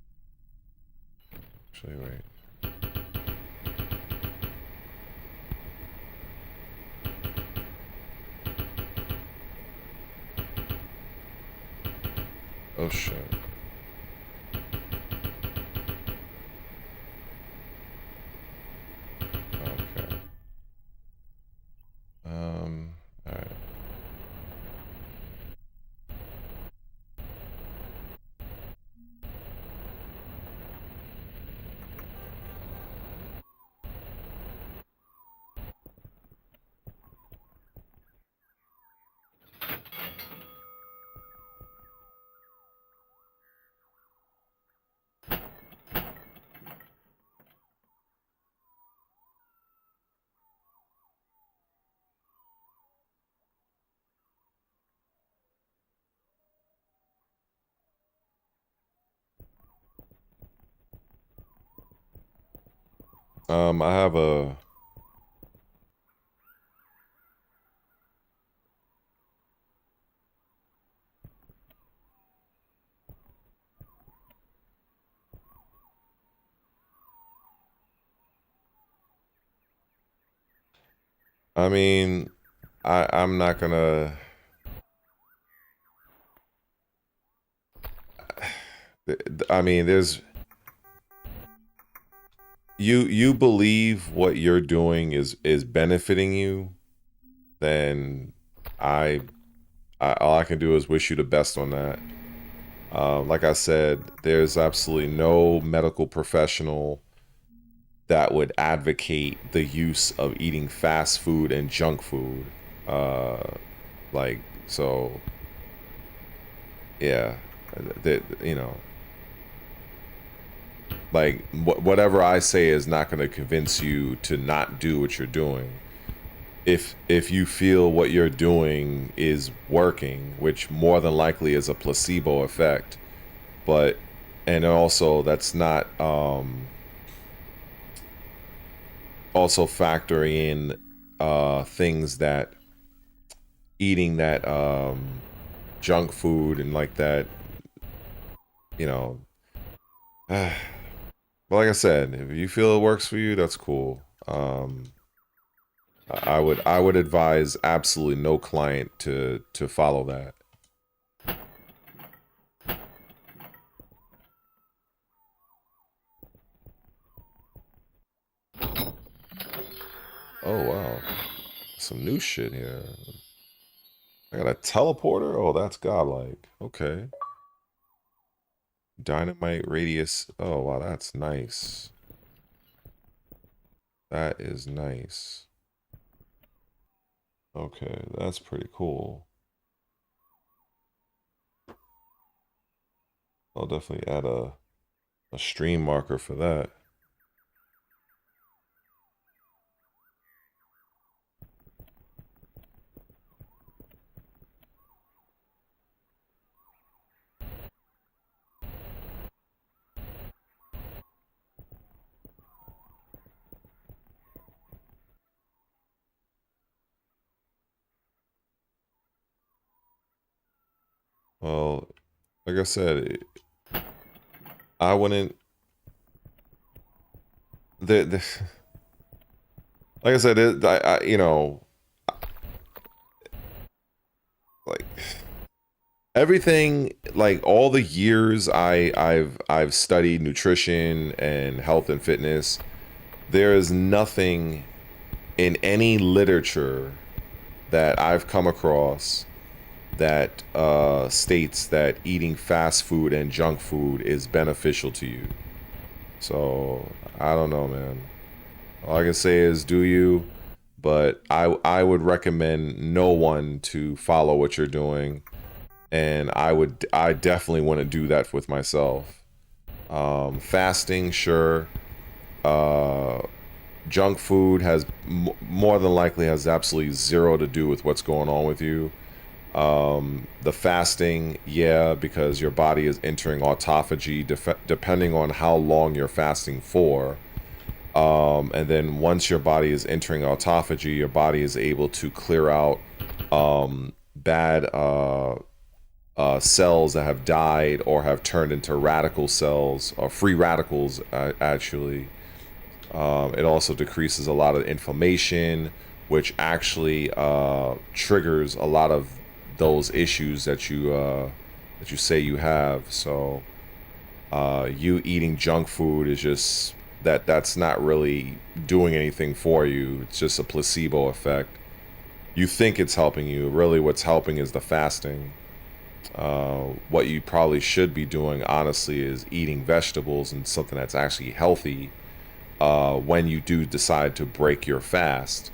Actually, wait. Oh shit. Okay. All right. I have a. I mean, I'm not gonna. I mean, there's you believe what you're doing is benefiting you, then I, all I can do is wish you the best on that. Like I said, there's absolutely no medical professional that would advocate the use of eating fast food and junk food. Uh, like so, yeah, that you know, like whatever I say is not going to convince you to not do what you're doing. If you feel what you're doing is working, which more than likely is a placebo effect, but and also that's not also factor in things that eating that junk food and like that, you know. But like I said, if you feel it works for you, that's cool. I would advise absolutely no client to follow that. Oh wow, some new shit here. I got a teleporter. Oh, that's godlike. Okay. Dynamite radius. Oh wow, that's nice. That is nice. Okay, that's pretty cool. I'll definitely add a stream marker for that. Well, like I said, I wouldn't. The like I said, you know, like everything, like all the years I've studied nutrition and health and fitness, there is nothing in any literature that I've come across that states that eating fast food and junk food is beneficial to you. So I don't know, man. All I can say is do you, but I would recommend no one to follow what you're doing, and I definitely want to do that with myself. Fasting, sure. Uh, Junk food has more than likely has absolutely zero to do with what's going on with you. The fasting, yeah, because your body is entering autophagy depending on how long you're fasting for. And then once your body is entering autophagy, your body is able to clear out bad cells that have died or have turned into radical cells or free radicals, actually. It also decreases a lot of inflammation, which actually triggers a lot of those issues that that you say you have. So you eating junk food is just that's not really doing anything for you. It's just a placebo effect. You think it's helping you. Really, what's helping is the fasting. What you probably should be doing, honestly, is eating vegetables and something that's actually healthy when you do decide to break your fast.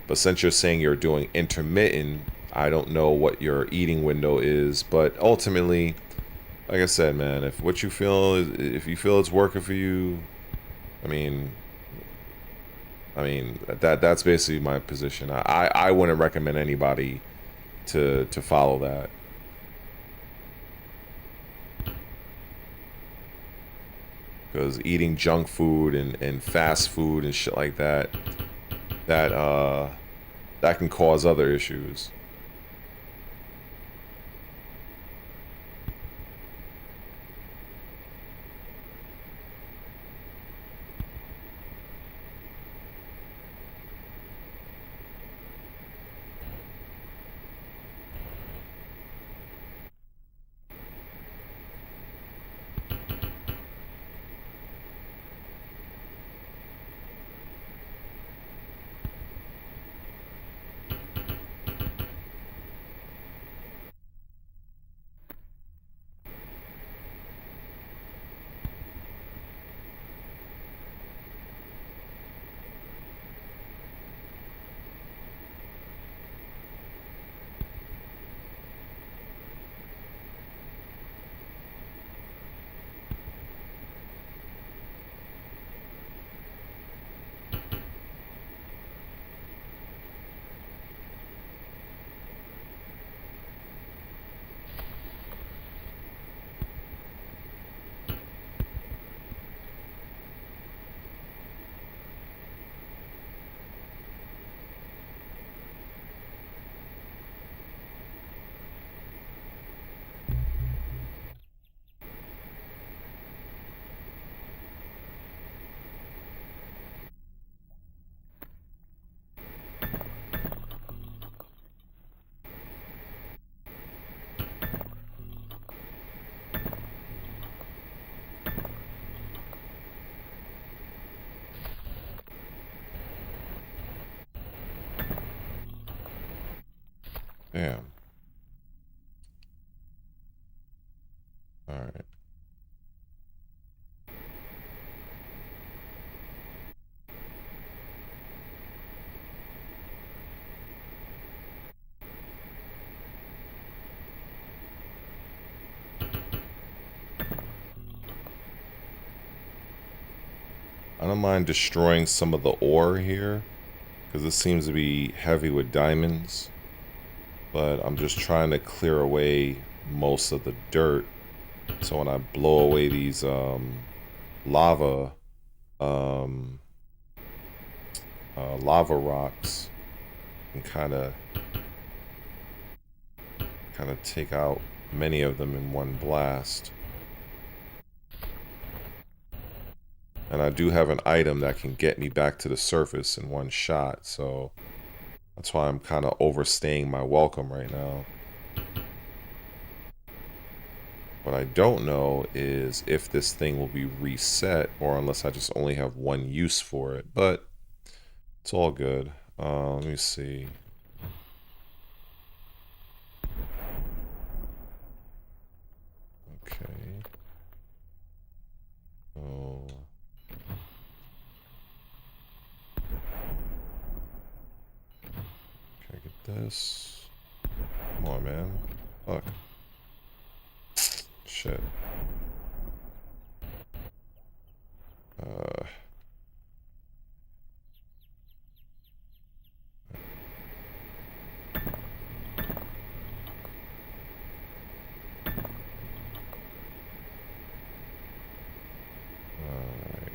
But since you're saying you're doing intermittent, I don't know what your eating window is. But ultimately, like I said, man, if what you feel is, if you feel it's working for you, I mean, that's basically my position. I wouldn't recommend anybody to follow that. Because eating junk food and fast food and shit like that, that that can cause other issues. Damn. All right. I don't mind destroying some of the ore here because it seems to be heavy with diamonds, but I'm just trying to clear away most of the dirt. So when I blow away these lava um, lava rocks, and kind of take out many of them in one blast. And I do have an item that can get me back to the surface in one shot, so that's why I'm kind of overstaying my welcome right now. What I don't know is if this thing will be reset or unless I just only have one use for it, but it's all good. Let me see. Okay. Oh. Can I get this? Come on, man. Fuck. Shit. Uh. Alright.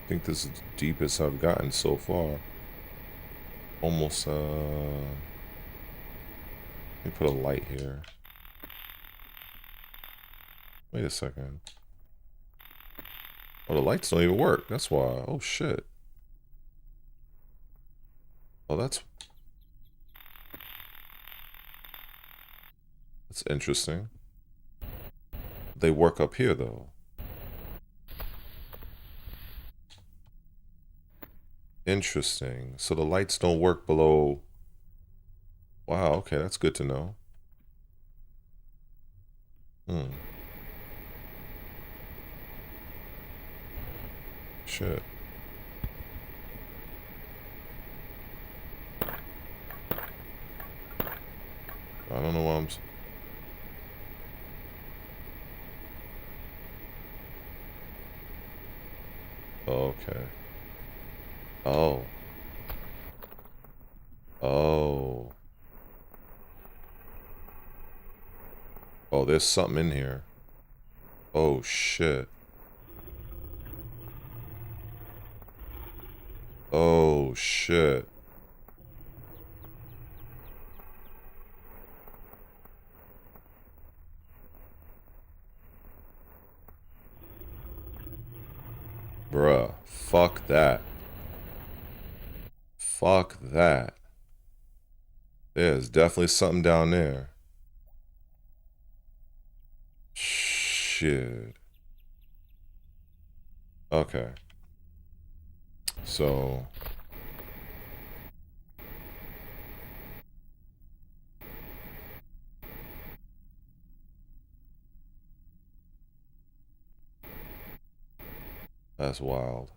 think this is the deepest I've gotten so far. Almost, let me put a light here. Wait a second. Oh, the lights don't even work. That's why. Oh, shit. Oh, that's interesting. They work up here, though. Interesting. So the lights don't work below. Wow, okay, that's good to know. Shit. I don't know why I'm... Okay. Oh. Oh. Oh, there's something in here. Oh, shit. Oh, shit. Bruh. Fuck that. Fuck that. There's definitely something down there. Shit. Okay. So... That's wild.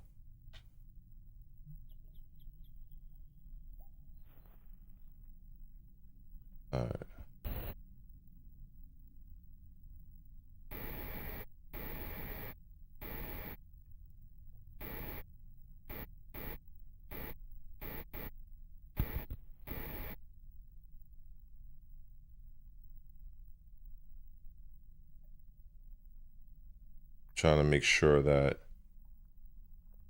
Alright. Trying to make sure that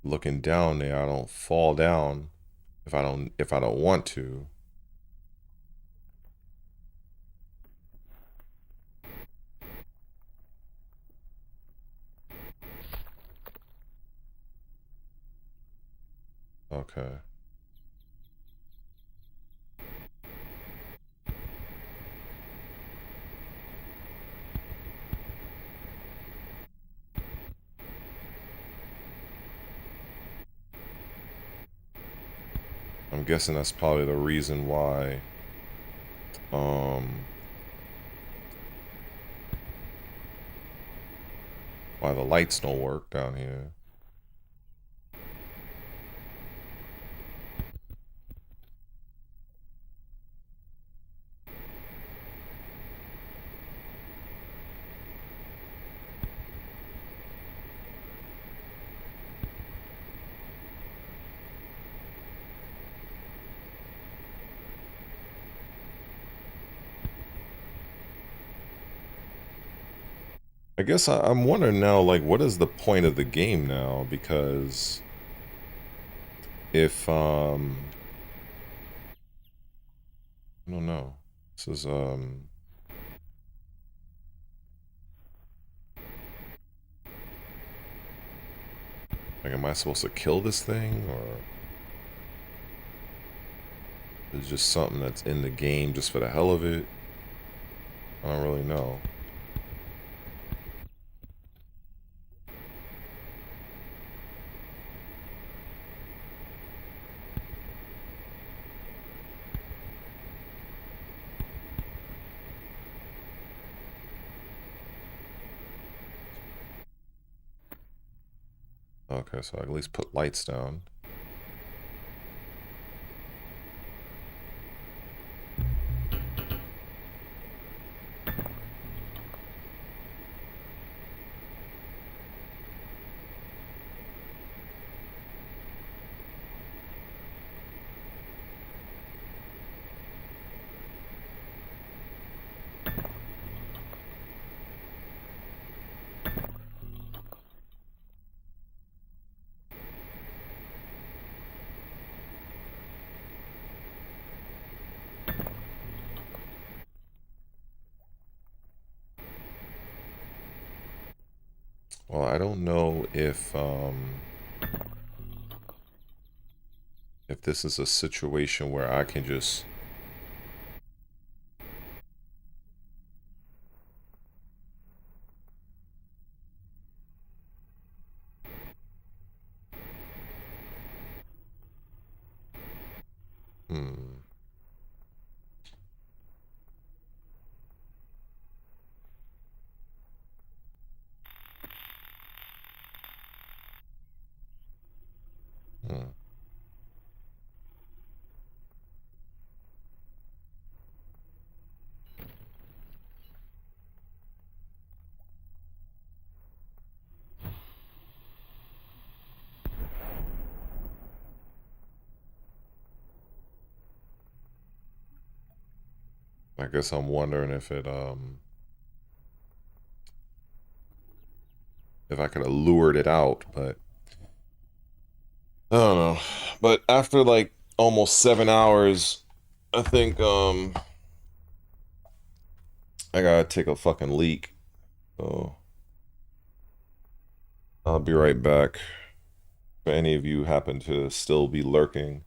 looking down there, I don't fall down if I don't want to. Okay. I'm guessing that's probably the reason why why the lights don't work down here. I guess I'm wondering now, like, what is the point of the game now? Because if I don't know. This is like, am I supposed to kill this thing, or is it just something that's in the game just for the hell of it? I don't really know. Okay, so I at least put lights down. Well, I don't know if this is a situation where I can just hmm. Hmm. I guess I'm wondering if I could have lured it out, but I don't know. But after like almost 7 hours, I think I gotta take a fucking leak. So I'll be right back. If any of you happen to still be lurking.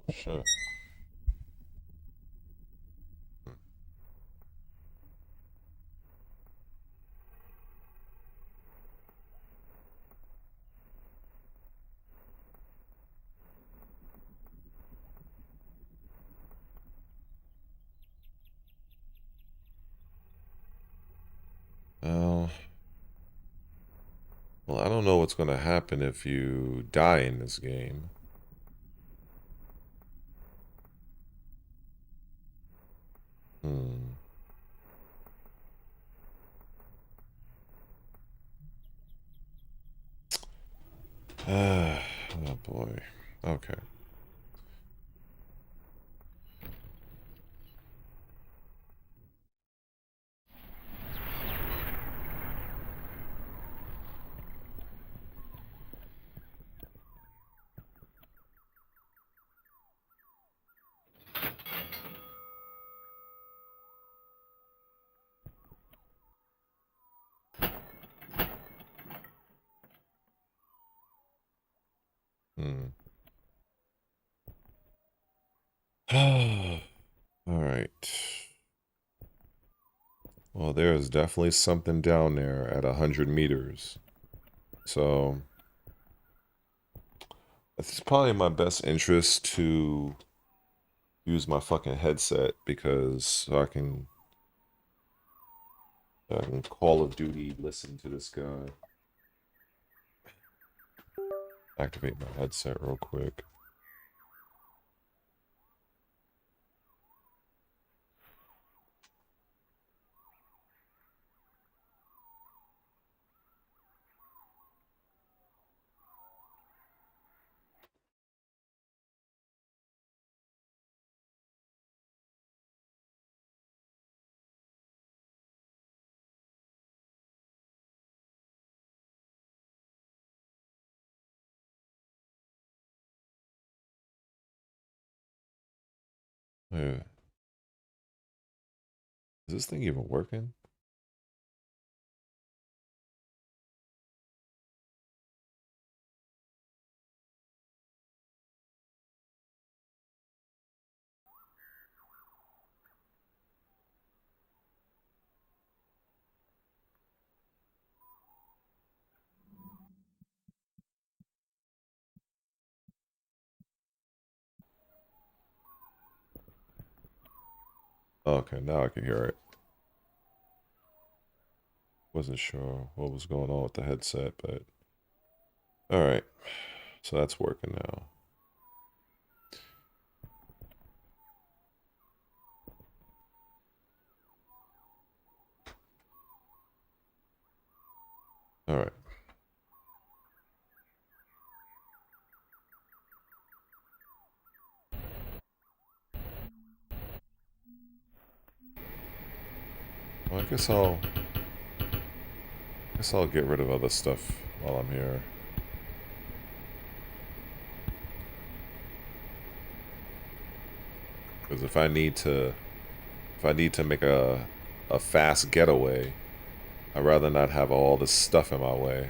Oh shit. Oh, well, I don't know what's gonna happen if you die in this game. Hmm. Oh boy. Okay. Hmm. All right. Well, there is definitely something down there at 100 meters. So it's probably in my best interest to use my fucking headset because so I can Call of Duty listen to this guy. Activate my headset real quick. Yeah. Is this thing even working? Okay, now I can hear it. Wasn't sure what was going on with the headset, but all right. So that's working now. All right. Well, I guess I'll get rid of other stuff while I'm here. Because if I need to make a fast getaway, I'd rather not have all this stuff in my way.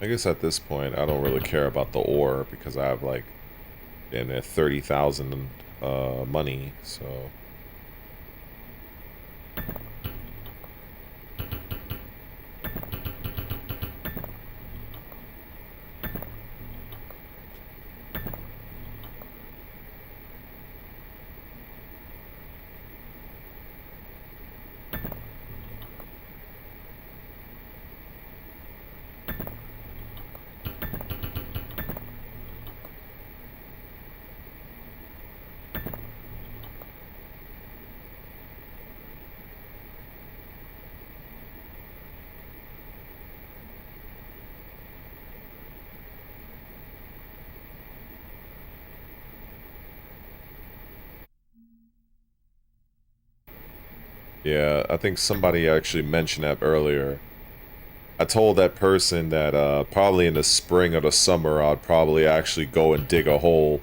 I guess at this point, I don't really care about the ore because I have like damn near 30,000 money. So Yeah, I think somebody actually mentioned that earlier. I told that person that probably in the spring or the summer I'd probably actually go and dig a hole.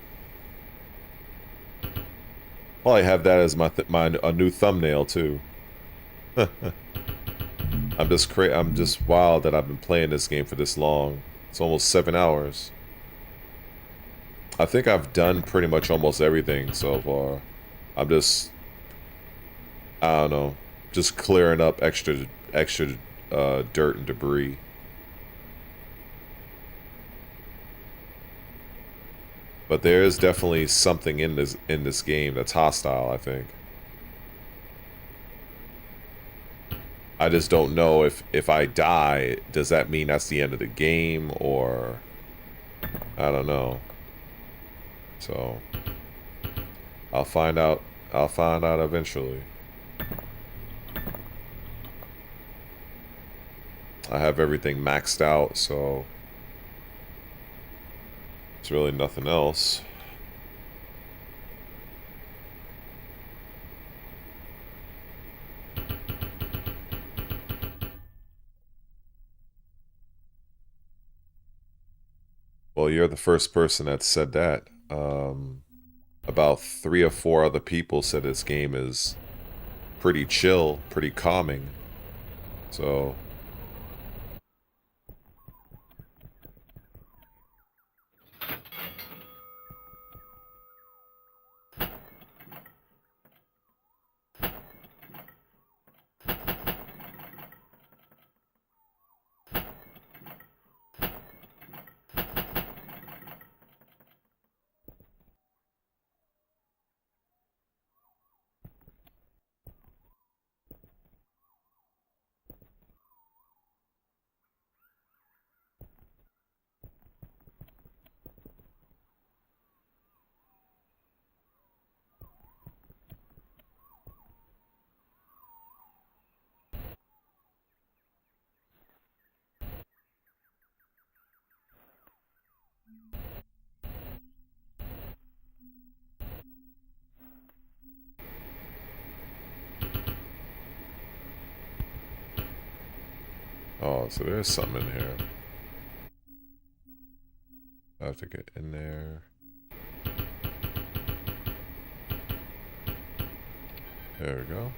Probably have that as my a new thumbnail too. I'm just wild that I've been playing this game for this long. It's almost 7 hours. I think I've done pretty much almost everything so far. I'm just, I don't know, just clearing up extra dirt and debris. But there is definitely something in this game that's hostile, I think. I just don't know if I die, does that mean that's the end of the game, or I don't know. So I'll find out. I'll find out eventually. I have everything maxed out, so it's really nothing else. Well, you're the first person that said that. About 3 or 4 other people said this game is pretty chill, pretty calming. So oh, so there's something in here. I have to get in there. There we go.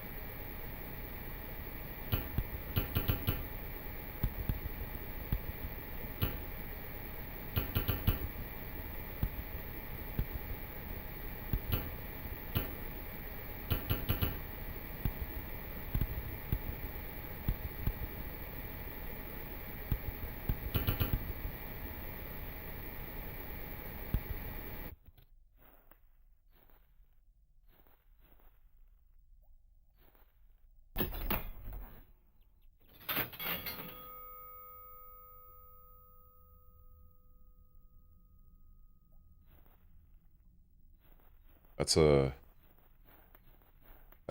That's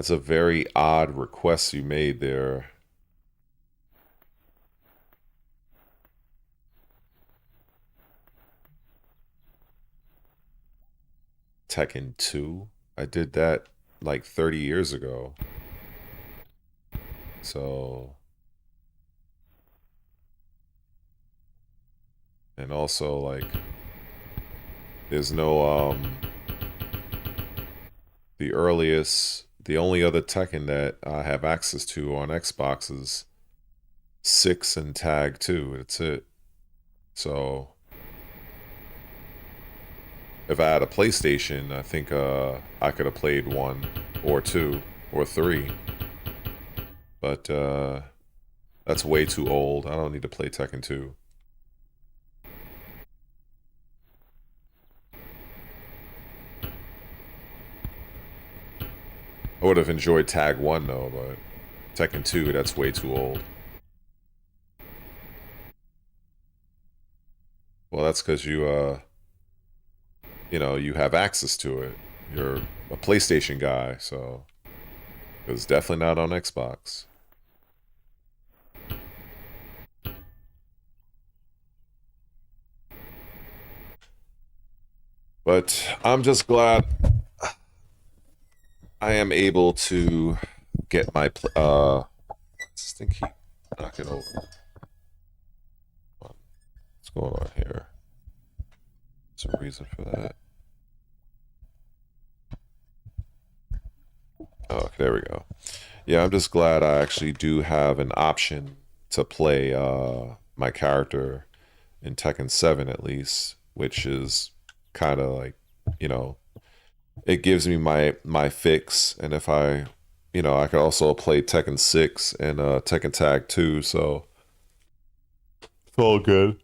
a very odd request you made there. Tekken 2. I did that like 30 years ago. So, and also like there's no the only other Tekken that I have access to on Xbox is 6 and Tag 2. That's it. So if I had a PlayStation, I think I could have played 1 or 2 or 3. But that's way too old. I don't need to play Tekken 2. I would have enjoyed Tag 1 though, but Tekken 2, that's way too old. Well, that's because you know, you have access to it. You're a PlayStation guy, so it's definitely not on Xbox. But I'm just glad I am able to get my this thing keep knocking over. What's going on here? There's a reason for that. Oh, okay, there we go. Yeah, I'm just glad I actually do have an option to play my character in Tekken 7 at least, which is kind of like, you know, it gives me my fix. And if I, you know, I could also play Tekken 6 and Tekken Tag 2, so it's all good.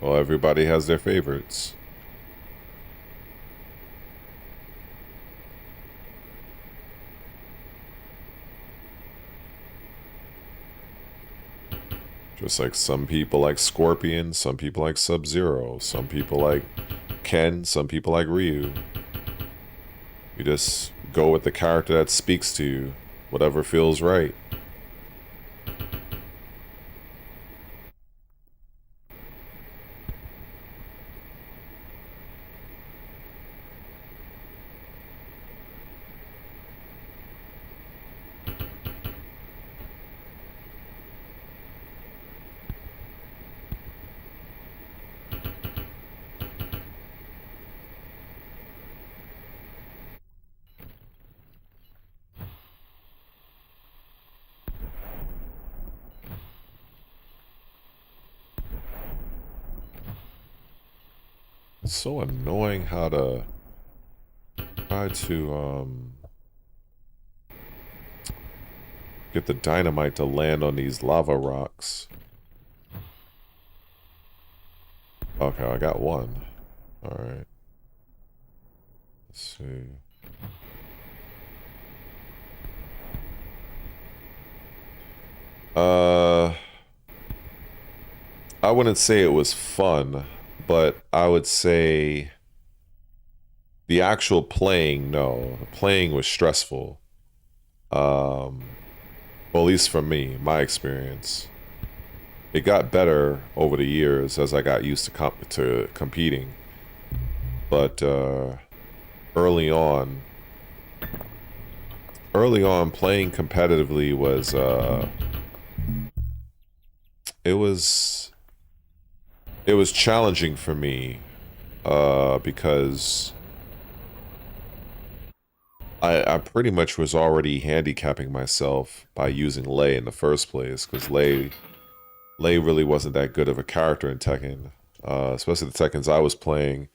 Well, everybody has their favorites. Just like some people like Scorpion, some people like Sub-Zero, some people like Ken, some people like Ryu. You just go with the character that speaks to you, whatever feels right. It's so annoying how to try to get the dynamite to land on these lava rocks. Okay, I got one. Alright. Let's see. I wouldn't say it was fun, but I would say the actual playing, no. The playing was stressful. Well, at least for me, my experience. It got better over the years as I got used to competing. But early on playing competitively was it was challenging for me because I pretty much was already handicapping myself by using Lei in the first place, because Lei really wasn't that good of a character in Tekken, especially the Tekkens I was playing.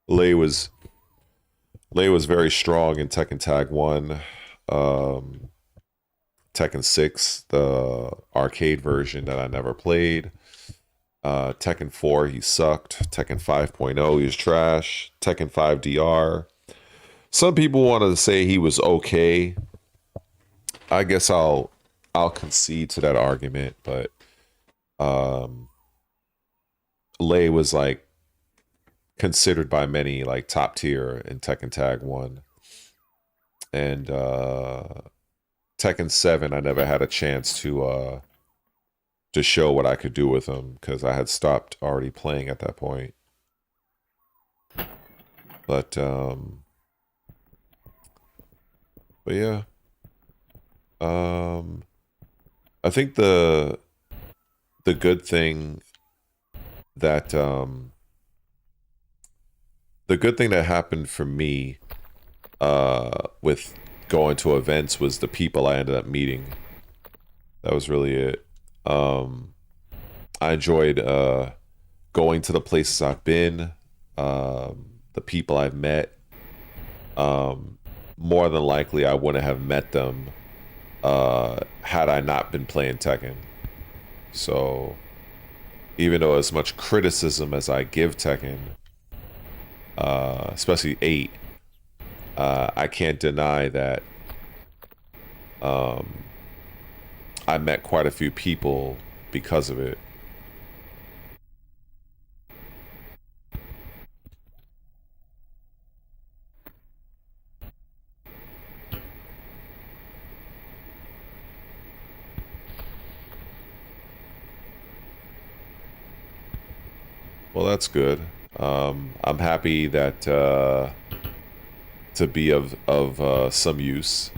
Lei was very strong in Tekken Tag 1. Tekken 6, the arcade version that I never played. Tekken 4, he sucked. Tekken 5.0, he was trash. Tekken 5 DR. Some people wanted to say he was okay. I guess I'll concede to that argument, but Lei was like considered by many like top tier in Tekken Tag 1. And Tekken 7, I never had a chance to show what I could do with him, because I had stopped already playing at that point. But yeah. I think the good thing that happened for me with going to events was the people I ended up meeting. That was really it. I enjoyed going to the places I've been, the people I've met. More than likely, I wouldn't have met them had I not been playing Tekken. So even though as much criticism as I give Tekken, especially 8, I can't deny that I met quite a few people because of it. Well, that's good. I'm happy that to be of some use.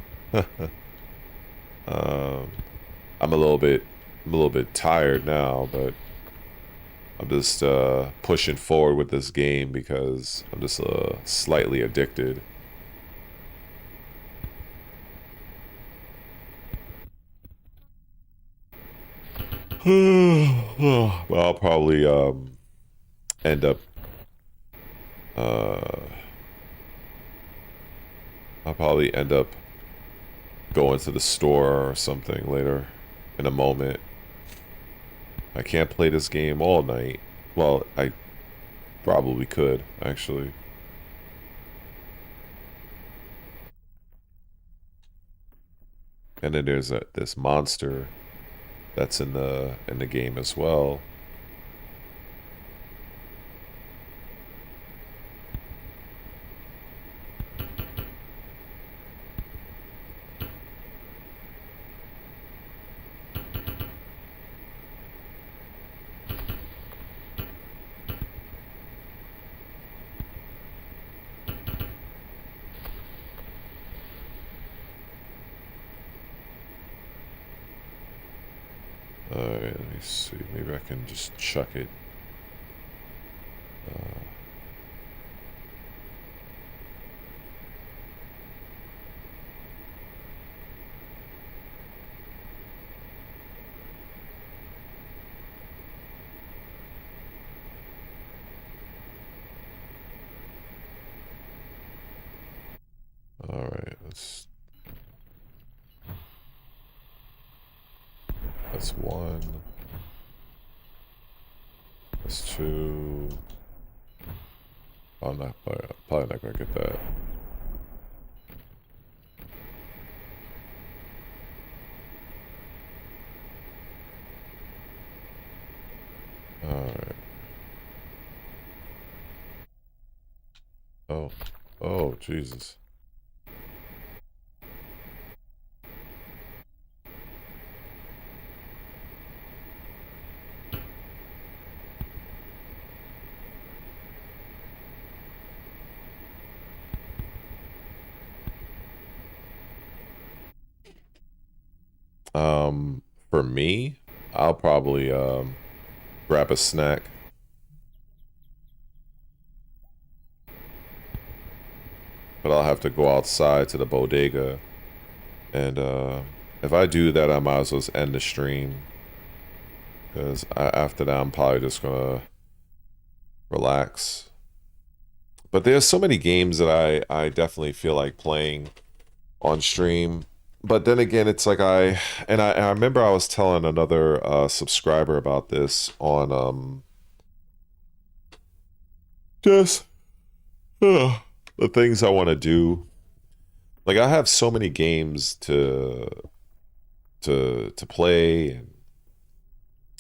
I'm a little bit tired now, but I'm just pushing forward with this game because I'm just slightly addicted. Well, I'll probably end up going to the store or something later in a moment. I can't play this game all night. Well, I probably could, actually. And then there's this monster that's in the game as well. Alright, let me see. Maybe I can just chuck it. Alright, that's one. That's two. I'm probably not gonna get that. Alright. Oh, Jesus. For me, I'll probably grab a snack. But I'll have to go outside to the bodega. And if I do that, I might as well just end the stream. Because after that, I'm probably just gonna relax. But there's so many games that I definitely feel like playing on stream. But then again, it's like I remember I was telling another subscriber about this on just the things I want to do. Like I have so many games to play, and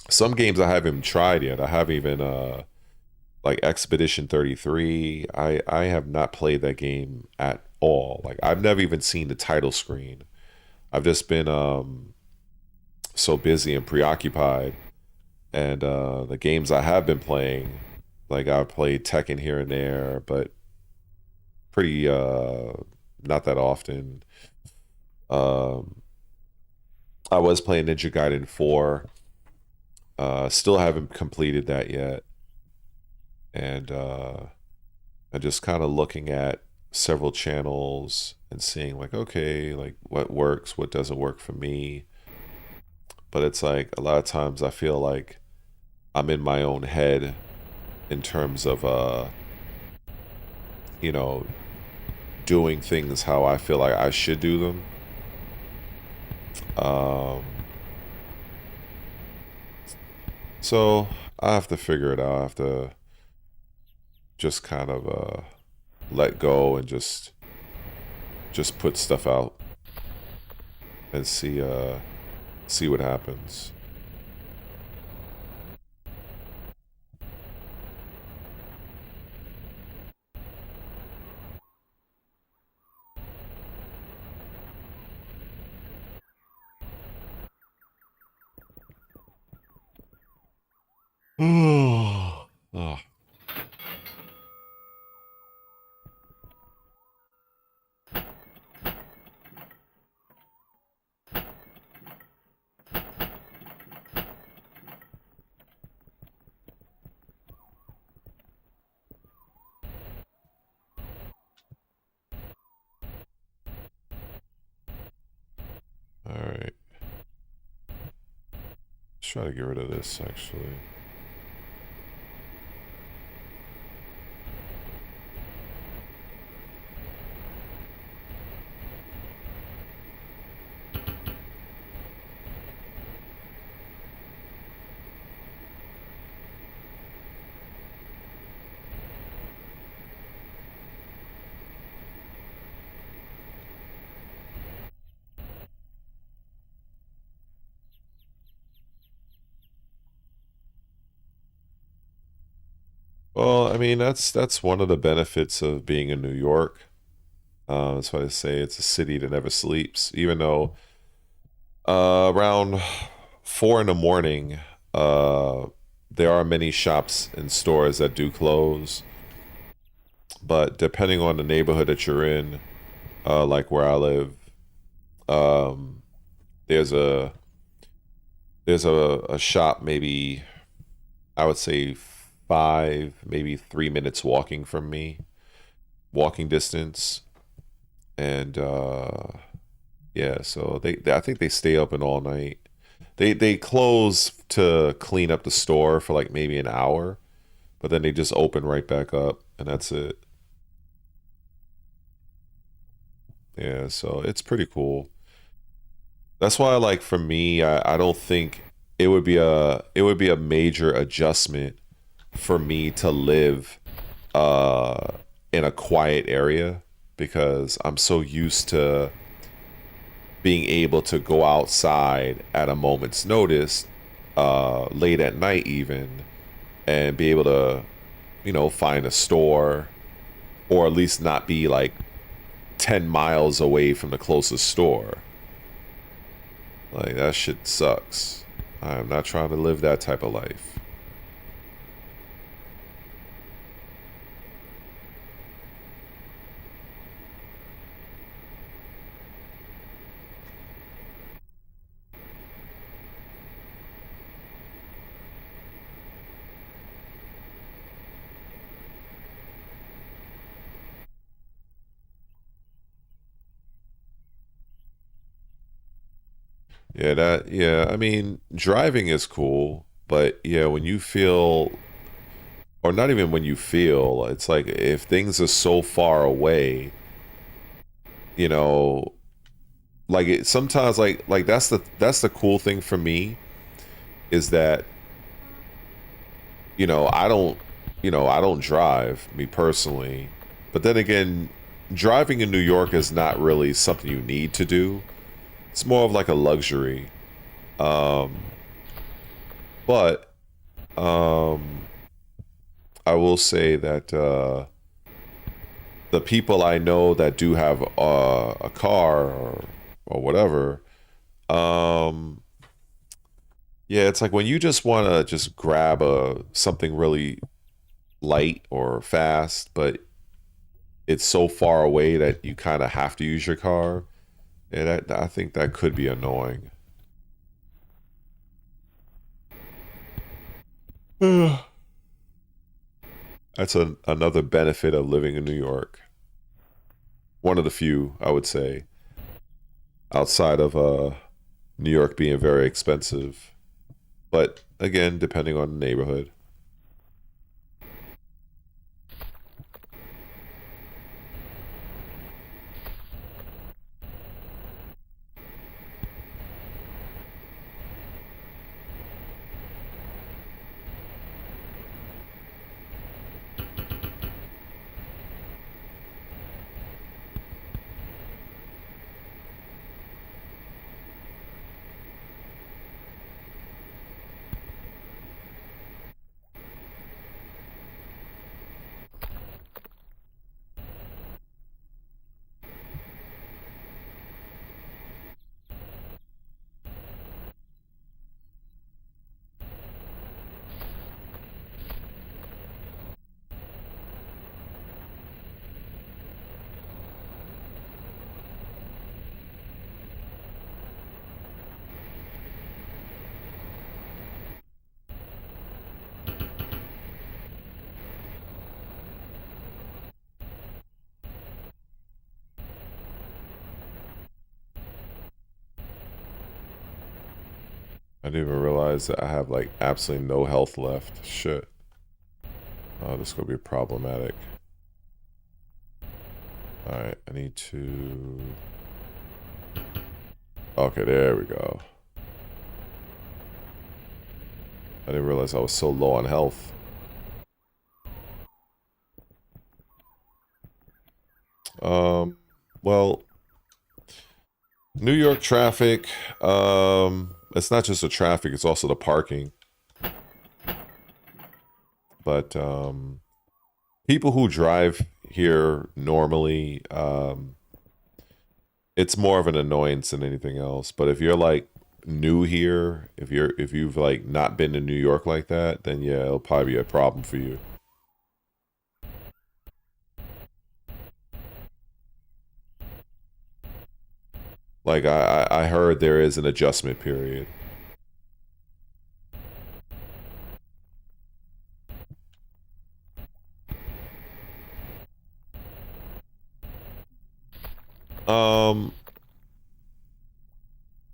some games I haven't even tried yet. I haven't even like Expedition 33. I have not played that game at all. Like I've never even seen the title screen. I've just been so busy and preoccupied, and the games I have been playing, like I played Tekken here and there, but pretty not that often. I was playing Ninja Gaiden 4. Still haven't completed that yet, and I'm just kind of looking at several channels and seeing like, okay, like what works, what doesn't work for me. But it's like a lot of times I feel like I'm in my own head in terms of you know, doing things how I feel like I should do them. Um, so I have to figure it out. I have to just kind of let go and just put stuff out and see what happens. Oh. All right. Let's try to get rid of this actually. Well, I mean that's one of the benefits of being in New York. That's why they say it's a city that never sleeps. Even though around 4 in the morning, uh, there are many shops and stores that do close. But depending on the neighborhood that you're in, like where I live, um, there's a shop maybe I would say 5, maybe 3 minutes walking from me, walking distance, and yeah, so I think they stay open all night. They close to clean up the store for like maybe an hour, but then they just open right back up, and that's it. Yeah, so it's pretty cool. That's why, like for me, I don't think it would be a major adjustment for me to live uh in a quiet area because I'm so used to being able to go outside at a moment's notice, late at night even, and be able to, find a store or at least not be like 10 miles away from the closest store. Like, that shit sucks. I'm not trying to live that type of life. Yeah, I mean, driving is cool, but yeah, when you feel, or not even when you feel, it's like if things are so far away, you know, like sometimes like that's the cool thing for me is that I don't I don't drive, me personally, but then again, driving in New York is not really something you need to do. It's more of like a luxury. um but um I will say that the people I know that do have a car or whatever, um yeah, it's like when you just want to just grab a something really light or fast, but it's so far away that you kind of have to use your car. And I think that could be annoying. That's another benefit of living in New York. One of the few, I would say, outside of New York being very expensive. But again, depending on the neighborhood. I didn't even realize that I have like absolutely no health left. Shit. Oh, this is gonna be problematic. Alright, I need to... Okay, there we go. I didn't realize I was so low on health. Well, New York traffic, it's not just the traffic, it's also the parking. But, people who drive here normally, it's more of an annoyance than anything else. But if you're like new here, if you've like not been to New York like that, then yeah, it'll probably be a problem for you. Like I heard there is an adjustment period.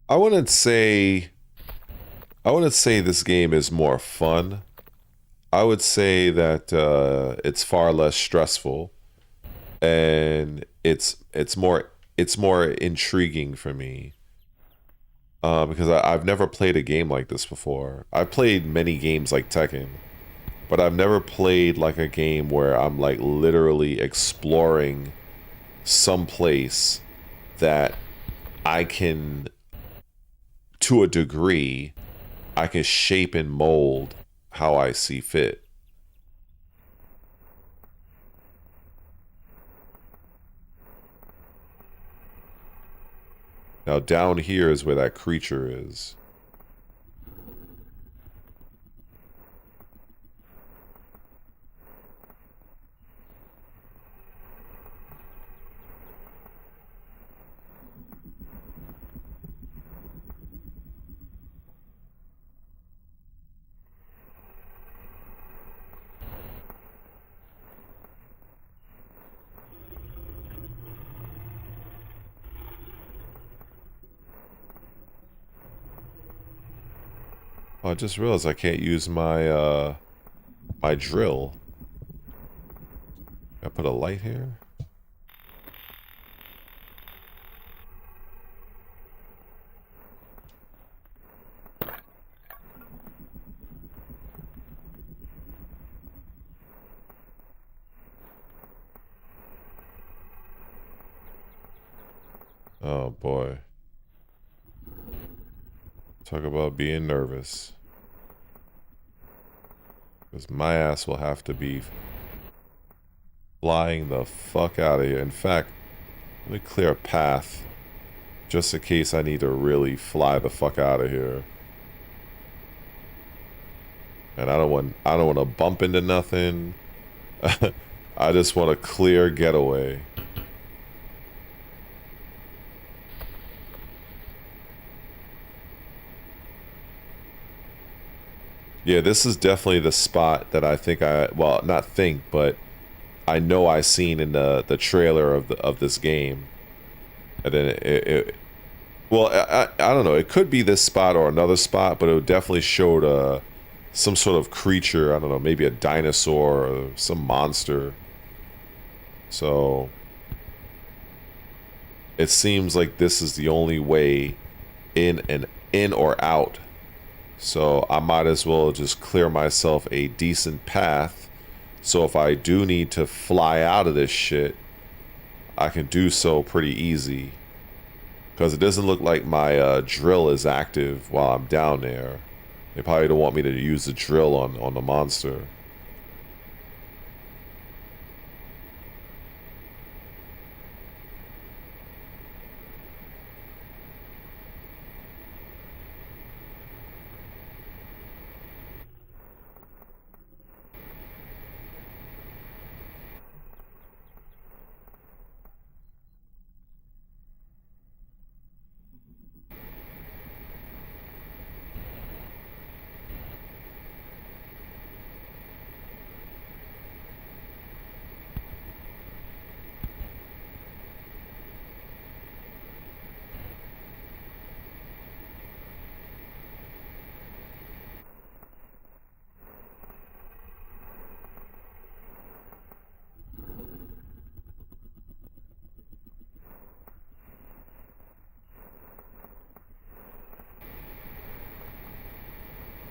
I wouldn't say this game is more fun. I would say that it's far less stressful, and it's more intriguing for me. Because I've never played a game like this before. I've played many games like Tekken, but I've never played like a game where I'm like literally exploring some place that I can, to a degree, I can shape and mold how I see fit. Now down here is where that creature is. Oh, I just realized I can't use my my drill. I put a light here. Oh boy. Talk about being nervous. Because my ass will have to be flying the fuck out of here. In fact, let me clear a path just in case I need to really fly the fuck out of here. And I don't want to bump into nothing. I just want a clear getaway. Yeah, this is definitely the spot that I think well, not think, but I know I seen in the trailer of this game. And then well, I don't know. It could be this spot or another spot, but it definitely showed some sort of creature. I don't know, maybe a dinosaur or some monster. So it seems like this is the only way in or out. So I might as well just clear myself a decent path. So if I do need to fly out of this shit, I can do so pretty easy. Because it doesn't look like my drill is active while I'm down there. They probably don't want me to use the drill on the monster.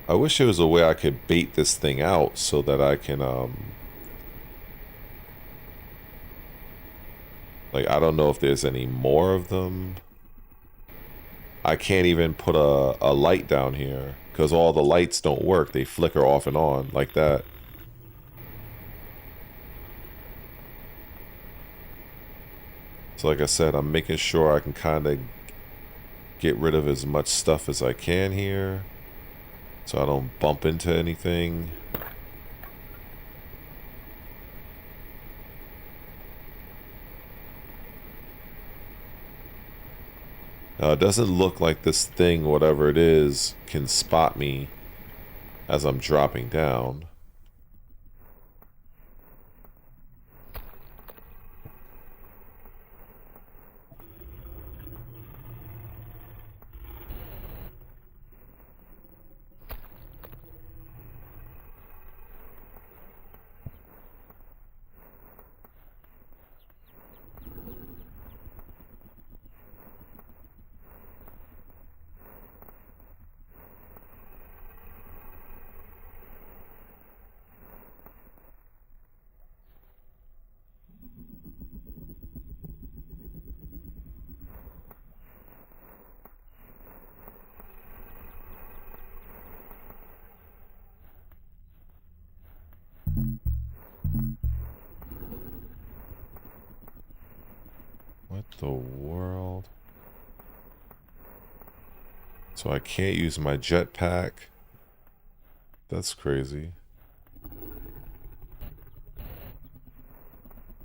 I wish there was a way I could bait this thing out so that I can, like, I don't know if there's any more of them. I can't even put a light down here because all the lights don't work. They flicker off and on like that. So like I said, I'm making sure I can kind of get rid of as much stuff as I can here so I don't bump into anything. Now it doesn't look like this thing, whatever it is, can spot me as I'm dropping down. What the world? So I can't use my jetpack. That's crazy.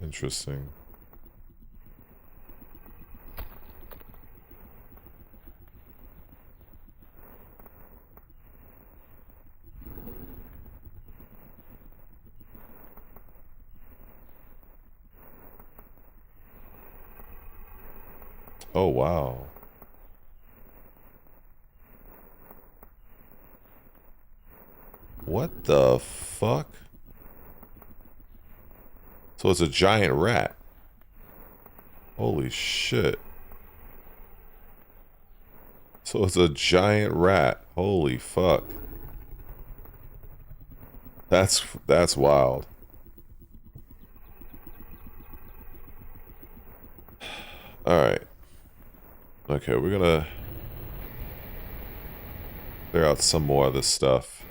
Interesting. Oh, wow. What the fuck? So it's a giant rat. Holy shit. So it's a giant rat. Holy fuck. That's wild. Alright. Okay, we're gonna clear out some more of this stuff.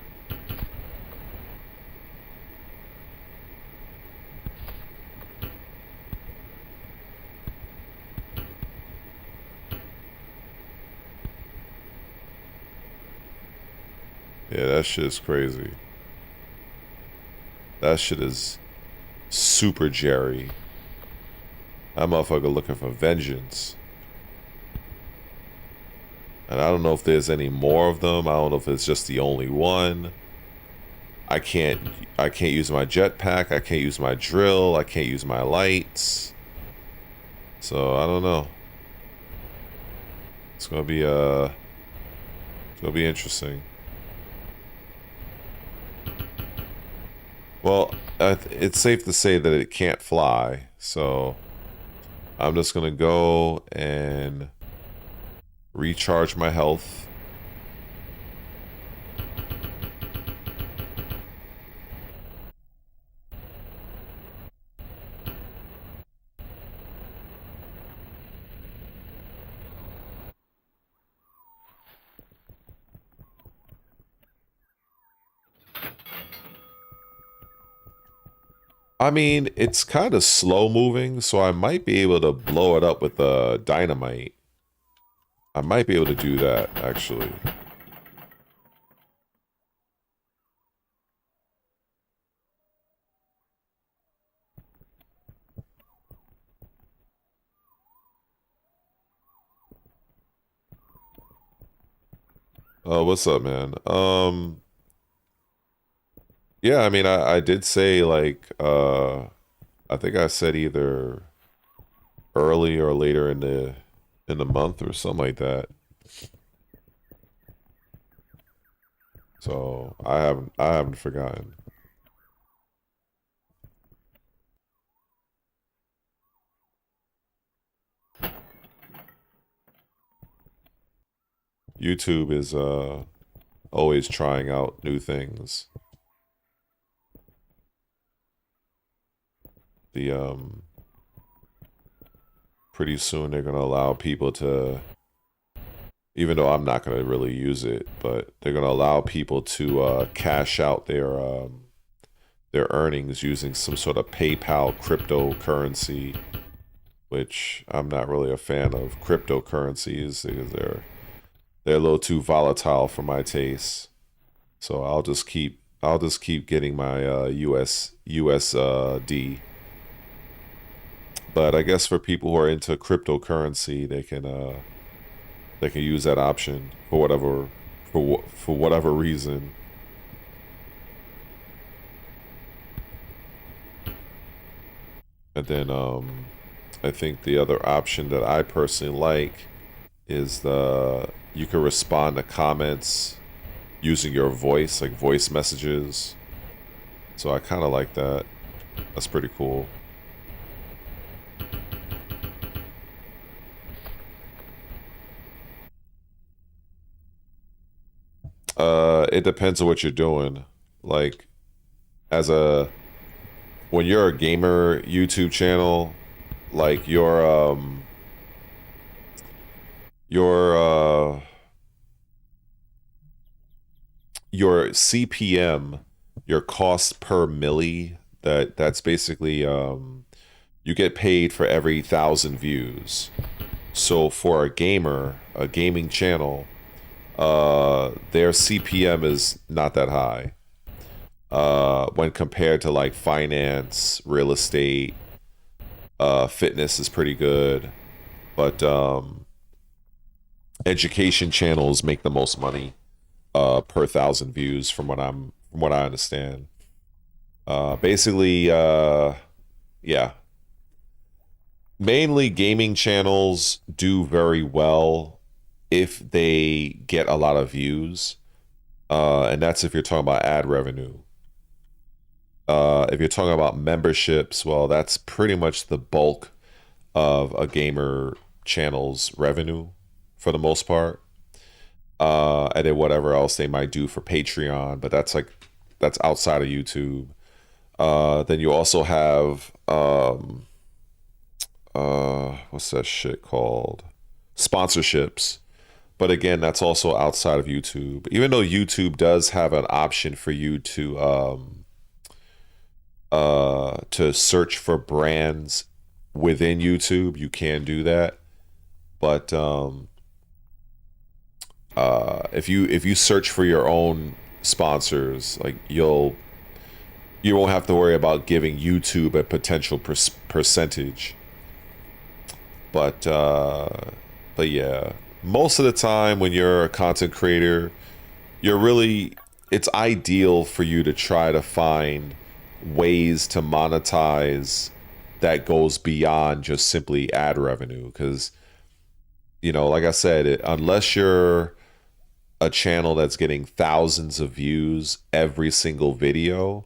Yeah, that shit is crazy. That shit is super Jerry. That motherfucker looking for vengeance. And I don't know if there's any more of them. I don't know if it's just the only one. I can't use my jetpack. I can't use my drill. I can't use my lights. So I don't know. It's gonna be interesting. Well, it's safe to say that it can't fly, so I'm just gonna go and recharge my health. I mean, it's kind of slow moving, so I might be able to blow it up with a dynamite. I might be able to do that, actually. What's up, man? Yeah, I mean, I did say, like, I think I said either early or later in the month or something like that. So I haven't forgotten. YouTube is always trying out new things. The pretty soon they're gonna allow people to, even though I'm not gonna really use it, but they're gonna allow people to cash out their earnings using some sort of PayPal cryptocurrency, which I'm not really a fan of cryptocurrencies because they're a little too volatile for my taste. So I'll just keep getting my USD. But I guess for people who are into cryptocurrency, they can use that option for whatever reason. And then I think the other option that I personally like is you can respond to comments using your voice, like voice messages. So I kind of like that. That's pretty cool. It depends on what you're doing. Like, when you're a gamer YouTube channel, like your CPM, your cost per milli, that's basically you get paid for every 1,000 views. So for a gaming channel, their CPM is not that high when compared to like finance, real estate, fitness is pretty good, but education channels make the most money per 1,000 views from what I understand. Basically, yeah. Mainly gaming channels do very well if they get a lot of views. And that's if you're talking about ad revenue. If you're talking about memberships, well, that's pretty much the bulk of a gamer channel's revenue for the most part. And then whatever else they might do for Patreon, but that's outside of YouTube. Then you also have what's that shit called? Sponsorships. But again, that's also outside of YouTube. Even though YouTube does have an option for you to search for brands within YouTube, you can do that. But if you search for your own sponsors, like you won't have to worry about giving YouTube a potential percentage. But yeah, most of the time when you're a content creator, it's ideal for you to try to find ways to monetize that goes beyond just simply ad revenue. Because, like I said, unless you're a channel that's getting thousands of views every single video,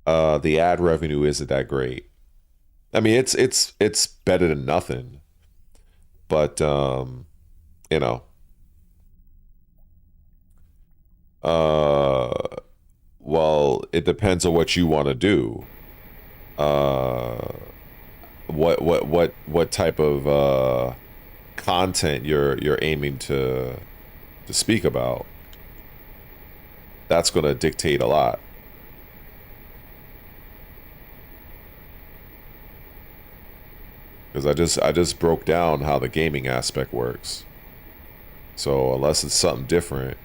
the ad revenue isn't that great. I mean, it's better than nothing, but well, it depends on what you want to do. What type of content you're aiming to speak about. That's going to dictate a lot. Because I just broke down how the gaming aspect works. So unless it's something different.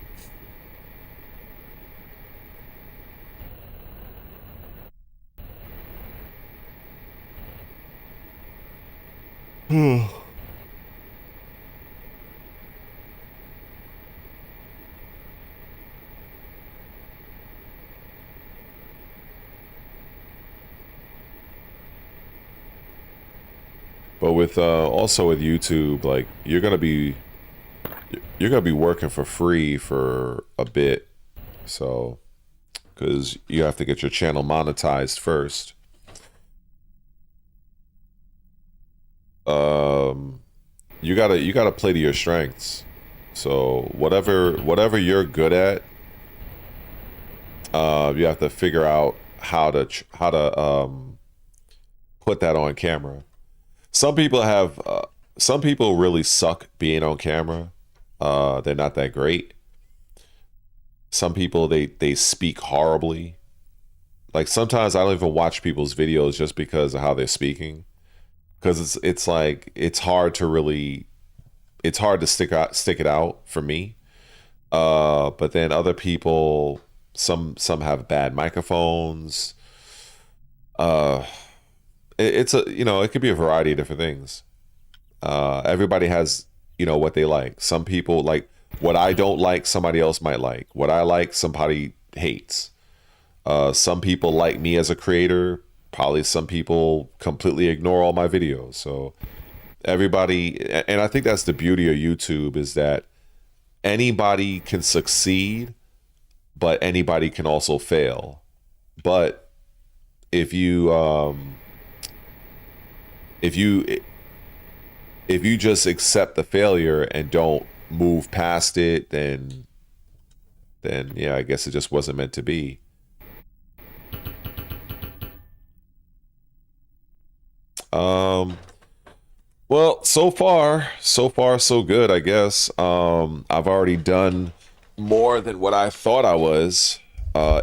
But with also with YouTube, like you're gonna be working for free for a bit, so because you have to get your channel monetized first. You gotta play to your strengths. So whatever you're good at, you have to figure out how to put that on camera. Some people really suck being on camera. They're not that great. Some people they speak horribly. Like sometimes I don't even watch people's videos just because of how they're speaking, because it's like it's hard to stick it out for me. But then other people, some have bad microphones. Uh, it's a it could be a variety of different things. Everybody has what they like. Some people like what I don't like, somebody else might like. What I like, somebody hates. Some people like me as a creator. Probably some people completely ignore all my videos. So everybody, and I think that's the beauty of YouTube, is that anybody can succeed, but anybody can also fail. But if you if you if you just accept the failure and don't move past it, then yeah, I guess it just wasn't meant to be. Um, well, so far, so good, I guess. I've already done more than what I thought I was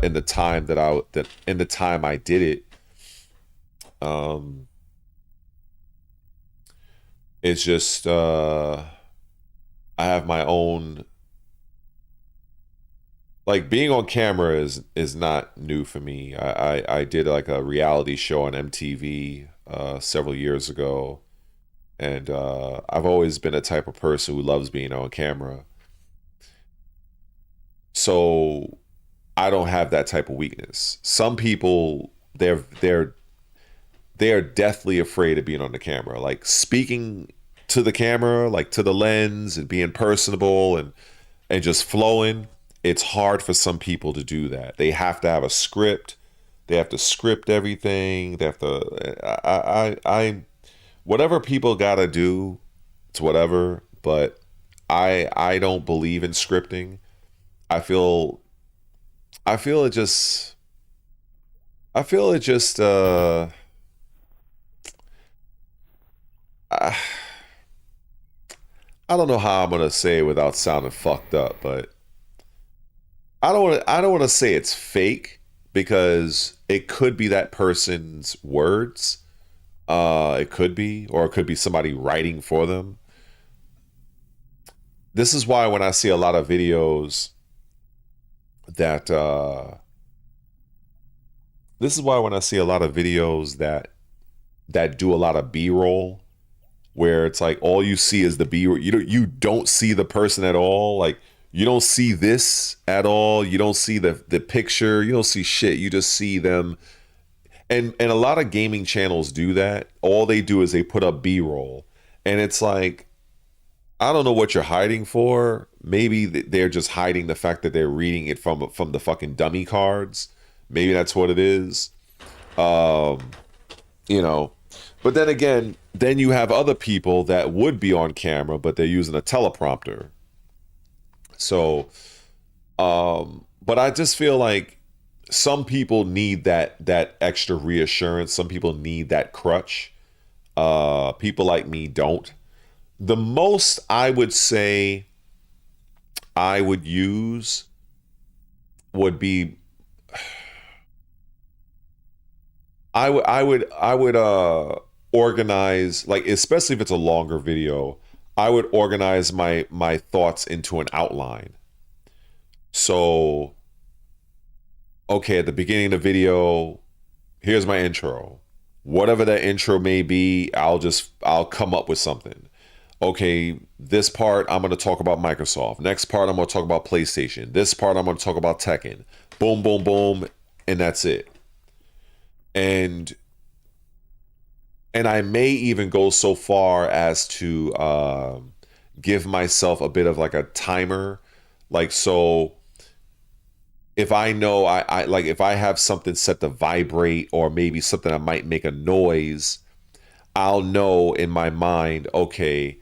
in the time that in the time I did it. Um, it's just I have my own, like, being on camera is not new for me. I did like a reality show on MTV several years ago, and I've always been a type of person who loves being on camera. So I don't have that type of weakness. Some people, they are deathly afraid of being on the camera, like speaking to the camera, like to the lens, and being personable and just flowing. It's hard for some people to do that. They have to have a script. They have to script everything. They have to. Whatever people gotta do, it's whatever. But I don't believe in scripting. I feel I feel it just I feel it just I, I don't know how I'm gonna say it without sounding fucked up, but I don't want to say it's fake, because it could be that person's words. It could be, or it could be somebody writing for them. This is why when I see a lot of videos that this is why when I see a lot of videos that do a lot of B-roll, where it's like all you see is the B-roll. You don't see the person at all. Like, you don't see this at all. You don't see the picture. You don't see shit. You just see them. And a lot of gaming channels do that. All they do is they put up B-roll, and it's like, I don't know what you're hiding for. Maybe they're just hiding the fact that they're reading it from the fucking dummy cards. Maybe that's what it is. Um, you know. But then again, then you have other people that would be on camera, but they're using a teleprompter. So, but I just feel like some people need that extra reassurance. Some people need that crutch. People like me don't. The most I would say I would use would be, I would organize, like, especially if it's a longer video, I would organize my thoughts into an outline. So, okay, at the beginning of the video, here's my intro. Whatever that intro may be, I'll come up with something. Okay, this part I'm going to talk about Microsoft. Next part I'm going to talk about PlayStation. This part I'm going to talk about Tekken. Boom, boom, boom, and that's it. And I may even go so far as to give myself a bit of like a timer. Like, so if I know I like, if I have something set to vibrate, or maybe something that might make a noise, I'll know in my mind, okay,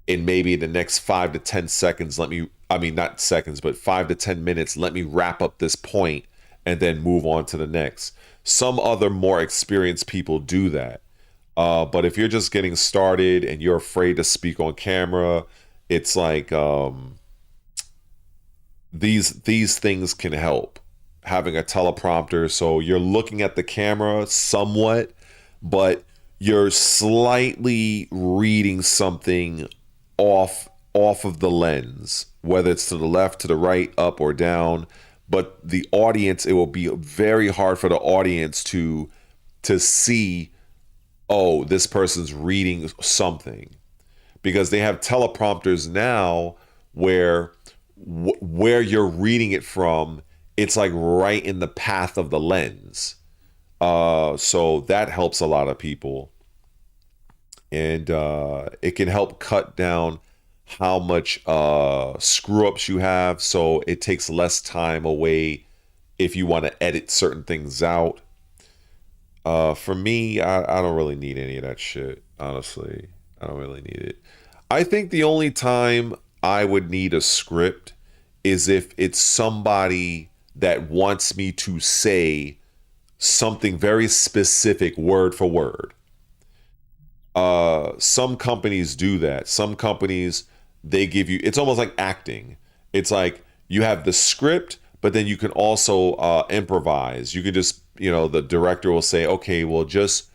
in maybe the next 5 to 10 seconds, I mean, not seconds, but 5 to 10 minutes, let me wrap up this point and then move on to the next. Some other more experienced people do that. But if you're just getting started and you're afraid to speak on camera, it's like these things can help. Having a teleprompter, so you're looking at the camera somewhat, but you're slightly reading something off of the lens, whether it's to the left, to the right, up or down. But the audience, it will be very hard for the audience to see, oh, this person's reading something, because they have teleprompters now where you're reading it from, it's like right in the path of the lens. So that helps a lot of people, and it can help cut down how much screw ups you have. So it takes less time away if you want to edit certain things out. For me, I don't really need any of that shit. Honestly, I don't really need it. I think the only time I would need a script is if it's somebody that wants me to say something very specific word for word. Some companies do that. Some companies, they give you, it's almost like acting. It's like you have the script, but then you can also improvise. You can just, the director will say, okay, well, just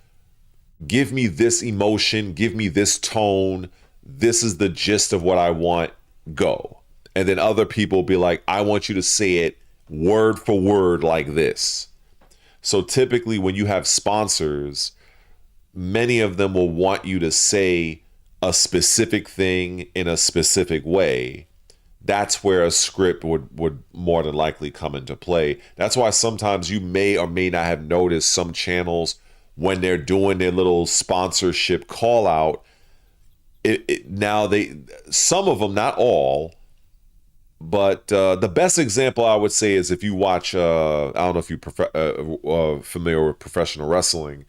give me this emotion, give me this tone. This is the gist of what I want, go. And then other people will be like, I want you to say it word for word like this. So typically when you have sponsors, many of them will want you to say a specific thing in a specific way. That's where a script would more than likely come into play. That's why sometimes you may or may not have noticed some channels, when they're doing their little sponsorship call out, some of them, not all, but the best example I would say is if you watch, I don't know if you're familiar with professional wrestling,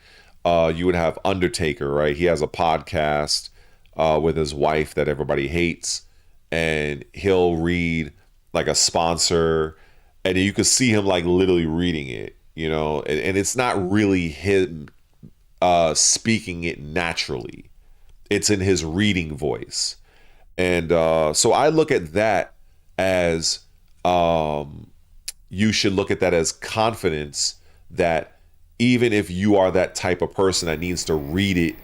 you would have Undertaker, right? He has a podcast with his wife that everybody hates, and he'll read like a sponsor, and you could see him like literally reading it, and it's not really him speaking it naturally. It's in his reading voice. And so I look at that as, you should look at that as confidence, that even if you are that type of person that needs to read it,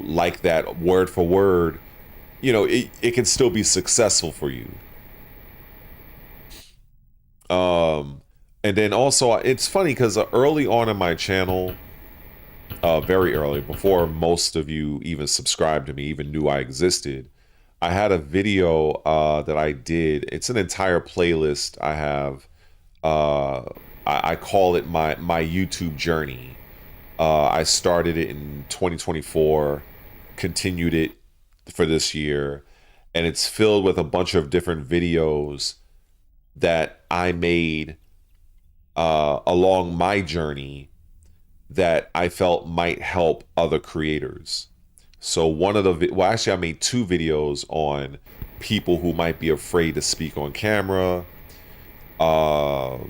like that word for word, it can still be successful for you. And then also, it's funny because early on in my channel, very early, before most of you even subscribed to me, even knew I existed, I had a video that I did. It's an entire playlist I have. I call it my YouTube journey. I started it in 2024, continued it for this year, and it's filled with a bunch of different videos that I made along my journey that I felt might help other creators. So I made 2 videos on people who might be afraid to speak on camera. What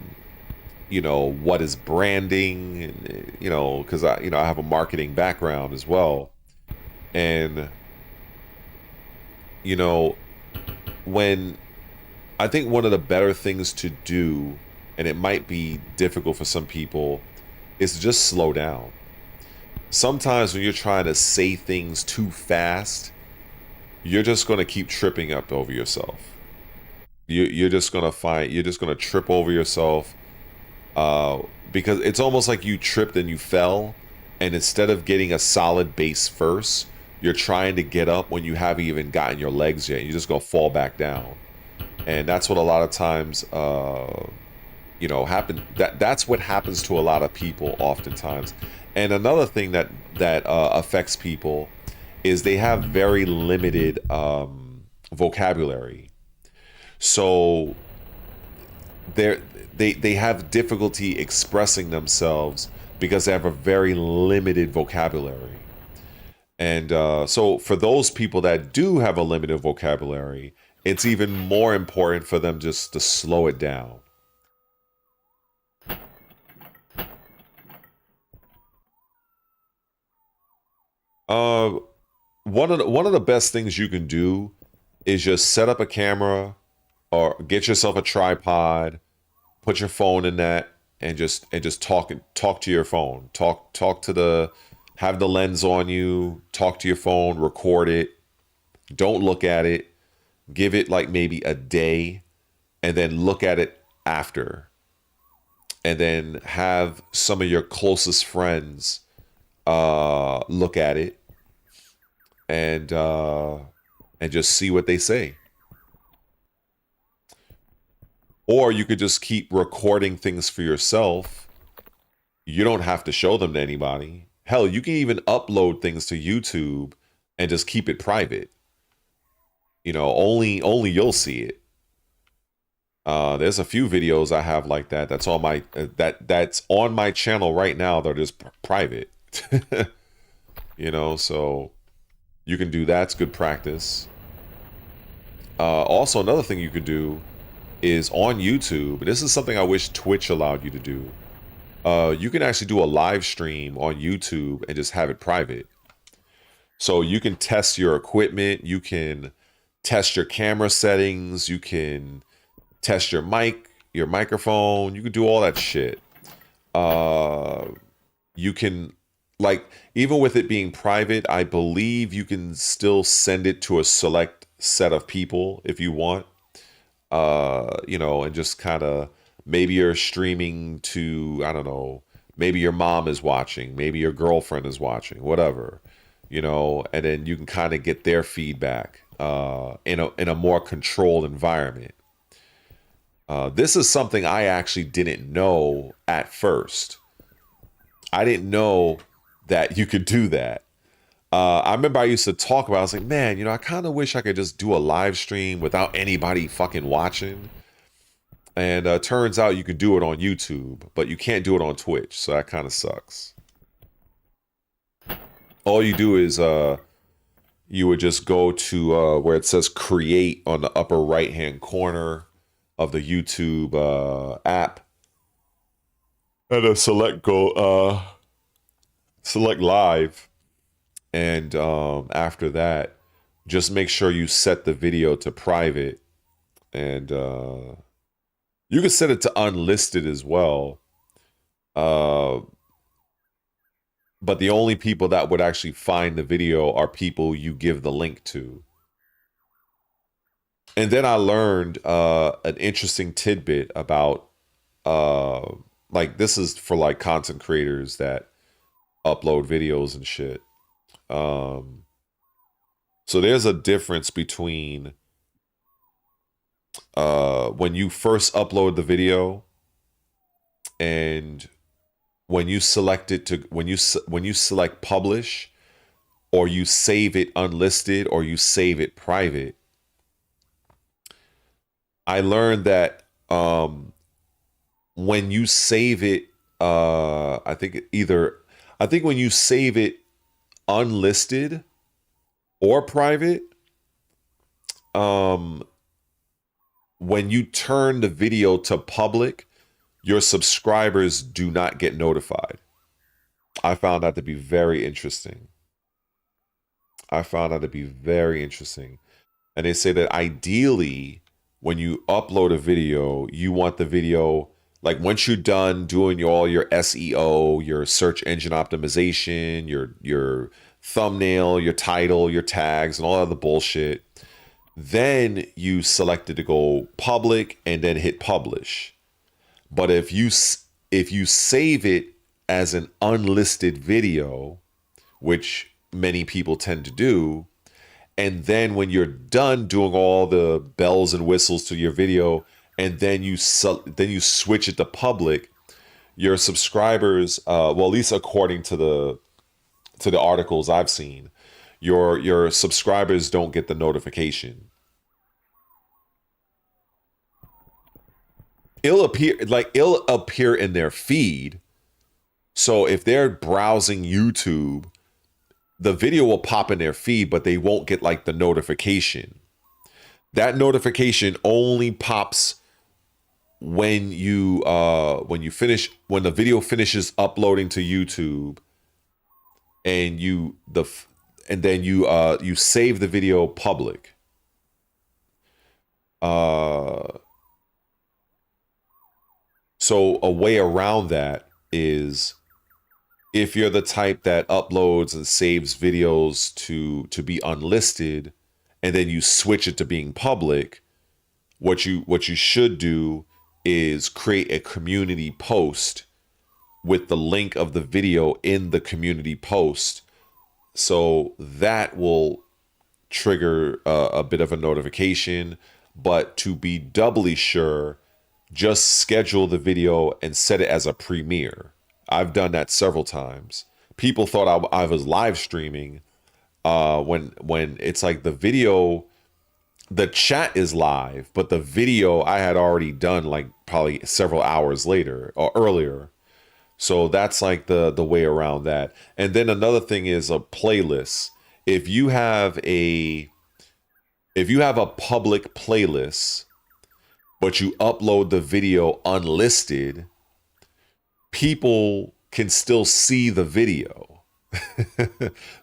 is branding? Because I have a marketing background as well, and when I think one of the better things to do, and it might be difficult for some people, is to just slow down. Sometimes when you're trying to say things too fast, you're just going to keep tripping up over yourself. You're just going to trip over yourself, because it's almost like you tripped and you fell, and instead of getting a solid base first, you're trying to get up when you haven't even gotten your legs yet. You're just going to fall back down. And that's what a lot of times happen. That's what happens to a lot of people oftentimes. And another thing that affects people is they have very limited vocabulary. So they have difficulty expressing themselves because they have a very limited vocabulary. And so for those people that do have a limited vocabulary, it's even more important for them just to slow it down. Uh, one of the best things you can do is just set up a camera or get yourself a tripod, put your phone in that, and just talk to your phone. Talk to the have the lens on you. Talk to your phone. Record it. Don't look at it. Give it like maybe a day, and then look at it after, and then have some of your closest friends look at it and just see what they say. Or you could just keep recording things for yourself. You don't have to show them to anybody. Hell, you can even upload things to YouTube and just keep it private. You know, only you'll see it. There's a few videos I have like that. That's on my that's on my channel right now. They're just private. You know, so you can do that. It's good practice. Also, another thing you could do is on YouTube. This is something I wish Twitch allowed you to do. You can actually do a live stream on YouTube and just have it private. So you can test your equipment. You can test your camera settings. You can test your mic, your microphone. You can do all that shit. You can, like, even with it being private, I believe you can still send it to a select set of people if you want. You know, and just kind of, maybe you're streaming to, I don't know, maybe your mom is watching, maybe your girlfriend is watching, whatever, you know, and then you can kind of get their feedback in a more controlled environment. This is something I actually didn't know at first. I didn't know that you could do that. I remember I used to talk about, I was like, man, you know, I kind of wish I could just do a live stream without anybody fucking watching. And turns out you could do it on YouTube, but you can't do it on Twitch, so that kind of sucks. All you do is you would just go to where it says create on the upper right hand corner of the YouTube app, and select live, and after that, just make sure you set the video to private, and you can set it to unlisted as well. But the only people that would actually find the video are people you give the link to. And then I learned an interesting tidbit about, like, this is for like content creators that upload videos and shit. So there's a difference between when you first upload the video and when you select it to when you select publish, or you save it unlisted, or you save it private. I learned that when you save it, I think when you save it unlisted or private, when you turn the video to public, your subscribers do not get notified. I found that to be very interesting. And they say that ideally, when you upload a video, you want the video, like, once you're done doing all your SEO, your search engine optimization, your thumbnail, your title, your tags, and all other bullshit, then you select it to go public and then hit publish. But if you save it as an unlisted video, which many people tend to do, and then when you're done doing all the bells and whistles to your video, and then you switch it to public, your subscribers, well, at least according to the articles I've seen, your subscribers don't get the notification. It'll appear in their feed. So if they're browsing YouTube the video will pop in their feed, but they won't get like the notification. That notification only pops when you finish, when the video finishes uploading to YouTube, and then you save the video public. So a way around that is, if you're the type that uploads and saves videos to be unlisted, and then you switch it to being public, what you should do is create a community post with the link of the video in the community post. So that will trigger a bit of a notification. But to be doubly sure, just schedule the video and set it as a premiere. I've done that several times. People thought I was live streaming when it's like the video, the chat is live, but the video I had already done like probably several hours later or earlier. So that's like the way around that. And then another thing is a playlist. If you have a public playlist, but you upload the video unlisted, people can still see the video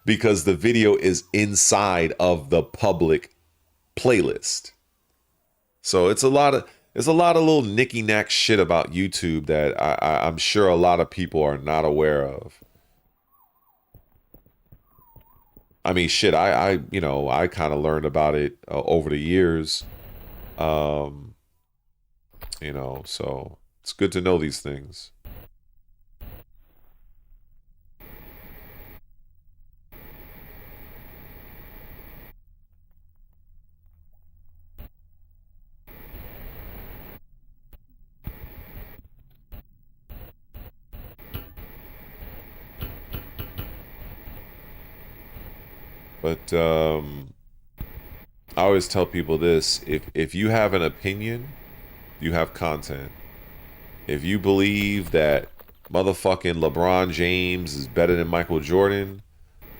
because the video is inside of the public playlist. So it's a lot of little knicky-knack shit about YouTube that I'm sure a lot of people are not aware of. I mean, shit, I kind of learned about it over the years. So it's good to know these things. But I always tell people this: if you have an opinion, you have content. If you believe that motherfucking LeBron James is better than Michael Jordan,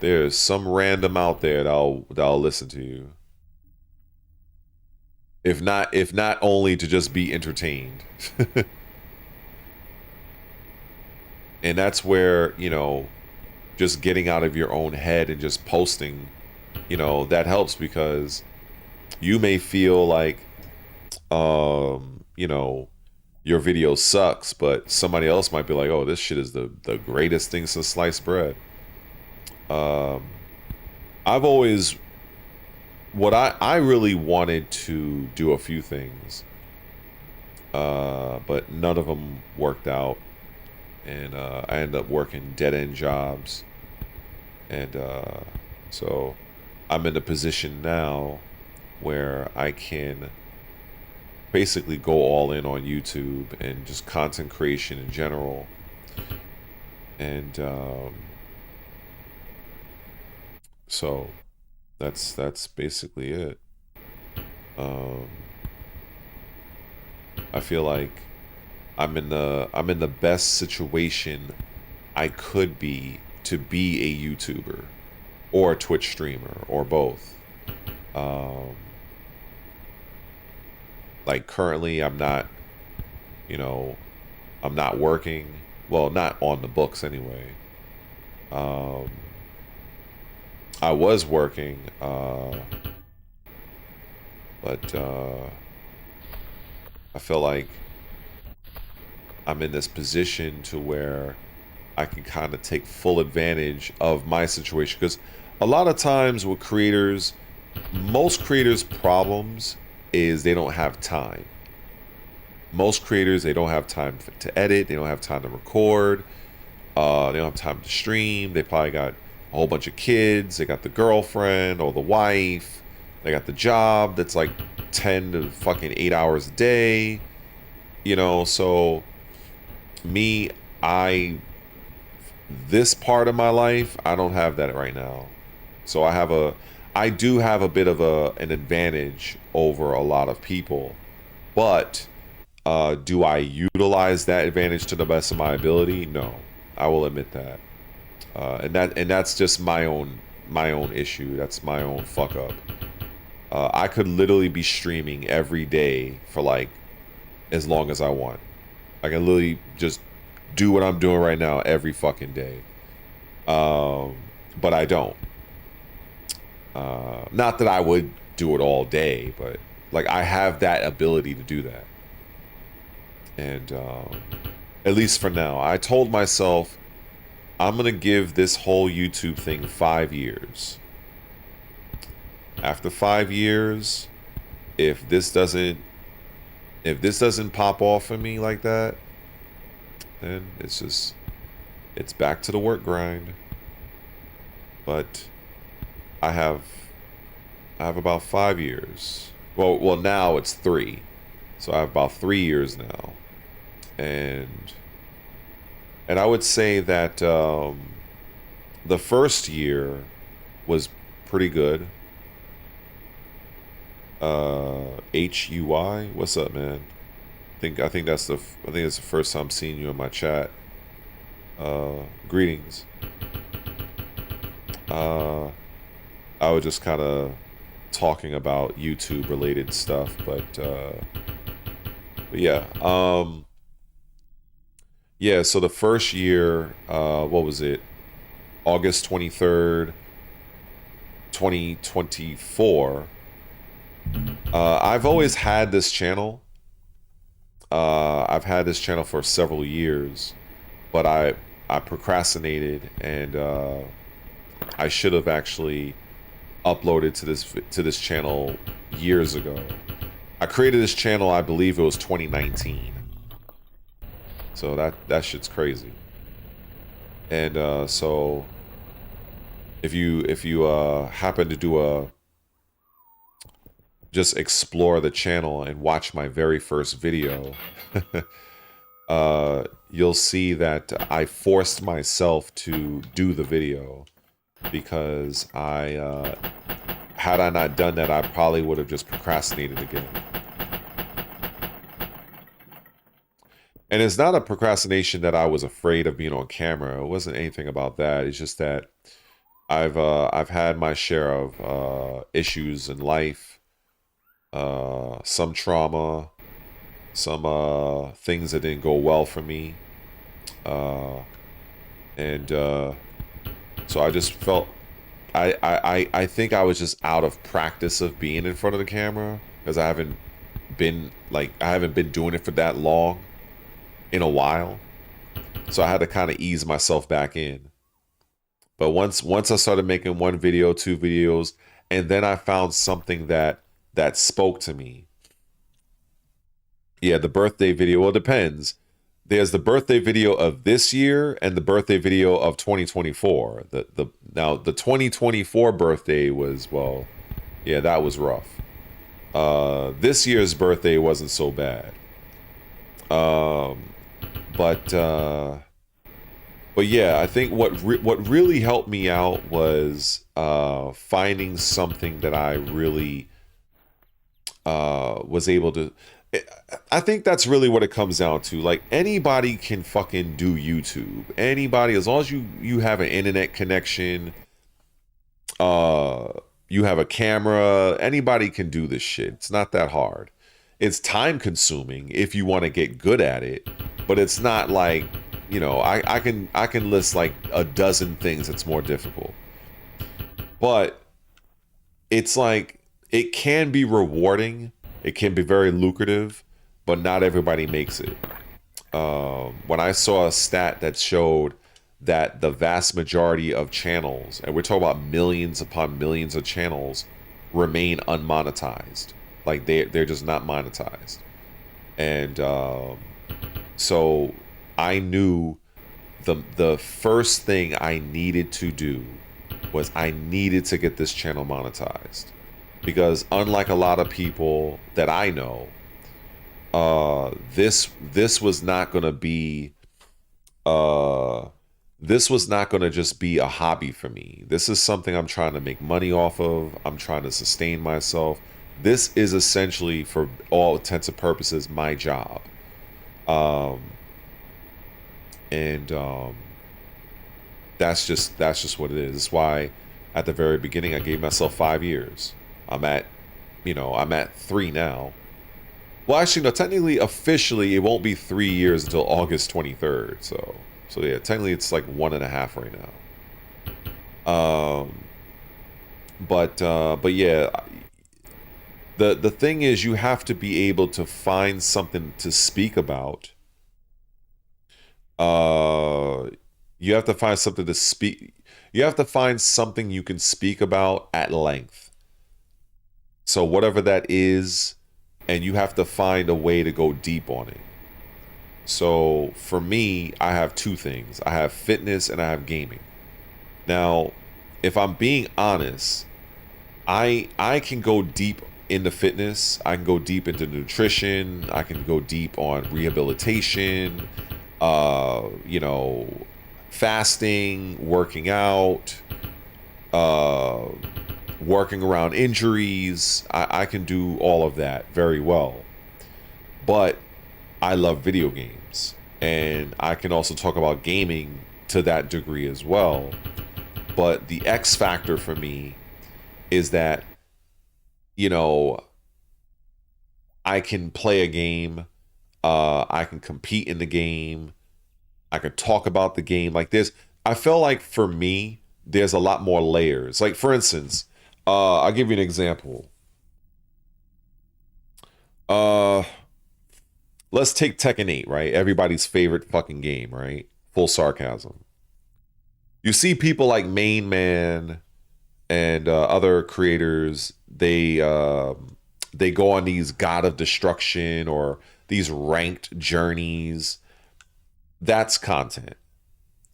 there's some random out there that'll listen to you. If not only to just be entertained. And that's where, just getting out of your own head and just posting, that helps, because you may feel like your video sucks, but somebody else might be like, oh, this shit is the greatest thing since sliced bread. I've always, I really wanted to do a few things, but none of them worked out. And I ended up working dead-end jobs. And so I'm in a position now where I can basically go all in on YouTube and just content creation in general. And so that's basically it. I feel like I'm in the best situation I could be to be a YouTuber or a Twitch streamer or both. Like currently I'm not working. Well, not on the books anyway. I was working, but I feel like I'm in this position to where I can kind of take full advantage of my situation, because a lot of times with creators, most creators' problems is they don't have time. Most creators, they don't have time to edit, they don't have time to record, they don't have time to stream. They probably got a whole bunch of kids, they got the girlfriend or the wife, they got the job that's like 10 to fucking 8 hours a day, so me, this part of my life, I don't have that right now. So I do have a bit of an advantage over a lot of people, but do I utilize that advantage to the best of my ability? No, I will admit that. And that's just my own issue. That's my own fuck up. I could literally be streaming every day for like as long as I want. I can literally just do what I'm doing right now every fucking day. But I don't. Not that I would do it all day, but like I have that ability to do that. And at least for now, I told myself I'm gonna give this whole YouTube thing 5 years. After 5 years, if this doesn't pop off for me like that, then it's back to the work grind. But I have about 5 years. Well, now it's 3, so I have about 3 years now, and I would say that the first year was pretty good. HUI, what's up, man? I think it's the first time seeing you in my chat. Greetings. I was just kind of talking about YouTube related stuff, but yeah. Yeah, so the first year, what was it? August 23rd, 2024. I've always had this channel. I've had this channel for several years, but I procrastinated, and I should have actually uploaded to this channel years ago. I created this channel, I believe it was 2019. So that shit's crazy. And so if you happen to do just explore the channel and watch my very first video, you'll see that I forced myself to do the video, because had I not done that, I probably would have just procrastinated again. And it's not a procrastination that I was afraid of being on camera. It wasn't anything about that. It's just that I've had my share of issues in life, some trauma, some things that didn't go well for me, and so I just felt I think I was just out of practice of being in front of the camera, because I haven't been doing it for that long in a while. So I had to kind of ease myself back in. But once I started making 1 video, 2 videos, and then I found something that spoke to me. Yeah, the birthday video, well, it depends. There's the birthday video of this year and the birthday video of 2024. Now the 2024 birthday was, well, yeah, that was rough. This year's birthday wasn't so bad. But yeah, I think what really helped me out was finding something that I really was able to. I think that's really what it comes down to. Like, anybody can fucking do YouTube. Anybody, as long as you have an internet connection, you have a camera, anybody can do this shit. It's not that hard. It's time consuming if you want to get good at it, but it's not like, you know, I can list like a dozen things that's more difficult. But it's like, it can be rewarding, it can be very lucrative, but not everybody makes it. When I saw a stat that showed that the vast majority of channels, and we're talking about millions upon millions of channels, remain unmonetized. Like, they're just not monetized. And so I knew the first thing I needed to do was I needed to get this channel monetized. Because unlike a lot of people that I know, this was not gonna be this was not gonna just be a hobby for me. This is something I'm trying to make money off of. I'm trying to sustain myself. This is essentially, for all intents and purposes, my job. That's just what it is. That's why at the very beginning I gave myself 5 years. I'm at, I'm at 3 now. Well, actually, no. Technically, officially, it won't be 3 years until August 23rd. So yeah. Technically, it's like 1.5 right now. But yeah. The thing is, you have to be able to find something to speak about. You have to find something to speak. You have to find something you can speak about at length. So whatever that is, and you have to find a way to go deep on it. So for me, I have two things. I have fitness and I have gaming. Now, if I'm being honest, I can go deep into fitness. I can go deep into nutrition. I can go deep on rehabilitation, you know, fasting, working out, uh, working around injuries. I can do all of that very well. But I love video games. And I can also talk about gaming to that degree as well. But the X factor for me is that, you know, I can play a game, I can compete in the game, I can talk about the game. Like this, I feel like for me, there's a lot more layers. Like for instance, I'll give you an example. Uh, let's take Tekken 8, right? Everybody's favorite fucking game, right? Full sarcasm. You see people like Main Man and other creators, they go on these God of Destruction or these ranked journeys. That's content.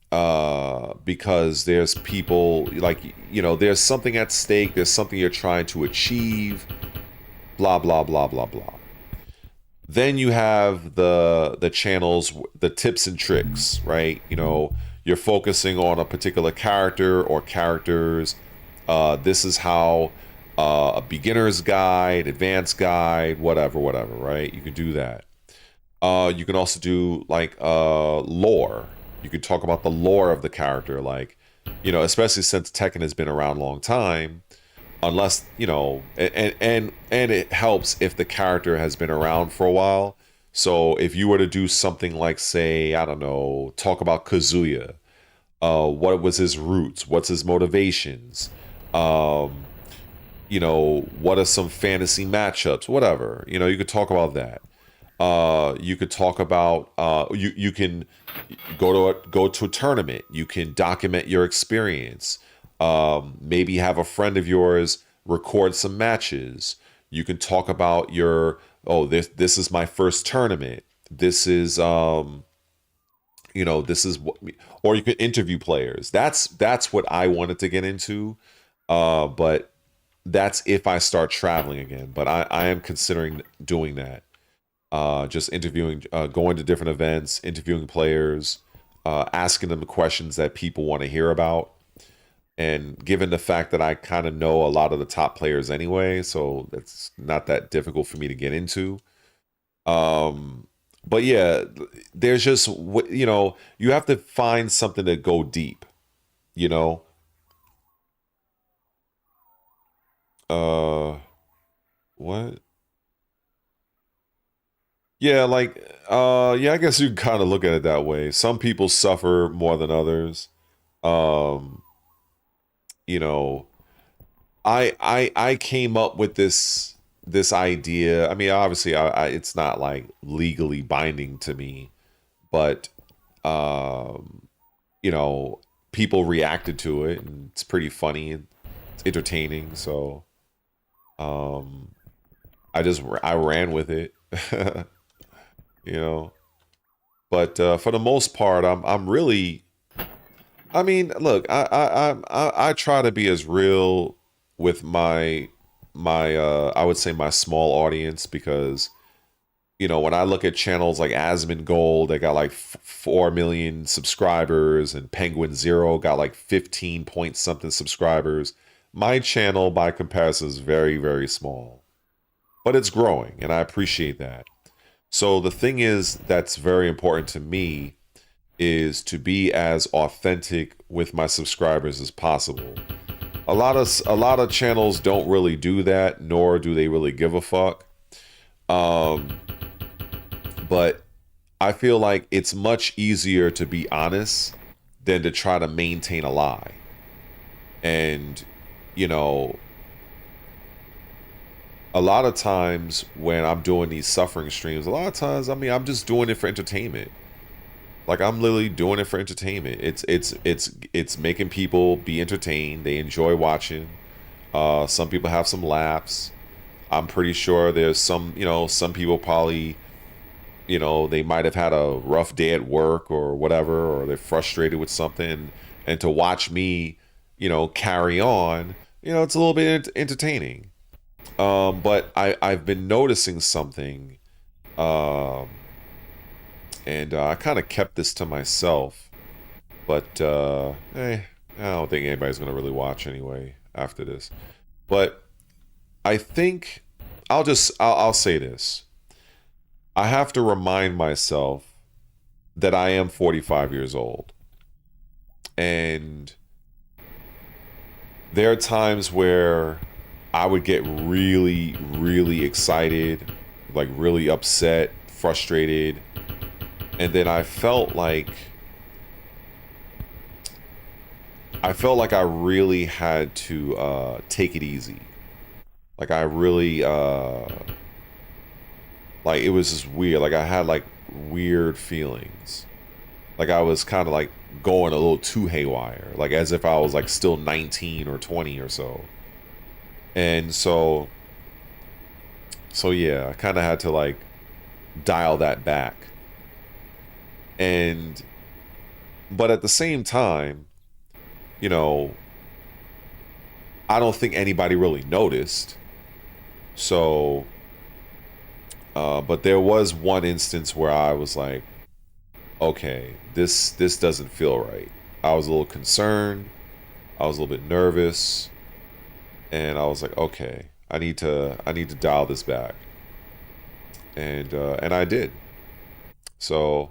Because there's people like, there's something at stake, there's something you're trying to achieve, blah blah blah blah blah. Then you have the channels, the tips and tricks, right? You're focusing on a particular character or characters. This is how, a beginner's guide, advanced guide, whatever, right? You can do that. You can also do like lore. You can talk about the lore of the character, like, especially since Tekken has been around a long time. Unless, and it helps if the character has been around for a while. So if you were to do something like, say, I don't know, talk about Kazuya, what was his roots, what's his motivations, what are some fantasy matchups, whatever, you could talk about that. You could talk about, you can go to a tournament, you can document your experience. Maybe have a friend of yours record some matches. You can talk about this is my first tournament. This is this is what, or you can interview players. That's what I wanted to get into. But that's if I start traveling again. But I am considering doing that. Just interviewing, going to different events, interviewing players, asking them the questions that people want to hear about. And given the fact that I kind of know a lot of the top players anyway, so it's not that difficult for me to get into. But yeah, there's just, you have to find something to go deep, you know? Uh, what? Yeah, like, yeah, I guess you can kind of look at it that way. Some people suffer more than others. Um, you know, I came up with this idea. I mean, obviously, it's not like legally binding to me, but um, you know, people reacted to it, and it's pretty funny and it's entertaining. So, um, I ran with it, you know. But for the most part, I'm really. I mean, look, I try to be as real with my I would say my small audience, because when I look at channels like Asmongold, they got like 4 million subscribers, and Penguin Zero got like 15 point something subscribers. My channel, by comparison, is very, very small, but it's growing, and I appreciate that. So the thing is that's very important to me is to be as authentic with my subscribers as possible. A lot of channels don't really do that, nor do they really give a fuck. But I feel like it's much easier to be honest than to try to maintain a lie. And, you know, a lot of times when I'm doing these suffering streams, a lot of times, I mean, I'm just doing it for entertainment. Like, I'm literally doing it for entertainment. It's making people be entertained. They enjoy watching. Some people have some laughs. I'm pretty sure there's some, you know, some people probably, you know, they might have had a rough day at work or whatever, or they're frustrated with something, and to watch me, you know, carry on, you know, it's a little bit entertaining. But I've been noticing something, and I kind of kept this to myself, but I don't think anybody's gonna really watch anyway after this. But I think I'll say this. I have to remind myself that I am 45 years old. And there are times where I would get really, really excited, like really upset, frustrated. And then I felt like I really had to take it easy. Like I really like it was just weird. Like I had like weird feelings. Like I was kind of like going a little too haywire. Like as if I was like still 19 or 20 or so. And so yeah, I kind of had to like dial that back. But at the same time, you know, I don't think anybody really noticed. So, but there was one instance where I was like, okay, this doesn't feel right. I was a little concerned. I was a little bit nervous, and I was like, okay, I need to dial this back, and I did. So,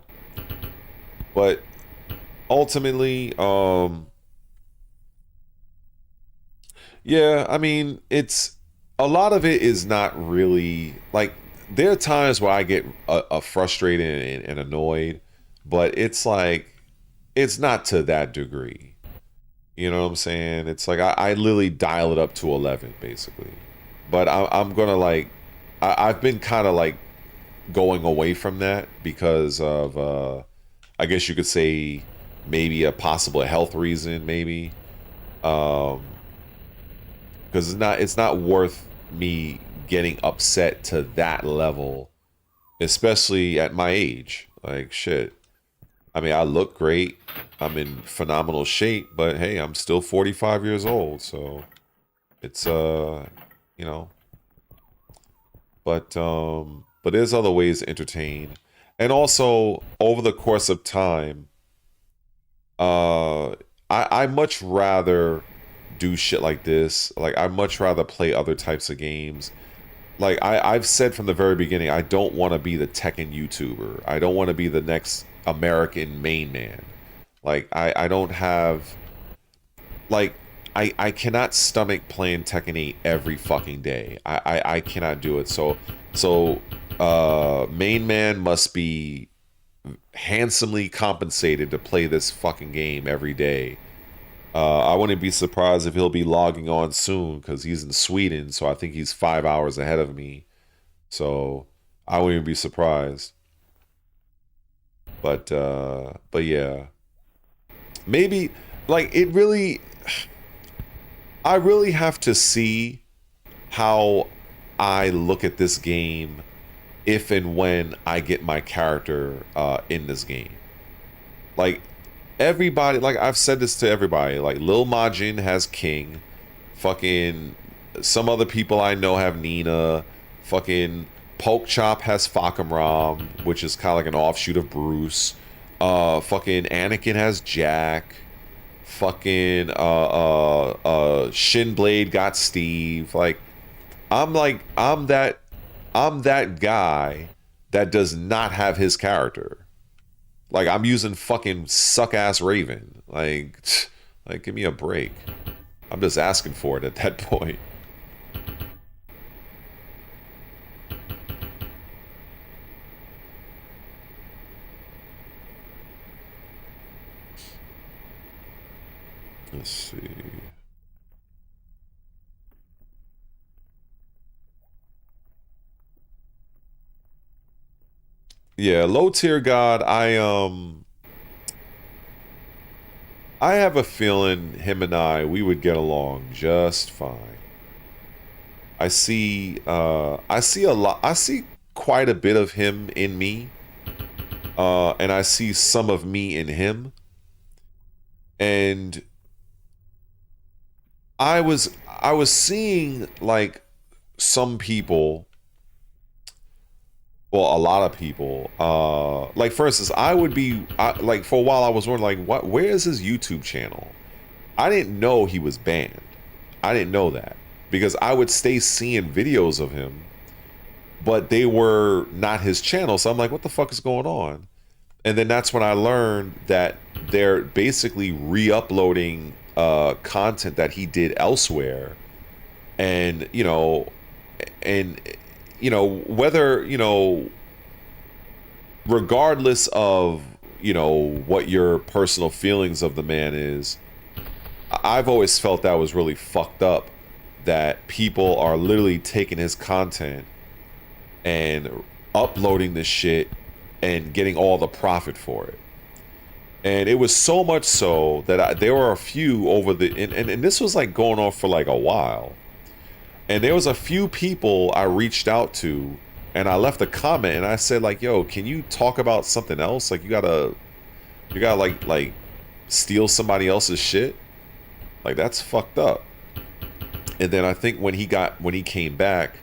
but ultimately, yeah, I mean, it's a lot of it is not really like there are times where I get frustrated and annoyed, but it's like it's not to that degree. You know what I'm saying? It's like I literally dial it up to 11 basically. But I'm gonna like I've been kind of like going away from that because of I guess you could say maybe a possible health reason, maybe. Because it's not worth me getting upset to that level, especially at my age. Like shit. I mean, I look great. I'm in phenomenal shape, but hey, I'm still 45 years old, so it's you know, but there's other ways to entertain. And also over the course of time, I much rather do shit like this. Like I much rather play other types of games. Like I've said from the very beginning, I don't want to be the Tekken YouTuber. I don't want to be the next American main man. Like I don't have like I cannot stomach playing Tekken 8 every fucking day. I cannot do it. So main man must be handsomely compensated to play this fucking game every day. I wouldn't be surprised if he'll be logging on soon because he's in Sweden, so I think he's 5 hours ahead of me. So I wouldn't be surprised. But yeah, maybe like it really. I really have to see how I look at this game if and when I get my character in this game. Like everybody, like I've said this to everybody, like Lil Majin has King, fucking some other people I know have Nina, fucking Poke Chop has Fakamram, which is kind of like an offshoot of Bruce. Fucking Anakin has Jack. Fucking ShinBlade got Steve. Like I'm that guy that does not have his character. Like I'm using fucking suck ass Raven. Like give me a break. I'm just asking for it at that point. Let's see. Yeah, low tier god. I have a feeling him and we would get along just fine. I see a lot. I see quite a bit of him in me, and I see some of me in him. And I was seeing like some people, well, a lot of people. Like for instance, like for a while I was wondering like, what? Where is his YouTube channel? I didn't know he was banned. I didn't know that because I would stay seeing videos of him, but they were not his channel. So I'm like, what the fuck is going on? And then that's when I learned that they're basically re-uploading content that he did elsewhere, and and whether regardless of what your personal feelings of the man is, I've always felt that was really fucked up that people are literally taking his content and uploading this shit and getting all the profit for it. And it was so much so that there were a few over the and this was like going on for like a while, and there was a few people I reached out to and I left a comment and I said like, yo, can you talk about something else? Like you gotta like steal somebody else's shit. Like that's fucked up. And then I think when he came back,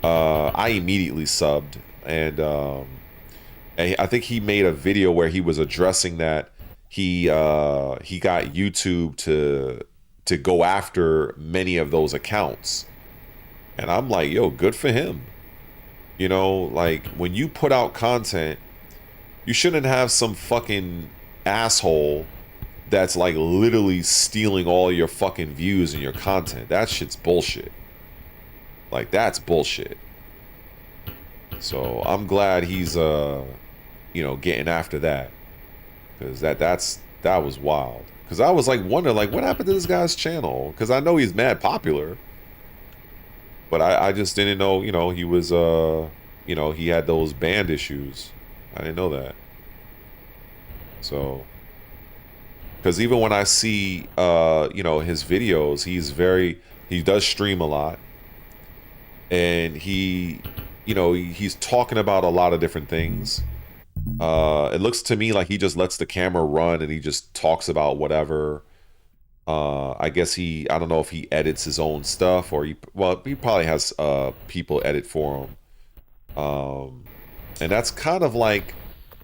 I immediately subbed, and I think he made a video where he was addressing that he got YouTube to go after many of those accounts. And I'm like, yo, good for him. Like when you put out content, you shouldn't have some fucking asshole that's like literally stealing all your fucking views and your content. That shit's bullshit. Like that's bullshit. So I'm glad he's getting after that, because that was wild. Because I was like wondering like what happened to this guy's channel, because I know he's mad popular, but I just didn't know he was he had those band issues. I didn't know that. So because even when I see his videos, he does stream a lot, and he's talking about a lot of different things. It looks to me like he just lets the camera run and he just talks about whatever. I guess I don't know if he edits his own stuff, or he probably has people edit for him. And that's kind of like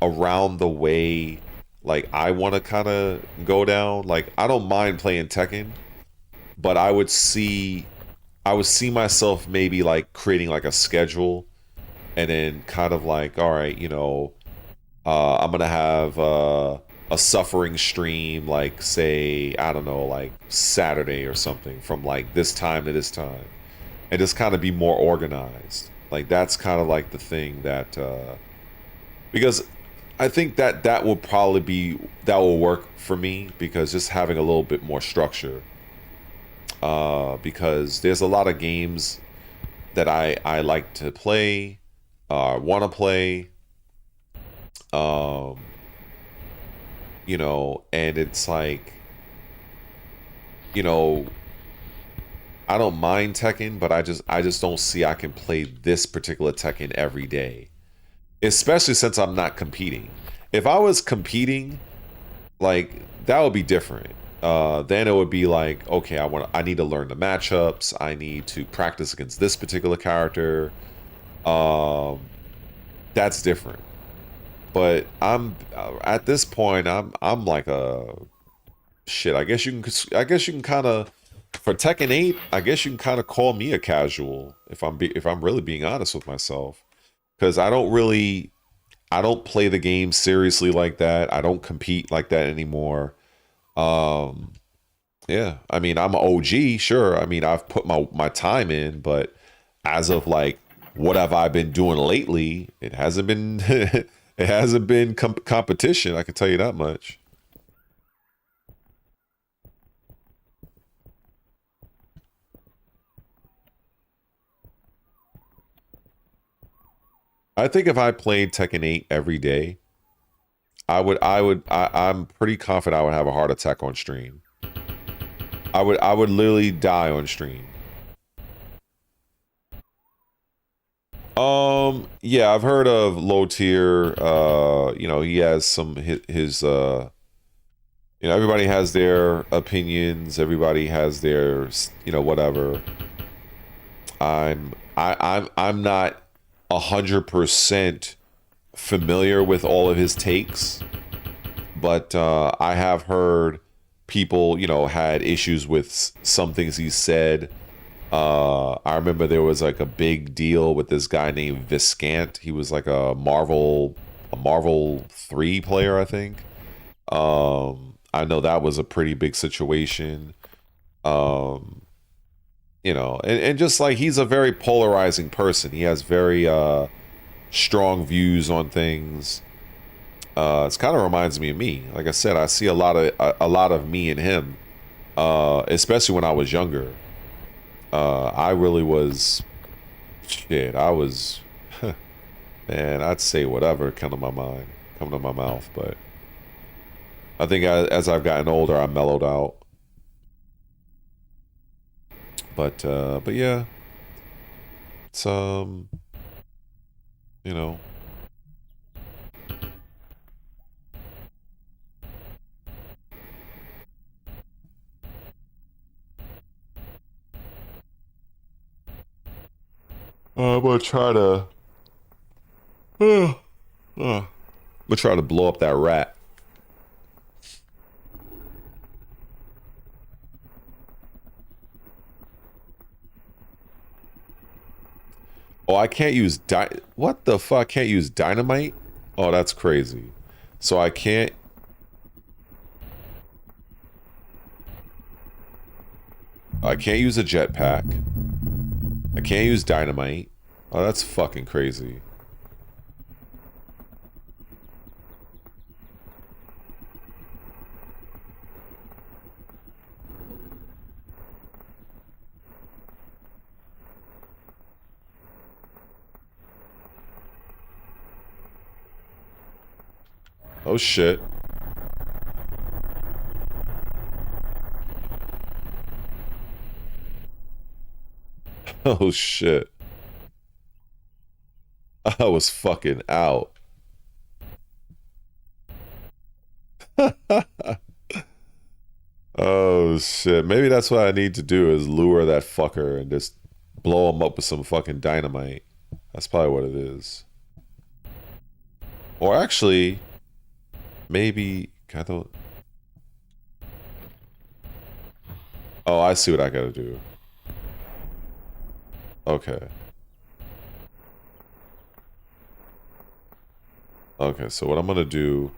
around the way like I want to kind of go down. Like I don't mind playing Tekken, but I would see myself maybe like creating like a schedule, and then kind of like, all right, I'm gonna have a suffering stream, like say, I don't know, like Saturday or something, from like this time to this time, and just kind of be more organized. Like that's kind of like the thing that because I think that will work for me, because just having a little bit more structure, because there's a lot of games that I like to play, want to play, and it's like, I don't mind Tekken, but I just don't see I can play this particular Tekken every day, especially since I'm not competing. If I was competing, like that would be different. Then it would be like, okay, I need to learn the matchups. I need to practice against this particular character. That's different. But I'm at this point, I'm like a shit. I guess you can kind of, for Tekken 8, I guess you can kind of call me a casual if I'm really being honest with myself, because I don't really I don't play the game seriously like that. I don't compete like that anymore. Um, yeah, I mean, I'm an OG, sure. I mean, I've put my time in, but as of like what have I been doing lately, it hasn't been it hasn't been competition. I can tell you that much. I think if I played Tekken 8 every day, I'm pretty confident I would have a heart attack on stream. I would literally die on stream. Yeah, I've heard of low tier. You know, he has some his you know, everybody has their opinions, everybody has their, you know, whatever. I'm not 100% familiar with all of his takes, but I have heard people, you know, had issues with some things he said. I remember there was like a big deal with this guy named Viscant. He was like a Marvel 3 player, I think. I know that was a pretty big situation. Um, you know, and just like he's a very polarizing person. He has very strong views on things. It kind of reminds me of me. Like I said, I see a lot of me in him. Especially when I was younger. I really was shit. I was man, I'd say whatever come to my mind, come to my mouth, but I think as I've gotten older, I mellowed out. But yeah, it's you know, I'm gonna try to, I'm gonna try to blow up that rat. Oh, I can't use what the fuck? I can't use dynamite? Oh, that's crazy. So I can't use a jetpack. I can't use dynamite. Oh, that's fucking crazy. Oh shit. Oh shit. I was fucking out. Oh shit. Maybe that's what I need to do is lure that fucker and just blow him up with some fucking dynamite. That's probably what it is. Or actually, maybe I don't. Oh, I see what I gotta do. Okay. Okay, so what I'm gonna do.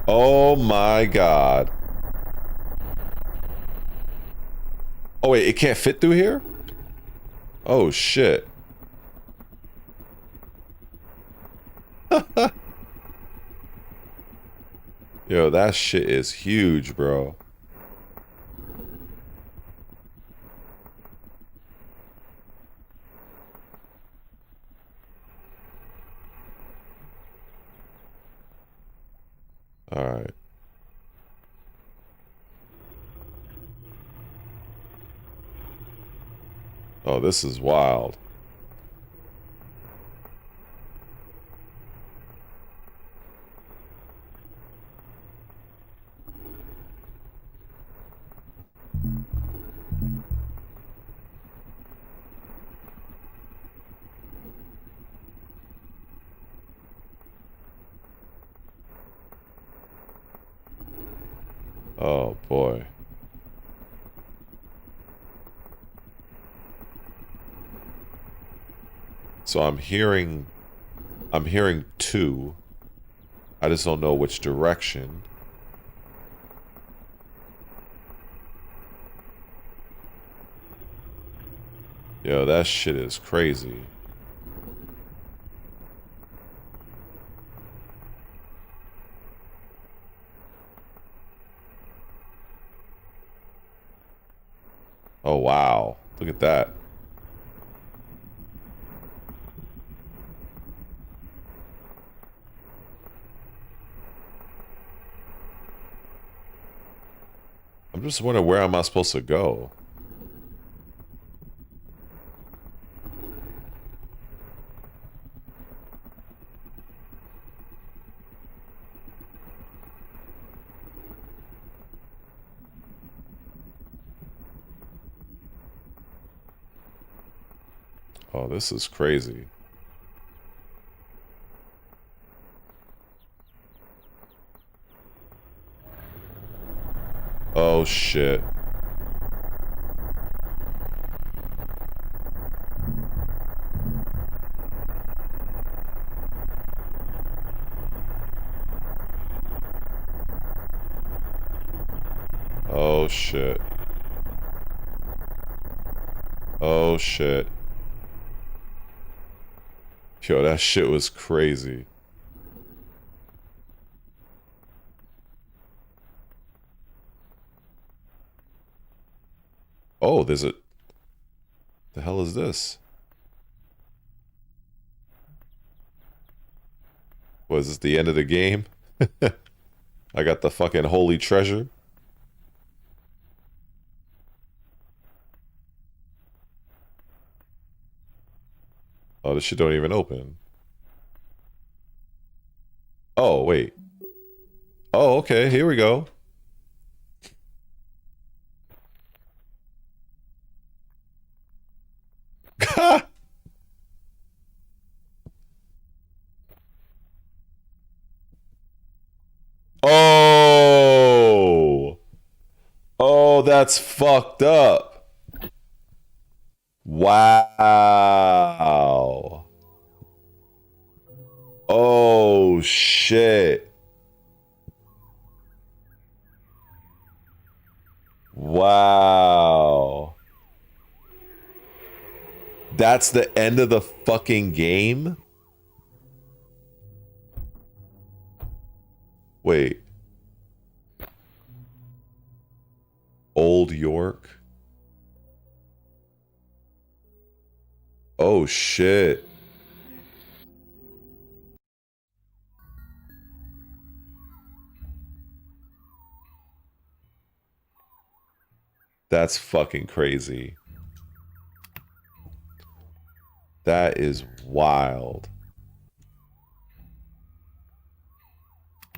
Oh my god. Oh wait, it can't fit through here? Oh shit. Yo, that shit is huge, bro. Alright. Oh, this is wild. Oh boy. So I'm hearing two. I just don't know which direction. Yo, that shit is crazy. Oh wow. Look at that. I'm just wondering, where am I supposed to go? Oh, this is crazy. Oh shit. Oh shit. Oh shit. Yo, that shit was crazy. Oh, there's a... The hell is this? Was this the end of the game? I got the fucking holy treasure. Oh, this shit don't even open. Oh, wait. Oh, okay, here we go. Oh! Oh, that's fucked up. Wow. Oh, shit. Wow. That's the end of the fucking game? Wait. Old York? Oh, shit. That's fucking crazy. That is wild.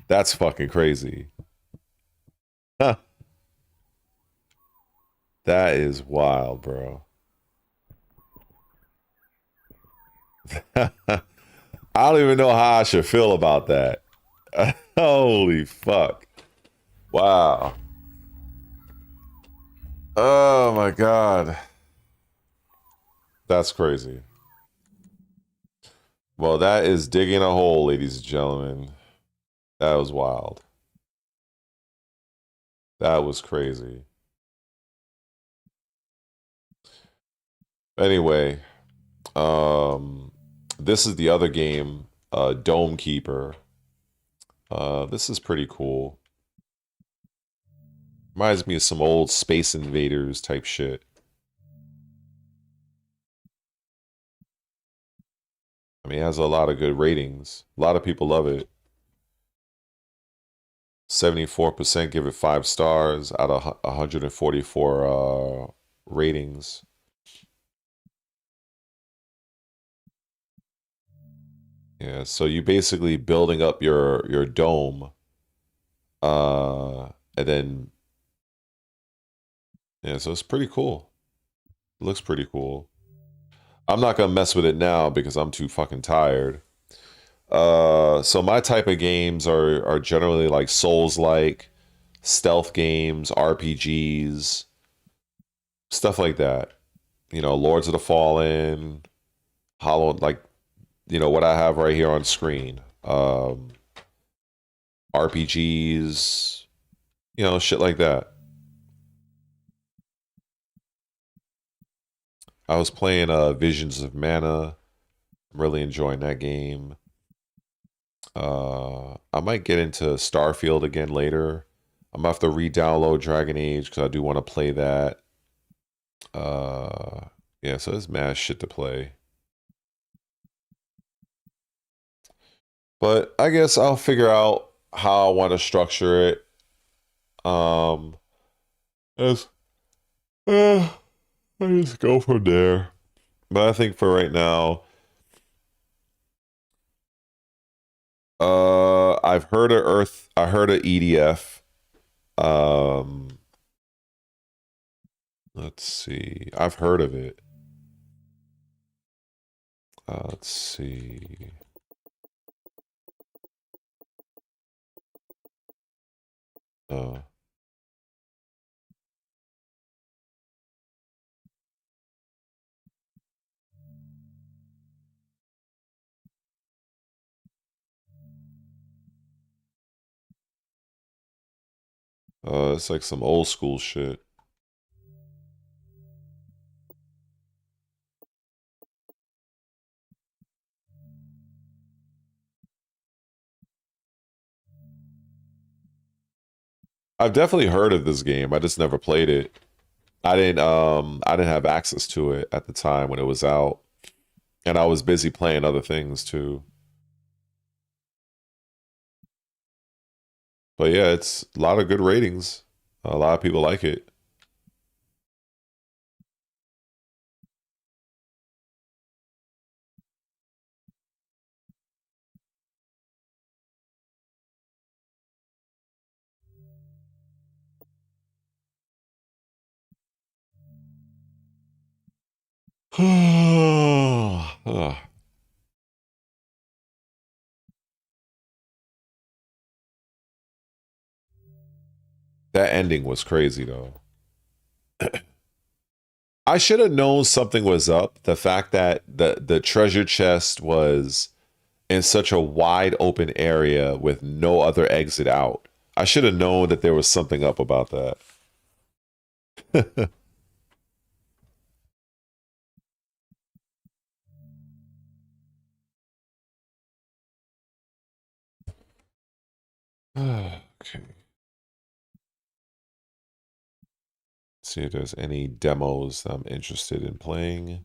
That's fucking crazy. Huh. That is wild, bro. I don't even know how I should feel about that. Holy fuck. Wow. Oh my god. That's crazy. Well, that is digging a hole, ladies and gentlemen. That was wild. That was crazy. Anyway, this is the other game, Dome Keeper. This is pretty cool. Reminds me of some old Space Invaders type shit. I mean, it has a lot of good ratings. A lot of people love it. 74% give it 5 stars out of 144 ratings. Yeah, so you basically building up your dome, and then yeah, so it's pretty cool. It looks pretty cool. I'm not gonna mess with it now because I'm too fucking tired. So my type of games are generally like Souls-like, stealth games, RPGs, stuff like that. You know, Lords of the Fallen, Hollow, like, you know, what I have right here on screen. RPGs, you know, shit like that. I was playing Visions of Mana. I'm really enjoying that game. I might get into Starfield again later. I'm gonna have to re-download Dragon Age because I do want to play that. Yeah, so there's mad shit to play. But I guess I'll figure out how I want to structure it. Um, as, I just go from there. But I think for right now, I've heard of Earth. I heard of EDF. Um, let's see. I've heard of it. Let's see. Uh, it's like some old school shit. I've definitely heard of this game. I just never played it. I didn't have access to it at the time when it was out. And I was busy playing other things too. But yeah, it's a lot of good ratings. A lot of people like it. That ending was crazy though. I should have known something was up. The fact that the treasure chest was in such a wide open area with no other exit out. I should have known that there was something up about that. Okay. See if there's any demos I'm interested in playing.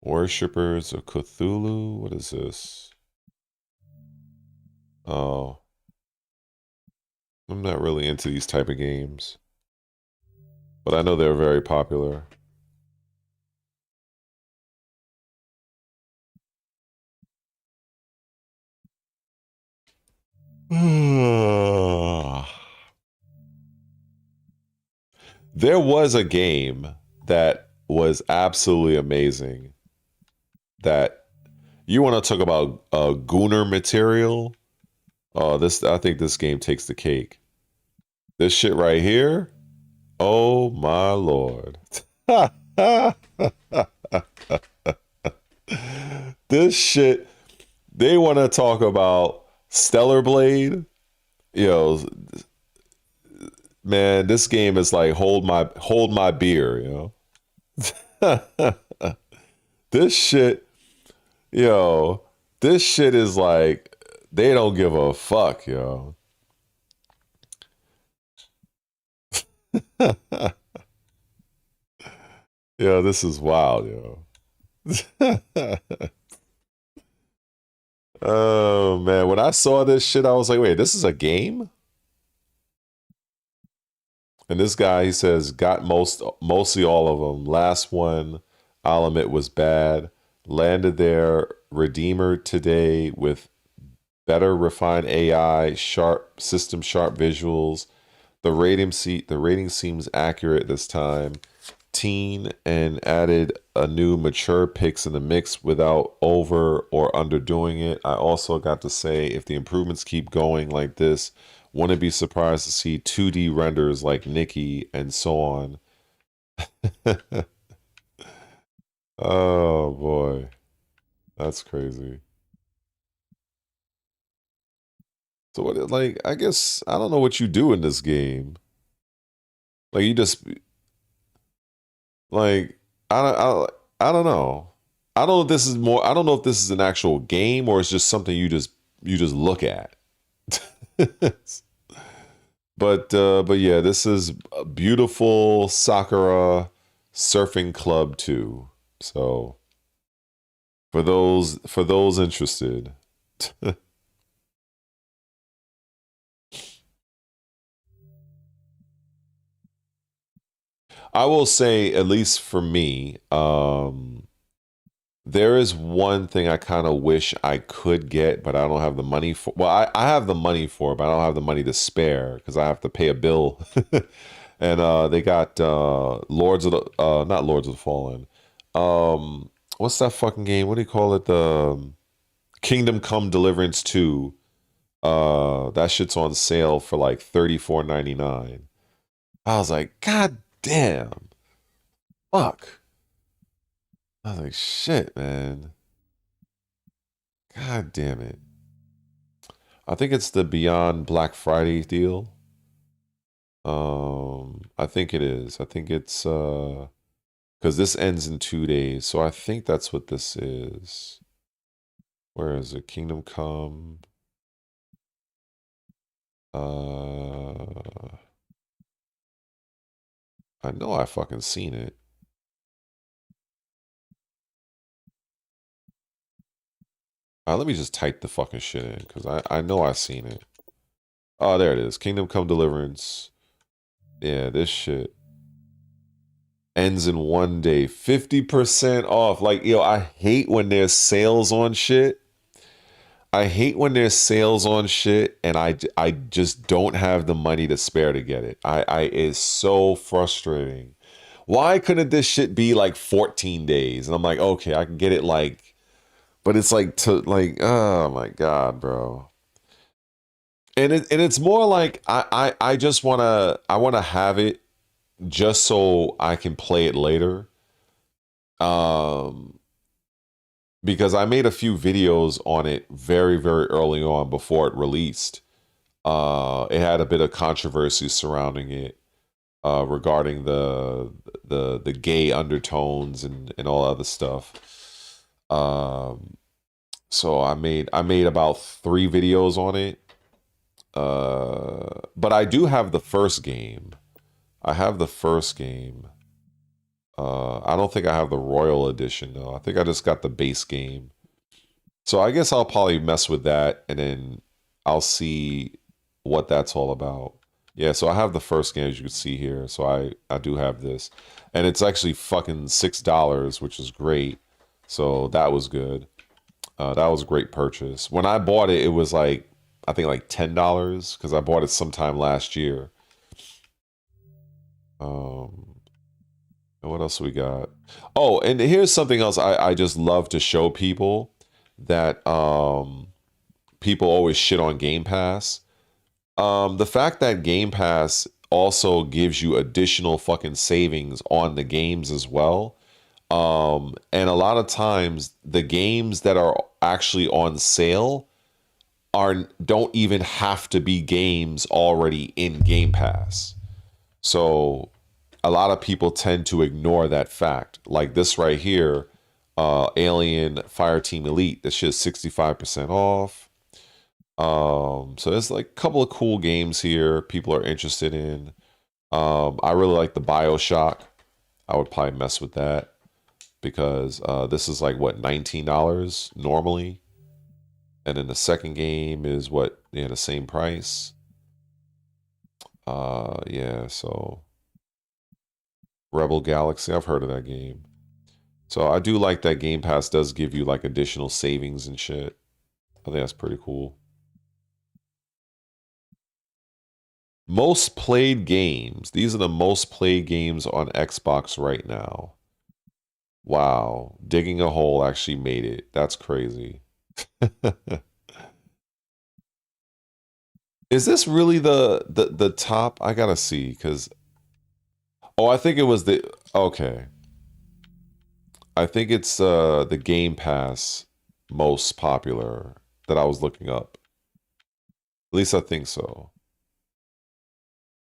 Worshippers of Cthulhu. What is this? Oh, I'm not really into these type of games, but I know they're very popular. There was a game that was absolutely amazing. That you want to talk about gooner material? This I think this game takes the cake. This shit right here. Oh my lord. This shit. They want to talk about Stellar Blade. You know, man, this game is like hold my beer, you know. This shit, yo, this shit is like they don't give a fuck, yo. Yo, this is wild, yo. Oh man, when I saw this shit, I was like, wait, this is a game? And this guy, he says, got mostly all of them. Last one, I'll admit, was bad. Landed their Redeemer today with better refined AI, sharp visuals. The rating seems accurate this time. teen and added a new mature picks in the mix without over or underdoing it. I also got to say, if the improvements keep going like this, wouldn't be surprised to see 2D renders like Nikki and so on. Oh boy, that's crazy. So what? Like, I guess I don't know what you do in this game. Like, you just like I don't know. I don't know if this is more. I don't know if this is an actual game or it's just something you just look at. But yeah, this is a beautiful Sakura Surfing Club 2. So for those interested. I will say, at least for me, there is one thing I kind of wish I could get, but I don't have the money for. Well, I have the money for it, but I don't have the money to spare because I have to pay a bill. And they got Lords of the not Lords of the Fallen. What's that fucking game? What do you call it? The Kingdom Come Deliverance 2. That shit's on sale for like $34.99. I was like, God damn. Fuck. I was like, shit, man. God damn it. I think it's the Beyond Black Friday deal. I think it is. I think it's because this ends in 2 days, so I think that's what this is. Where is it? Kingdom Come. I know I fucking seen it. Let me just type the fucking shit in because I know I seen it. Oh, there it is. Kingdom Come Deliverance. Yeah, this shit ends in 1 day. 50% off. Like, yo, I hate when there's sales on shit. I hate when there's sales on shit and I just don't have the money to spare to get it. I it's so frustrating. Why couldn't this shit be like 14 days? And I'm like, okay, I can get it like, but it's like to like, oh my God, bro. And it's more like I just wanna have it just so I can play it later. Um because I made a few videos on it very, very early on before it released. It had a bit of controversy surrounding it, regarding the gay undertones and all other stuff. So I made about 3 videos on it. But I do have the first game. I have the first game. I don't think I have the Royal Edition though. I think I just got the base game. So I guess I'll probably mess with that and then I'll see what that's all about. Yeah, so I have the first game as you can see here. So I do have this. And it's actually fucking $6, which is great. So that was good. That was a great purchase. When I bought it, it was like I think like $10 because I bought it sometime last year. Um, and what else we got? Oh, and here's something else I just love to show people that people always shit on Game Pass. The fact that Game Pass also gives you additional fucking savings on the games as well. And a lot of times the games that are actually on sale don't even have to be games already in Game Pass. So a lot of people tend to ignore that fact. Like this right here, Alien Fireteam Elite. This shit's 65% off. So there's like a couple of cool games here people are interested in. I really like the BioShock. I would probably mess with that because this is like what, $19 normally. And then the second game is what, yeah, the same price. Yeah, so Rebel Galaxy, I've heard of that game. So I do like that Game Pass does give you like additional savings and shit. I think that's pretty cool. Most played games. These are the most played games on Xbox right now. Wow. Digging a Hole actually made it. That's crazy. Is this really the top? I gotta see, because oh, I think it was the okay. I think it's the Game Pass most popular that I was looking up. At least I think so.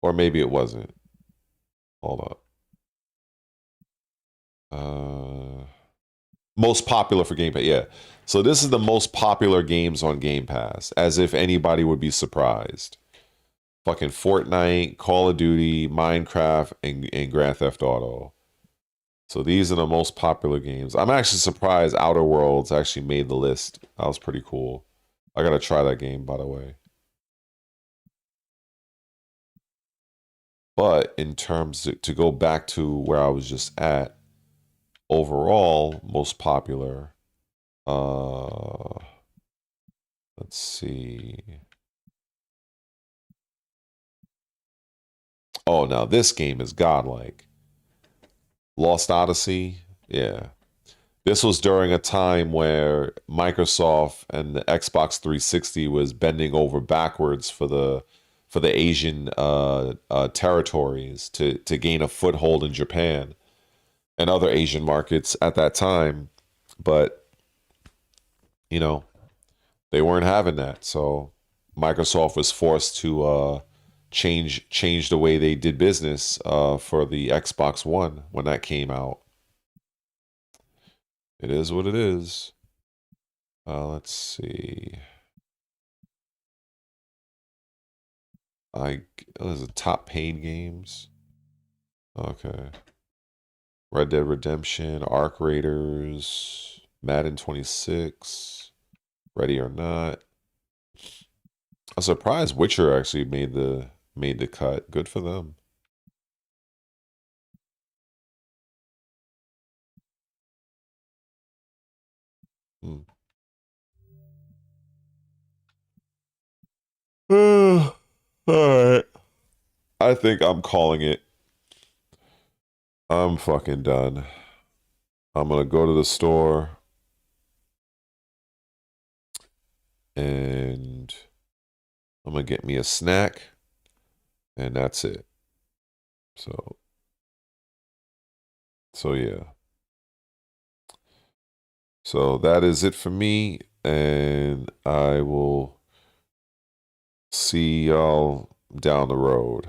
Or maybe it wasn't. Hold up. Most popular for Game Pass. Yeah. So this is the most popular games on Game Pass, as if anybody would be surprised. Fucking Fortnite, Call of Duty, Minecraft, and Grand Theft Auto. So these are the most popular games. I'm actually surprised Outer Worlds actually made the list. That was pretty cool. I gotta try that game, by the way. But in terms to go back to where I was just at, overall, most popular. Let's see. Oh, now this game is godlike. Lost Odyssey, yeah. This was during a time where Microsoft and the Xbox 360 was bending over backwards for the Asian territories to gain a foothold in Japan and other Asian markets at that time. But you know, they weren't having that, so Microsoft was forced to change the way they did business for the Xbox One when that came out. It is what it is. Let's see. There's a top paid games. Okay. Red Dead Redemption, Arc Raiders, Madden 26, Ready or Not. I'm surprised Witcher actually made the cut. Good for them. Hmm. All right. I think I'm calling it. I'm fucking done. I'm gonna go to the store and I'm gonna get me a snack, and that's it. So, so yeah. So that is it for me, and I will see y'all down the road.